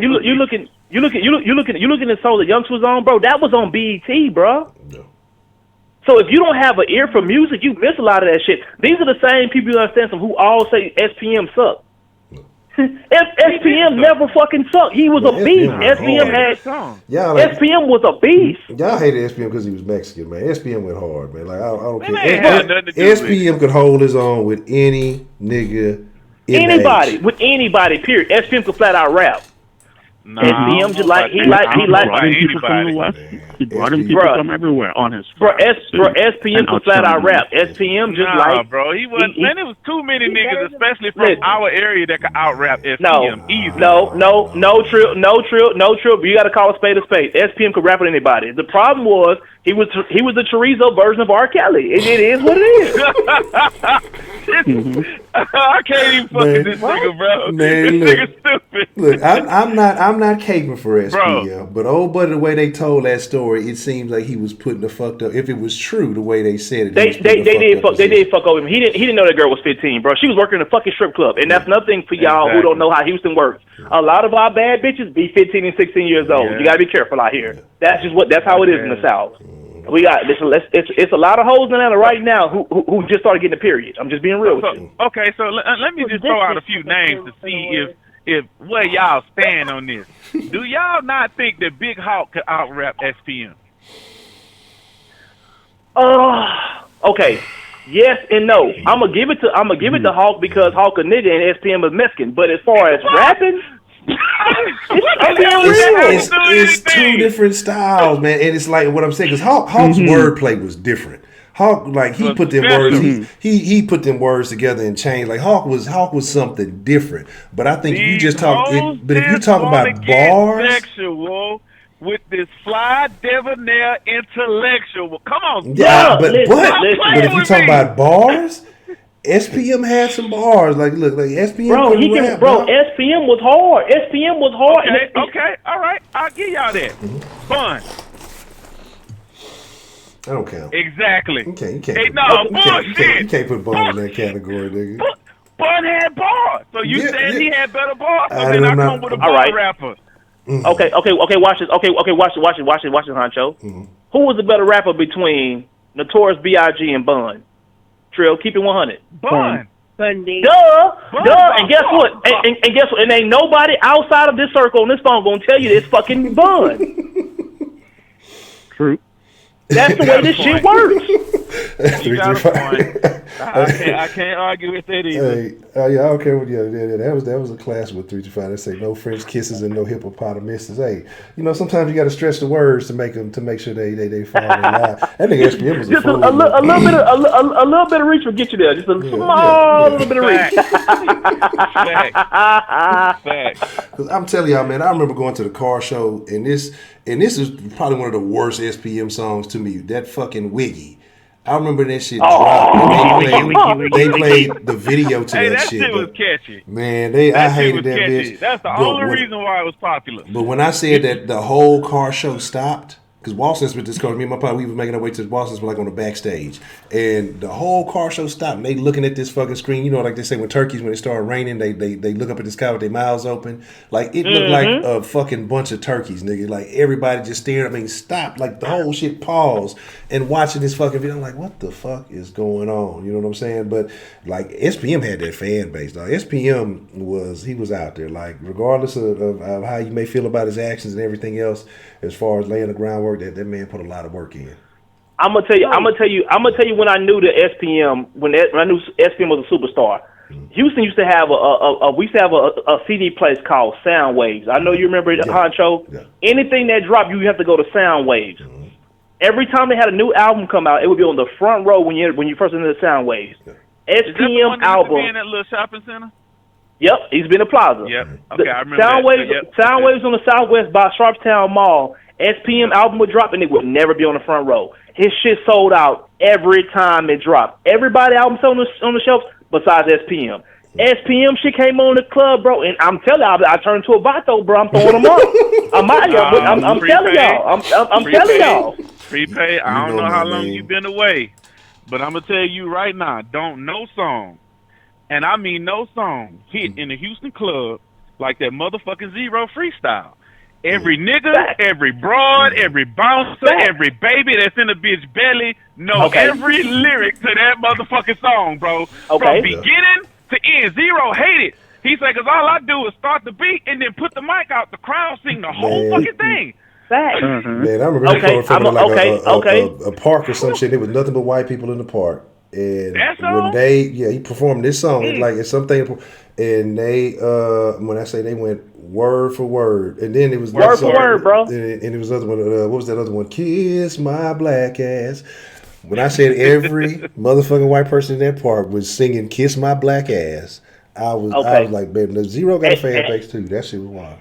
songs that Youngster was on, bro. That was on BET, bro. No. So if you don't have an ear for music, you miss a lot of that shit. These are the same people you understand from who all say SPM sucked. SPM never fucking sucked. He was a beast. SPM was a beast. Y'all hated SPM because he was Mexican, man. SPM went hard, man. Like I don't care. SPM could hold his own with any nigga. With anybody. Period. SPM could flat out rap. No, SPM just like he brought in people from the West. He brought in people from everywhere on his. SPM could flat out rap. SPM just bro. He wasn't. Man, there was too many niggas, especially from our area, that could out rap SPM. No, Trill. You got to call a spade a spade. SPM could rap with anybody. The problem was he was the chorizo version of R. Kelly. It is what it is. I can't even fucking this nigga, bro. Man, this nigga stupid. Look, I'm not caping for SPM, but oh, but the way they told that story, it seems like he was putting the fucked up. If it was true, the way they said it, they did fuck over him. He didn't know that girl was 15, bro. She was working in a fucking strip club, and that's nothing for y'all who don't know how Houston works. A lot of our bad bitches be 15 and 16 years old. You gotta be careful out here. That's how it is in the South. We got it's a lot of hoes in Atlanta right now who just started getting a period. I'm just being real with you. Okay, so let me just throw out a few names to see if where y'all stand on this. Do y'all not think that Big Hawk could out rap SPM? Okay. Yes and no. I'm gonna give it to Hawk because Hawk a nigga and SPM is Mexican. But as far as rapping, it's two different styles, man, and it's like what I'm saying because Hawk's wordplay was different. Hawk, like he put them words, he put them words together and changed. Like Hawk was something different. But I think if you just talk, but if you talk about bars, sexual with this fly debonair intellectual, come on, but if you talk about bars. SPM had some bars. Like, look, like SPM. SPM was hard. SPM was hard. Okay, all right. I'll give y'all that. Bun. I don't count. Exactly. You can't. Bullshit. You can't put Bun in that category, nigga. Bun had bars. So you said he had better bars. So then I come with a bar rapper. Okay. Watch this. Okay. Watch it, Honcho. Who was the better rapper between Notorious B.I.G. and Bun? Trill, keep it 100. Bun. Sunday. Duh. And guess what? And guess what? And ain't nobody outside of this circle on this phone gonna tell you it's fucking Bun. True. That's the way this shit works. You got a point. I can't argue with that either. Hey, I don't care what that was a class with 325. They say no French kisses and no hippopotamuses. Hey, sometimes you got to stretch the words to make sure they fall in line. That nigga SPM was a fool. A little bit of reach will get you there. Just a small little bit of reach. Fact. Because I'm telling y'all, man, I remember going to the car show and this is probably one of the worst SPM songs to me. That fucking Wiggy. I remember that shit dropped. They played the video to that shit. That shit was catchy. Man, I hated that bitch. That's the only reason why it was popular. But when I said that the whole car show stopped, because Walson's with this car, me and my partner, we was making our way to Walson's, like on the backstage, and the whole car show stopped. And they looking at this fucking screen, like they say when turkeys, when it started raining, they look up at the sky with their mouths open. Like it looked like a fucking bunch of turkeys, nigga. Like everybody just staring at me, stopped. Like the whole shit paused and watching this fucking video. I'm like, what the fuck is going on? You know what I'm saying? But like SPM had that fan base, dog. SPM was out there. Like regardless of how you may feel about his actions and everything else, as far as laying the groundwork, that man put a lot of work in. I'm gonna tell you when I knew the SPM when I knew SPM was a superstar. Houston used to have a CD place called Sound Waves. I know you remember it, Honcho. Yeah. Anything that dropped, you have to go to Sound Waves. Every time they had a new album come out, it would be on the front row when you first entered the Sound Waves. Yeah. SPM album. In that little shopping center. Yep, he's been a plaza. Yep. Okay, I remember Sound Waves on the Southwest by Sharpstown Mall. SPM album would drop and it would never be on the front row. His shit sold out every time it dropped. Everybody album sold on the shelves besides SPM. SPM shit came on the club, bro, and I'm telling y'all, I turned to a vato, bro. I'm throwing them up. I'm telling y'all. I'm telling y'all. Prepay. I don't know how long you've been away, but I'm gonna tell you right now, don't no song, and I mean no song, hit in the Houston club like that motherfucking Zero freestyle. Every nigga, every broad, every bouncer, every baby that's in a bitch belly know every lyric to that motherfucking song, bro. From beginning to end. Zero hate it. He said, because all I do is start the beat and then put the mic out. The crowd sing the whole fucking thing. Man, I remember him from a park or some shit. There was nothing but white people in the park. And when he performed this song, it's something, and they, when I say they went word for word, and then it was word for word, bro. And it was other one. What was that other one? Kiss my black ass. When I said every motherfucking white person in that park was singing "Kiss My Black Ass," I was like, baby, the Zero got a fan base too. That shit was wild.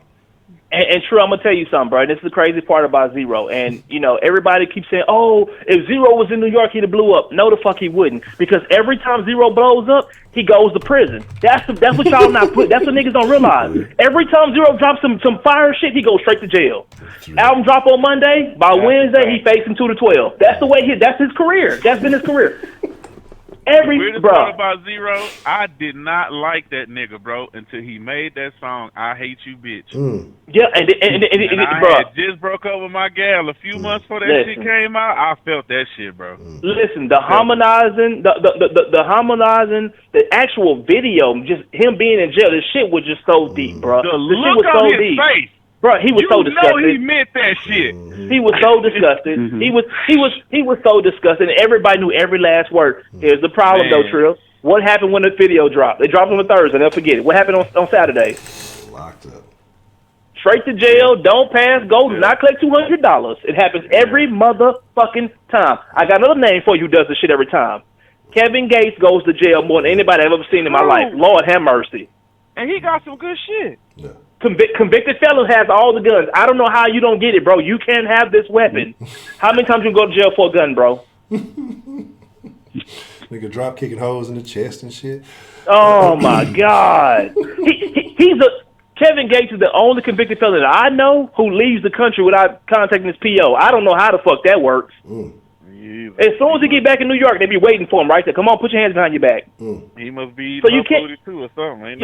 And True, I'm gonna tell you something, bro. This is the crazy part about Zero. And everybody keeps saying, "Oh, if Zero was in New York, he'd have blew up." No, the fuck he wouldn't. Because every time Zero blows up, he goes to prison. That's what y'all not put. That's what niggas don't realize. Every time Zero drops some fire shit, he goes straight to jail. Album drop on Monday. By Wednesday, he facing 2 to 12. That's the way that's his career. That's been his career. The weirdest part about Zero, I did not like that nigga, bro, until he made that song, I Hate You, Bitch. Yeah, and I had just broke up with my gal a few months before that shit came out. I felt that shit, bro. Listen, the harmonizing, the actual video, just him being in jail, this shit was just so deep, bro. The look on his face. Bro, he was so disgusted. You know he meant that shit. He was so disgusted. He was so disgusted, and everybody knew every last word. Here's the problem, though, Trill. What happened when the video dropped? They dropped on a Thursday. They'll forget it. What happened on Saturday? Locked up. Straight to jail. Don't pass. Go. Do not collect $200. It happens every motherfucking time. I got another name for you who does this shit every time. Kevin Gates goes to jail more than anybody I've ever seen in my life. Lord have mercy. And he got some good shit. Yeah. Convicted felon has all the guns. I don't know how you don't get it, bro. You can't have this weapon. How many times you go to jail for a gun, bro? Nigga drop kicking holes in the chest and shit. Oh my God. Kevin Gates is the only convicted felon that I know who leaves the country without contacting his PO. I don't know how the fuck that works. As soon as he get back in New York, they be waiting for him right there. Come on, put your hands behind your back. He must be so you can't, too or something.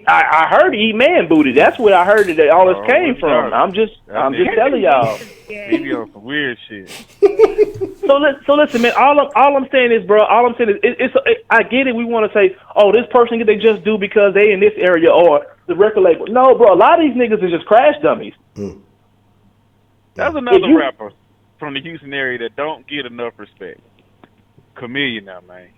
I heard he eat man booty. That's where I heard that all this came from. I'm just telling y'all. He be on some weird shit. So listen, man. All I'm saying is, bro. All I'm saying is, I get it. We want to say, oh, this person they just do because they in this area or the record label. No, bro. A lot of these niggas are just crash dummies. That's another rapper from the Houston area that don't get enough respect. Chameleon now, man.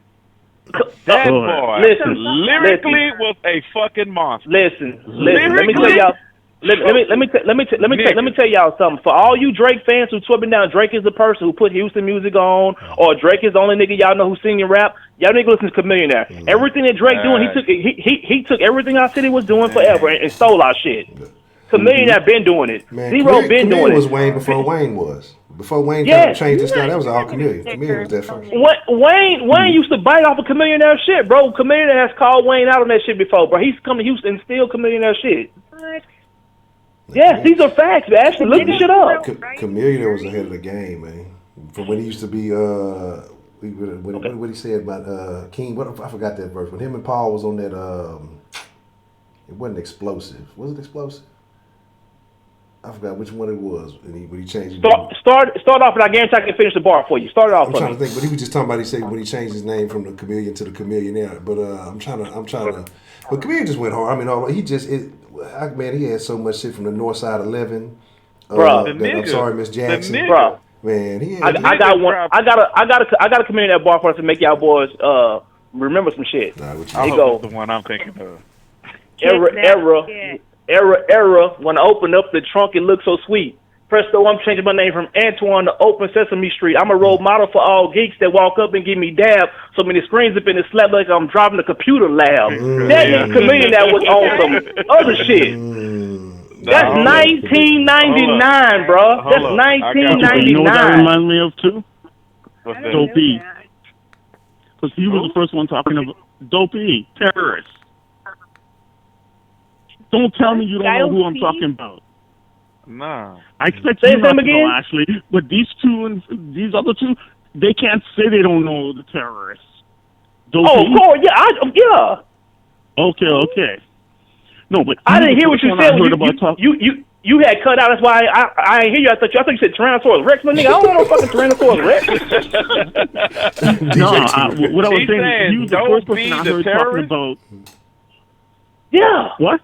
That boy lyrically was a fucking monster. Listen. Let me tell y'all. Let me tell y'all something. For all you Drake fans who sweeping down Drake is the person who put Houston music on, or Drake is the only nigga y'all know who's singing rap. Y'all nigga listen to Chameleon there. Everything that Drake doing, he took everything our city was doing forever and stole our shit. Chameleon have been doing it. Zero been doing it. Was Wayne before Wayne was. Before Wayne kind of changed his style, that was all Chameleon. Chameleon was that first. Wayne used to bite off of Chameleon shit, bro. Chameleon has called Wayne out on that shit before, bro. He's come to Houston and still Chameleon shit. Yes, these are facts, man. Actually, look this shit up. Chameleon was ahead of the game, man. From when he used to be, what he said about King, I forgot that verse. When him and Paul was on that, it wasn't Explosive. Was it Explosive? I forgot which one it was. And when he changed it. Start off, and I guarantee I can finish the bar for you. Start it off. I'm trying to think, but he was just talking about. He said when he changed his name from the Chameleon to the Chameleonaire. But I'm trying to. But Chameleon just went hard. I mean, he had so much shit from the North Side of Living. Bro, I'm sorry, Miss Jackson. Bro, man, I got one. I got to come in that bar for us to make y'all boys remember some shit. I hope it's the one I'm thinking of. Era, when I open up the trunk, it looks so sweet. Presto, I'm changing my name from Antoine to Open Sesame Street. I'm a role model for all geeks that walk up and give me dab. So many screens up in the slap like I'm driving a computer lab. That is Chameleon that was on some other shit. That's 1999, bro. That's 1999. You know what that reminds me of, too? Dope E. Because he was the first one talking about Dope E, terrorists. Don't tell me you don't know who I'm talking about. Nah. I expect you not to know, Ashley. But these two and these other two, they can't say they don't know the terrorists. Of course, yeah. Okay. No, but I didn't hear what you said. You had cut out. That's why I didn't hear you. I thought you said Tyrannosaurus Rex. My nigga, I don't know fucking Tyrannosaurus Rex. No, what I was saying, you was the first person I heard talking about. Yeah. What?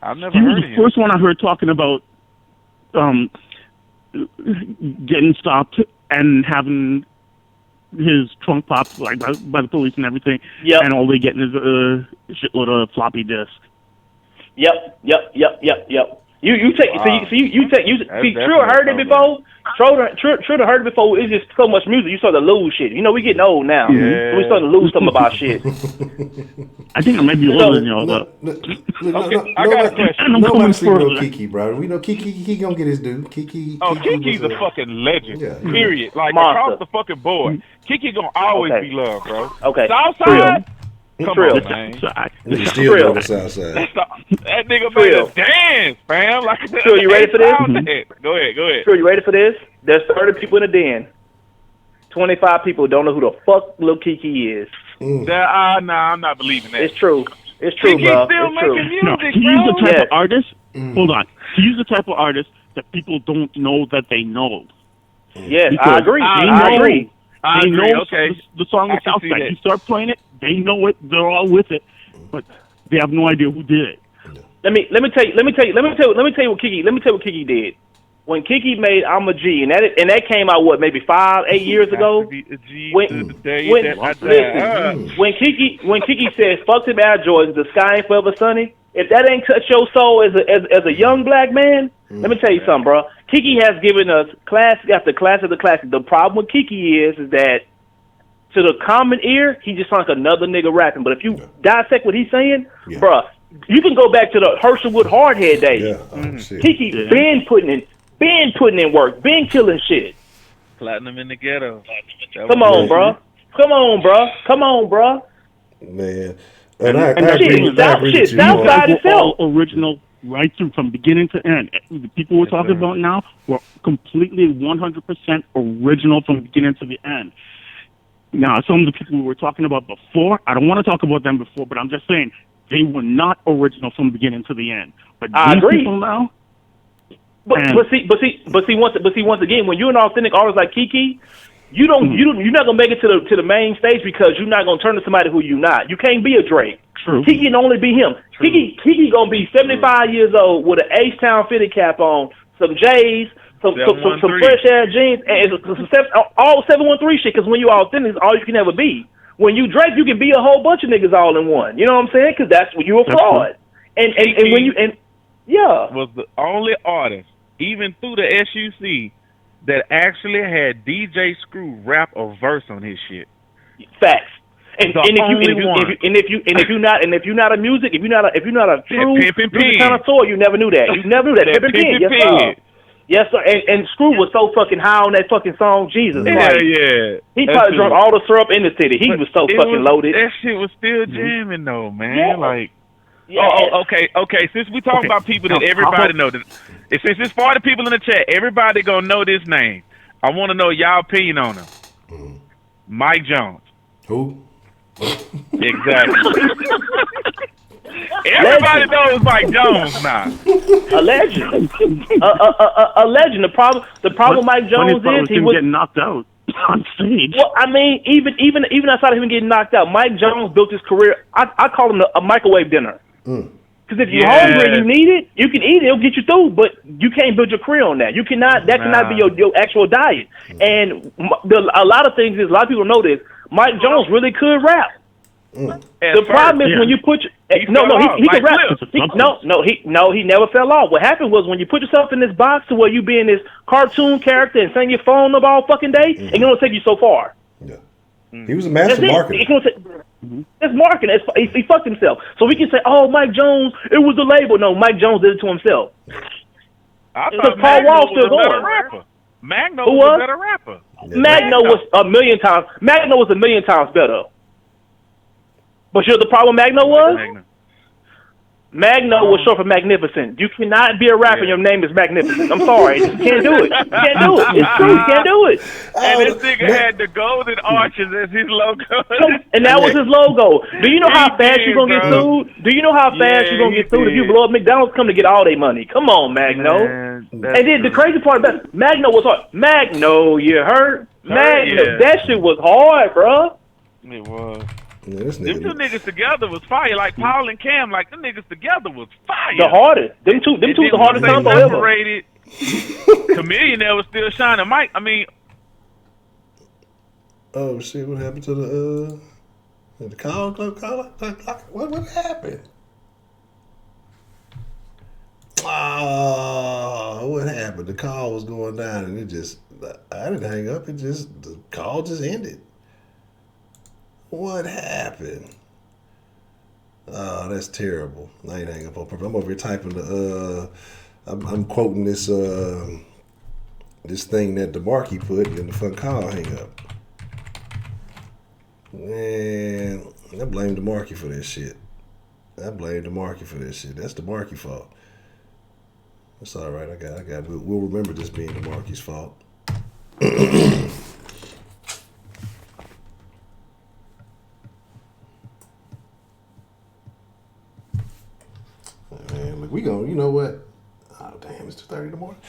I've never he heard was of the him. first one I heard talking about getting stopped and having his trunk popped like by the police and everything. Yep. And all they getting is a shitload of floppy disk. Yep. You take Wow. True heard it before. True heard it before. It's just so much music. You start to lose shit. You know, we getting old now. Yeah. We starting to lose something about shit. I think I might be older than y'all. Okay, I got a question. Nobody sleeping on Kiki, bro. We know Kiki gonna get his due. Kiki. Kiki's a fucking legend. Yeah. Period. Like Monster. across the fucking board. Kiki gonna always be loved, bro. Okay. Southside. Come Trill. on, man. Nigga still Trill. on the south side. That nigga made Trill. a dance, fam. Like, Trill, you ready for this? Go ahead. True, you ready for this? There's 30 people in the den. 25 people don't know who the fuck Lil Kiki is. Nah, I'm not believing that. It's true. It's true, Kiki's bro. still It's true. making No, music, he's bro. the type Yes. of artist. Hold on. He's the type of artist that people don't know that they know. Yes, Because I agree. they I know- agree. I They agree. know Okay. the song I is can see Southside. that. You start playing it, they know it. They're all with it, but they have no idea who did it. Let me tell you what Kiki did. When Kiki made I'm a G, and that came out maybe 5-8 years ago. When Kiki says fuck them Air Jordans, the sky ain't forever sunny. If that ain't touch your soul as a young black man, let me tell you something, bro. Kiki has given us classic after classic after classic. The problem with Kiki is that to the common ear, he just sounds like another nigga rapping. But if you dissect what he's saying, bruh, you can go back to the Herschelwood Hardhead days. Shit. Kiki been putting in work, been killing shit. Platinum in the ghetto. Come on, bro. Man. And I And agree with you. Southside itself. All original right through from beginning to end. The people we're talking about now were completely 100% original from beginning to the end. Now, some of the people we were talking about before, I don't want to talk about them before, but I'm just saying they were not original from beginning to the end. But I these agree. people now, But see, once again, when you're an authentic artist like Kiki, you're not gonna make it to the main stage because you're not gonna turn to somebody who you're not. You can't be a Drake. True. Kiki can only be him. Kiki gonna be 75 years old with an H-Town fitted cap on, some J's, some fresh air jeans, and all 713 shit. Because when you authentic, it's all you can ever be. When you Drake, you can be a whole bunch of niggas all in one. You know what I'm saying? Because that's when you a fraud. And when you was the only artist, even through the SUC, that actually had DJ Screw rap a verse on his shit. Facts. And if you're not a music, if you're not a true music connoisseur, you never knew that. You never knew that. Pimpin' Pin, yes sir. Yes sir. And Screw was so fucking high on that fucking song, Jesus. Yeah. He probably drunk all the syrup in the city. He was so fucking loaded. That shit was still jamming though, man. Yeah. Like. Yeah. Okay. Since we talk about people that everybody know, since it's 40 people in the chat, everybody gonna know this name. I want to know y'all opinion on him. Mike Jones. Who? Exactly. Everybody knows Mike Jones now. A legend. A legend. The problem Mike Jones is he was getting knocked out on stage. Well, I mean, even outside of him getting knocked out, Mike Jones built his career. I call him a microwave dinner. Because if you're hungry and you need it, you can eat it. It'll get you through, but you can't build your career on that. You cannot. That cannot be your actual diet. And a lot of things is a lot of people know this. Mike Jones really could rap. The problem is when you put he can rap. He never fell off. What happened was when you put yourself in this box to where you be in this cartoon character and sing your phone up all fucking day, it's gonna take you so far. He was a master marketer. It's marketing. He fucked himself. So we can say, "Oh, Mike Jones, it was the label." No, Mike Jones did it to himself. I thought Magno was a better rapper. Magno was a better rapper. Magno was a million times better. But you know what the problem with Magno was? Magno was short for magnificent. You cannot be a rapper and your name is magnificent. I'm sorry. You can't do it. You can't do it. It's true. You can't do it. And this nigga had the golden arches as his logo. And that was his logo. Do you know how fast you're going to get sued? Do you know how fast you're going to get sued if you blow up? McDonald's come to get all their money. Come on, Magno. And then the crazy part about it, Magno was hard. Magno, you heard? Magno. Yeah. That shit was hard, bro. It was. Yeah, this Them two niggas together was fire. Like Paul and Cam, like them niggas together was fire. The hardest. Them two the hardest combo ever. Separated. Chameleon was still shining. Mike, I mean. Oh shit! What happened to the call? What happened? What happened? The call was going down, and I didn't hang up. The call just ended. What happened? Oh, that's terrible. I ain't hang up on purpose. I'm over here typing I'm quoting this this thing that DeMarkey put, and then the fucking call hang up. Man, I blame DeMarkey for this shit. That's DeMarkey fault. It's all right. I got it. We'll remember this being DeMarkey's fault. Man, look, we gonna, you know what? Oh damn, it's 2:30 in the morning.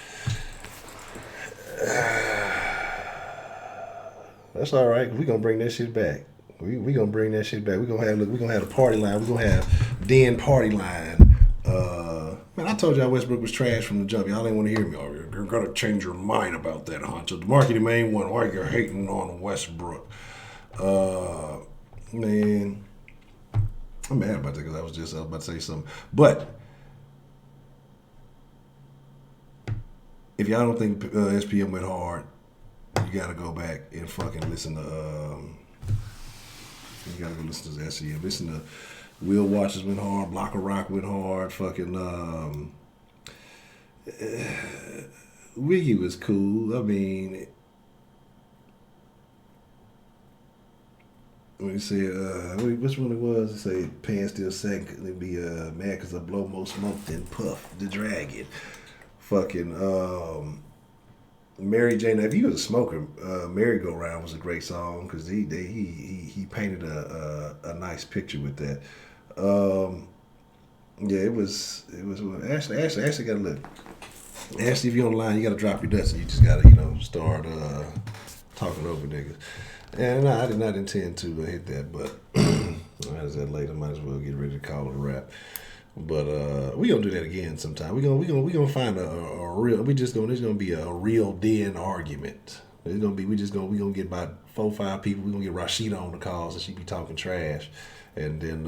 That's all right. We gonna bring that shit back. We gonna bring that shit back. We gonna have a party line. We gonna have Den party line. Man, I told y'all Westbrook was trash from the jump. Y'all didn't want to hear me. Oh, you're gonna change your mind about that, Honcho. DeMarkey the main one. Why you're hating on Westbrook? Man, I'm mad about that because I was about to say something. But if y'all don't think SPM went hard, you gotta go back and fucking listen to. You gotta go listen to the SCM. Listen to Will Watchers went hard. Block of Rock went hard. Fucking Wiggy was cool. I mean, when you say which one it was? It say Pan still second. It'd be mad because I blow more smoke than Puff the Dragon. Fucking Mary Jane. If you was a smoker, Merry Go Round was a great song because he painted a nice picture with that. Yeah, it was Ashley got to look. Ashley, if you're online, you got to drop your dust and you just got to start talking over niggas. And no, I did not intend to hit that, but as that later, might as well get ready to call it a wrap. But we gonna do that again sometime. We gonna find a real. There's gonna be a real den argument. It's gonna be we gonna get about 4 or 5 people. We gonna get Rashida on the calls and she be talking trash, and then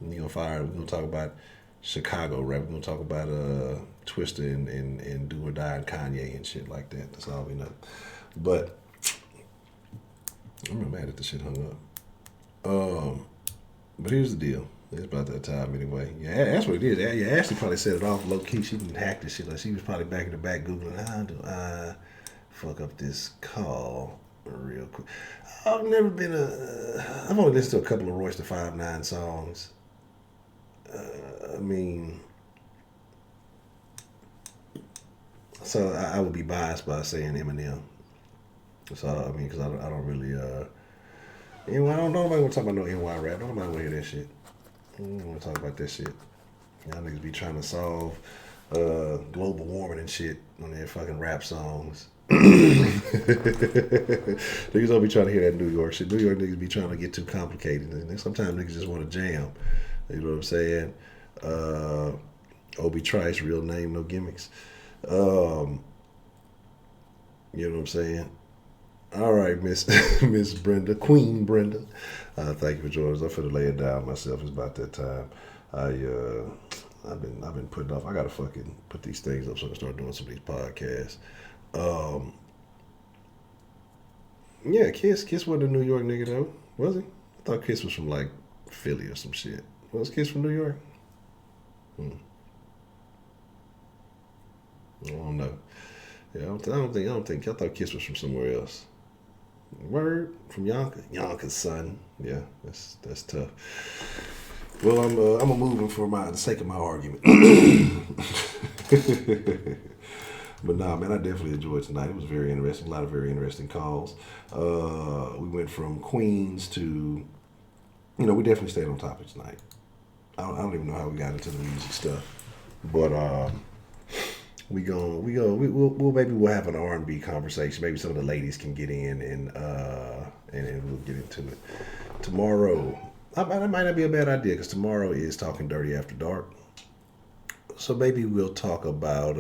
we're gonna talk about Chicago rap. We're gonna talk about Twista and Do or Die and Kanye and shit like that. That's all we know. But I'm mad at the shit hung up. But here's the deal. It's about that time anyway. Yeah, that's what it is. Yeah, Ashley probably set it off low key. She didn't hack this shit. Like she was probably back in the back googling how do I fuck up this call real quick. I've never been I've only listened to a couple of Royce the 5'9" songs. I mean, so I would be biased by saying Eminem. So I mean, because I don't really I don't nobody want to talk about no NY rap. Nobody want to hear that shit. I don't want to talk about that shit. Y'all niggas be trying to solve global warming and shit on their fucking rap songs. Niggas don't be trying to hear that New York shit. New York niggas be trying to get too complicated. And sometimes niggas just want to jam. You know what I'm saying? Obi Trice, real name, no gimmicks. You know what I'm saying? All right, Miss Brenda, Queen Brenda. Thank you for joining us. I'm finna lay it down myself. It's about that time. I've been putting off. I gotta fucking put these things up so I can start doing some of these podcasts. Yeah, Kiss wasn't a New York nigga though, was he? I thought Kiss was from like Philly or some shit. Was Kiss from New York? I don't know. Yeah, I don't think. I thought Kiss was from somewhere else. Word from Yonkers, son. Yeah, that's tough. Well, I'm moving for the sake of my argument. But nah, man, I definitely enjoyed tonight. It was very interesting. A lot of very interesting calls. We went from Queens to, we definitely stayed on topic tonight. I don't even know how we got into the music stuff, but we'll maybe we'll have an R&B conversation. Maybe some of the ladies can get in and we'll get into it tomorrow. That might not be a bad idea because tomorrow is Talking Dirty After Dark. So maybe we'll talk about.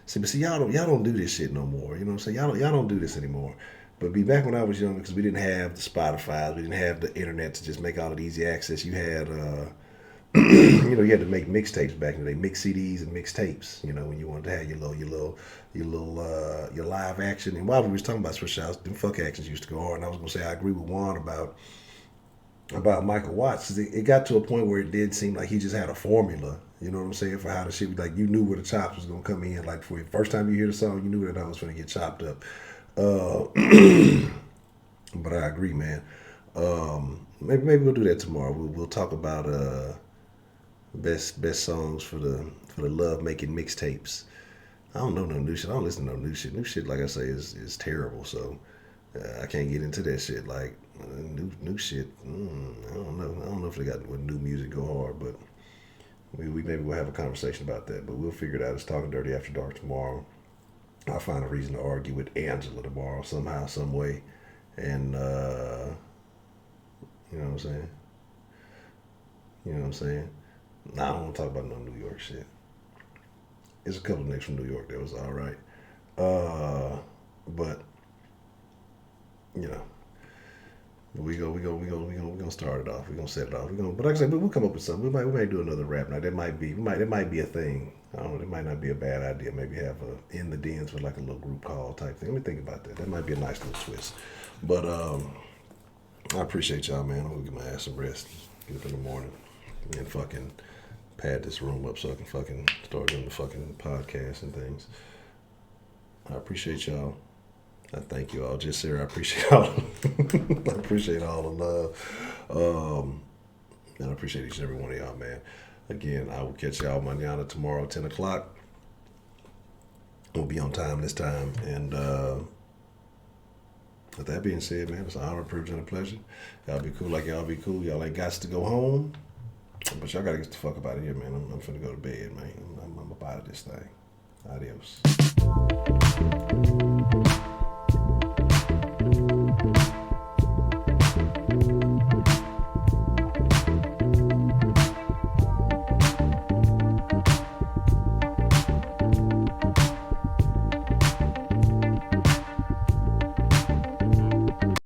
See, y'all don't do this shit no more. You know what I'm saying? Y'all don't do this anymore. But back when I was younger, because we didn't have the Spotify, we didn't have the internet to just make all of easy access. You had, you had to make mixtapes back in the day, mix CDs and mixtapes. When you wanted to have your live action. And while we was talking about switch outs, them fuck actions used to go hard. And I was gonna say I agree with Juan about Michael Watts. 'Cause it got to a point where it did seem like he just had a formula. You know what I'm saying? For how the shit, like you knew where the chops was gonna come in. Like for the first time you hear the song, you knew that I was gonna get chopped up. But I agree, man. Maybe we'll do that tomorrow. We'll talk about best songs for the love making mixtapes. I don't know no new shit. I don't listen to no new shit. New shit, like I say, is terrible. So I can't get into that shit. Like new shit. I don't know. I don't know if they got with new music go hard, but we maybe we'll have a conversation about that. But we'll figure it out. It's Talking Dirty After Dark tomorrow. I'll find a reason to argue with Angela tomorrow somehow, some way, and you know what I'm saying. You know what I'm saying. Nah, I don't want to talk about no New York shit. There's a couple of niggas from New York that was all right, but we gonna start it off. We gonna set it off. But like I said, we'll come up with something. We might do another rap night. That might be a thing. I don't know. It might not be a bad idea. Maybe have a in the dens with like a little group call type thing. Let me think about that. That might be a nice little twist. But I appreciate y'all, man. I'm gonna get my ass some rest. Get up in the morning and fucking pad this room up so I can fucking start doing the fucking podcast and things. I appreciate y'all. I thank you all. Just Sarah, I appreciate all. I appreciate all the love. And I appreciate each and every one of y'all, man. Again, I will catch y'all mañana tomorrow at 10 o'clock. We'll be on time this time. And with that being said, man, it's an honor, a privilege, and a pleasure. Y'all be cool like y'all be cool. Y'all ain't got to go home. But y'all got to get the fuck up out of here, man. I'm finna go to bed, man. I'm up out of this thing. Adios.